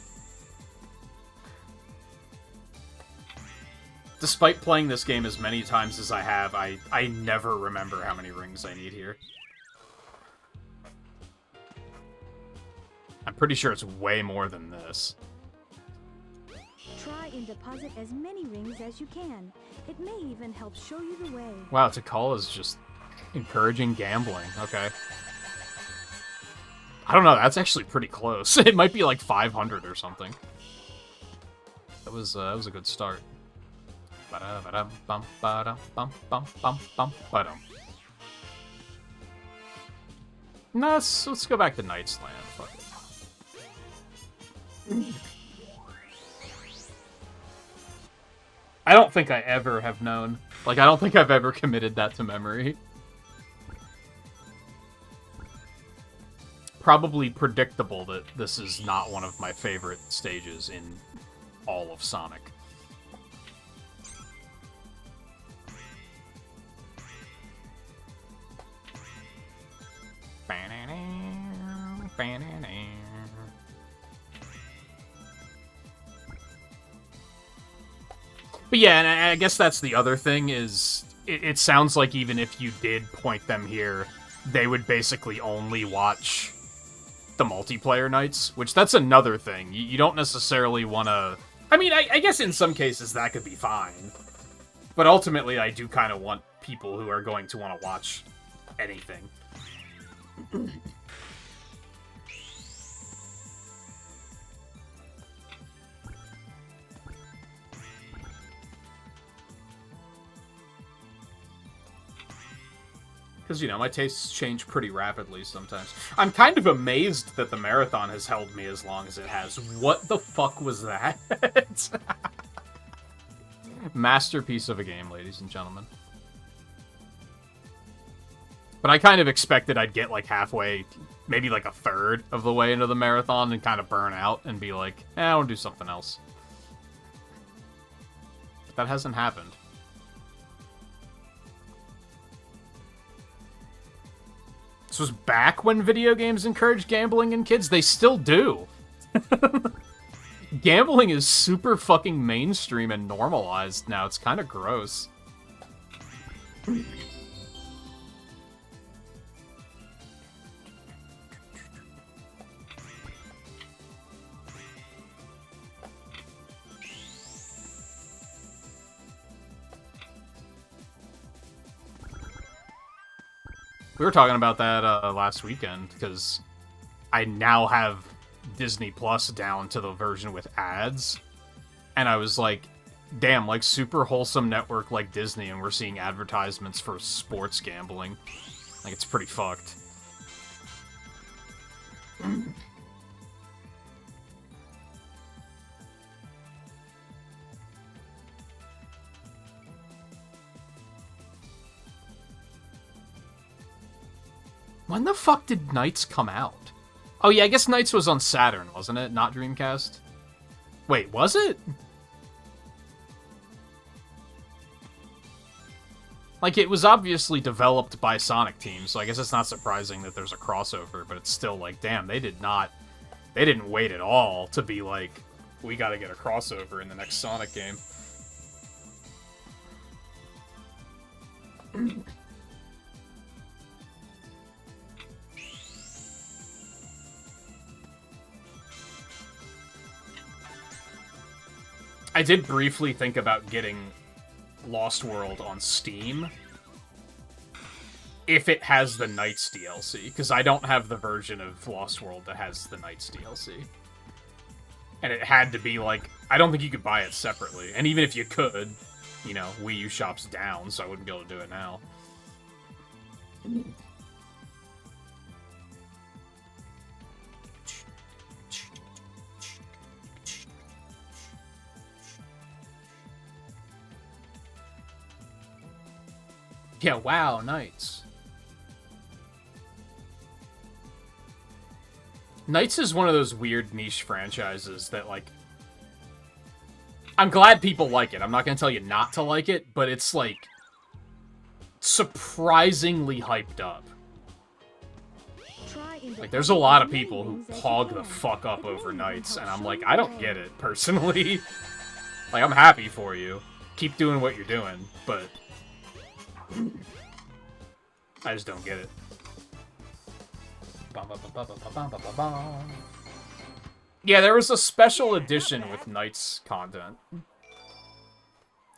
Despite playing this game as many times as I have, I never remember how many rings I need here. I'm pretty sure it's way more than this. Try and deposit as many rings as you can. It may even help show you the way. Wow, Tikal is just encouraging gambling. Okay. I don't know, that's actually pretty close. It might be like 500 or something. That was a good start. No, let's go back to Knight's Land. Fuck it. I don't think I ever have known. Like, I don't think I've ever committed that to memory. Probably predictable that this is not one of my favorite stages in all of Sonic. But yeah, and I guess that's the other thing is, it sounds like even if you did point them here, they would basically only watch the multiplayer nights, which that's another thing. You don't necessarily want to... I mean, I guess in some cases that could be fine. But ultimately, I do kind of want people who are going to want to watch anything. Because, you know, my tastes change pretty rapidly sometimes. I'm kind of amazed that the marathon has held me as long as it has. What the fuck was that? Masterpiece of a game, ladies and gentlemen. But I kind of expected I'd get, like, halfway, maybe, like, a third of the way into the marathon and kind of burn out and be like, I want to do something else. But that hasn't happened. This was back when video games encouraged gambling in kids. They still do. Gambling is super fucking mainstream and normalized now. It's kind of gross. We were talking about that last weekend, because I now have Disney Plus down to the version with ads, and I was like, damn, like, super wholesome network like Disney, and we're seeing advertisements for sports gambling. Like, it's pretty fucked. When the fuck did Knights come out? Oh yeah, I guess Knights was on Saturn, wasn't it? Not Dreamcast? Wait, was it? Like, it was obviously developed by Sonic Team, so I guess it's not surprising that there's a crossover, but it's still like, damn, they didn't wait at all to be like, we gotta get a crossover in the next Sonic game. I did briefly think about getting Lost World on Steam if it has the Knights DLC, because I don't have the version of Lost World that has the Knights DLC. And it had to be like, I don't think you could buy it separately. And even if you could, you know, Wii U shop's down, so I wouldn't be able to do it now. Yeah, wow, Knights. Knights is one of those weird niche franchises that, like... I'm glad people like it. I'm not gonna tell you not to like it, but it's, like... surprisingly hyped up. Like, there's a lot of people who hog the fuck up over Knights, and I'm like, I don't get it, personally. Like, I'm happy for you. Keep doing what you're doing, but... I just don't get it. Yeah, there was a special edition with Knights content.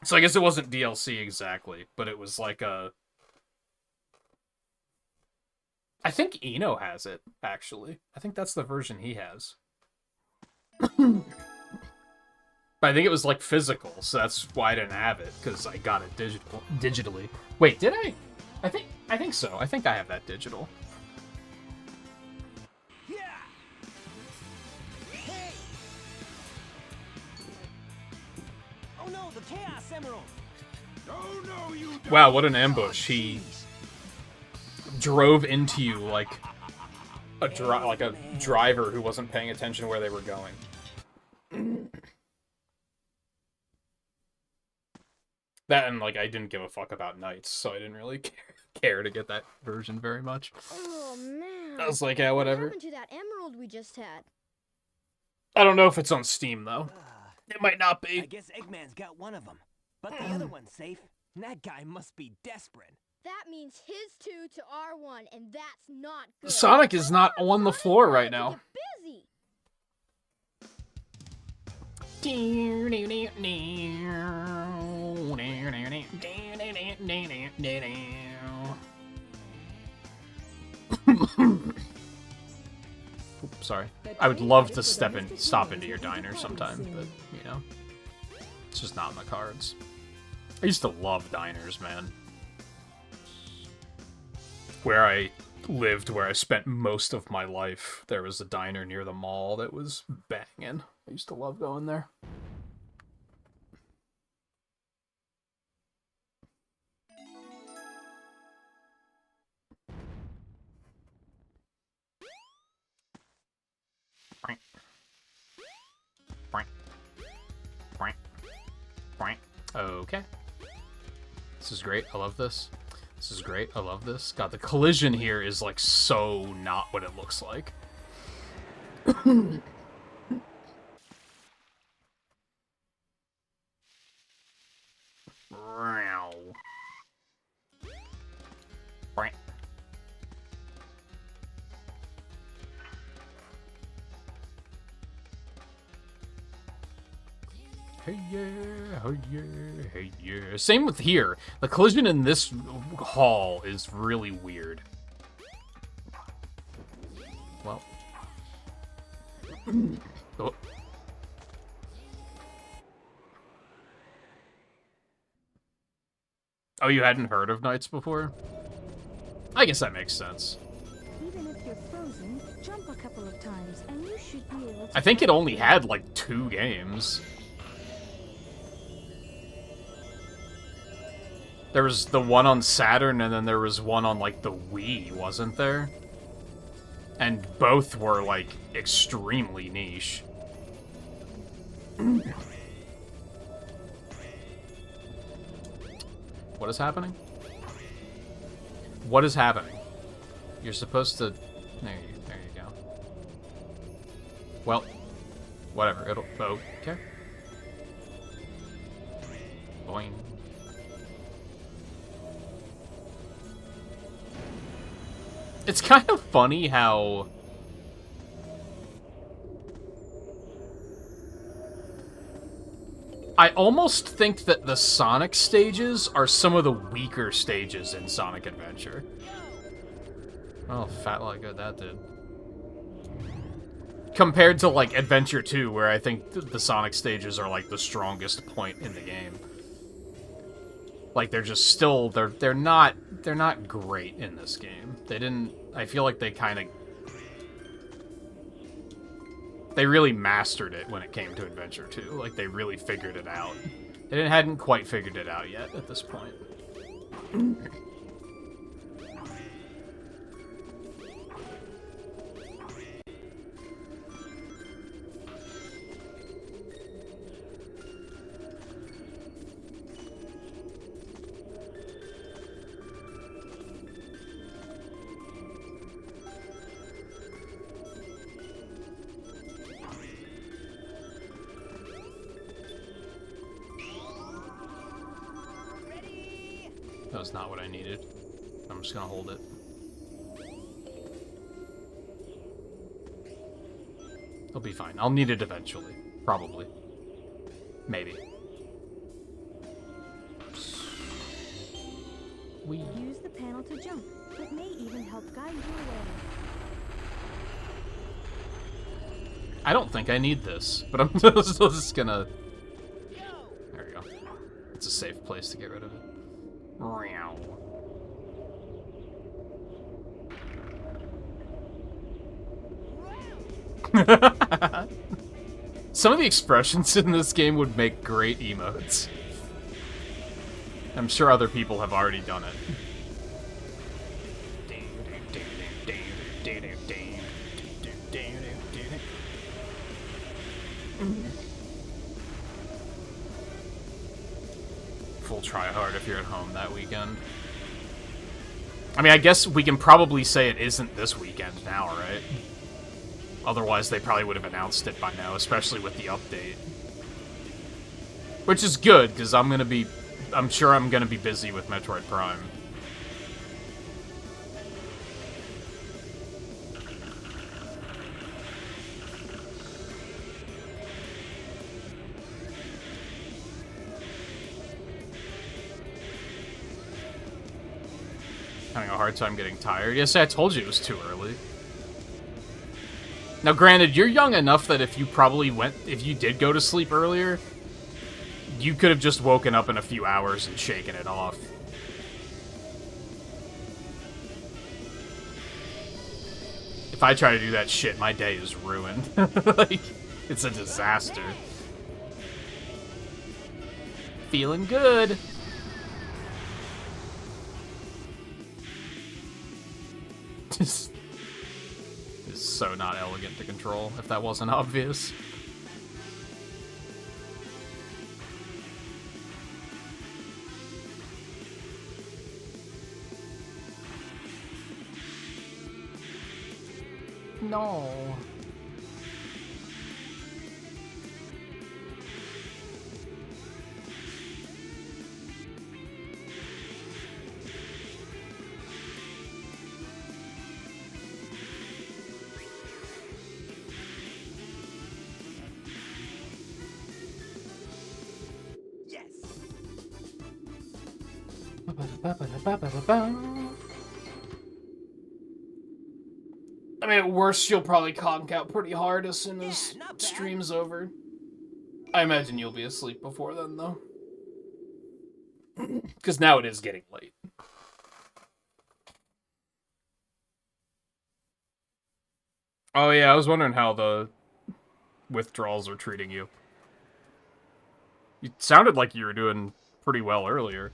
So I guess it wasn't DLC exactly, but it was like a... I think Eno has it, actually. I think that's the version he has. But I think it was, like, physical, so that's why I didn't have it, because I got it digitally. Wait, did I? I think so. I think I have that digital. Oh no, the Chaos Emerald! Oh no, you don't. Wow, what an ambush. He drove into you like a driver who wasn't paying attention to where they were going. That and, like, I didn't give a fuck about Knights, so I didn't really care to get that version very much. Oh man. I was like, yeah, whatever. What happened to that emerald we just had? I don't know if it's on Steam, though. It might not be. I guess Eggman's got one of them. But the other one's safe. That guy must be desperate. That means his 2 to our 1, and that's not good. Sonic is not on the floor right now. Get busy. Oops, sorry. I would love to stop into your diner sometime, but, you know, it's just not in the cards. I used to love diners, man. Where I lived, where I spent most of my life, there was a diner near the mall that was banging. I used to love going there. Okay. This is great. I love this. This is great. I love this. God, the collision here is, like, so not what it looks like. Hey yeah, hey yeah, hey yeah. Same with here. The collision in this hall is really weird. Well. Oh. Oh, you hadn't heard of Knights before? I guess that makes sense. Even if you're frozen, jump a couple of times and you should be able to... I think it only had like 2 games. There was the one on Saturn, and then there was one on, like, the Wii, wasn't there? And both were, like, extremely niche. What is happening? What is happening? You're supposed to... There you go. Well, whatever. It'll... Okay. Boing. It's kind of funny how... I almost think that the Sonic stages are some of the weaker stages in Sonic Adventure. Oh, fat lot good that did. Compared to, like, Adventure 2, where I think the Sonic stages are, like, the strongest point in the game. Like, they're just still... They're not great in this game. They didn't... I feel like they kind of... They really mastered it when it came to Adventure 2. Like, they really figured it out. They hadn't quite figured it out yet at this point. That was not what I needed. I'm just gonna hold it. It'll be fine. I'll need it eventually. Probably. Maybe. Use the panel to jump. It may even help guide you away. I don't think I need this, but I'm still just gonna... There we go. It's a safe place to get rid of it. Meow. Some of the expressions in this game would make great emotes. I'm sure other people have already done it. Full try hard if you're at home that weekend. I mean, I guess we can probably say it isn't this weekend now, right? Otherwise, they probably would have announced it by now, especially with the update. Which is good, because I'm sure I'm gonna be busy with Metroid Prime. Having a hard time getting tired. Yes, I told you it was too early. Now, granted, you're young enough that if you did go to sleep earlier, you could have just woken up in a few hours and shaken it off. If I try to do that shit, my day is ruined. Like, it's a disaster. Feeling good. This is so not elegant to control, if that wasn't obvious. No. I mean, at worst, you'll probably conk out pretty hard as soon as stream's over. I imagine you'll be asleep before then, though. Because now it is getting late. Oh yeah, I was wondering how the withdrawals are treating you. You sounded like you were doing pretty well earlier.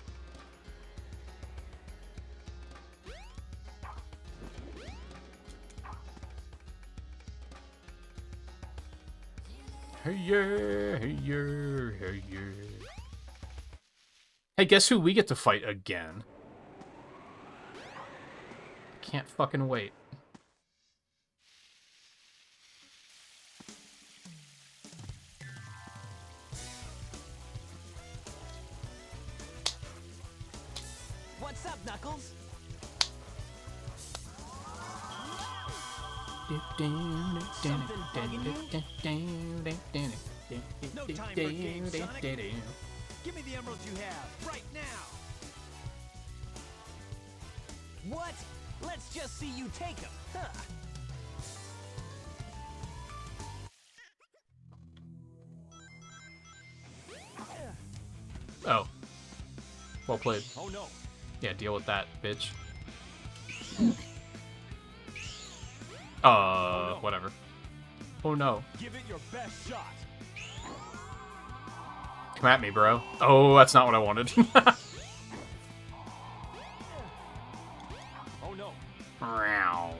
Hey yeah, hey yeah, hey yeah. Hey, guess who we get to fight again? Can't fucking wait. What's up, Knuckles? Something bugging you? No time for games, Sonic. Give me the emeralds you have, right now! What? Let's just see you take them, huh? Oh. Well played. Oh no. Yeah, deal with that, bitch. Whatever. Oh no. Give it your best shot. Come at me, bro. Oh, that's not what I wanted. Oh no. Meow.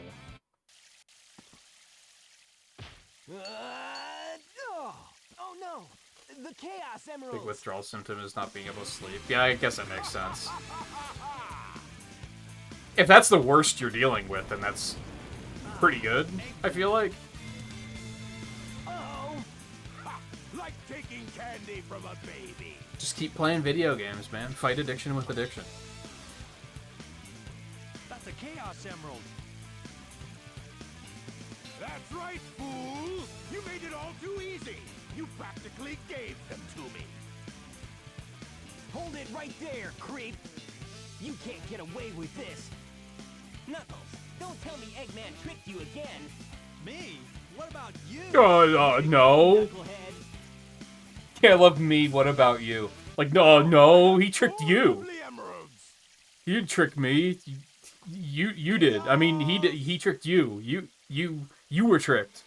Oh no. The Chaos Emeralds. Big withdrawal symptom is not being able to sleep. Yeah, I guess that makes sense. If that's the worst you're dealing with, then that's pretty good, I feel like. Like taking candy from a baby. Just keep playing video games, man. Fight addiction with addiction. Chaos Emerald. That's right, fool! You made it all too easy! You practically gave them to me! Hold it right there, creep! You can't get away with this! Knuckles, don't tell me Eggman tricked you again! Me? What about you? No. Knucklehead. Can't love me, what about you? Like, no, he tricked you. The emeralds! He didn't trick me. You did. I mean, he tricked you. You were tricked.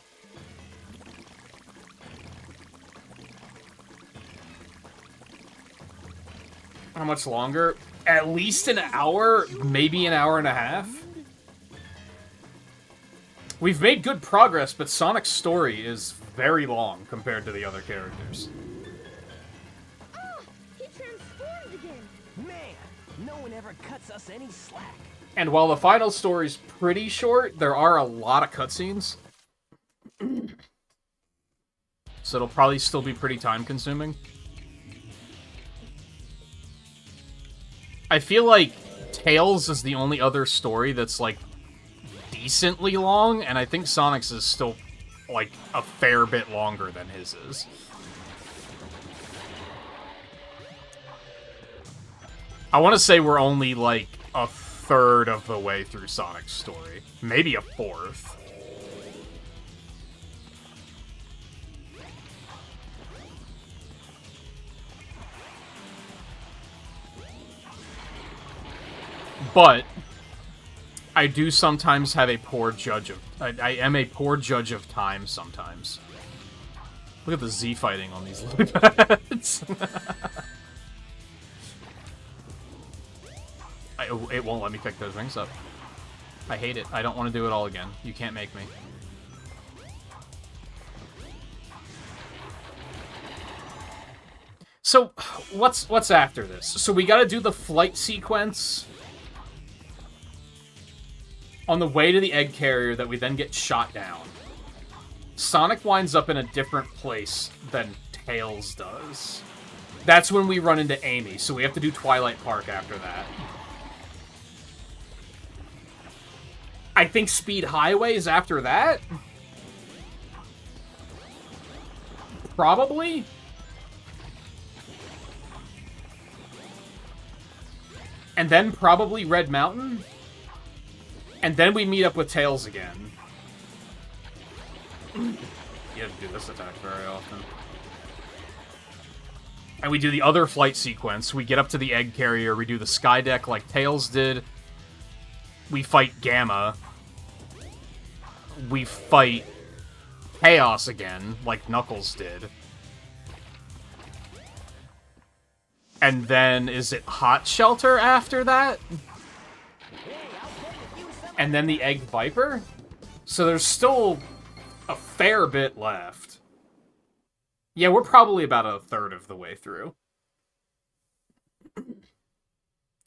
How much longer? At least an hour, maybe an hour and a half. We've made good progress, but Sonic's story is very long compared to the other characters. Oh, he transformed again. Man, no one ever cuts us any slack. And while the final story's pretty short, there are a lot of cutscenes. So it'll probably still be pretty time-consuming. I feel like Tails is the only other story that's, like, decently long, and I think Sonic's is still, like, a fair bit longer than his is. I want to say we're only, like, a third of the way through Sonic's story. Maybe a fourth. But I do sometimes have a poor judge of... I am a poor judge of time sometimes. Look at the Z fighting on these lily pads. It won't let me pick those rings up. I hate it. I don't want to do it all again. You can't make me. So, what's after this? So we gotta do the flight sequence on the way to the egg carrier that we then get shot down. Sonic winds up in a different place than Tails does. That's when we run into Amy, so we have to do Twilight Park after that. I think Speed Highway is after that? Probably? And then probably Red Mountain? And then we meet up with Tails again. You have to do this attack very often. And we do the other flight sequence. We get up to the egg carrier, we do the sky deck like Tails did. We fight Gamma. We fight Chaos again, like Knuckles did. And then, is it Hot Shelter after that? And then the Egg Viper? So there's still a fair bit left. Yeah, we're probably about a third of the way through.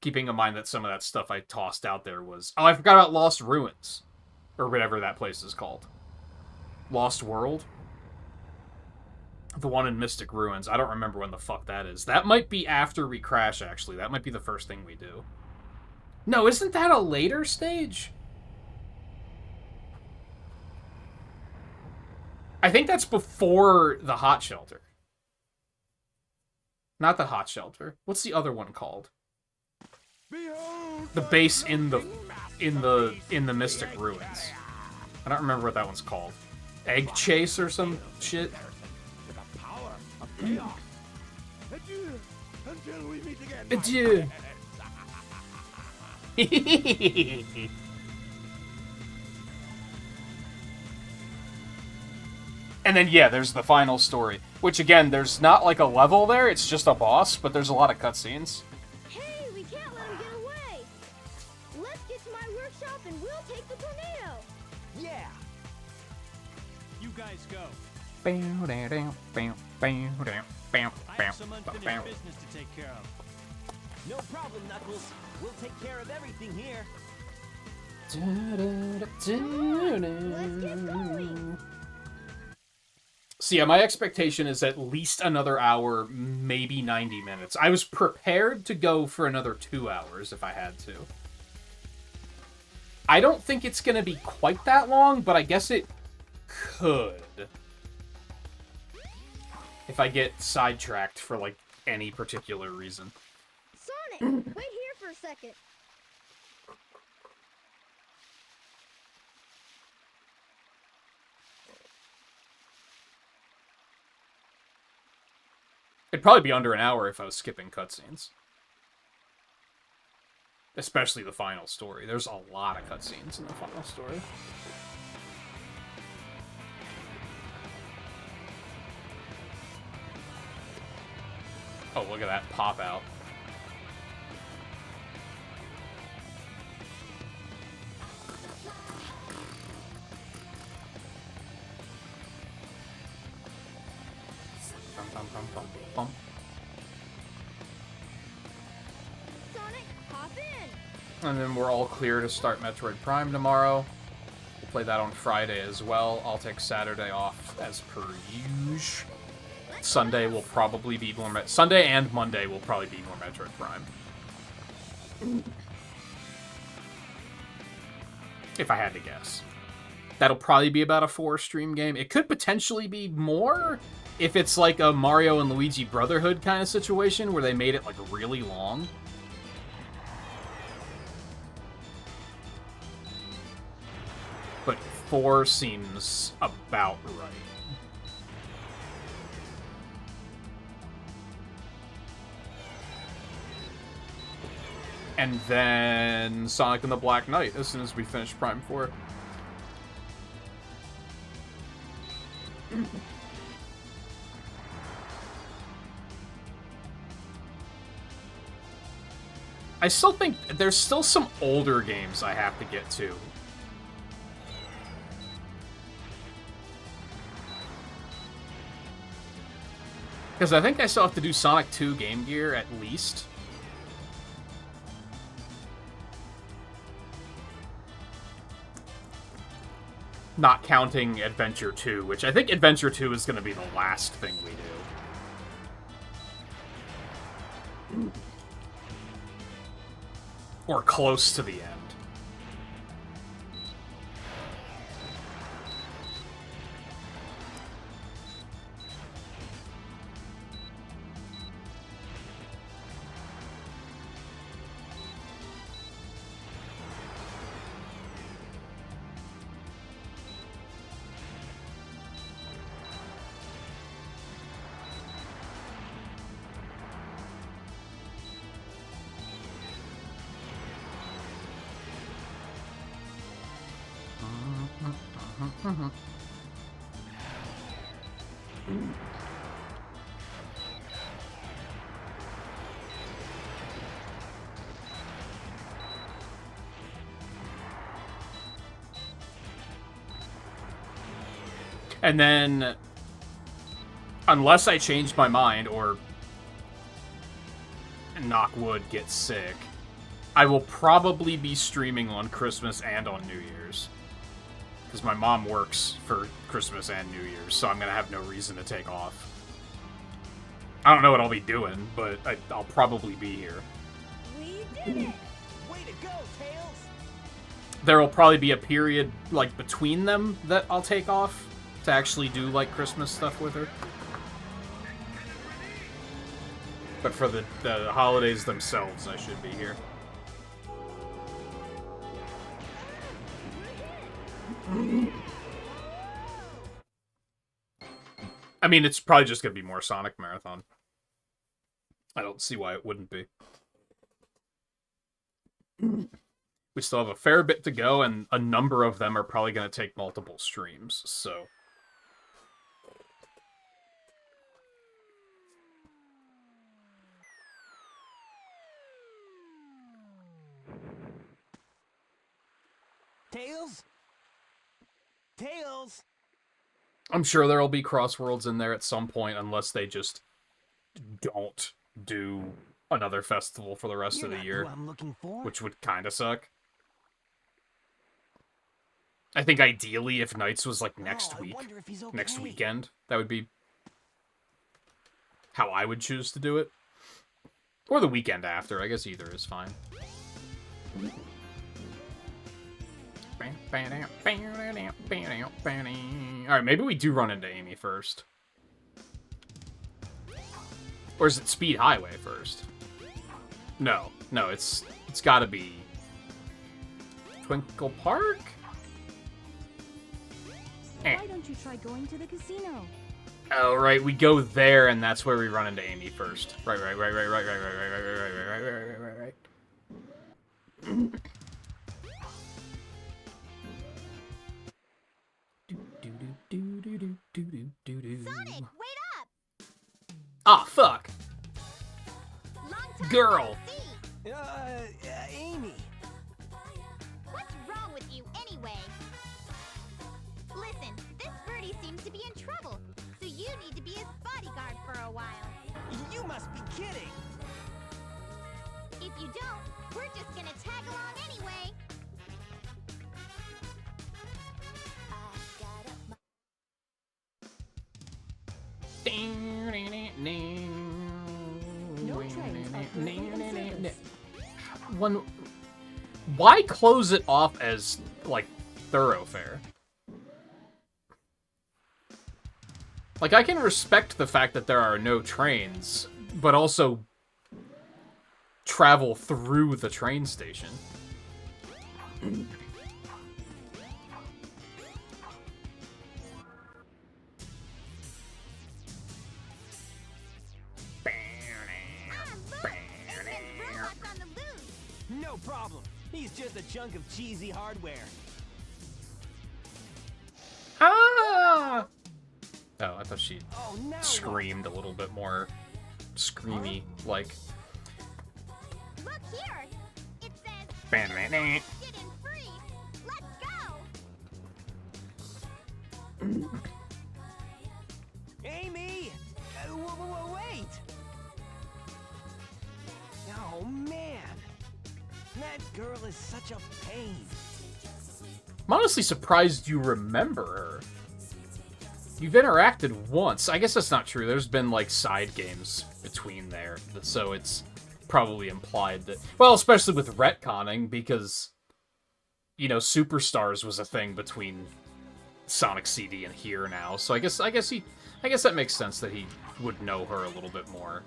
Keeping in mind that some of that stuff I tossed out there was... Oh, I forgot about Lost Ruins. Or whatever that place is called. Lost World? The one in Mystic Ruins. I don't remember when the fuck that is. That might be after we crash, actually. That might be the first thing we do. No, isn't that a later stage? I think that's before the Hot Shelter. Not the Hot Shelter. What's the other one called? The base in the Mystic Ruins. I don't remember what that one's called. Egg Chase or some shit. Adieu, until we meet again. Adieu. And then, yeah, there's the final story. Which, again, there's not, like, a level there. It's just a boss, but there's a lot of cutscenes. Hey, we can't let him get away. Let's get to my workshop and we'll take the tornado. Yeah! You guys go. I I have some unfinished business to take care of. No problem, Knuckles. We'll take care of everything here. Let's get going. So yeah, my expectation is at least another hour, maybe 90 minutes. I was prepared to go for another 2 hours if I had to. I don't think it's going to be quite that long, but I guess it could. If I get sidetracked for, like, any particular reason. Sonic, wait here for a second. It'd probably be under an hour if I was skipping cutscenes. Especially the final story. There's a lot of cutscenes in the final story. Oh, look at that pop out. Bum, bum, bum, bum, bum. Sonic, hop in. And then we're all clear to start Metroid Prime tomorrow. We'll play that on Friday as well. I'll take Saturday off as per usual. Sunday will probably be more... Sunday and Monday will probably be more Metroid Prime. If I had to guess. That'll probably be about a 4-stream game. It could potentially be more if it's like a Mario and Luigi Brotherhood kind of situation where they made it like really long. But 4 seems about right. And then Sonic and the Black Knight as soon as we finish Prime 4. I still think there's still some older games I have to get to. Because I think I still have to do Sonic 2 Game Gear at least. Not counting Adventure 2, which I think Adventure 2 is going to be the last thing we do. Or close to the end. And then, unless I change my mind or, knock wood, get sick, I will probably be streaming on Christmas and on New Year's. Because my mom works for Christmas and New Year's, so I'm going to have no reason to take off. I don't know what I'll be doing, but I'll probably be here. We did it! Way to go, Tails! There will probably be a period, like, between them that I'll take off to actually do, like, Christmas stuff with her. But for the holidays themselves, I should be here. I mean, it's probably just going to be more Sonic Marathon. I don't see why it wouldn't be. We still have a fair bit to go, and a number of them are probably going to take multiple streams, so... Tails? Tails! I'm sure there'll be Crossworlds in there at some point, unless they just don't do another festival for the rest of the year, Who I'm looking for? which would kind of suck. I think ideally, if Nights was like next I week, wonder if he's okay. next weekend, that would be how I would choose to do it. Or the weekend after, I guess either is fine. Alright, maybe we do run into Amy first. Or is it Speed Highway first? No, it's gotta be Twinkle Park? Why don't you try going to the casino? Oh, right, we go there, and that's where we run into Amy first. Right. Sonic, wait up! Ah, fuck! Long time Girl! no see. Amy. What's wrong with you anyway? Listen, this birdie seems to be in trouble, so you need to be his bodyguard for a while. You must be kidding. If you don't, we're just gonna tag along anyway. No trains are currently in service. Why close it off as, like, thoroughfare? Like, I can respect the fact that there are no trains, but also travel through the train station. No problem. He's just a chunk of cheesy hardware. Ah! Oh, I thought she Oh, now screamed a little bit more screamy, like. Look here! It says Banana. get in free! Let's go! Amy! Wait! Oh, man. That girl is such a pain. I'm honestly surprised you remember her. You've interacted once. I guess that's not true. There's been, like, side games between there, so it's probably implied that... Well, especially with retconning, because, you know, Superstars was a thing between Sonic CD and here now, so I guess that makes sense that he would know her a little bit more.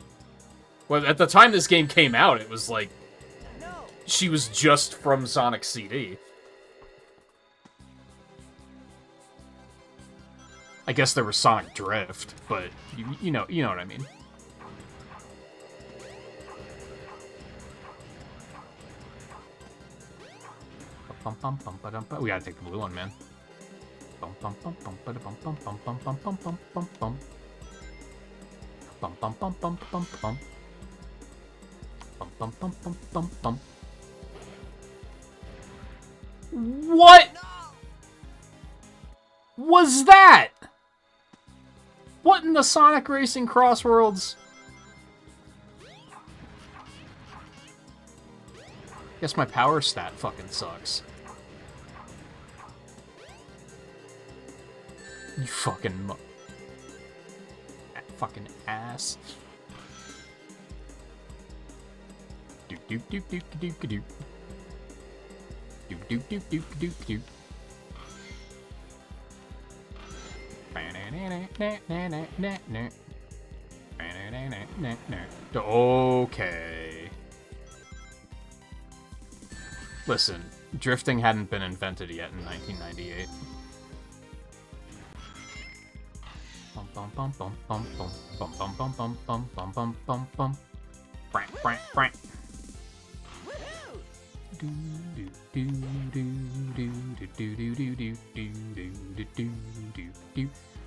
Well, at the time this game came out, it was like... She was just from Sonic CD. I guess there was Sonic Drift, but you know what I mean. We gotta take the blue one, man. What was that? What in the Sonic Racing Crossworlds? Guess my power stat fucking sucks. You fucking fucking ass. Doop doop doop doop doop doop. Doop doop doop doop doop doop. Okay. Listen, drifting hadn't been invented yet in 1998. Bum bum bum bum bum bum bum bum bum bum bum bum bum bum. Brant brant brant. Do do do do do do do do do do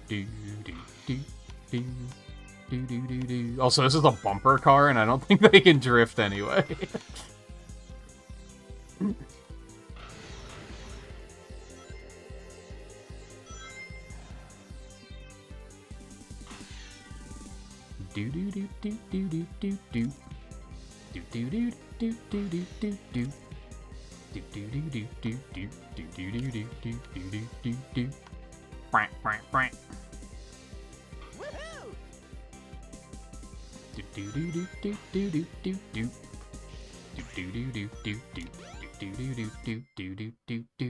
do do do do. Also, this is a bumper car, and I don't think they can drift anyway. Do do do do do do do do. Do do do do do do do do. Do do do do do do do do do do do do do do. Brant brant brant. Do do do do do do do do do. Do do do do do do do do do do do do do do.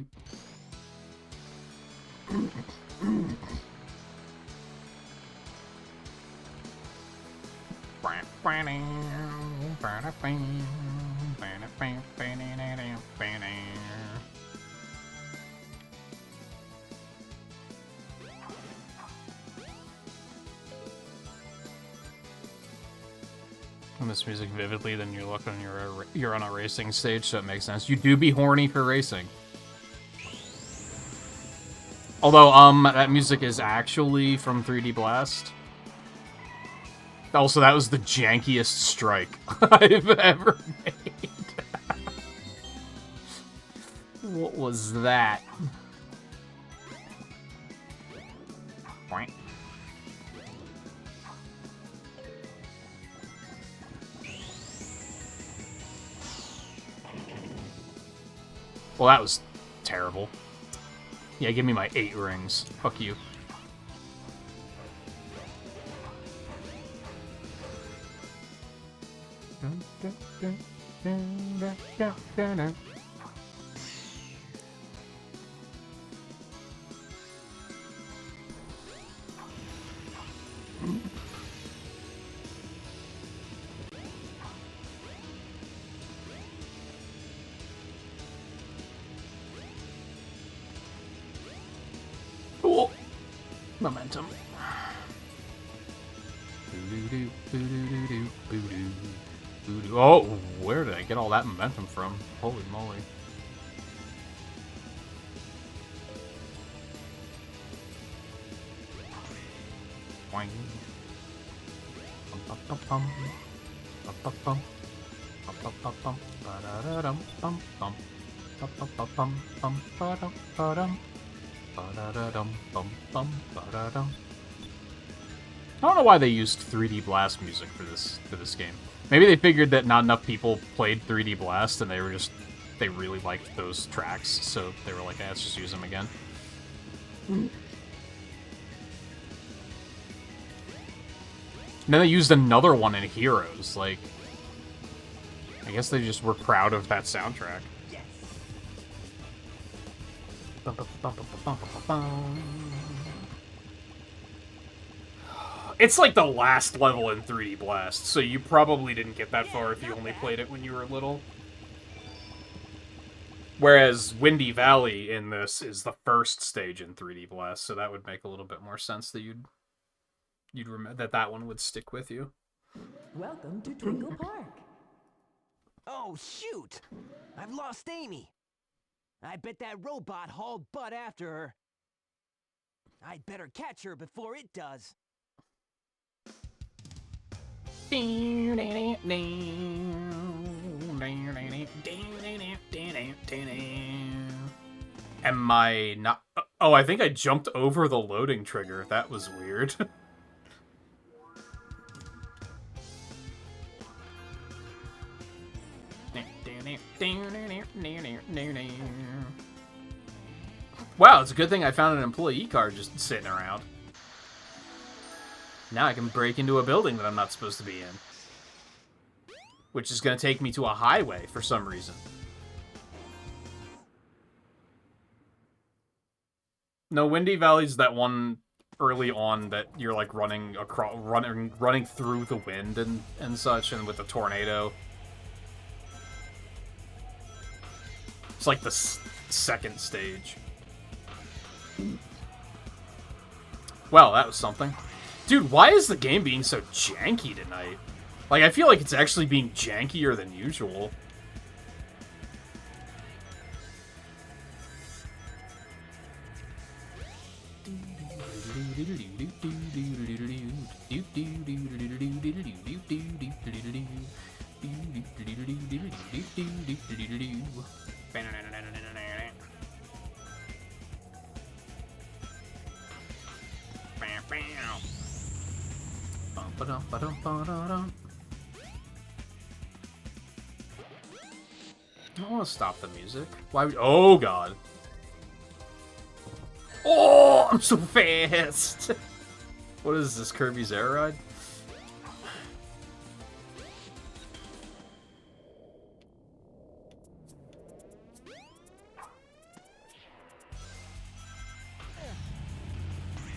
I miss music vividly, then you look when you're on a racing stage, so it makes sense. You do be horny for racing. Although, that music is actually from 3D Blast. Also, that was the jankiest strike I've ever made. What was that? Point. Well, that was terrible. Yeah, give me my 8 rings. Fuck you. Cool. Momentum. Oh, where did I get all that momentum from? Holy moly. Boing. Bum, bum, bum, bum, bum, bum, bum, bum, bum, ba-da-da-dum, bum, bum, bum, bum, bum, bum, ba-dum, ba-dum, ba-da-da-dum, bum, bum, ba-da-dum. I don't know why they used 3D Blast music for this game. Maybe they figured that not enough people played 3D Blast, and they really liked those tracks, so they were like, let's just use them again. And then they used another one in Heroes, like... I guess they just were proud of that soundtrack. Yes. It's like the last level in 3D Blast, so you probably didn't get that far if you only played it when you were little. Whereas Windy Valley in this is the first stage in 3D Blast, so that would make a little bit more sense that you'd remember that one would stick with you. Welcome to Twinkle Park. Oh, shoot! I've lost Amy. I bet that robot hauled butt after her. I'd better catch her before it does. Am I not... Oh, I think I jumped over the loading trigger. That was weird. Wow, it's a good thing I found an employee car just sitting around. Now I can break into a building that I'm not supposed to be in. Which is going to take me to a highway for some reason. No, Windy Valley's that one early on that you're like running across, running through the wind and such, and with the tornado. It's like the second stage. Well, that was something. Dude, why is the game being so janky tonight? Like, I feel like it's actually being jankier than usual. I don't want to stop the music. Why would... Oh, God. Oh, I'm so fast. What is this, Kirby's Air Ride?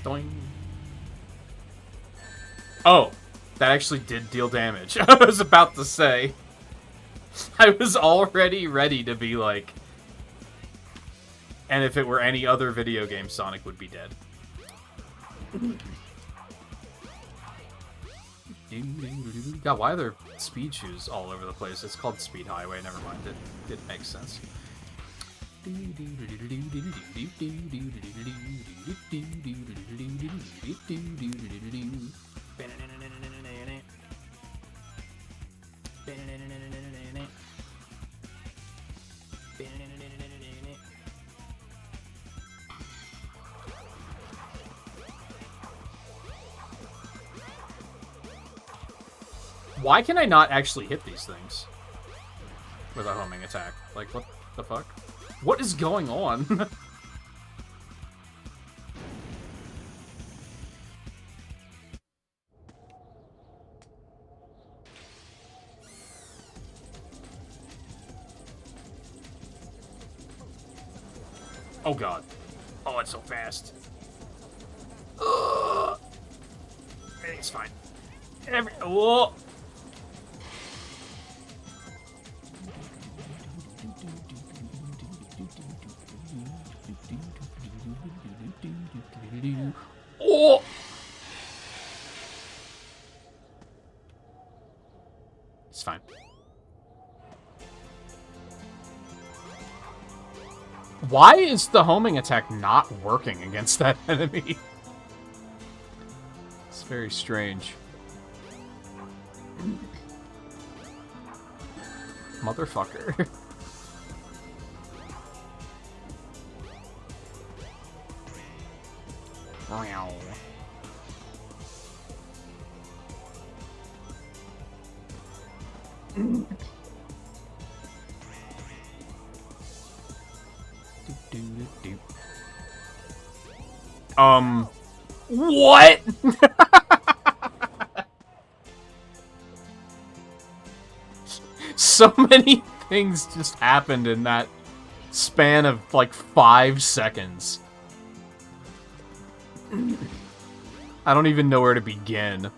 Doing. Oh, that actually did deal damage. I was about to say. I was already ready to be like... And if it were any other video game, Sonic would be dead. God, why are there speed shoes all over the place? It's called Speed Highway, never mind. It makes sense. Why can I not actually hit these things with a homing attack? Like, what the fuck? What is going on? Oh god. Oh, it's so fast. Everything's fine. Whoa! Oh! It's fine. Why is the homing attack not working against that enemy? It's very strange. Motherfucker. Wow. What? So many things just happened in that span of like 5 seconds. I don't even know where to begin.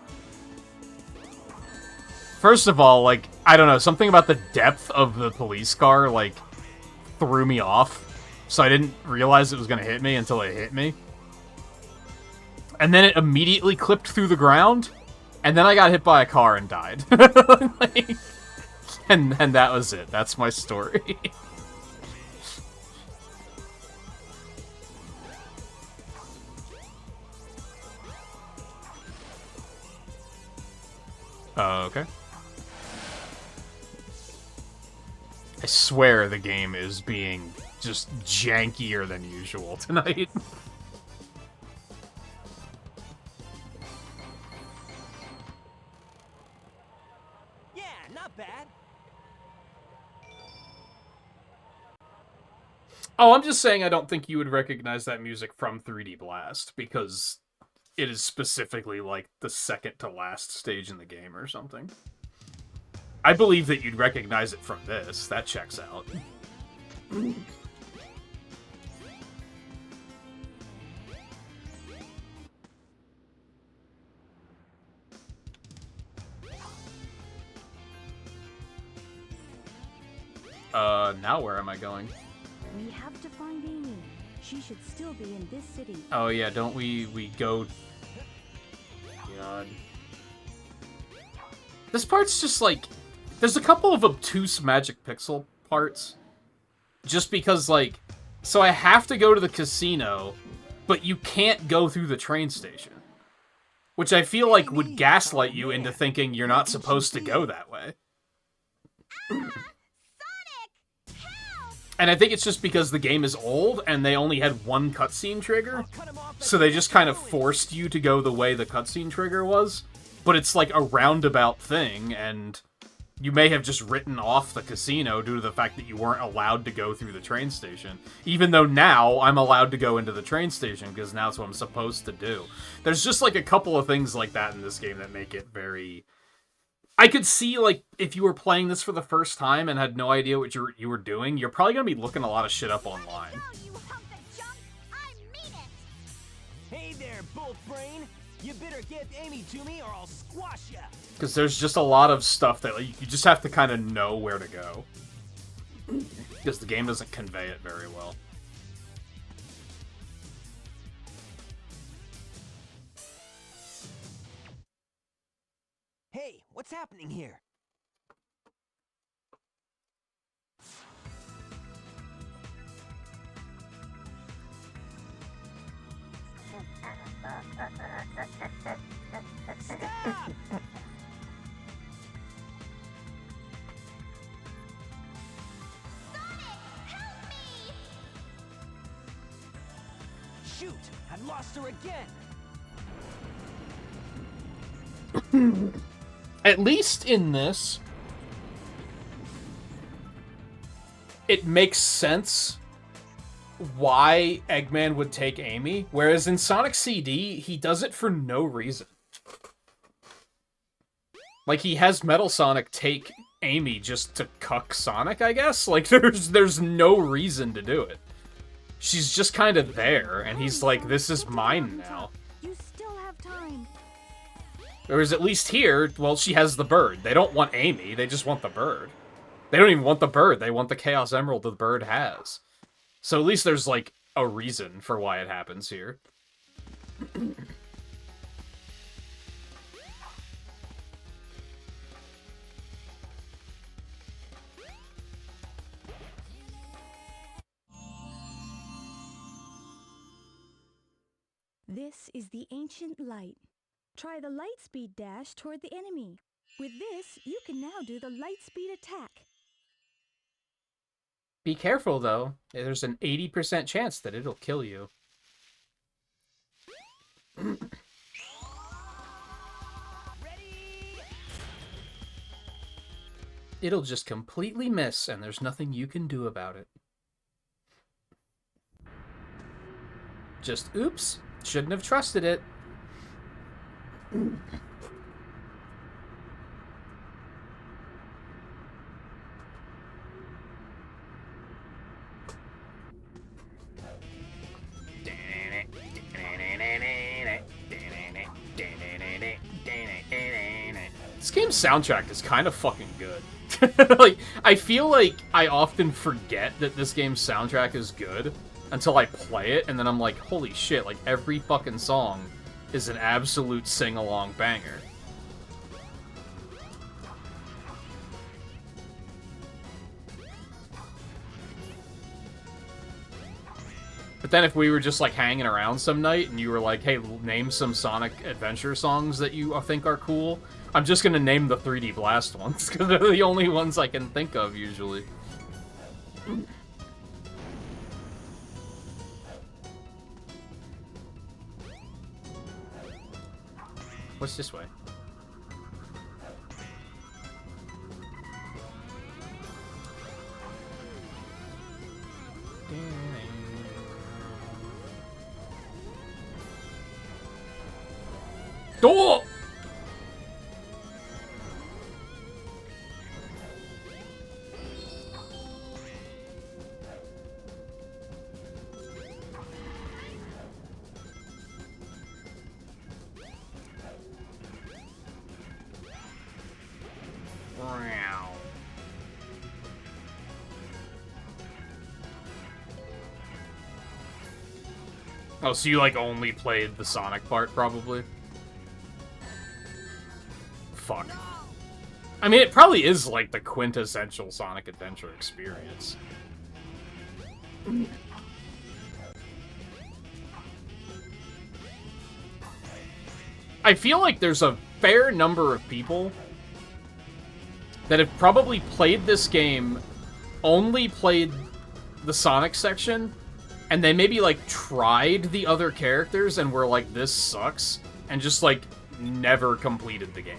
First of all, like, I don't know, something about the depth of the police car, like, threw me off. So I didn't realize it was gonna hit me until it hit me. And then it immediately clipped through the ground, and then I got hit by a car and died. Like, and that was it. That's my story. Okay. I swear the game is being just jankier than usual tonight. Yeah, not bad. Oh, I'm just saying I don't think you would recognize that music from 3D Blast, because it is specifically, like, the second to last stage in the game or something. I believe that you'd recognize it from this. That checks out. Now where am I going? We have to find Amy. She should still be in this city. Oh yeah, don't we go... God. This part's just like... There's a couple of obtuse magic pixel parts. Just because, like... So I have to go to the casino, but you can't go through the train station. Which I feel like would gaslight you into thinking you're not supposed to go that way. And I think it's just because the game is old, and they only had one cutscene trigger, so they just kind of forced you to go the way the cutscene trigger was. But it's like a roundabout thing, and you may have just written off the casino due to the fact that you weren't allowed to go through the train station. Even though now I'm allowed to go into the train station, because now it's what I'm supposed to do. There's just like a couple of things like that in this game that make it very... I could see, like, if you were playing this for the first time and had no idea what you were doing, you're probably going to be looking a lot of shit up online. Hey there, boy. You better give Amy to me or I'll squash ya! Because there's just a lot of stuff that like, you just have to kind of know where to go. Because the game doesn't convey it very well. Hey, what's happening here? Stop! Shoot! I've lost her again! At least in this, it makes sense why Eggman would take Amy, whereas in Sonic CD, he does it for no reason. Like, he has Metal Sonic take Amy just to cuck Sonic, I guess? Like, there's no reason to do it. She's just kind of there, and he's like, this is mine now. You still have time. Whereas at least here, well, she has the bird. They don't want Amy, they just want the bird. They don't even want the bird, they want the Chaos Emerald the bird has. So at least there's, like, a reason for why it happens here. This is the ancient light. Try the light speed dash toward the enemy. With this, you can now do the light speed attack. Be careful, though. There's an 80% chance that it'll kill you. It'll just completely miss, and there's nothing you can do about it. Just, oops, shouldn't have trusted it. This game's soundtrack is kind of fucking good. Like, I feel like I often forget that this game's soundtrack is good until I play it, and then I'm like, holy shit, like, every fucking song is an absolute sing-along banger. But then if we were just, like, hanging around some night, and you were like, hey, name some Sonic Adventure songs that you think are cool, I'm just gonna name the 3D Blast ones, because they're the only ones I can think of, usually. What's this way? Oh! Oh, so you, like, only played the Sonic part, probably? Fuck. I mean, it probably is, like, the quintessential Sonic Adventure experience. I feel like there's a fair number of people that have probably played this game, only played the Sonic section, and they maybe, like, tried the other characters and were like, this sucks, and just, like, never completed the game.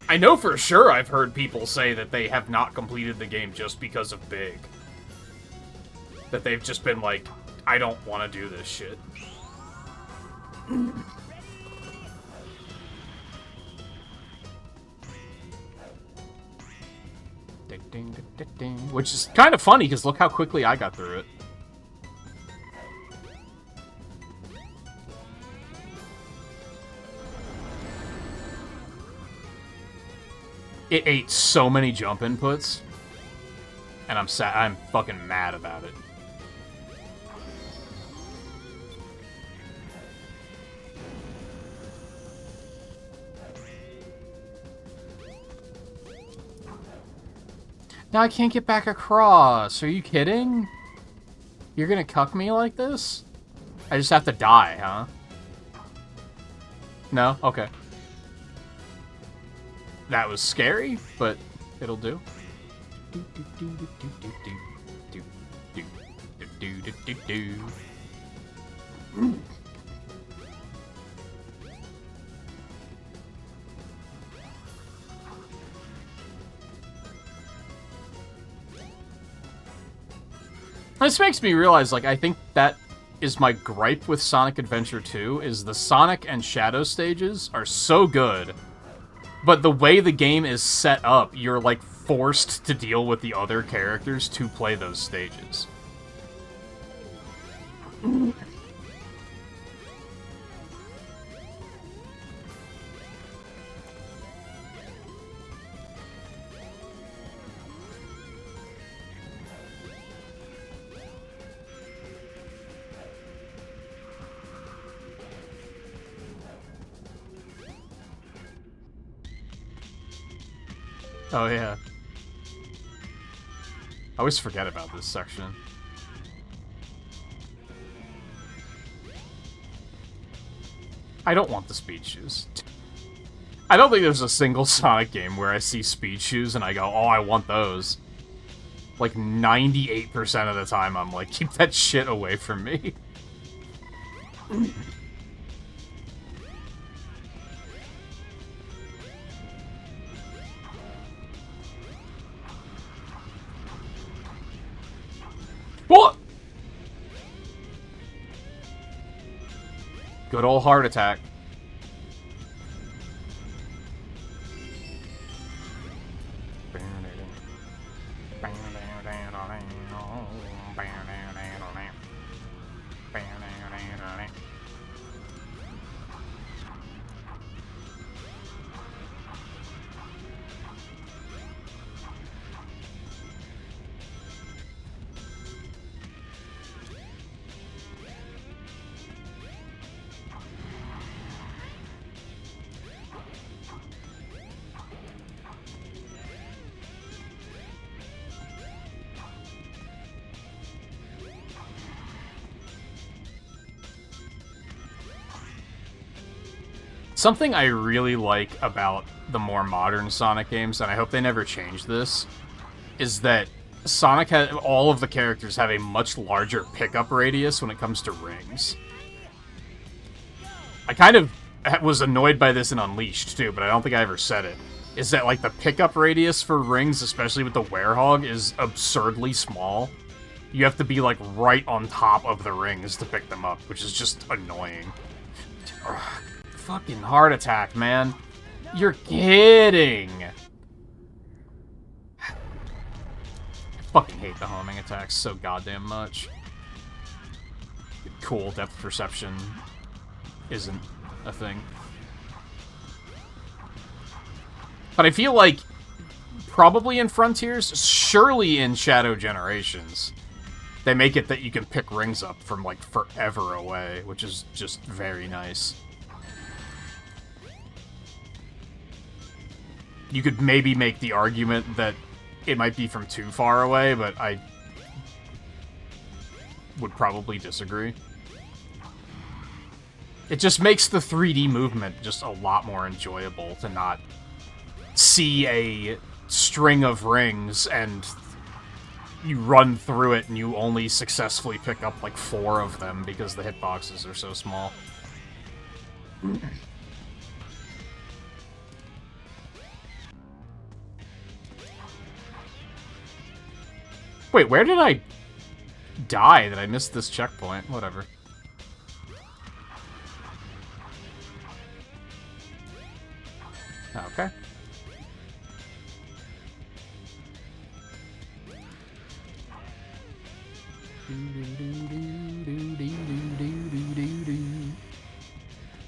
I know for sure I've heard people say that they have not completed the game just because of Big. That they've just been like, I don't want to do this shit. Which is kind of funny, because look how quickly I got through it. It ate so many jump inputs, and I'm fucking mad about it. Now I can't get back across. Are you kidding? You're gonna cuck me like this? I just have to die, huh? No? Okay. That was scary, but it'll do. This makes me realize, like, I think that is my gripe with Sonic Adventure 2, is the Sonic and Shadow stages are so good, but the way the game is set up, you're, like, forced to deal with the other characters to play those stages. Oh, yeah. I always forget about this section. I don't want the speed shoes. I don't think there's a single Sonic game where I see speed shoes and I go, oh, I want those. Like, 98% of the time, I'm like, keep that shit away from me. What? Good old heart attack. Something I really like about the more modern Sonic games, and I hope they never change this, is that Sonic has, all of the characters have a much larger pickup radius when it comes to rings. I kind of was annoyed by this in Unleashed, too, but I don't think I ever said it. Is that, like, the pickup radius for rings, especially with the Werehog, is absurdly small. You have to be, like, right on top of the rings to pick them up, which is just annoying. Ugh. Fucking heart attack, man. You're kidding. I fucking hate the homing attacks so goddamn much. Cool, depth perception isn't a thing. But I feel like probably in Frontiers, surely in Shadow Generations, they make it that you can pick rings up from, like, forever away, which is just very nice. You could maybe make the argument that it might be from too far away, but I would probably disagree. It just makes the 3D movement just a lot more enjoyable to not see a string of rings and you run through it and you only successfully pick up like 4 of them because the hitboxes are so small. Wait, where did I die that I missed this checkpoint? Whatever. Okay.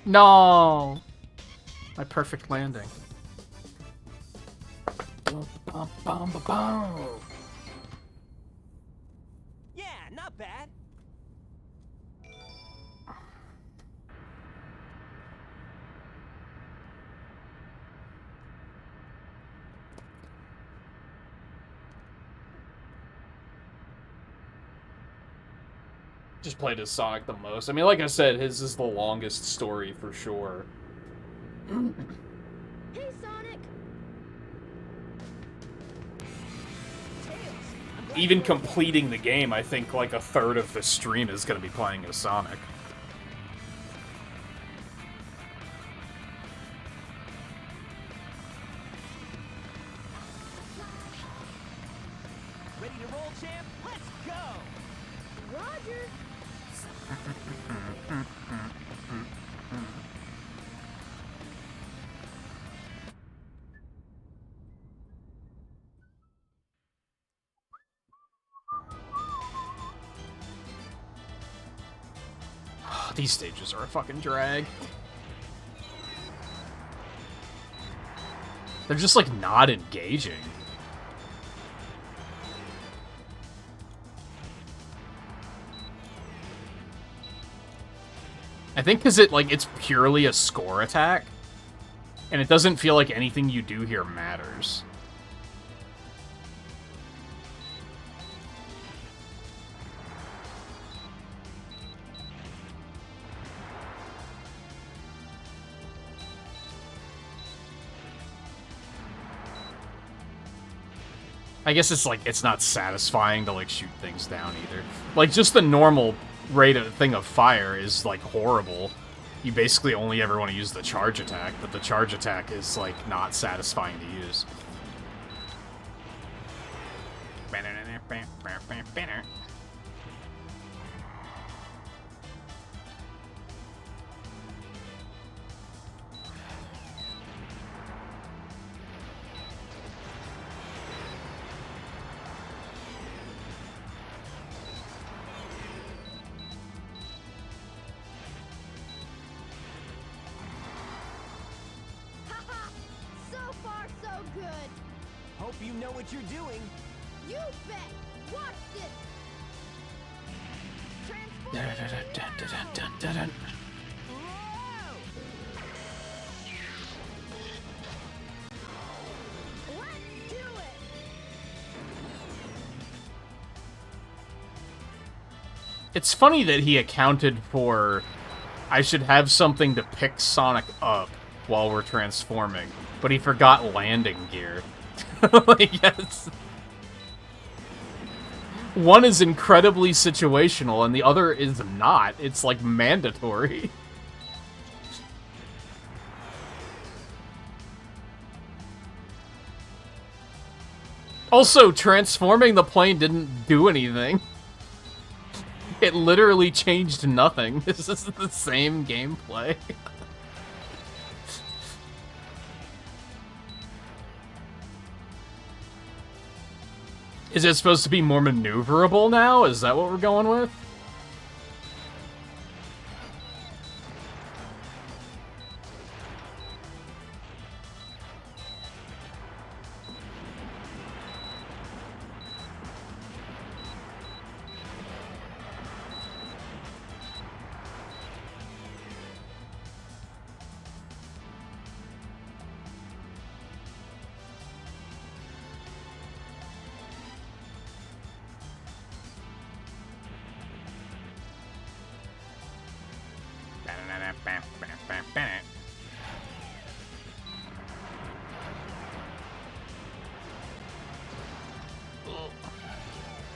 No! My perfect landing. Bum, bum, ba, bum. Yeah, not bad. Just played as Sonic the most. I mean, like I said, his is the longest story for sure. Hey, Sonic! Even completing the game, I think like a third of the stream is going to be playing as Sonic. Ready to roll, champ? Let's go! Roger! These stages are a fucking drag. They're just like not engaging. I think because it's purely a score attack, and it doesn't feel like anything you do here matters. I guess it's not satisfying to like shoot things down either. Like just the normal rate of thing of fire is like horrible. You basically only ever want to use the charge attack, but the charge attack is like not satisfying to use. Haha! So far, so good! Hope you know what you're doing. You bet! Watch this! Transform! Let's do it! It's funny that he accounted for I should have something to pick Sonic up while we're transforming, but he forgot landing gear. Like, yes. One is incredibly situational, and the other is not. It's, like, mandatory. Also, transforming the plane didn't do anything. It literally changed nothing. This is the same gameplay. Is it supposed to be more maneuverable now? Is that what we're going with?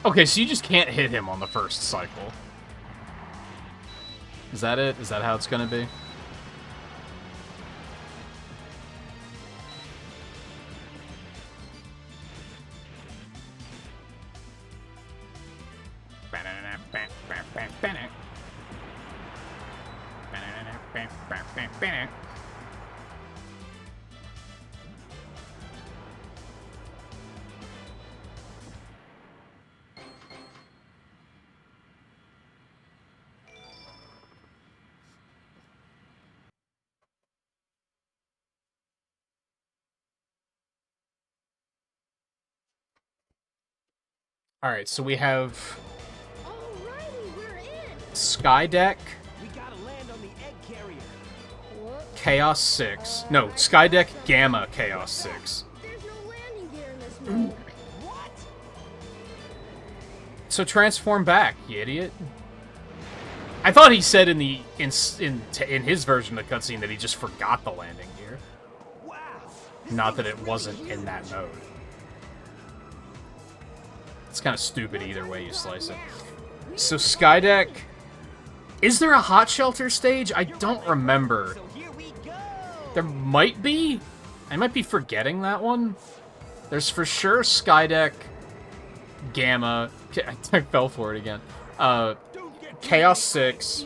Okay, so you just can't hit him on the first cycle. Is that it? Is that how it's gonna be? Alright, so we have Alrighty, we're in. Skydeck, We gotta land on the egg carrier. What? Chaos 6. No, Skydeck, Gamma, Chaos 6. There's no landing gear in this mode. What? So transform back, you idiot. I thought he said in his version of the cutscene that he just forgot the landing gear. Wow. Not that it wasn't in that mode. It's kind of stupid either way you slice it. So Skydeck, is there a hot shelter stage? I don't remember. So here we go. There might be. I might be forgetting that one. There's for sure Skydeck, Gamma. I fell for it again. Chaos 6.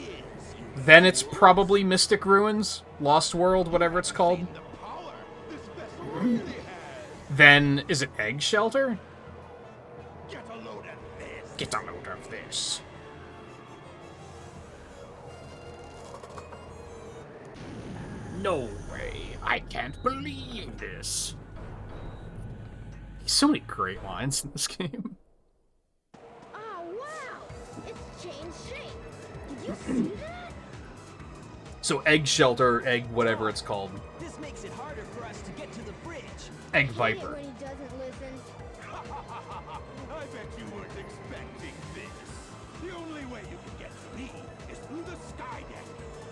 Then it's probably Mystic Ruins, Lost World, whatever it's called. Then is it Egg Shelter? Get a load of this. Get a load of this. No way. I can't believe this. So many great lines in this game. Oh, wow. It's changed shape. Did you see that? So Egg Shelter, Egg whatever it's called. This makes it harder for us to get to the bridge. Egg Hate it Viper. when he doesn't listen. I bet you weren't expecting this. The only way you can get to me is through the sky deck.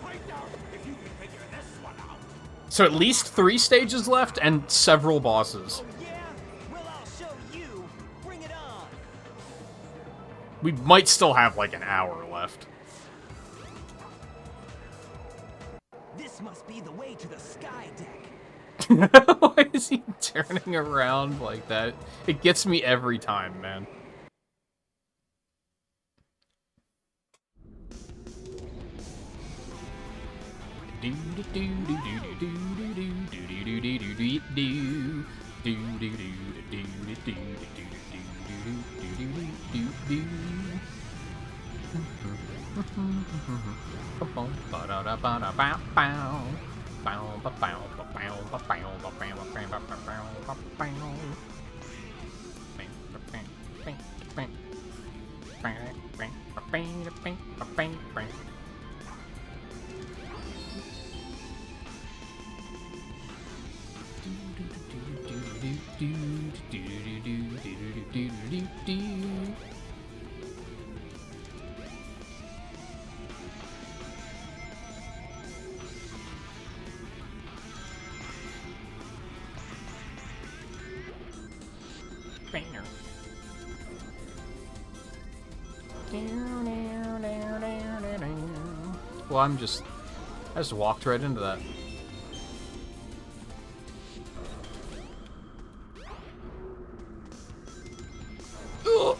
I doubt if you can figure this one out. So at least 3 stages left and several bosses. Oh yeah? Well, I'll show you. Bring it on. We might still have like an hour left. This must be the way to the sky deck. Why is he turning around like that? It gets me every time, man. Well, I just walked right into that. Ugh.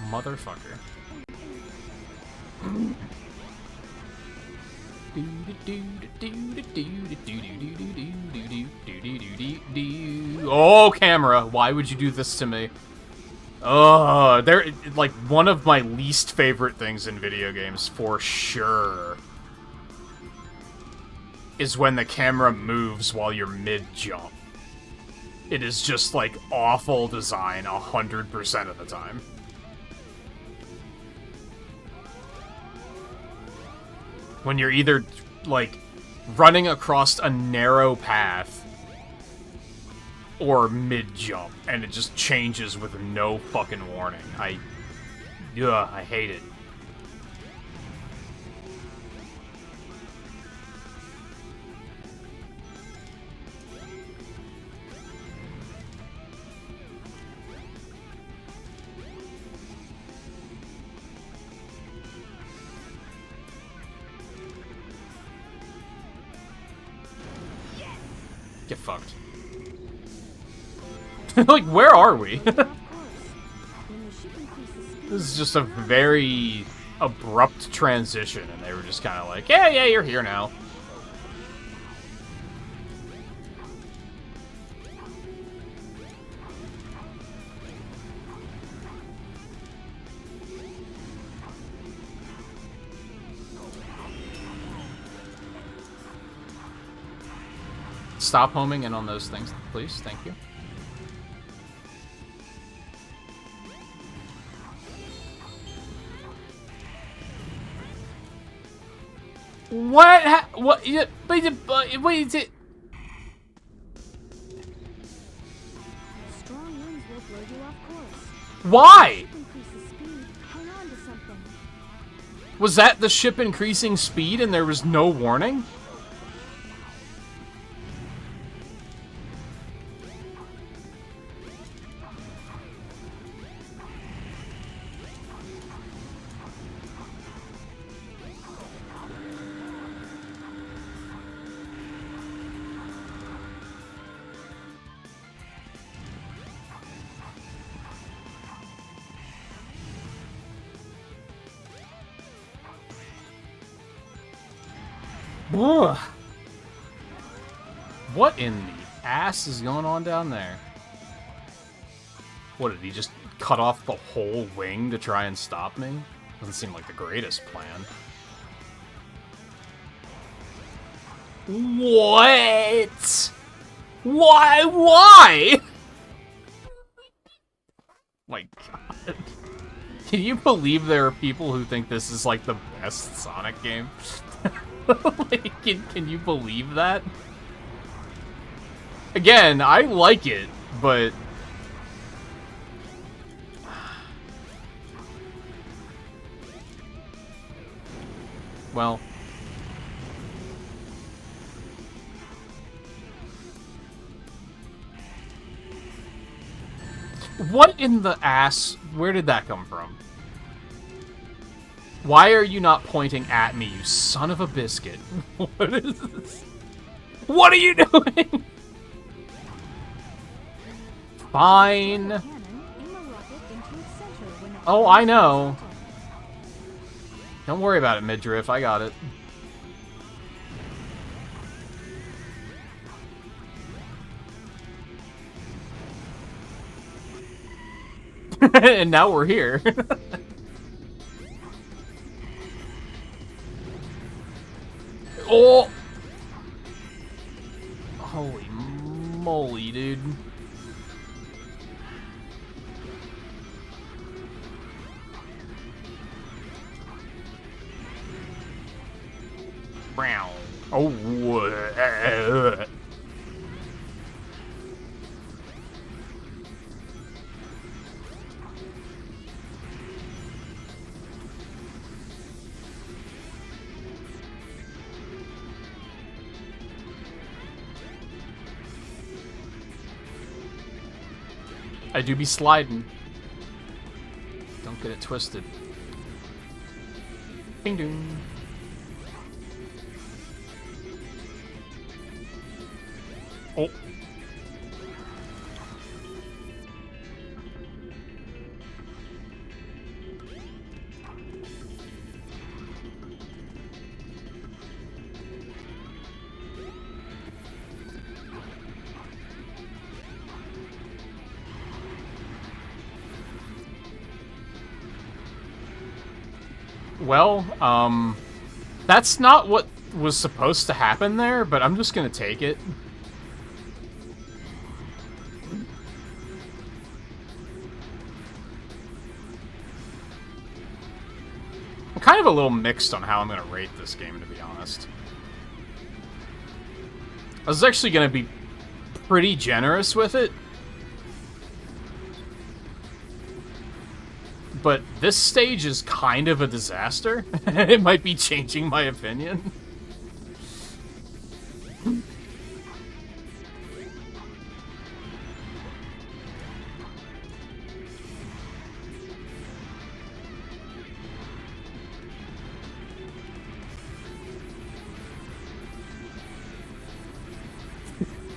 Motherfucker. Oh, camera, why would you do this to me? Oh, they're like one of my least favorite things in video games for sure is when the camera moves while you're mid-jump. It is just like awful design 100% of the time. When you're either like running across a narrow path or mid-jump, and it just changes with no fucking warning. I hate it. Get fucked. Like, where are we? This is just a very abrupt transition, and they were just kind of like, yeah, you're here now. Stop homing in on those things, please. Thank you. What? What? Wait, is it? Strong winds will blow you off course. Why? Increases speed. Hang on to something. Was that the ship increasing speed and there was no warning? Ugh. What in the ass is going on down there? What, did he just cut off the whole wing to try and stop me? Doesn't seem like the greatest plan. What? Why? Why? My God. Can you believe there are people who think this is like the best Sonic game? Like, can you believe that? Again, I like it, but... Well... What in the ass? Where did that come from? Why are you not pointing at me, you son of a biscuit? What is this? What are you doing? Fine. Oh, I know. Don't worry about it, midriff. I got it. And now we're here. Oh! Holy moly, dude. Brown. Oh. I do be sliding. Don't get it twisted. Ding dong. Oh. Well, that's not what was supposed to happen there, but I'm just gonna take it. I'm kind of a little mixed on how I'm gonna rate this game, to be honest. I was actually gonna be pretty generous with it. But this stage is kind of a disaster. It might be changing my opinion.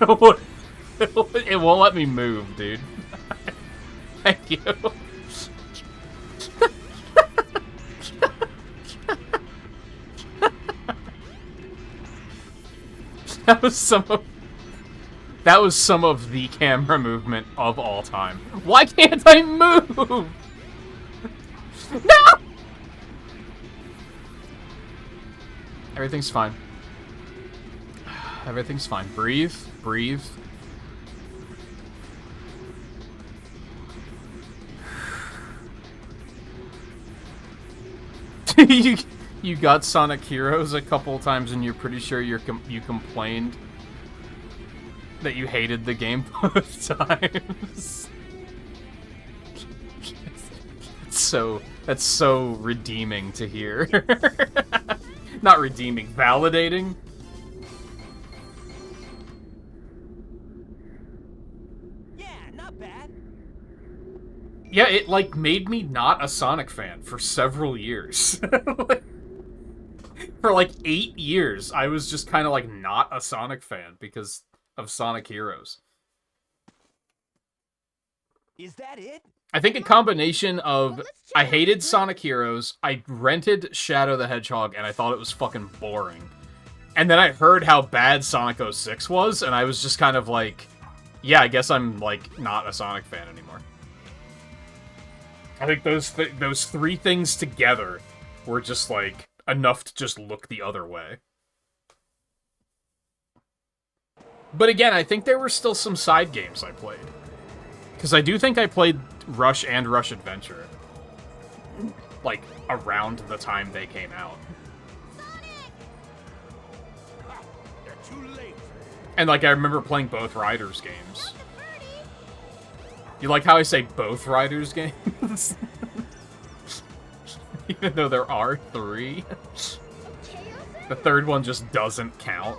It won't let me move, dude. Thank you. That was some of the camera movement of all time. Why can't I move? No! Everything's fine. Everything's fine. Breathe. Breathe. you got Sonic Heroes a couple times and you're pretty sure you complained that you hated the game both times. That's so redeeming to hear. Not redeeming, validating. Yeah, not bad. Yeah, it, like, made me not a Sonic fan for several years. For, like, 8 years, I was just kind of, like, not a Sonic fan because of Sonic Heroes. Is that it? I think a combination of I hated Sonic Heroes, I rented Shadow the Hedgehog, and I thought it was fucking boring. And then I heard how bad Sonic 06 was, and I was just kind of like, yeah, I guess I'm, like, not a Sonic fan anymore. I think those three things together were just, like, enough to just look the other way. But again, I think there were still some side games I played. Because I do think I played Rush and Rush Adventure, like, around the time they came out. And, like, I remember playing both Riders games. You like how I say both Riders games? Even though there are 3. The third one just doesn't count.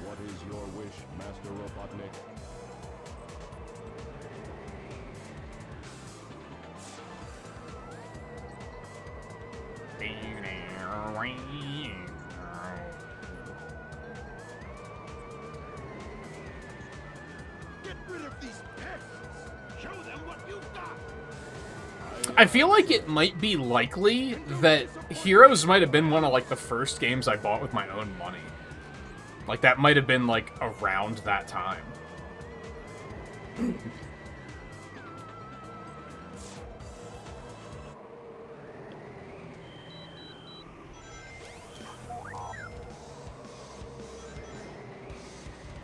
What is your wish, Master Robotnik? Get rid of these pests! Show them what you've got! I feel like it might be likely that Heroes might have been one of, like, the first games I bought with my own money. Like, that might have been, like, around that time.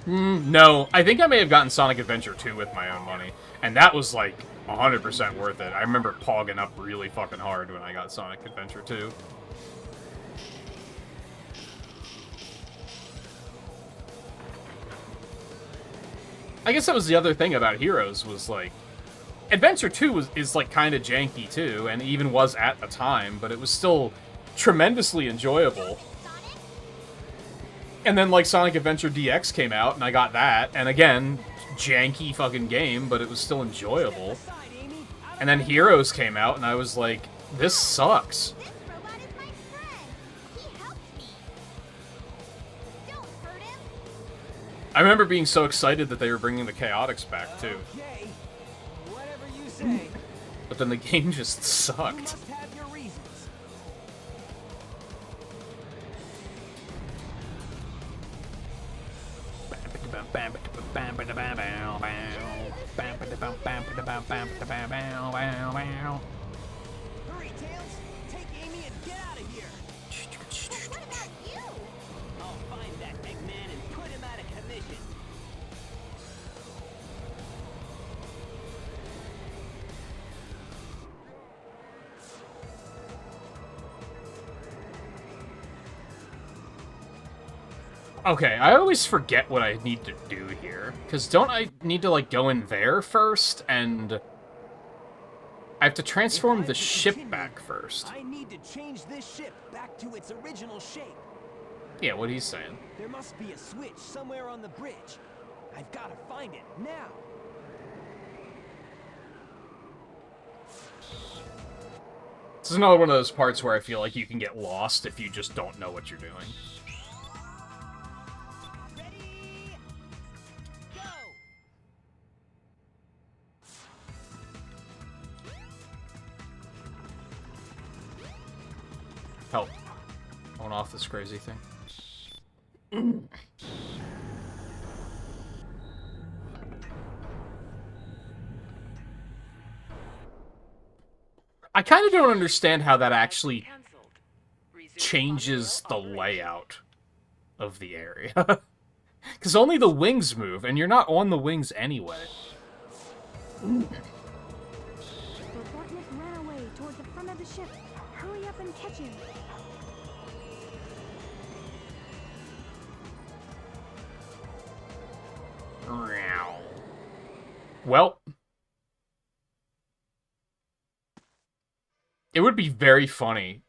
No, I think I may have gotten Sonic Adventure 2 with my own money, and that was, like, 100% worth it. I remember pogging up really fucking hard when I got Sonic Adventure 2. I guess that was the other thing about Heroes, was, like, Adventure 2 is like, kind of janky, too, and even was at the time, but it was still tremendously enjoyable. And then, like, Sonic Adventure DX came out, and I got that, and again, janky fucking game, but it was still enjoyable. And then Heroes came out, and I was like, this sucks. This robot is my friend. He helped me. Don't hurt him. I remember being so excited that they were bringing the Chaotix back, too. Okay. Whatever you say. But then the game just You sucked. must have your reasons. Hurry, Tails! Take Amy and get out of here! But what about you? I'll find that Eggman and put him out of commission. Okay, I always forget what I need to do here. Because don't I need to, like, go in there first, and I have to transform the ship back first. I need to change this ship back to its original shape. Yeah, what he's saying. There must be a switch somewhere on the bridge. I've got to find it now. This is another one of those parts where I feel like you can get lost if you just don't know what you're doing. Ready? Go! Help. I want off this crazy thing. kind of don't understand how that actually changes the layout of the area. Because only the wings move, and you're not on the wings anyway. Robotnik ran away toward the front of the ship. Hurry up and catch him. Well, it would be very funny.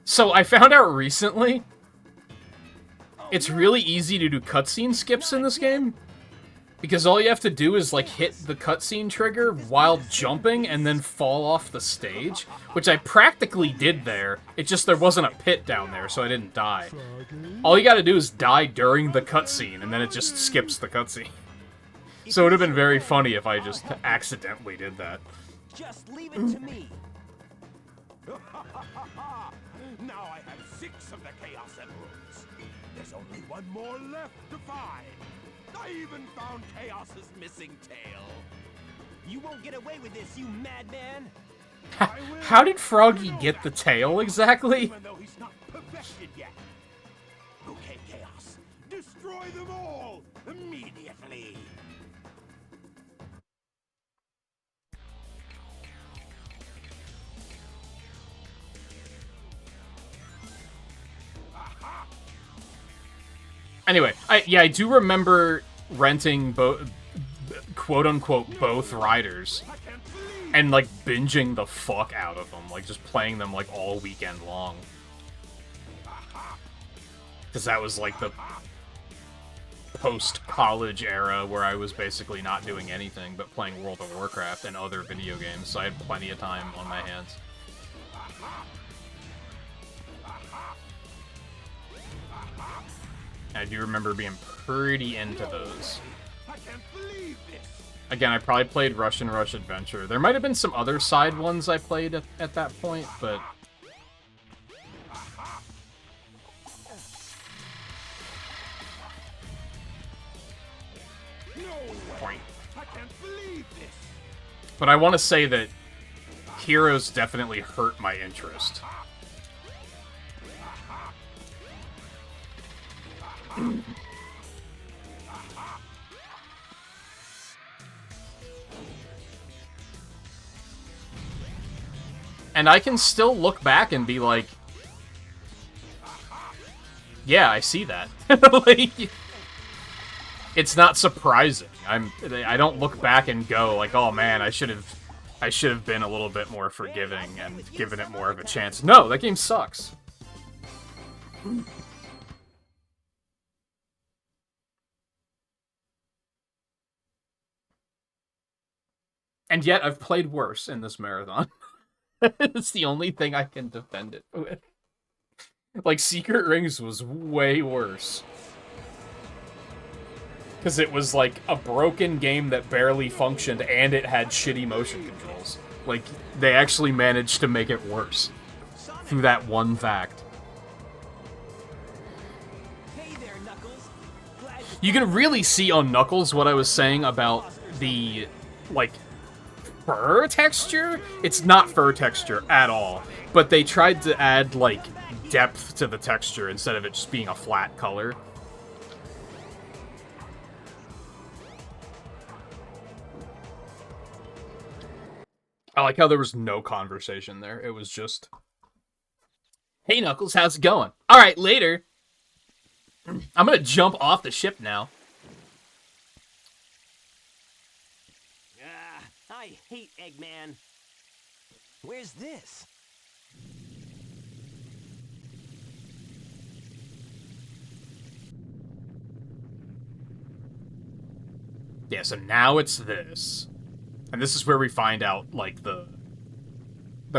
So I found out recently, it's really easy to do cutscene skips in this game. Because all you have to do is, like, hit the cutscene trigger while jumping and then fall off the stage. Which I practically did there. It's just there wasn't a pit down there, so I didn't die. All you gotta do is die during the cutscene, and then it just skips the cutscene. So it would have been very funny if I just accidentally did that. Just leave it to me. Now I have 6 of the Chaos Emeralds. There's only one more left to find. I even found Chaos's missing tail. You won't get away with this, you madman. How did Froggy get the tail exactly? Even though he's not perfected yet. Okay, Chaos. Destroy them all immediately. Anyway, I do remember renting quote-unquote both riders and, like, binging the fuck out of them, like, just playing them, like, all weekend long. Because that was, like, the post-college era where I was basically not doing anything but playing World of Warcraft and other video games, so I had plenty of time on my hands. I do remember being pretty into those. Again, I probably played Rush Adventure. There might have been some other side ones I played at that point, but... But I want to say that Heroes definitely hurt my interest. And I can still look back and be like, yeah, I see that. Like, it's not surprising. I don't look back and go like, oh man, I should have been a little bit more forgiving and given it more of a chance. No, that game sucks. And yet, I've played worse in this marathon. It's the only thing I can defend it with. Like, Secret Rings was way worse. Because it was, like, a broken game that barely functioned, and it had shitty motion controls. Like, they actually managed to make it worse. Through that one fact. Hey there, Knuckles. You can really see on Knuckles what I was saying about the, like, fur texture? It's not fur texture at all. But they tried to add, like, depth to the texture instead of it just being a flat color. I like how there was no conversation there. It was just, hey, Knuckles, how's it going? All right, later. I'm going to jump off the ship now. I hate Eggman. Where's this? Yeah, so now it's this. And this is where we find out, like, the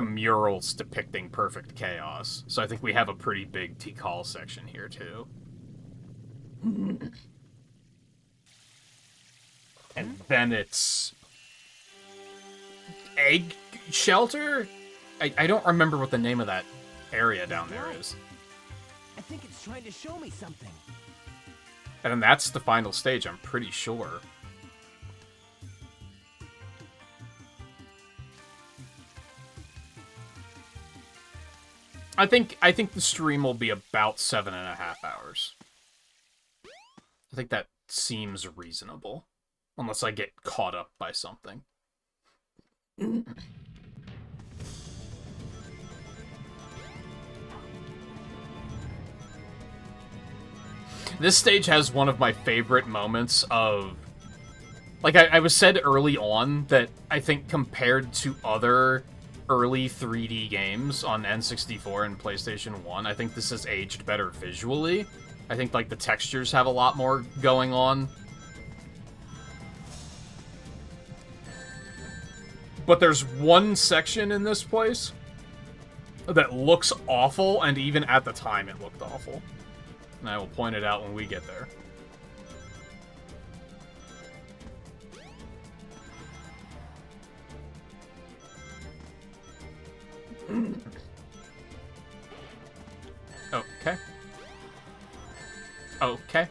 murals depicting perfect chaos. So I think we have a pretty big Tikal section here, too. And then it's... Egg shelter? I don't remember what the name of that area down there is. I think it's trying to show me something. And then that's the final stage, I'm pretty sure. I think the stream will be about 7.5 hours. I think that seems reasonable. Unless I get caught up by something. This stage has one of my favorite moments of... Like, I was said early on that I think compared to other early 3D games on N64 and PlayStation 1, I think this has aged better visually. I think, like, the textures have a lot more going on. But there's one section in this place that looks awful, and even at the time it looked awful. And I will point it out when we get there. Okay. Okay.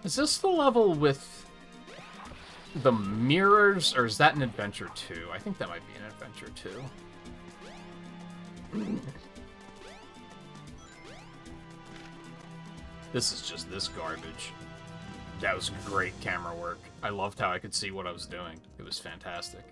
Is this the level with the mirrors, or is that an Adventure 2? I think that might be an Adventure 2. This is just this garbage. That was great camera work. I loved how I could see what I was doing. It was fantastic.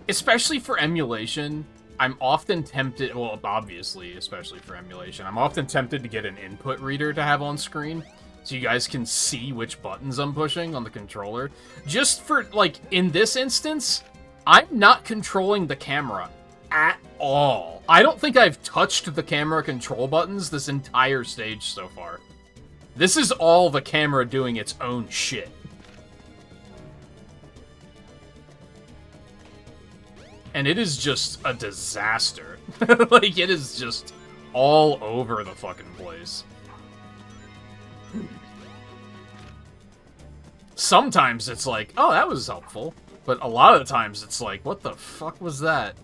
Especially for emulation, I'm often tempted, well, obviously, especially for emulation, I'm often tempted to get an input reader to have on screen, so you guys can see which buttons I'm pushing on the controller. Just for, like, in this instance, I'm not controlling the camera at all. I don't think I've touched the camera control buttons this entire stage so far. This is all the camera doing its own shit. And it is just a disaster. Like, it is just all over the fucking place. Sometimes it's like, oh, that was helpful. But a lot of the times it's like, what the fuck was that?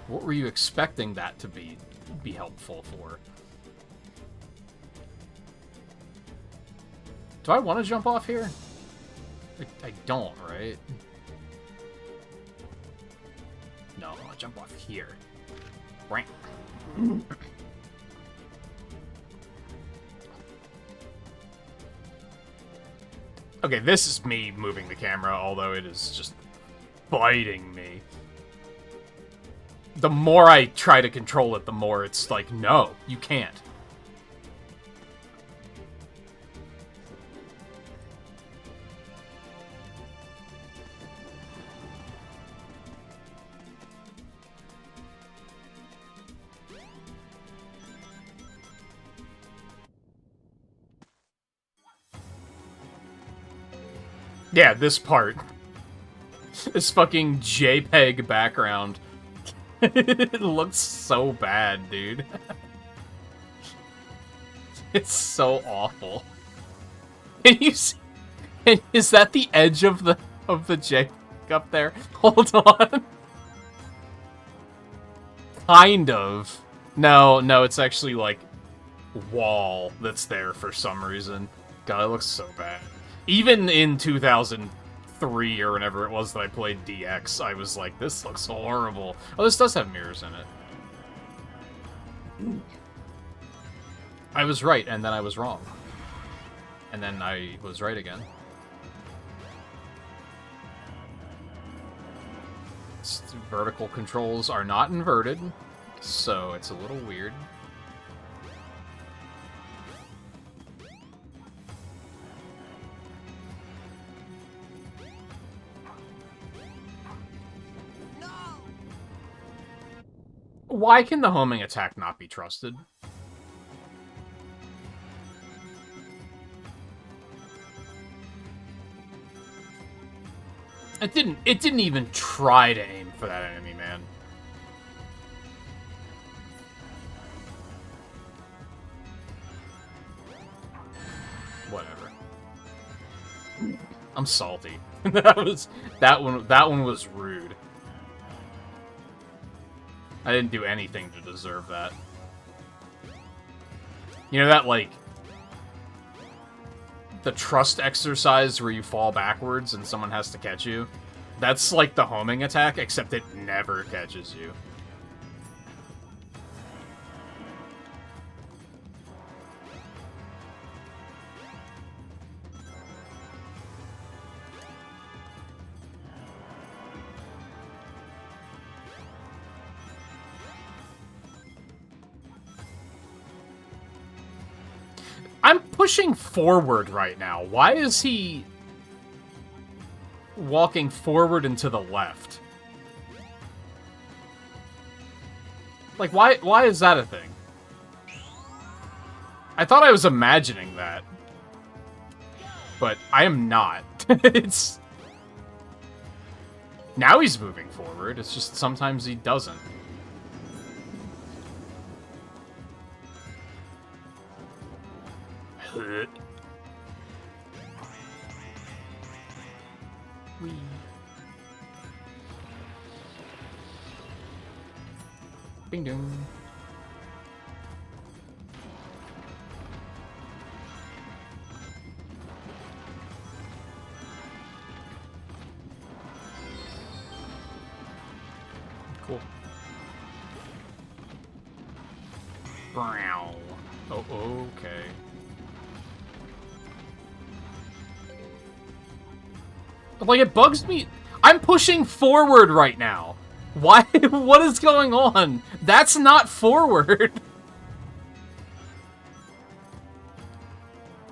What were you expecting that to be helpful for? Do I want to jump off here? I don't, right? No, I want to jump off here. Right. Okay, this is me moving the camera, although it is just biting me. The more I try to control it, the more it's like, no, you can't. Yeah, this part. This fucking JPEG background. It looks so bad, dude. It's so awful. Can you see? Is that the edge of the JPEG up there? Hold on. Kind of. No, it's actually like wall that's there for some reason. God, it looks so bad. Even in 2003 or whenever it was that I played DX, I was like, this looks horrible. Oh, this does have mirrors in it. I was right, and then I was wrong. And then I was right again. Vertical controls are not inverted, so it's a little weird. Why can the homing attack not be trusted? It didn't even try to aim for that enemy, man. Whatever. I'm salty. that one was rude. I didn't do anything to deserve that. You know that, like, the trust exercise where you fall backwards and someone has to catch you? That's like the homing attack, except it never catches you. I'm pushing forward right now. Why is he walking forward and to the left? Like, why is that a thing? I thought I was imagining that. But I am not. It's... Now he's moving forward, it's just sometimes he doesn't. Wee. Bing dong. Cool. Brow. Oh, okay. Like, it bugs me. I'm pushing forward right now. Why? What is going on? That's not forward.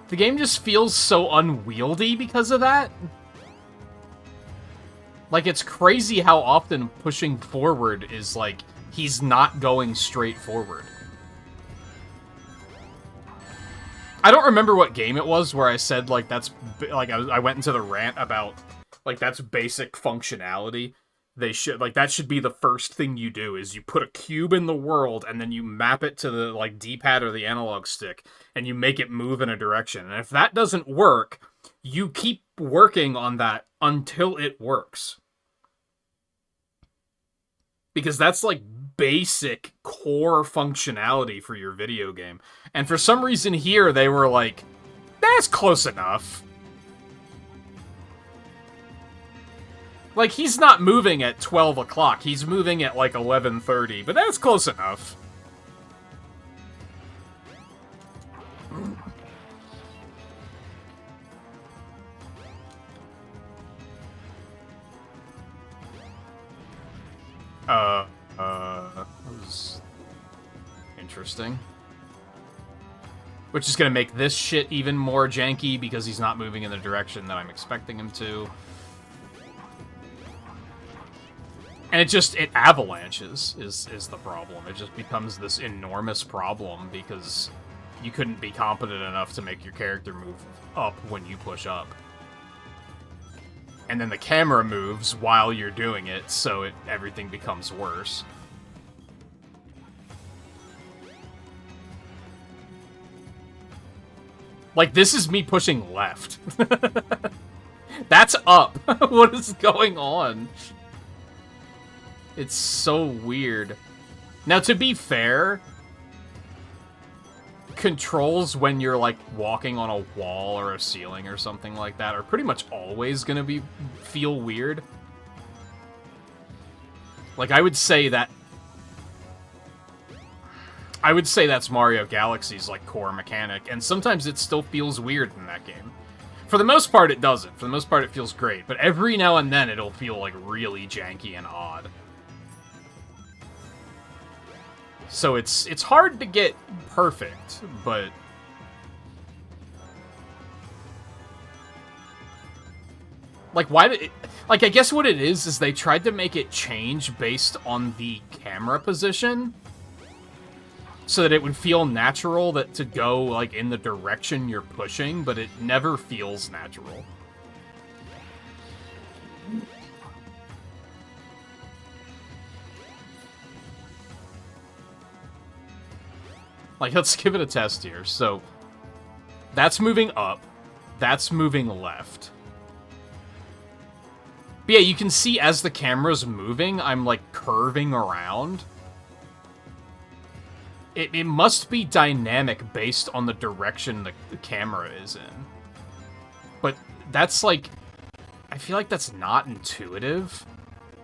The game just feels so unwieldy because of that. Like, it's crazy how often pushing forward is, like, he's not going straight forward. I don't remember what game it was where I said, like, that's... Like, I went into the rant about... Like, that's basic functionality. They should, like, that should be the first thing you do, is you put a cube in the world, and then you map it to the, like, D-pad or the analog stick, and you make it move in a direction. And if that doesn't work, you keep working on that until it works. Because that's, like, basic core functionality for your video game. And for some reason here, they were like, that's close enough. Like, he's not moving at 12 o'clock. He's moving at, like, 11:30. But that's close enough. That was interesting. Which is gonna make this shit even more janky because he's not moving in the direction that I'm expecting him to. And it avalanches is the problem. It just becomes this enormous problem because you couldn't be competent enough to make your character move up when you push up. And then the camera moves while you're doing it, so everything becomes worse. Like, this is me pushing left. That's up. What is going on? It's so weird. Now, to be fair, controls when you're, like, walking on a wall or a ceiling or something like that are pretty much always gonna feel weird. Like, I would say that's Mario Galaxy's, like, core mechanic, and sometimes it still feels weird in that game. For the most part, it doesn't. For the most part, it feels great, but every now and then it'll feel, like, really janky and odd. So it's hard to get perfect, but... Like, like, I guess what it is they tried to make it change based on the camera position, so that it would feel natural to go, like, in the direction you're pushing, but it never feels natural. Like, let's give it a test here. So, that's moving up. That's moving left. But yeah, you can see as the camera's moving, I'm, like, curving around. It must be dynamic based on the direction the camera is in. But that's like... I feel like that's not intuitive.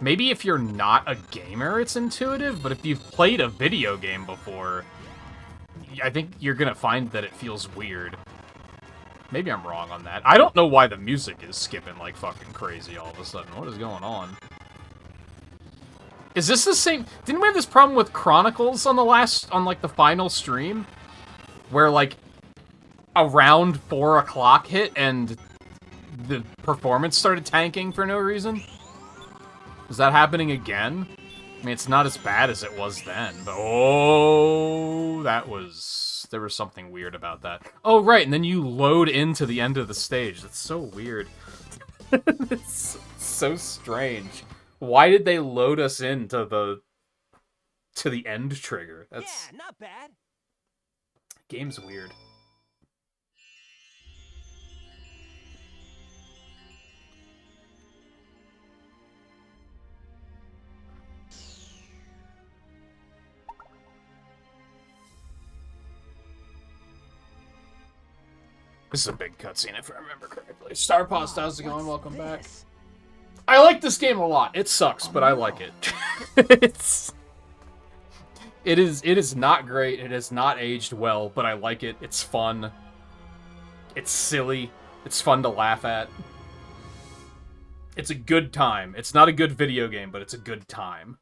Maybe if you're not a gamer, it's intuitive, but if you've played a video game before, I think you're gonna find that it feels weird. Maybe I'm wrong on that. I don't know why the music is skipping like fucking crazy all of a sudden. What is going on? Is this the same? Didn't we have this problem with Chronicles on like the final stream? Where like around 4 o'clock hit and the performance started tanking for no reason? Is that happening again? I mean, it's not as bad as it was then, but oh, there was something weird about that. Oh, right, and then you load into the end of the stage. That's so weird. It's so strange. Why did they load us into the end trigger? That's Yeah, not bad. game's weird. This is a big cutscene if I remember correctly. Star Paws, how's it going? Welcome back. I like this game a lot. It sucks, but I like it. It is not great. It has not aged well, but I like it. It's fun. It's silly. It's fun to laugh at. It's a good time. It's not a good video game, but it's a good time.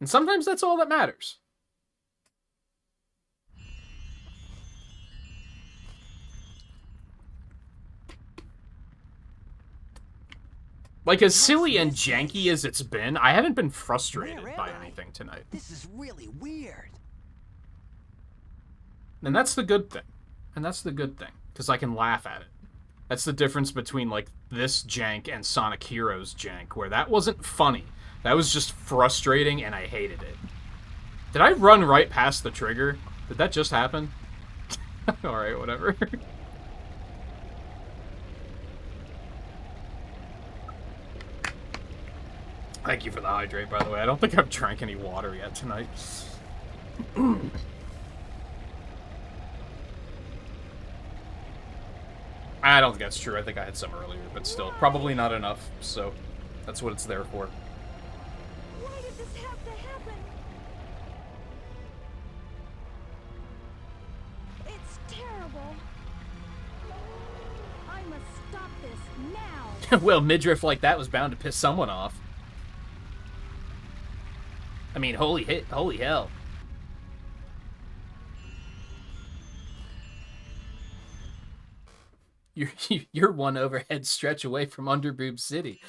And sometimes that's all that matters. Like, as silly and janky as it's been, I haven't been frustrated by anything tonight. This is really weird. And that's the good thing. And that's the good thing. Because I can laugh at it. That's the difference between, like, this jank and Sonic Heroes jank, where that wasn't funny. That was just frustrating, and I hated it. Did I run right past the trigger? Did that just happen? Alright, whatever. Thank you for the hydrate, by the way. I don't think I've drank any water yet tonight. I don't think that's true. I think I had some earlier, but still. Probably not enough, so that's what it's there for. Why did this have to happen? It's terrible. I must stop this now. Well, midriff like that was bound to piss someone off. I mean, holy hell. You're one overhead stretch away from Underboob City.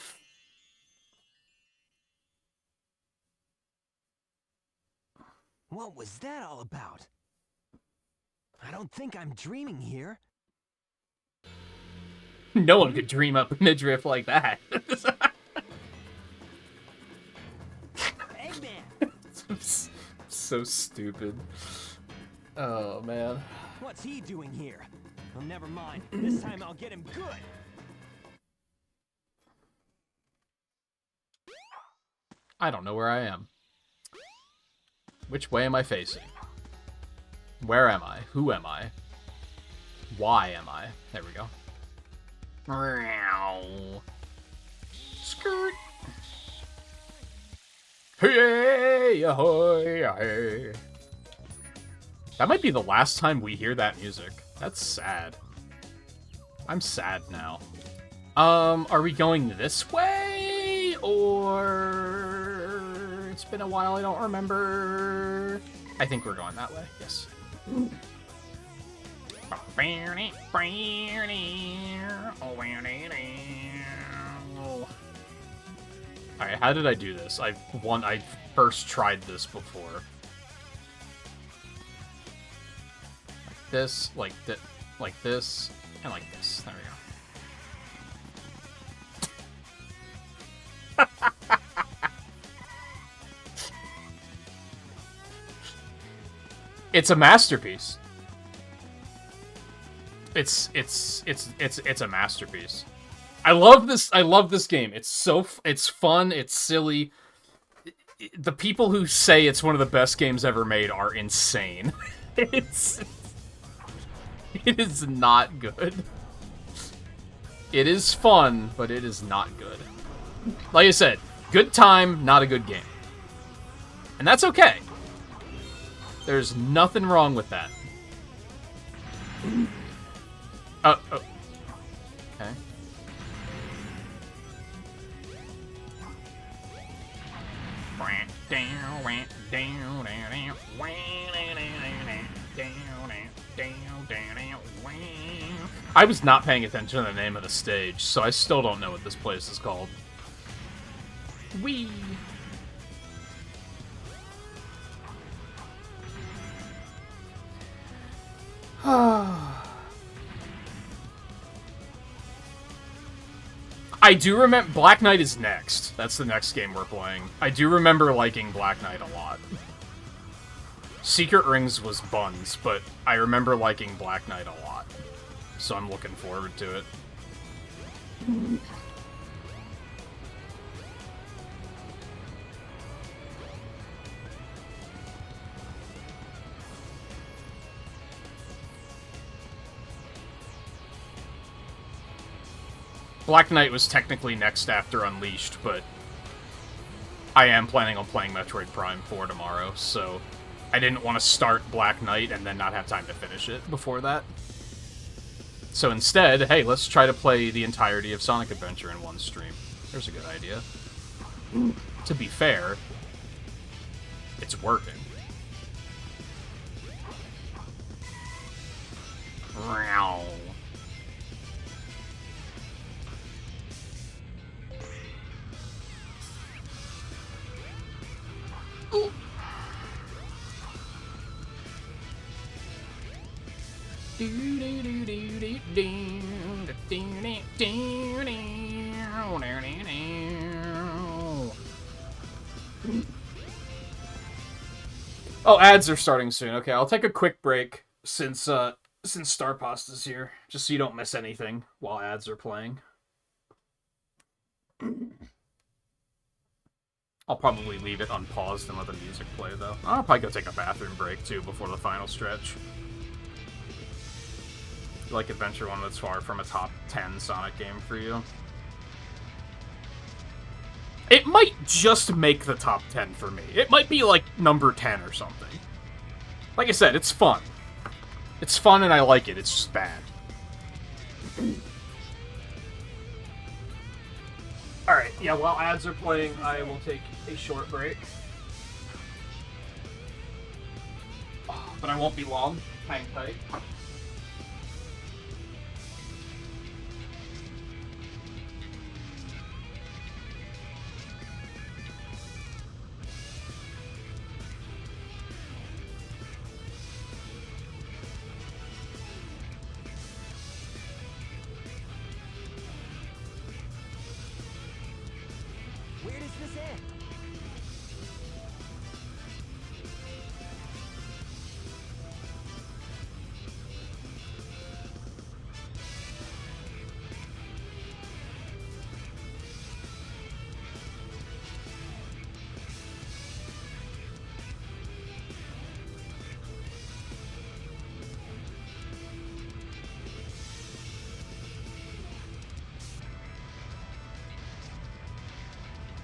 What was that all about? I don't think I'm dreaming here. No one could dream up a midriff like that. So stupid. Oh, man. What's he doing here? Well, never mind. This time I'll get him good. I don't know where I am. Which way am I facing? Where am I? Who am I? Why am I? There we go. Skirt. Hey, ahoy, hey. That might be the last time we hear that music. That's sad. I'm sad now. Are we going this way? Or... It's been a while, I don't remember. I think we're going that way, yes. Alright, how did I do this? I first tried this before. Like this, like this, and like this. There we go. It's a masterpiece. It's a masterpiece. I love this game. It's fun, it's silly. the people who say it's one of the best games ever made are insane. It is not good. It is fun, but it is not good. Like I said, good time, not a good game. And that's okay. There's nothing wrong with that. Oh. Okay. I was not paying attention to the name of the stage, so I still don't know what this place is called. Whee! I do remember Black Knight is next. That's the next game we're playing. I do remember liking Black Knight a lot. Secret Rings was buns, but I remember liking Black Knight a lot. So I'm looking forward to it. Black Knight was technically next after Unleashed, but I am planning on playing Metroid Prime 4 tomorrow, so I didn't want to start Black Knight and then not have time to finish it before that. So instead, hey, let's try to play the entirety of Sonic Adventure in one stream. There's a good idea. To be fair, it's working. Meow. Ooh. Oh, ads are starting soon. Okay, I'll take a quick break since Star Pasta's here, just so you don't miss anything while ads are playing. I'll probably leave it unpaused and let the music play, though. I'll probably go take a bathroom break, too, before the final stretch. Like Adventure 1 that's far from a top 10 Sonic game for you. It might just make the top 10 for me. It might be, like, number 10 or something. Like I said, it's fun. It's fun and I like it, it's just bad. Alright, yeah, while ads are playing, I will take a short break. But I won't be long. Hang tight. Where does this end?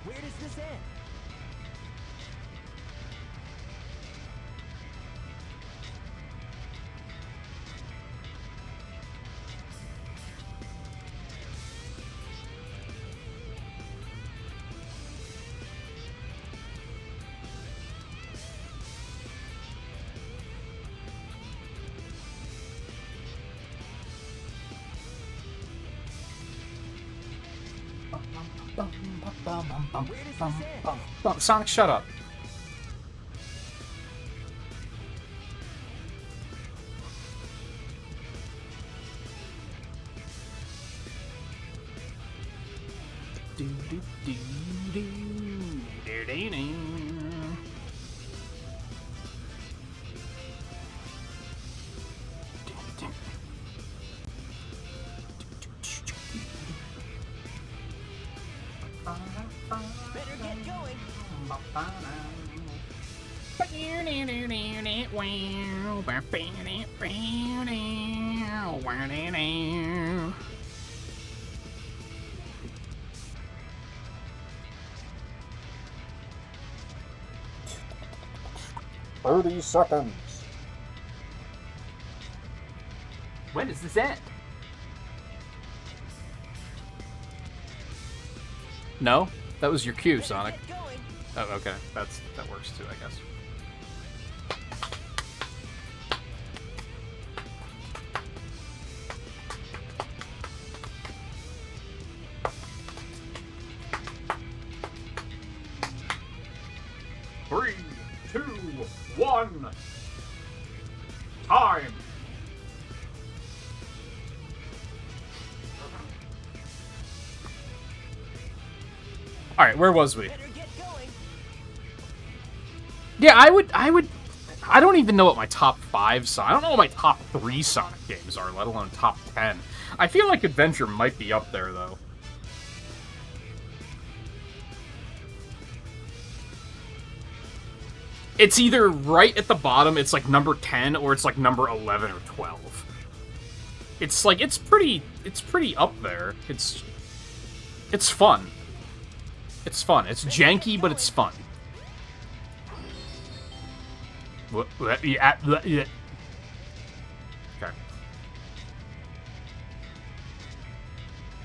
Where does this end? Sonic, shut up. Better get going. seconds. When does this end? No? That was your cue, Sonic. Oh, okay. That works too, I guess. Three, two, one. Time. All right, where was we? Yeah, I don't even know what my top 5 Sonic. I don't know what my top 3 Sonic games are, let alone top 10. I feel like Adventure might be up there, though. It's either right at the bottom, it's like number 10, or it's like number 11 or 12. It's like, it's pretty up there. It's fun. It's fun. It's janky, but it's fun. Okay.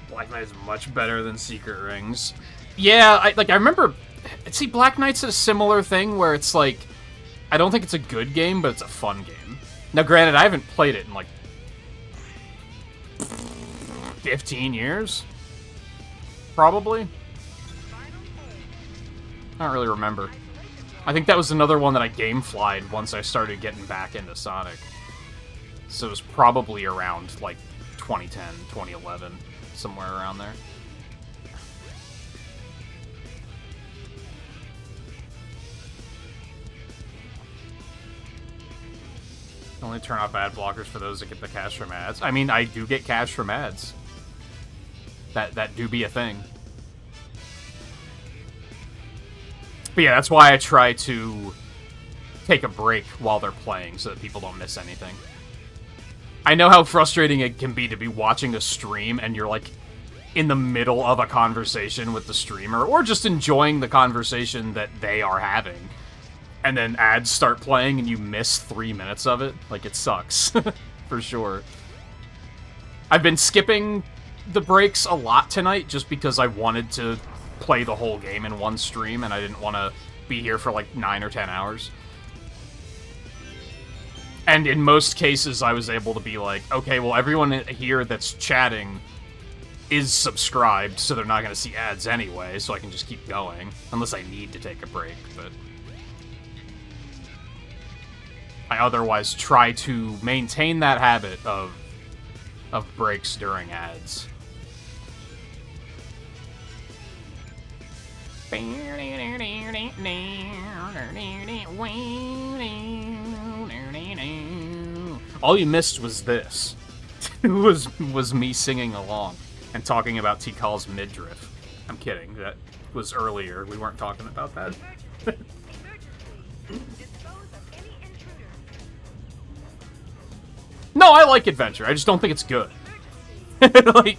Black Knight is much better than Secret Rings. Yeah, I remember... See, Black Knight's a similar thing where it's like... I don't think it's a good game, but it's a fun game. Now, granted, I haven't played it in like... 15 years? Probably? I don't really remember. I think that was another one that I gameflied once I started getting back into Sonic. So it was probably around, like, 2010, 2011, somewhere around there. Only turn off ad blockers for those that get the cash from ads. I mean, I do get cash from ads. That do be a thing. But yeah, that's why I try to take a break while they're playing so that people don't miss anything. I know how frustrating it can be to be watching a stream and you're like in the middle of a conversation with the streamer or just enjoying the conversation that they are having. And then ads start playing and you miss 3 minutes of it. Like, it sucks. For sure. I've been skipping the breaks a lot tonight just because I wanted to play the whole game in one stream and I didn't want to be here for like 9 or 10 hours. And in most cases, I was able to be like, okay, well, everyone here that's chatting is subscribed, so they're not going to see ads anyway, so I can just keep going. Unless I need to take a break, but... I otherwise try to maintain that habit of breaks during ads. All you missed was this. was me singing along and talking about Tikal's midriff. I'm kidding. That was earlier. We weren't talking about that. No, I like Adventure. I just don't think it's good. Like,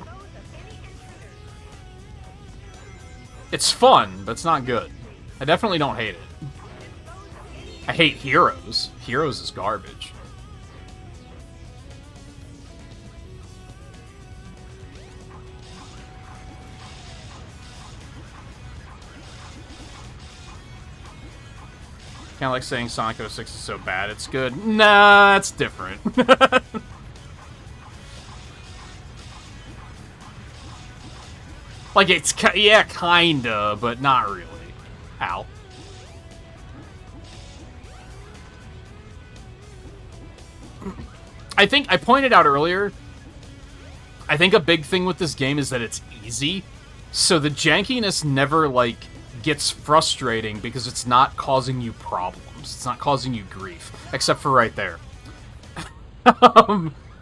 it's fun, but it's not good. I definitely don't hate it. I hate Heroes. Heroes is garbage. Kind of like saying Sonic 06 is so bad, it's good. Nah, it's different. Like, it's, yeah, kinda, but not really. Ow. I think, I pointed out earlier, I think a big thing with this game is that it's easy, so the jankiness never, like, gets frustrating because it's not causing you problems. It's not causing you grief. Except for right there.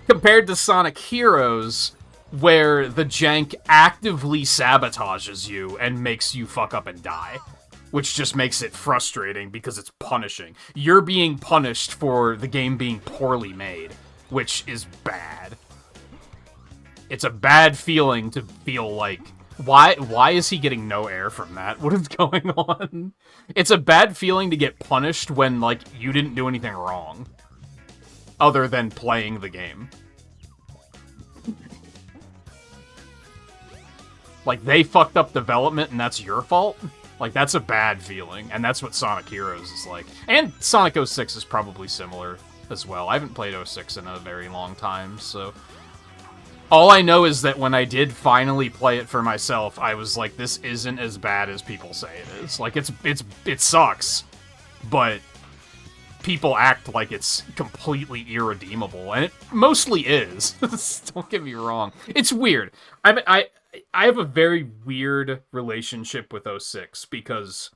Compared to Sonic Heroes, where the jank actively sabotages you and makes you fuck up and die. which just makes it frustrating because it's punishing. You're being punished for the game being poorly made, which is bad. It's a bad feeling to feel like, why is he getting no air from that? What is going on? It's a bad feeling to get punished when, like, you didn't do anything wrong. Other than playing the game. Like, they fucked up development and that's your fault? Like, that's a bad feeling, and that's what Sonic Heroes is like. And Sonic 06 is probably similar as well. I haven't played 06 in a very long time, so... All I know is that when I did finally play it for myself, I was like, this isn't as bad as people say it is. Like, it sucks, but people act like it's completely irredeemable, and it mostly is. Don't get me wrong. It's weird. I have a very weird relationship with 06 because...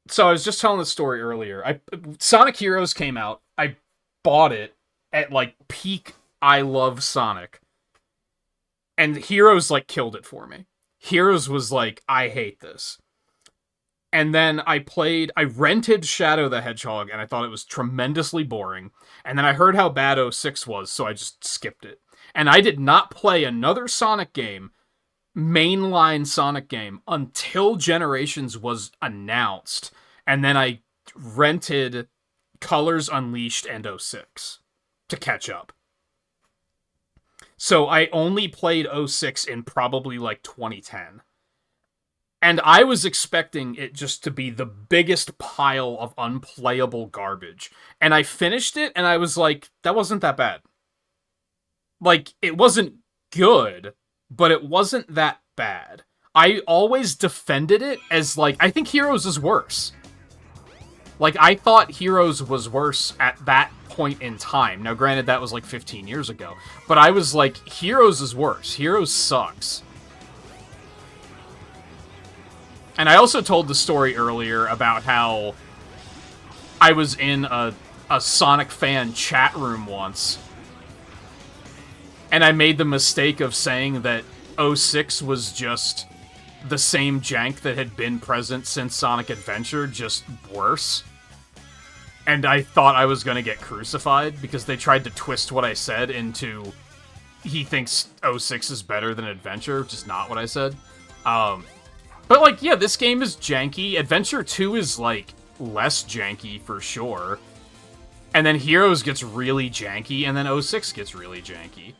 So I was just telling the story earlier. Sonic Heroes came out. I bought it at, like, peak I love Sonic. And Heroes, like, killed it for me. Heroes was like, I hate this. And then I rented Shadow the Hedgehog, and I thought it was tremendously boring. And then I heard how bad 06 was, so I just skipped it. And I did not play another Sonic game, mainline Sonic game, until Generations was announced. And then I rented Colors Unleashed and 06 to catch up. So I only played 06 in probably like 2010. And I was expecting it just to be the biggest pile of unplayable garbage. And I finished it and I was like, that wasn't that bad. Like, it wasn't good, but it wasn't that bad. I always defended it as, like, I think Heroes is worse. Like, I thought Heroes was worse at that point in time. Now, granted, that was like 15 years ago. But I was like, Heroes is worse. Heroes sucks. And I also told the story earlier about how I was in a Sonic fan chat room once. And I made the mistake of saying that 06 was just the same jank that had been present since Sonic Adventure, just worse. And I thought I was going to get crucified because they tried to twist what I said into he thinks 06 is better than Adventure, which is not what I said. But, like, yeah, this game is janky. Adventure 2 is, like, less janky for sure. And then Heroes gets really janky, and then 06 gets really janky.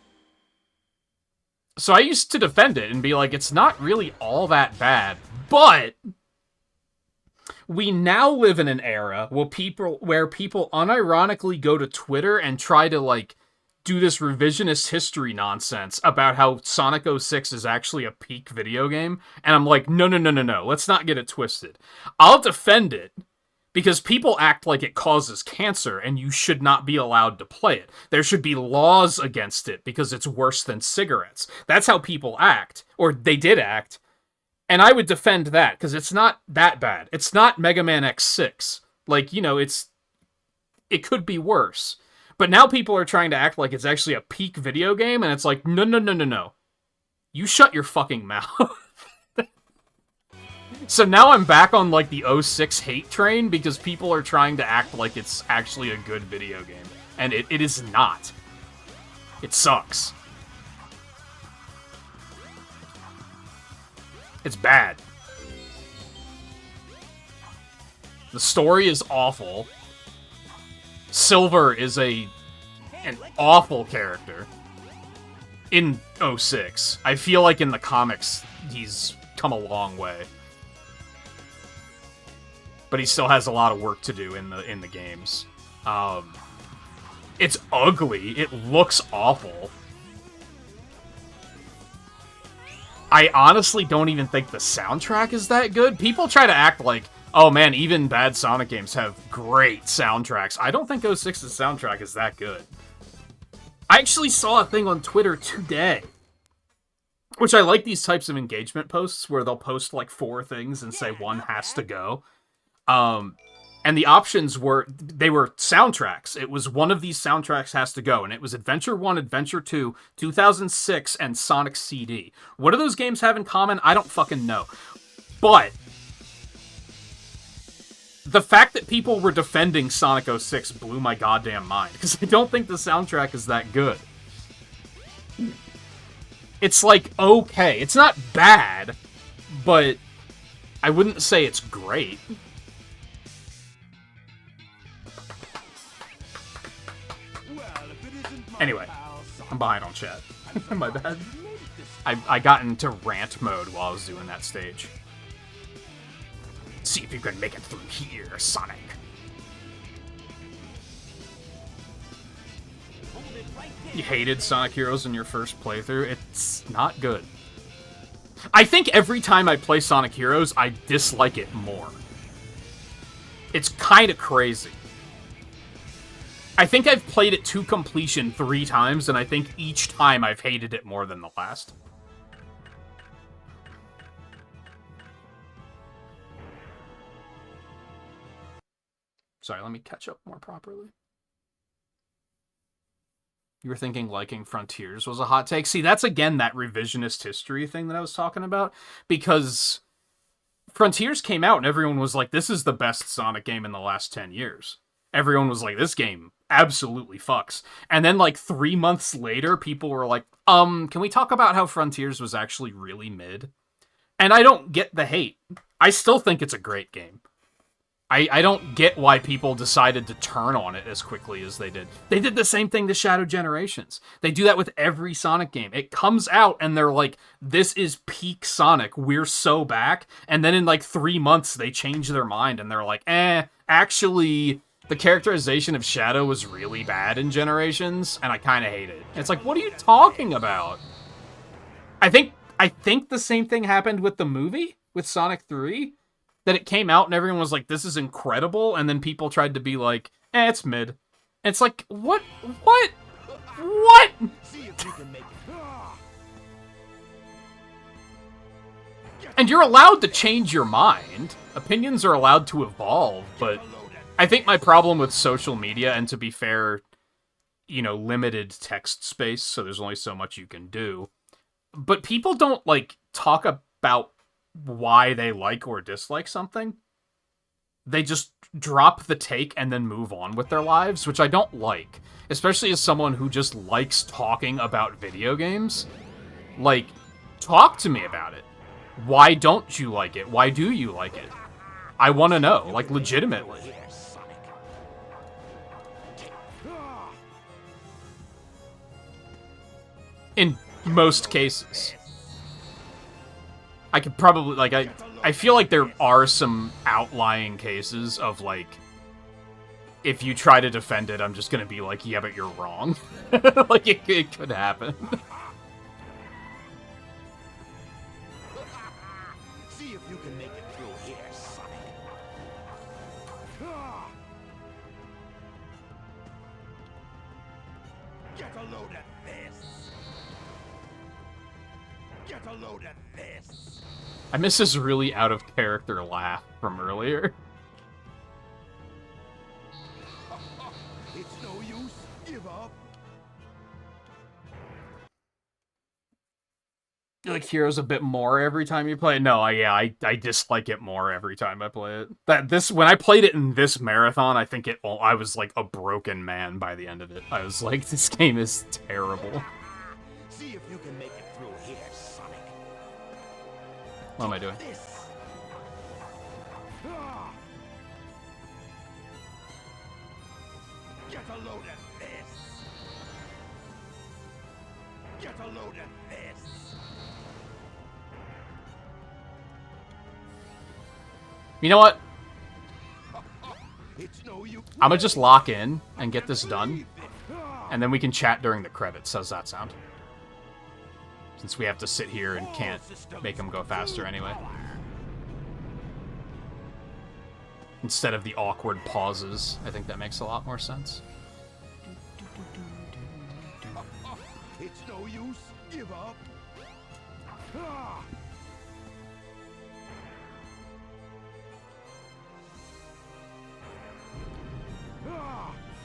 So I used to defend it and be like, it's not really all that bad, but we now live in an era where people unironically go to Twitter and try to, like, do this revisionist history nonsense about how Sonic 06 is actually a peak video game. And I'm like, no, let's not get it twisted. I'll defend it because people act like it causes cancer and you should not be allowed to play it. There should be laws against it because it's worse than cigarettes. That's how people act, or they did act. And I would defend that because it's not that bad. It's not Mega Man X6. Like, you know, it could be worse. But now people are trying to act like it's actually a peak video game, and it's like, no. You shut your fucking mouth. So now I'm back on, like, the 06 hate train because people are trying to act like it's actually a good video game. And it is not. It sucks. It's bad. The story is awful. Silver is an awful character in 06. I feel like in the comics, he's come a long way. But he still has a lot of work to do in the games. It's ugly. It looks awful. I honestly don't even think the soundtrack is that good. People try to act like, oh man, even bad Sonic games have great soundtracks. I don't think 06's soundtrack is that good. I actually saw a thing on Twitter today, which I like these types of engagement posts where they'll post like 4 things and say one has to go. And the options were, they were soundtracks. It was one of these soundtracks has to go. And it was Adventure 1, Adventure 2, 2006, and Sonic CD. What do those games have in common? I don't fucking know. But the fact that people were defending Sonic 06 blew my goddamn mind. Because I don't think the soundtrack is that good. It's like, okay. It's not bad, but I wouldn't say it's great. Anyway, I'm behind on chat. My bad. I got into rant mode while I was doing that stage. See if you can make it through here, Sonic. You hated Sonic Heroes in your first playthrough? It's not good. I think every time I play Sonic Heroes, I dislike it more. It's kind of crazy. I think I've played it to completion 3 times, and I think each time I've hated it more than the last. Sorry, let me catch up more properly. You were thinking liking Frontiers was a hot take? See, that's again that revisionist history thing that I was talking about, because Frontiers came out and everyone was like, this is the best Sonic game in the last 10 years. Everyone was like, this game absolutely fucks. And then like 3 months later, people were like, can we talk about how Frontiers was actually really mid? And I don't get the hate. I still think it's a great game. I don't get why people decided to turn on it as quickly as they did. They did the same thing to Shadow Generations. They do that with every Sonic game. It comes out and they're like, this is peak Sonic. We're so back. And then in like 3 months, they change their mind and they're like, actually, the characterization of Shadow was really bad in Generations, and I kind of hate it. It's like, what are you talking about? I think the same thing happened with the movie, with Sonic 3. That it came out and everyone was like, this is incredible, and then people tried to be like, it's mid. And it's like, what? And you're allowed to change your mind. Opinions are allowed to evolve, but I think my problem with social media, and to be fair, you know, limited text space, so there's only so much you can do. But people don't, like, talk about why they like or dislike something. They just drop the take and then move on with their lives, which I don't like. Especially as someone who just likes talking about video games. Like, talk to me about it. Why don't you like it? Why do you like it? I want to know, like, legitimately. In most cases. I could probably, like, I feel like there are some outlying cases of, like, if you try to defend it, I'm just gonna be like, yeah, but you're wrong. Like, it could happen. See if you can make it through here, Sonic. Get a load of this. Get a load of this. I miss his really out-of-character laugh from earlier. It's no use. Give up. You like Heroes a bit more every time you play it? No, I dislike it more every time I play it. When I played it in this marathon, I think I was like a broken man by the end of it. I was like, this game is terrible. See if you can make it through here, Sonic. What am I doing? Get a load of this. Get a load of this. You know what? It's no use. I'm gonna just lock in and get this done, and then we can chat during the credits. How's that sound? Since we have to sit here and can't make them go faster anyway. Instead of the awkward pauses, I think that makes a lot more sense. It's no use. Give up.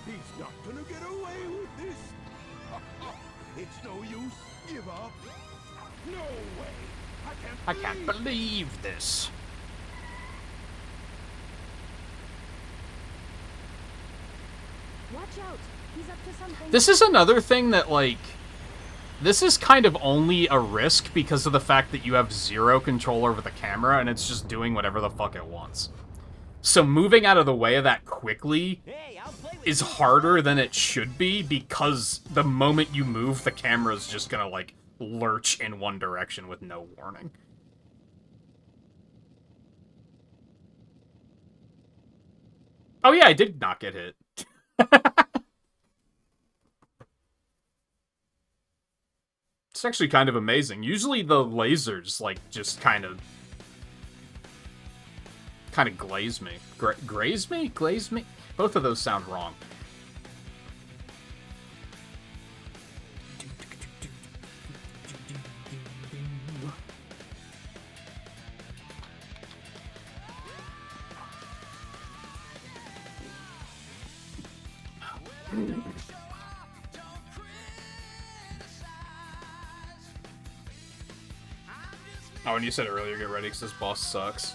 He's not gonna get away with this. It's no use. Give up. No way. I can't believe this. Watch out. He's up to something. This is another thing that, like, this is kind of only a risk because of the fact that you have zero control over the camera and it's just doing whatever the fuck it wants. So moving out of the way of that quickly is harder than it should be because the moment you move, the camera's just gonna, like, lurch in one direction with no warning. Oh yeah, I did not get hit. It's actually kind of amazing. Usually the lasers, like, just kind of glaze me. Graze me? Glaze me? Both of those sound wrong. Oh, and you said earlier, get ready because this boss sucks.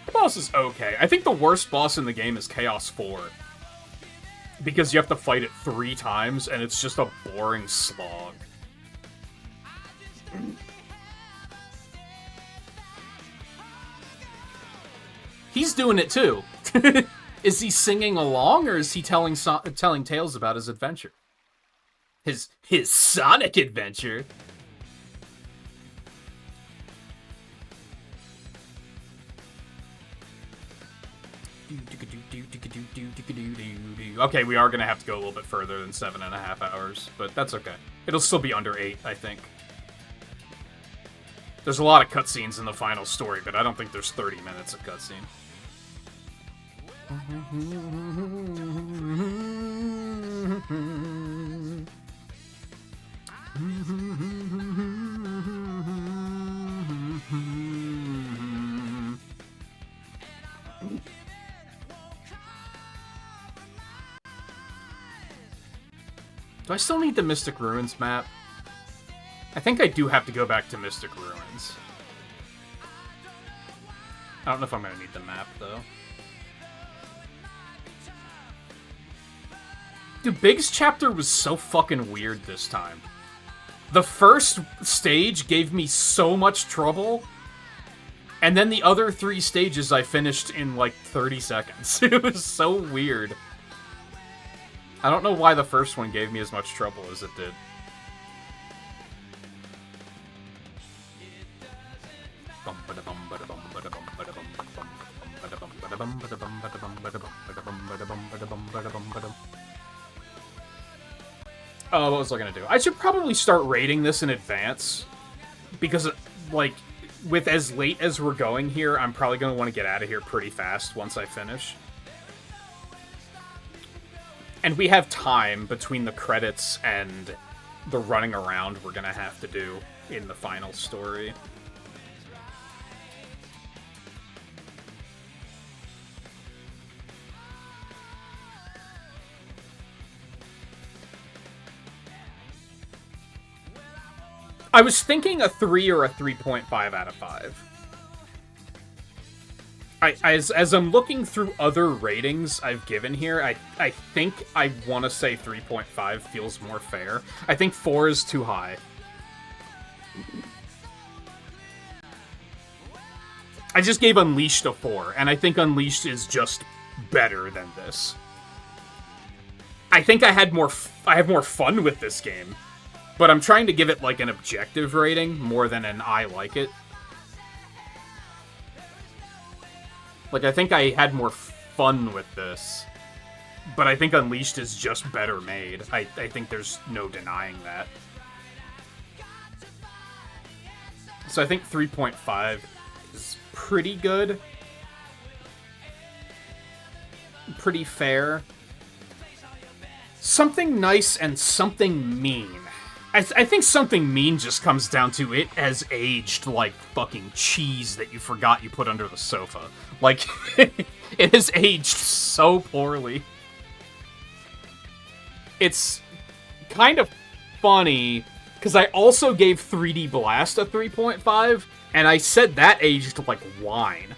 The boss is okay. I think the worst boss in the game is Chaos 4. Because you have to fight it 3 times, and it's just a boring slog. He's doing it too. Is he singing along, or is he telling tales about his adventure? His Sonic adventure? Okay, we are gonna have to go a little bit further than 7.5 hours, but that's okay. It'll still be under 8, I think. There's a lot of cutscenes in the final story, but I don't think there's 30 minutes of cutscene. Do I still need the Mystic Ruins map? I think I do have to go back to Mystic Ruins. I don't know if I'm gonna need the map, though. Dude, Big's chapter was so fucking weird this time. The first stage gave me so much trouble, and then the other 3 stages I finished in, like, 30 seconds. It was so weird. I don't know why the first one gave me as much trouble as it did. Oh, what was I gonna do? I should probably start rating this in advance, because, like, with as late as we're going here, I'm probably gonna want to get out of here pretty fast once I finish. And we have time between the credits and the running around we're gonna have to do in the final story. I was thinking a 3 or a 3.5 out of 5. As I'm looking through other ratings I've given here, I think I want to say 3.5 feels more fair. I think 4 is too high. I just gave Unleashed a 4, and I think Unleashed is just better than this. I think I have more fun with this game, but I'm trying to give it like an objective rating more than an I like it. Like, I think I had more fun with this, but I think Unleashed is just better made. I think there's no denying that. So I think 3.5 is pretty good. Pretty fair. Something nice and something mean. I think something mean just comes down to it has aged like fucking cheese that you forgot you put under the sofa. Like, it has aged so poorly. it's kind of funny, because I also gave 3D Blast a 3.5, and I said that aged like wine.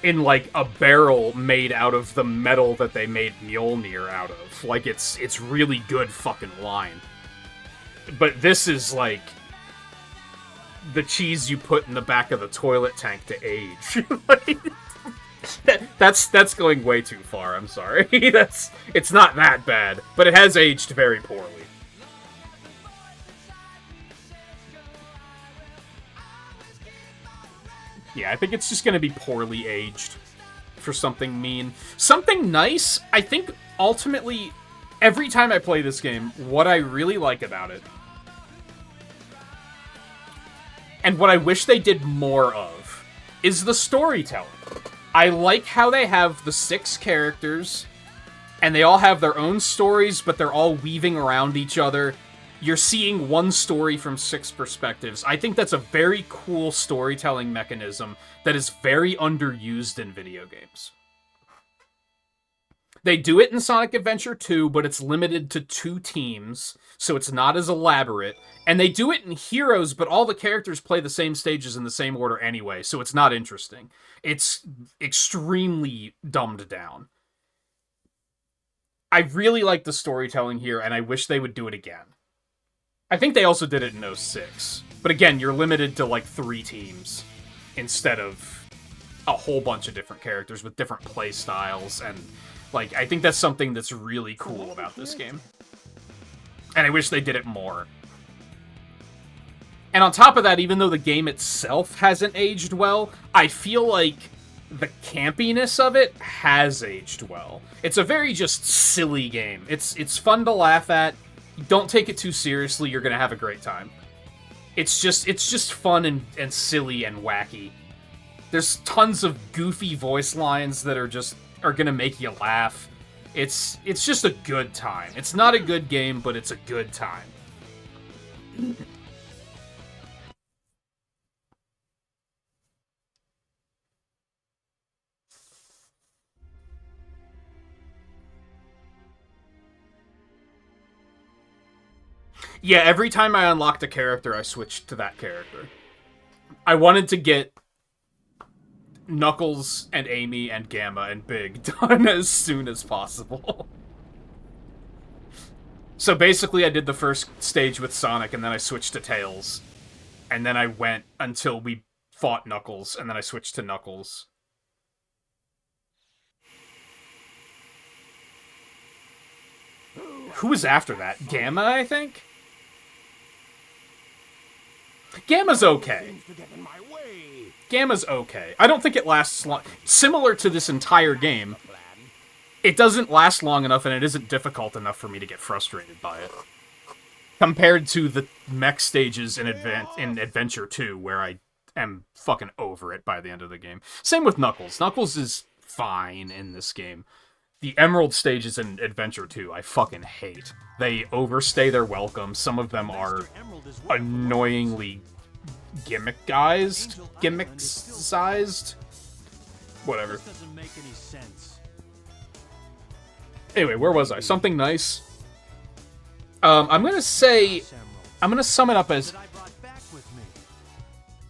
In, like, a barrel made out of the metal that they made Mjolnir out of. Like, it's really good fucking wine. But this is, like, the cheese you put in the back of the toilet tank to age. Like, that's going way too far, I'm sorry. It's not that bad, but it has aged very poorly. Yeah, I think it's just gonna be poorly aged for something mean. Something nice, I think, ultimately, every time I play this game, what I really like about it, and what I wish they did more of, is the storytelling. I like how they have the 6 characters, and they all have their own stories, but they're all weaving around each other. You're seeing one story from 6 perspectives. I think that's a very cool storytelling mechanism that is very underused in video games. They do it in Sonic Adventure 2, but it's limited to 2 teams, so it's not as elaborate. And they do it in Heroes, but all the characters play the same stages in the same order anyway, so it's not interesting. It's extremely dumbed down. I really like the storytelling here, and I wish they would do it again. I think they also did it in 06. But again, you're limited to, like, 3 teams instead of a whole bunch of different characters with different play styles, and, like, I think that's something that's really cool about this game. And I wish they did it more. And on top of that, even though the game itself hasn't aged well, I feel like the campiness of it has aged well. It's a very just silly game. It's fun to laugh at. Don't take it too seriously, you're gonna have a great time. It's just fun and silly and wacky. There's tons of goofy voice lines that are gonna make you laugh. It's just a good time. It's not a good game, but it's a good time. Yeah, every time I unlocked a character, I switched to that character. I wanted to get Knuckles and Amy and Gamma and Big done as soon as possible. So basically I did the first stage with Sonic, and then I switched to Tails. And then I went until we fought Knuckles, and then I switched to Knuckles. Who was after that? Gamma, I think? Gamma's okay. Gamma's okay. I don't think it lasts long. Similar to this entire game, it doesn't last long enough, and it isn't difficult enough for me to get frustrated by it. Compared to the mech stages in Adventure 2, where I am fucking over it by the end of the game. Same with Knuckles. Knuckles is fine in this game. The Emerald stages in Adventure 2, I fucking hate. They overstay their welcome. Some of them are annoyingly gimmick-sized. Whatever. Anyway, where was I? Something nice. I'm gonna sum it up as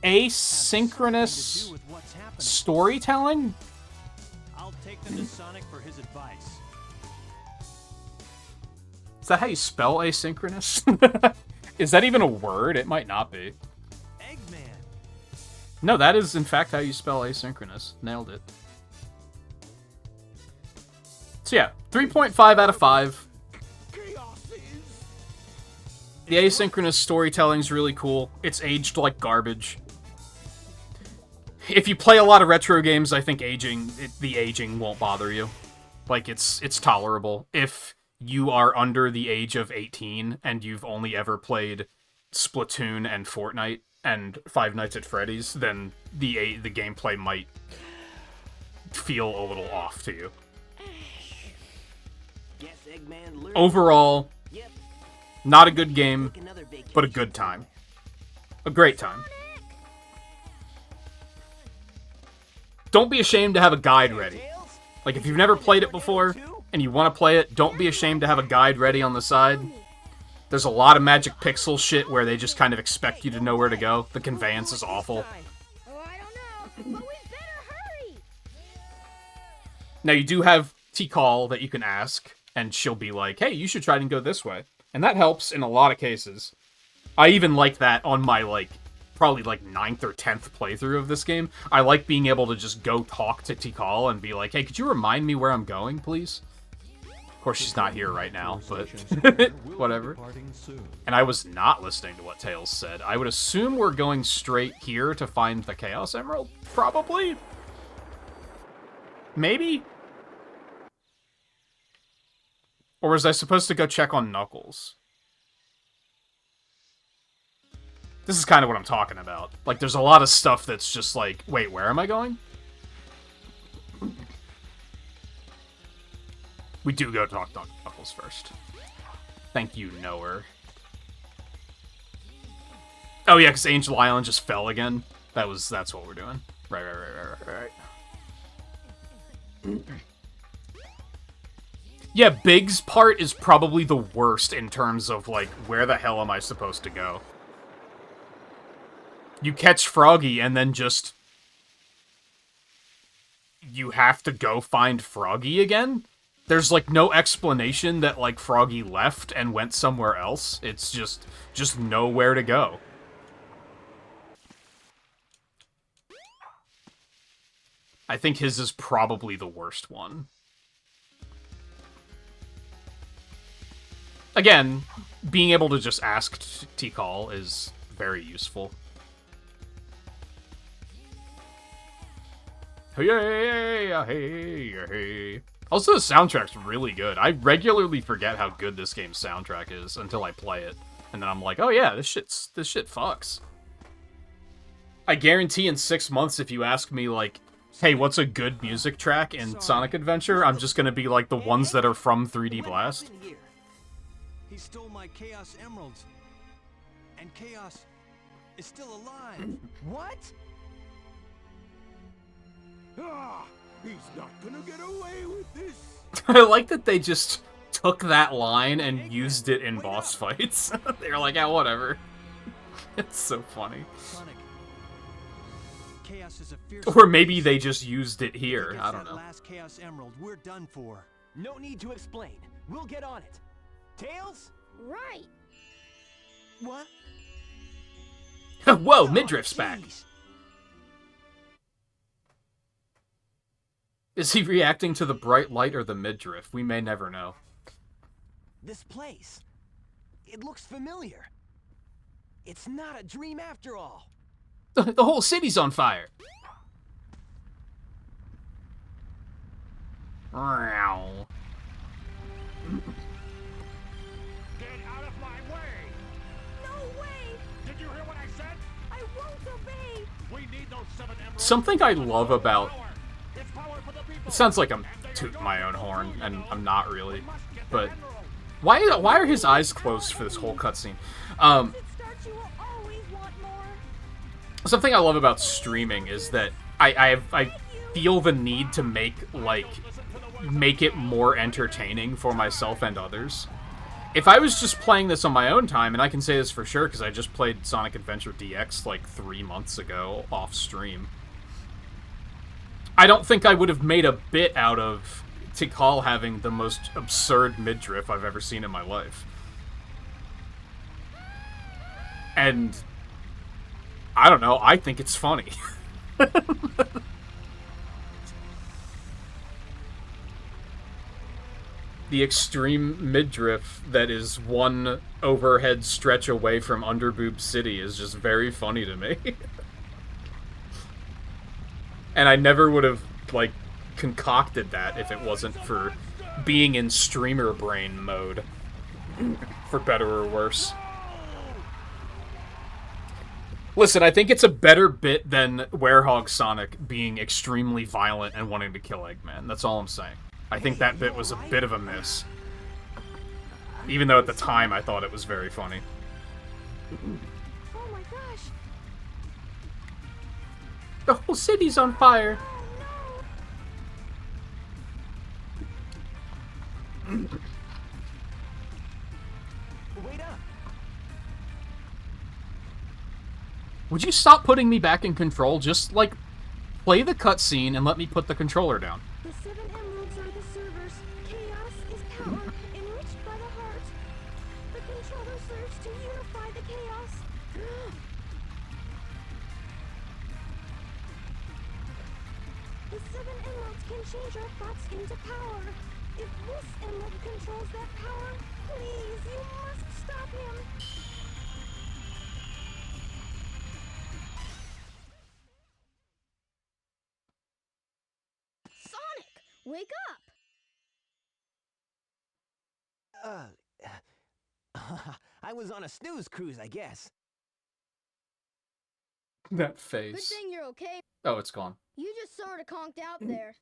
asynchronous storytelling. I'll take them to Sonic for his advice. Is that how you spell asynchronous? Is that even a word? It might not be. Eggman. No, that is in fact how you spell asynchronous. Nailed it. So yeah, 3.5 out of 5. The asynchronous storytelling's really cool. It's aged like garbage. If you play a lot of retro games, I think the aging won't bother you. Like, it's tolerable. If you are under the age of 18 and you've only ever played Splatoon and Fortnite and Five Nights at Freddy's, then the gameplay might feel a little off to you. Overall, not a good game, but a good time. A great time. Don't be ashamed to have a guide ready. Like, if you've never played it before, and you want to play it, don't be ashamed to have a guide ready on the side. There's a lot of Magic Pixel shit where they just kind of expect you to know where to go. The conveyance is awful. Oh, I don't know, but we better hurry! Now, you do have Tikal that you can ask, and she'll be like, hey, you should try and go this way. And that helps in a lot of cases. I even like that on my, like, probably, like, 9th or 10th playthrough of this game. I like being able to just go talk to Tikal and be like, hey, could you remind me where I'm going, please? Of course, she's not here right now, but whatever. And I was not listening to what Tails said. I would assume we're going straight here to find the Chaos Emerald? Probably? Maybe? Or was I supposed to go check on Knuckles? This is kind of what I'm talking about. Like, there's a lot of stuff that's just like, wait, where am I going? We do go talk to Knuckles first. Thank you, Knower. Oh yeah, because Angel Island just fell again. That's what we're doing. Right. Yeah, Big's part is probably the worst in terms of, like, where the hell am I supposed to go? You catch Froggy, and then just... you have to go find Froggy again? There's, like, no explanation that, like, Froggy left and went somewhere else. It's just nowhere to go. I think his is probably the worst one. Again, being able to just ask Tikal is very useful. Hey. Also, the soundtrack's really good. I regularly forget how good this game's soundtrack is until I play it. And then I'm like, oh yeah, this shit fucks. I guarantee in 6 months, if you ask me, like, hey, what's a good music track in Sonic Adventure? I'm just gonna be like the ones that are from 3D Blast. He stole my Chaos Emeralds. And Chaos is still alive. What? Ah, he's not gonna get away with this. I like that they just took that line and used it in boss fights. They were like, yeah, whatever. It's so funny. Sonic. Chaos is a fierce Or maybe they just used it here. I don't know. Last Chaos Emerald, we're done for. No need to explain. We'll get on it. Tails? Right. What? Whoa, Midriff's back. Is he reacting to the bright light or the midriff? We may never know. This place. It looks familiar. It's not a dream after all. The whole city's on fire. Wow. Get out of my way! No way! Did you hear what I said? I won't obey! We need those 7 emeralds. Something I love about... It's power for the people. It sounds like I'm tooting my own horn, and I'm not really. But why are his eyes closed for this whole cutscene? As it starts, you will always want more. Something I love about streaming is that I feel the need to make it more entertaining for myself and others. If I was just playing this on my own time, and I can say this for sure because I just played Sonic Adventure DX like 3 months ago off stream, I don't think I would have made a bit out of Tikal having the most absurd midriff I've ever seen in my life. And I don't know, I think it's funny. The extreme midriff that is one overhead stretch away from Underboob City is just very funny to me. And I never would have, like, concocted that if it wasn't for being in streamer brain mode. For better or worse. Listen, I think it's a better bit than Werehog Sonic being extremely violent and wanting to kill Eggman. That's all I'm saying. I think that bit was a bit of a miss. Even though at the time I thought it was very funny. Oh my gosh! The whole city's on fire! Wait up! Would you stop putting me back in control? Just, like, play the cutscene and let me put the controller down. The 7 emeralds are the servers. Chaos is power, enriched by the heart. The controller serves to unify the chaos. The 7 emeralds can change our thoughts into power. If this emerald controls that power, please, you must stop him. Sonic, wake up! I was on a snooze cruise, I guess. That Good face. thing you're okay. Oh, it's gone. You just sort of conked out there.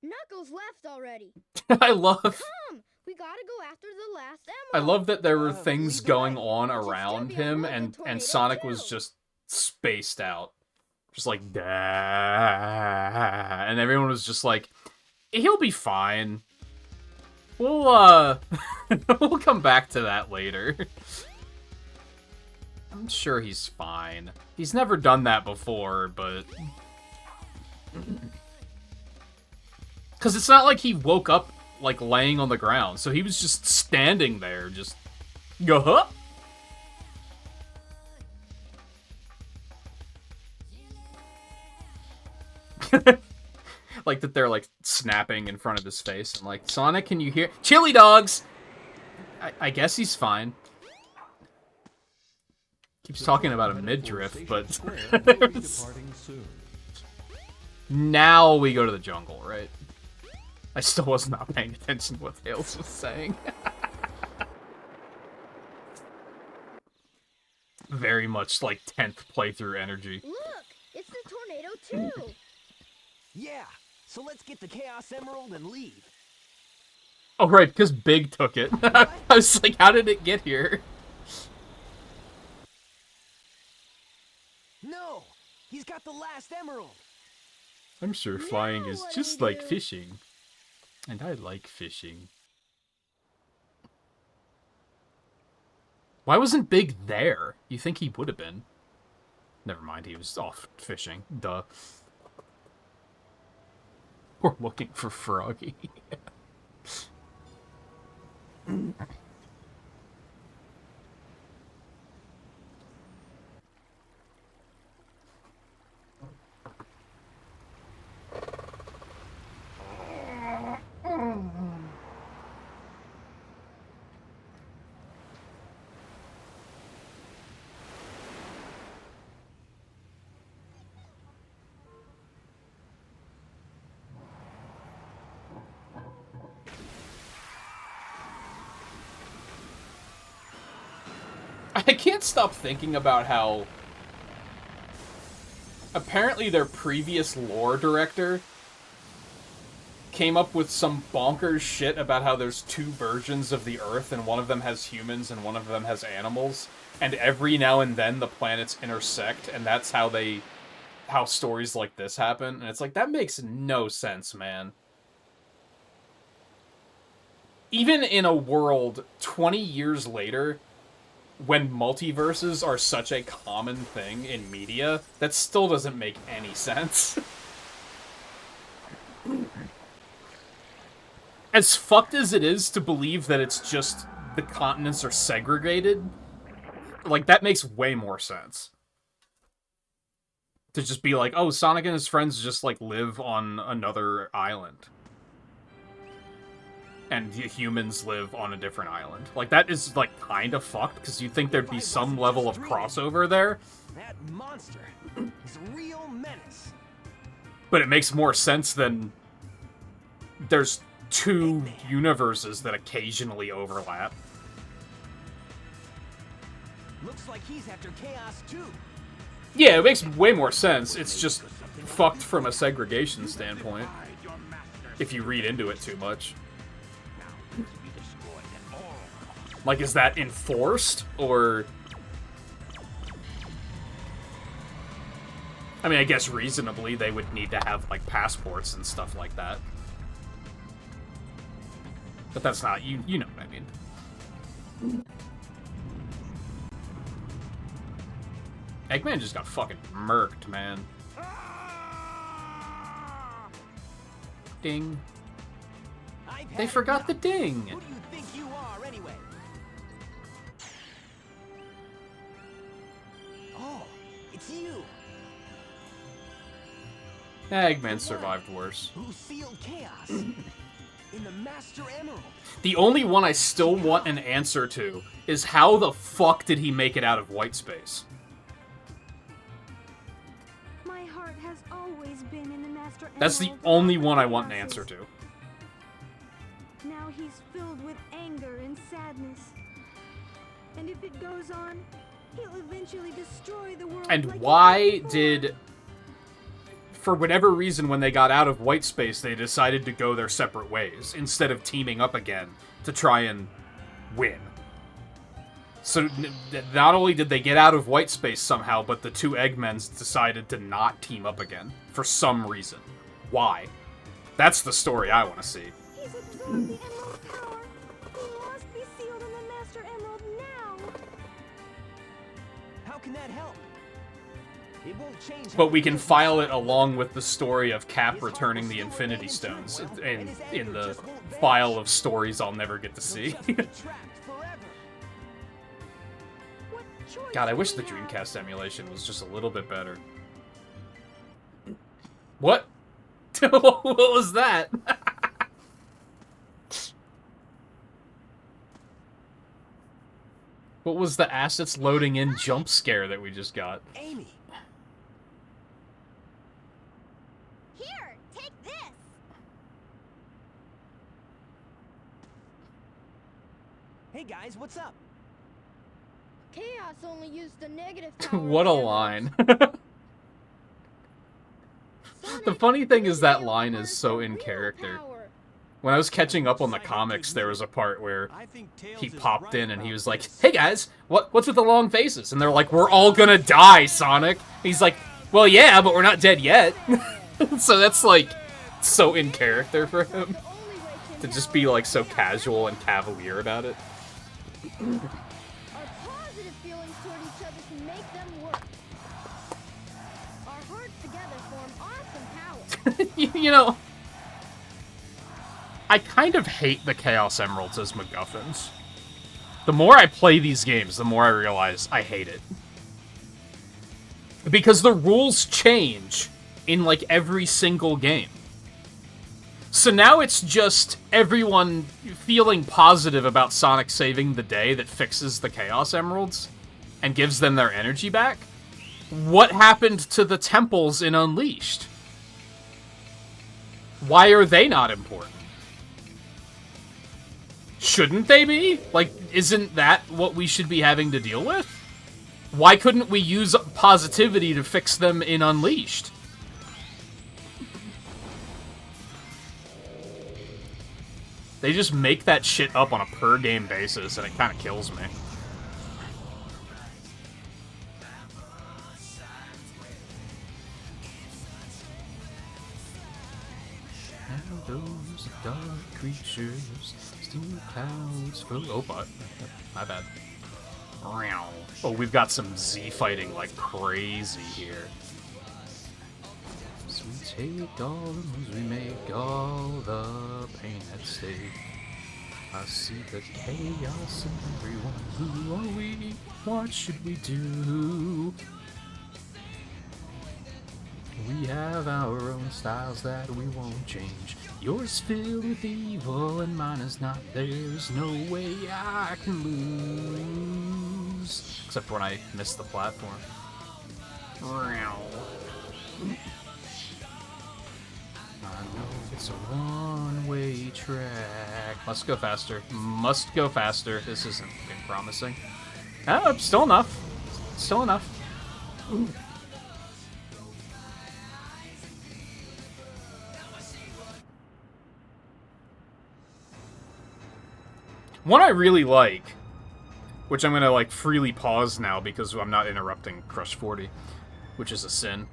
Knuckles left already. I love... Come, we gotta go after the last I emerald. love that there were things leave it going right. on Just around gotta be on him, board the and tornado Sonic was too. just spaced out. Just like, "Dah," and everyone was just like, he'll be fine. We'll, we'll come back to that later. I'm sure he's fine. He's never done that before, but... Because it's not like he woke up, like, laying on the ground, so he was just standing there, just... Go-huh! Like that they're, like, snapping in front of his face, and like, Sonic, can you hear... Chili dogs! I guess he's fine. Keeps talking about a midriff, but... Departing soon. Now we go to the jungle, right? I still was not paying attention to what Tails was saying. Very much like 10th playthrough energy. Look, it's the tornado too. Yeah, so let's get the Chaos Emerald and leave. Oh, right, because Big took it. I was like, how did it get here? No, he's got the last emerald. I'm sure flying Now is what do just we like do? fishing. And I like fishing. Why wasn't Big there? You think he would have been. Never mind, he was off fishing. Duh. We're looking for Froggy. I can't stop thinking about how apparently their previous lore director came up with some bonkers shit about how there's two versions of the Earth and one of them has humans and one of them has animals, and every now and then the planets intersect, and that's how stories like this happen. And it's like, that makes no sense, man. Even in a world 20 years later, when multiverses are such a common thing in media, that still doesn't make any sense. As fucked as it is to believe that it's just the continents are segregated, like, that makes way more sense. To just be like, oh, Sonic and his friends just, like, live on another island. And the humans live on a different island. Like, that is, like, kind of fucked, because you'd think there'd be some level of crossover there. That monster is a real menace. But it makes more sense than there's two universes that occasionally overlap. Looks like he's after Chaos too. Yeah, it makes way more sense. It's just fucked from a segregation standpoint, if you read into it too much. Like, is that enforced, or... I mean, I guess reasonably they would need to have, like, passports and stuff like that. But that's not, you know what I mean. Eggman just got fucking murked, man. Ding. They forgot the ding! Who do you think you are, anyway? Oh, it's you! Eggman survived worse. Who sealed chaos? In the Master Emerald. The only one I still want an answer to is how the fuck did he make it out of white space? My heart has always been in the Master Emerald. That's the only one I want an answer to. Now he's filled with anger and sadness. And if it goes on, he'll eventually destroy the world. And like why did... For whatever reason, when they got out of white space, they decided to go their separate ways, instead of teaming up again to try and win. So, not only did they get out of white space somehow, but the two Eggmans decided to not team up again, for some reason. Why? That's the story I want to see. He's absorbed the Emerald's power. He must be sealed in the Master Emerald now. How can that help? It won't change. But we can file it along with the story of Cap returning the Infinity Stones in the file of stories I'll never get to see. God, I wish the Dreamcast emulation was just a little bit better. What? What was that? What was the assets loading in jump scare that we just got? Amy. Here, take this. Hey guys, what's up? Chaos only used the negative power. What a line. The funny thing is that line is so in character. When I was catching up on the comics, there was a part where he popped in and he was like, "Hey guys, what's with the long faces?" And they're like, "We're all gonna die, Sonic." He's like, "Well, yeah, but we're not dead yet." So that's like so in character for him to just be like so casual and cavalier about it. Our positive feelings toward each other can make them work. Our hearts together form awesome power. You know, I kind of hate the Chaos Emeralds as MacGuffins. The more I play these games, the more I realize I hate it. Because the rules change in, like, every single game. So now it's just everyone feeling positive about Sonic saving the day that fixes the Chaos Emeralds and gives them their energy back. What happened to the temples in Unleashed? Why are they not important? Shouldn't they be? Like, isn't that what we should be having to deal with? Why couldn't we use positivity to fix them in Unleashed? They just make that shit up on a per-game basis, and it kind of kills me. And those dark creatures, steam clouds, oh, but my bad. Oh, we've got some Z fighting like crazy here. So we take all the moves, we make all the pain at stake. I see the chaos in everyone. Who are we? What should we do? We have our own styles that we won't change. Yours filled with evil and mine is not. There's no way I can lose. Except when I miss the platform. I know it's a one-way track. Must go faster. Must go faster. This isn't looking promising. Oh, still enough. Still enough. Ooh. One I really like, which I'm gonna like freely pause now because I'm not interrupting Crush 40, which is a sin.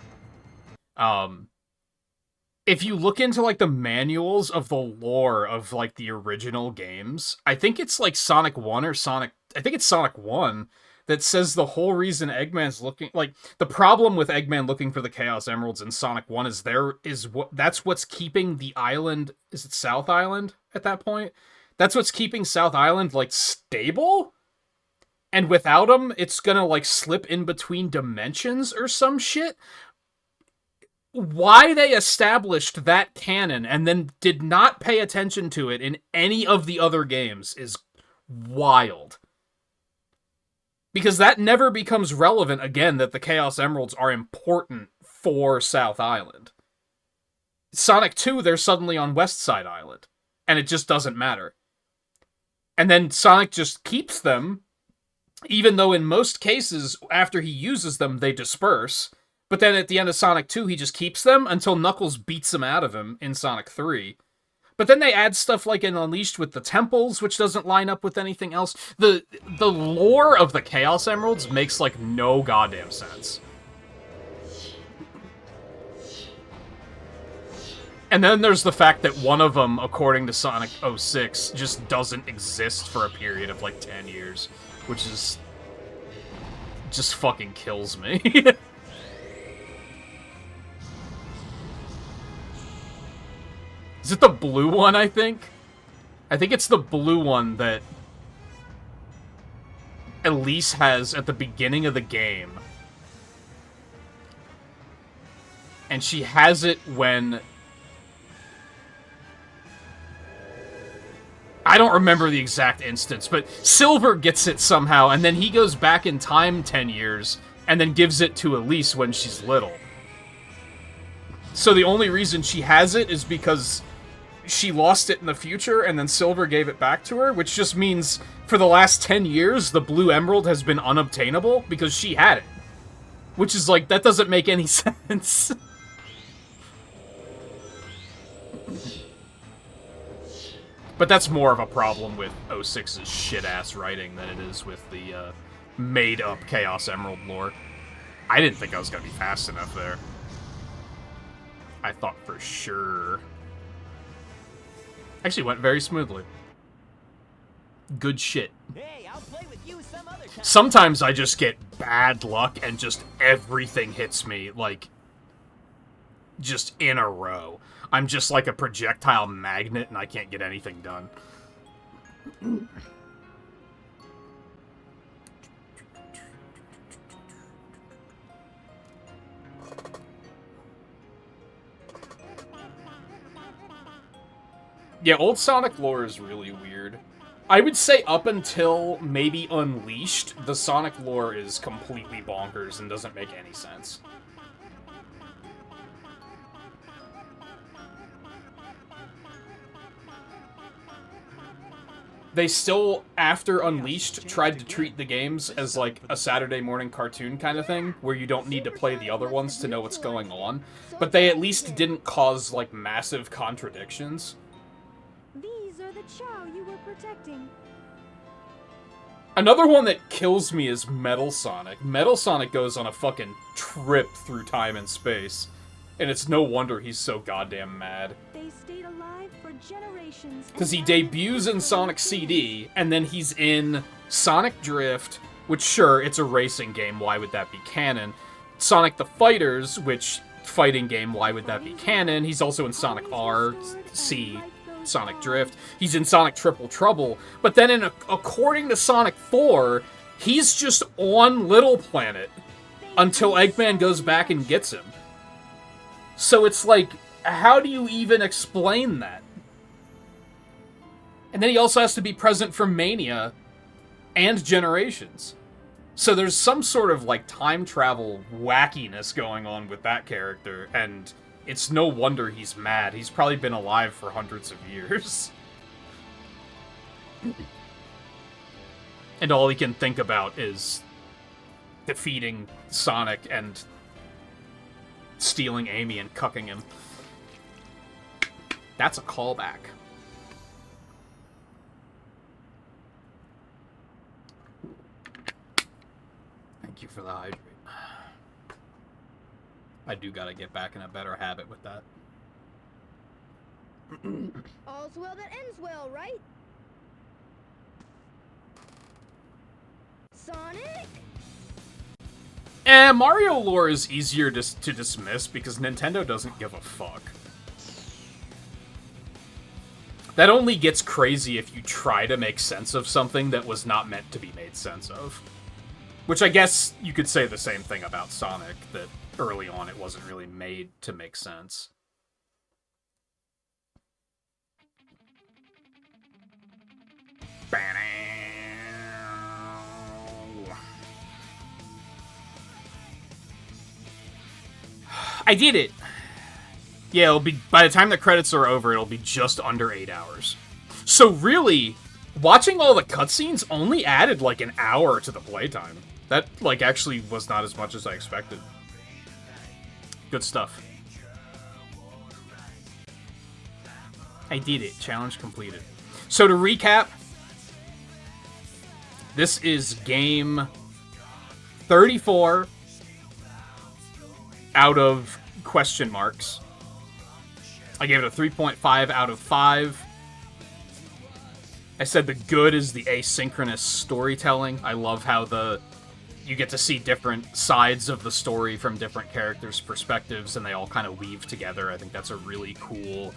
if you look into, like, the manuals of the lore of, like, the original games, I think it's, like, Sonic 1 or Sonic... I think it's Sonic 1 that says the whole reason Eggman's looking... Like, the problem with Eggman looking for the Chaos Emeralds in Sonic 1 is that's what's keeping the island... Is it South Island at that point? That's what's keeping South Island, like, stable? And without them, it's gonna, like, slip in between dimensions or some shit? Why they established that canon and then did not pay attention to it in any of the other games is wild. Because that never becomes relevant again, that the Chaos Emeralds are important for South Island. Sonic 2, they're suddenly on West Side Island. And it just doesn't matter. And then Sonic just keeps them, even though in most cases, after he uses them, they disperse. But then at the end of Sonic 2, he just keeps them until Knuckles beats them out of him in Sonic 3. But then they add stuff like in Unleashed with the temples, which doesn't line up with anything else. The lore of the Chaos Emeralds makes, like, no goddamn sense. And then there's the fact that one of them, according to Sonic 06, just doesn't exist for a period of, like, 10 years. Which is... just fucking kills me. Is it the blue one, I think? I think it's the blue one that Elise has at the beginning of the game. And she has it when... I don't remember the exact instance, but Silver gets it somehow, and then he goes back in time 10 years, and then gives it to Elise when she's little. So the only reason she has it is because she lost it in the future, and then Silver gave it back to her, which just means for the last 10 years, the Blue Emerald has been unobtainable because she had it. Which is like, that doesn't make any sense. But that's more of a problem with 06's shit-ass writing than it is with the made-up Chaos Emerald lore. I didn't think I was going to be fast enough there. I thought for sure. Actually went very smoothly. Good shit. Hey, I'll play with you some other time. Sometimes I just get bad luck and just everything hits me, like, just in a row. I'm just like a projectile magnet and I can't get anything done. Yeah, old Sonic lore is really weird. I would say up until maybe Unleashed, the Sonic lore is completely bonkers and doesn't make any sense. They still, after Unleashed, tried to treat the games as like a Saturday morning cartoon kind of thing, where you don't need to play the other ones to know what's going on. But they at least didn't cause, like, massive contradictions. These are the Chow you were protecting. Another one that kills me is Metal Sonic. Metal Sonic goes on a fucking trip through time and space. And it's no wonder he's so goddamn mad. They stayed alive for generations. Because he debuts in Sonic CD, and then he's in Sonic Drift, which, sure, it's a racing game, why would that be canon? Sonic the Fighters, which, fighting game, why would that be canon? He's also in Sonic R, C, Sonic Drift. He's in Sonic Triple Trouble. But then, according to Sonic 4, he's just on Little Planet until Eggman goes back and gets him. So it's like, how do you even explain that? And then he also has to be present for Mania and Generations. So there's some sort of, like, time travel wackiness going on with that character, and it's no wonder he's mad. He's probably been alive for hundreds of years. And all he can think about is defeating Sonic and stealing Amy and cucking him. That's a callback. Thank you for the hydrate. I do gotta get back in a better habit with that. All's well that ends well, right? Sonic? Mario lore is easier to dismiss because Nintendo doesn't give a fuck. That only gets crazy if you try to make sense of something that was not meant to be made sense of. Which I guess you could say the same thing about Sonic, that early on it wasn't really made to make sense. I did it! Yeah, it'll be, by the time the credits are over, it'll be just under 8 hours. So really, watching all the cutscenes only added like an hour to the playtime. That, like, actually was not as much as I expected. Good stuff. I did it. Challenge completed. So to recap, this is game 34 out of question marks. I gave it a 3.5 out of 5. I said the good is the asynchronous storytelling. I love how you get to see different sides of the story from different characters' perspectives, and they all kind of weave together. I think that's a really cool,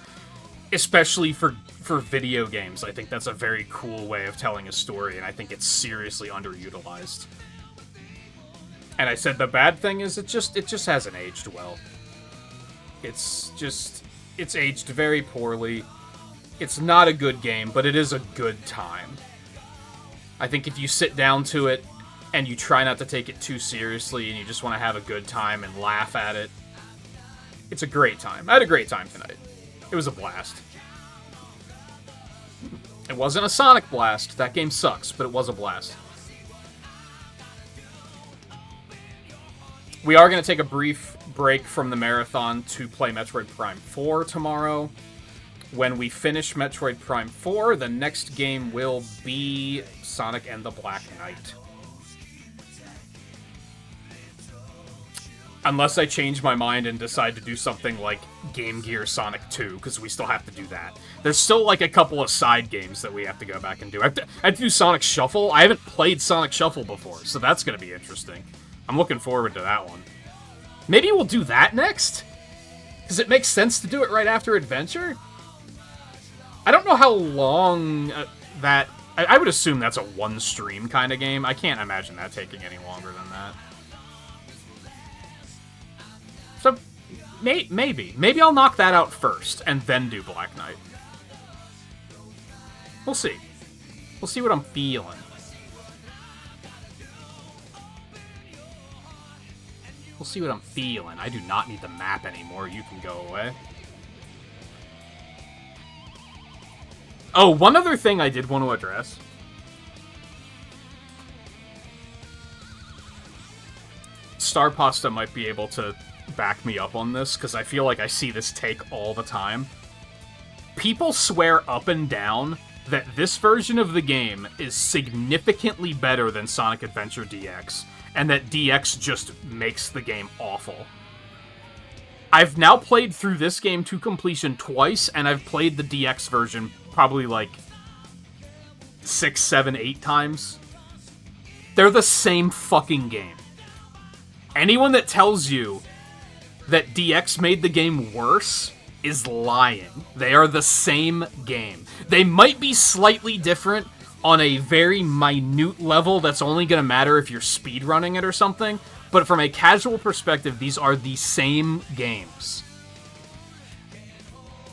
especially for video games. I think that's a very cool way of telling a story, and I think it's seriously underutilized. And I said the bad thing is it just hasn't aged well. It's aged very poorly. It's not a good game, but it is a good time. I think if you sit down to it and you try not to take it too seriously and you just want to have a good time and laugh at it, it's a great time. I had a great time tonight. It was a blast. It wasn't a Sonic blast. That game sucks, but it was a blast. We are going to take a brief break from the marathon to play Metroid Prime 4 tomorrow. When we finish Metroid Prime 4, the next game will be Sonic and the Black Knight. Unless I change my mind and decide to do something like Game Gear Sonic 2, because we still have to do that. There's still like a couple of side games that we have to go back and do. I have to do Sonic Shuffle. I haven't played Sonic Shuffle before, so that's going to be interesting. I'm looking forward to that one. Maybe we'll do that next? Does it make sense to do it right after Adventure? I don't know how long that... I would assume that's a one-stream kind of game. I can't imagine that taking any longer than that. So, maybe. Maybe I'll knock that out first, and then do Black Knight. We'll see. We'll see what I'm feeling. We'll see what I'm feeling. I do not need the map anymore. You can go away. Oh, one other thing I did want to address. Star Pasta might be able to back me up on this, because I feel like I see this take all the time. People swear up and down that this version of the game is significantly better than Sonic Adventure DX, and that DX just makes the game awful. I've now played through this game to completion twice, and I've played the DX version probably like 6, 7, 8 times. They're the same fucking game. Anyone that tells you that DX made the game worse is lying. They are the same game. They might be slightly different on a very minute level that's only going to matter if you're speedrunning it or something, but from a casual perspective, these are the same games.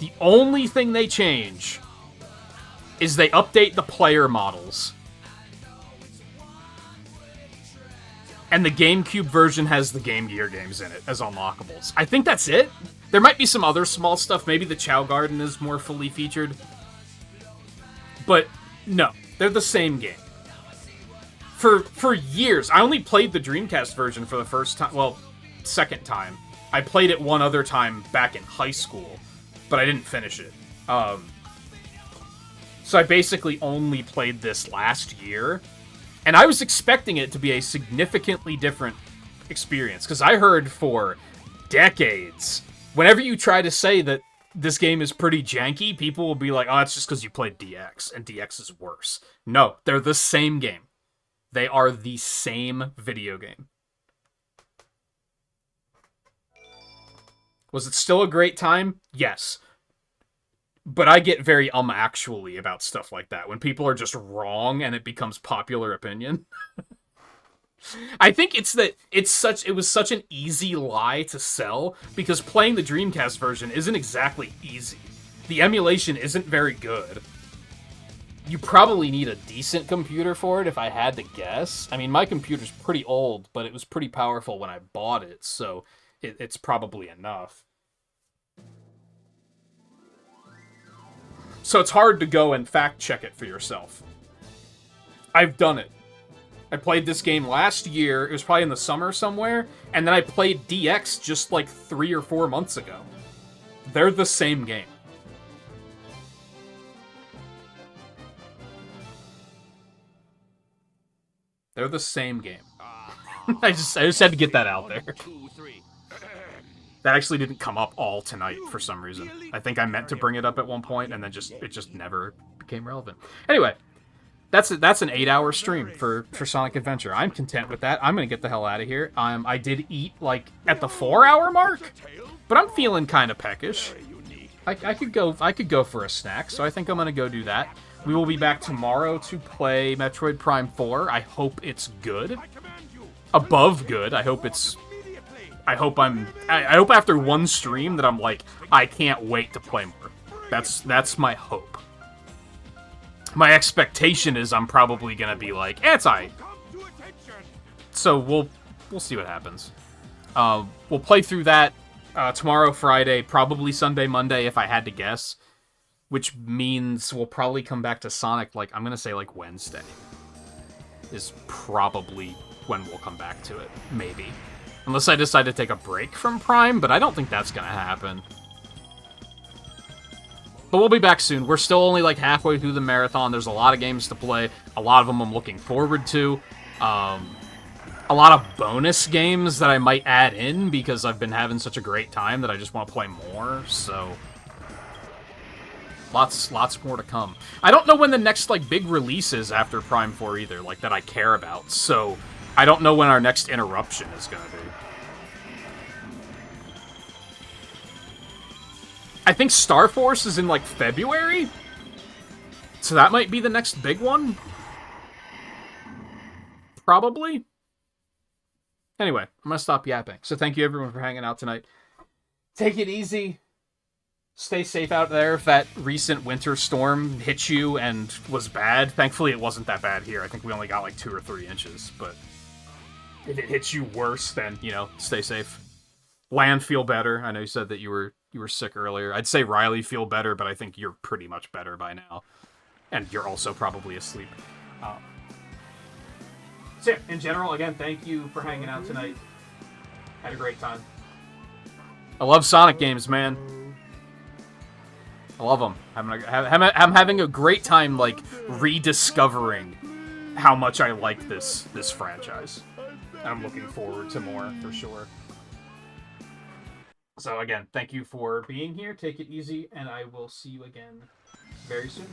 The only thing they change is they update the player models. And the GameCube version has the Game Gear games in it as unlockables. I think that's it. There might be some other small stuff. Maybe the Chow Garden is more fully featured. But no, they're the same game. For years, I only played the Dreamcast version for the first time. Well, second time. I played it one other time back in high school, but I didn't finish it. So I basically only played this last year. And I was expecting it to be a significantly different experience, because I heard for decades, whenever you try to say that this game is pretty janky, people will be like, oh, it's just because you played DX, and DX is worse. No, they're the same game. They are the same video game. Was it still a great time? Yes. But I get very actually about stuff like that. When people are just wrong and it becomes popular opinion. I think it's that it was such an easy lie to sell because playing the Dreamcast version isn't exactly easy. The emulation isn't very good. You probably need a decent computer for it if I had to guess. I mean, my computer's pretty old, but it was pretty powerful when I bought it, so it's probably enough. So it's hard to go and fact check it for yourself. I've done it. I played this game last year, it was probably in the summer somewhere, and then I played DX just like 3 or 4 months ago. They're the same game. They're the same game. I just had to get that out there. That actually didn't come up all tonight for some reason. I think I meant to bring it up at one point, and then it just never became relevant. Anyway, that's an 8-hour stream for Sonic Adventure. I'm content with that. I'm gonna get the hell out of here. I did eat like at the 4-hour mark, but I'm feeling kind of peckish. I could go for a snack, so I think I'm gonna go do that. We will be back tomorrow to play Metroid Prime 4. I hope it's good. Above good. I hope after one stream that I'm like, I can't wait to play more. That's my hope. My expectation is I'm probably gonna be like, it's alright. So we'll see what happens. We'll play through that tomorrow, Friday, probably Sunday, Monday, if I had to guess. Which means we'll probably come back to Sonic, like, I'm gonna say, like, Wednesday. Is probably when we'll come back to it. Maybe. Unless I decide to take a break from Prime, but I don't think that's gonna happen. But we'll be back soon. We're still only, like, halfway through the marathon. There's a lot of games to play. A lot of them I'm looking forward to. A lot of bonus games that I might add in because I've been having such a great time that I just want to play more, so... Lots more to come. I don't know when the next, like, big release is after Prime 4 either, like, that I care about, so I don't know when our next interruption is gonna be. I think Star Force is in, like, February? So that might be the next big one? Probably? Anyway, I'm gonna stop yapping. So thank you everyone for hanging out tonight. Take it easy. Stay safe out there if that recent winter storm hit you and was bad. Thankfully, it wasn't that bad here. I think we only got like 2 or 3 inches, but if it hits you worse, then, you know, stay safe. Land, feel better. I know you said that you were sick earlier. I'd say Riley, feel better, but I think you're pretty much better by now. And you're also probably asleep. So yeah, in general, again, thank you for hanging out tonight. Had a great time. I love Sonic games, man. I love them. I'm having a great time, like, rediscovering how much I like this franchise. And I'm looking forward to more, for sure. So, again, thank you for being here. Take it easy, and I will see you again very soon.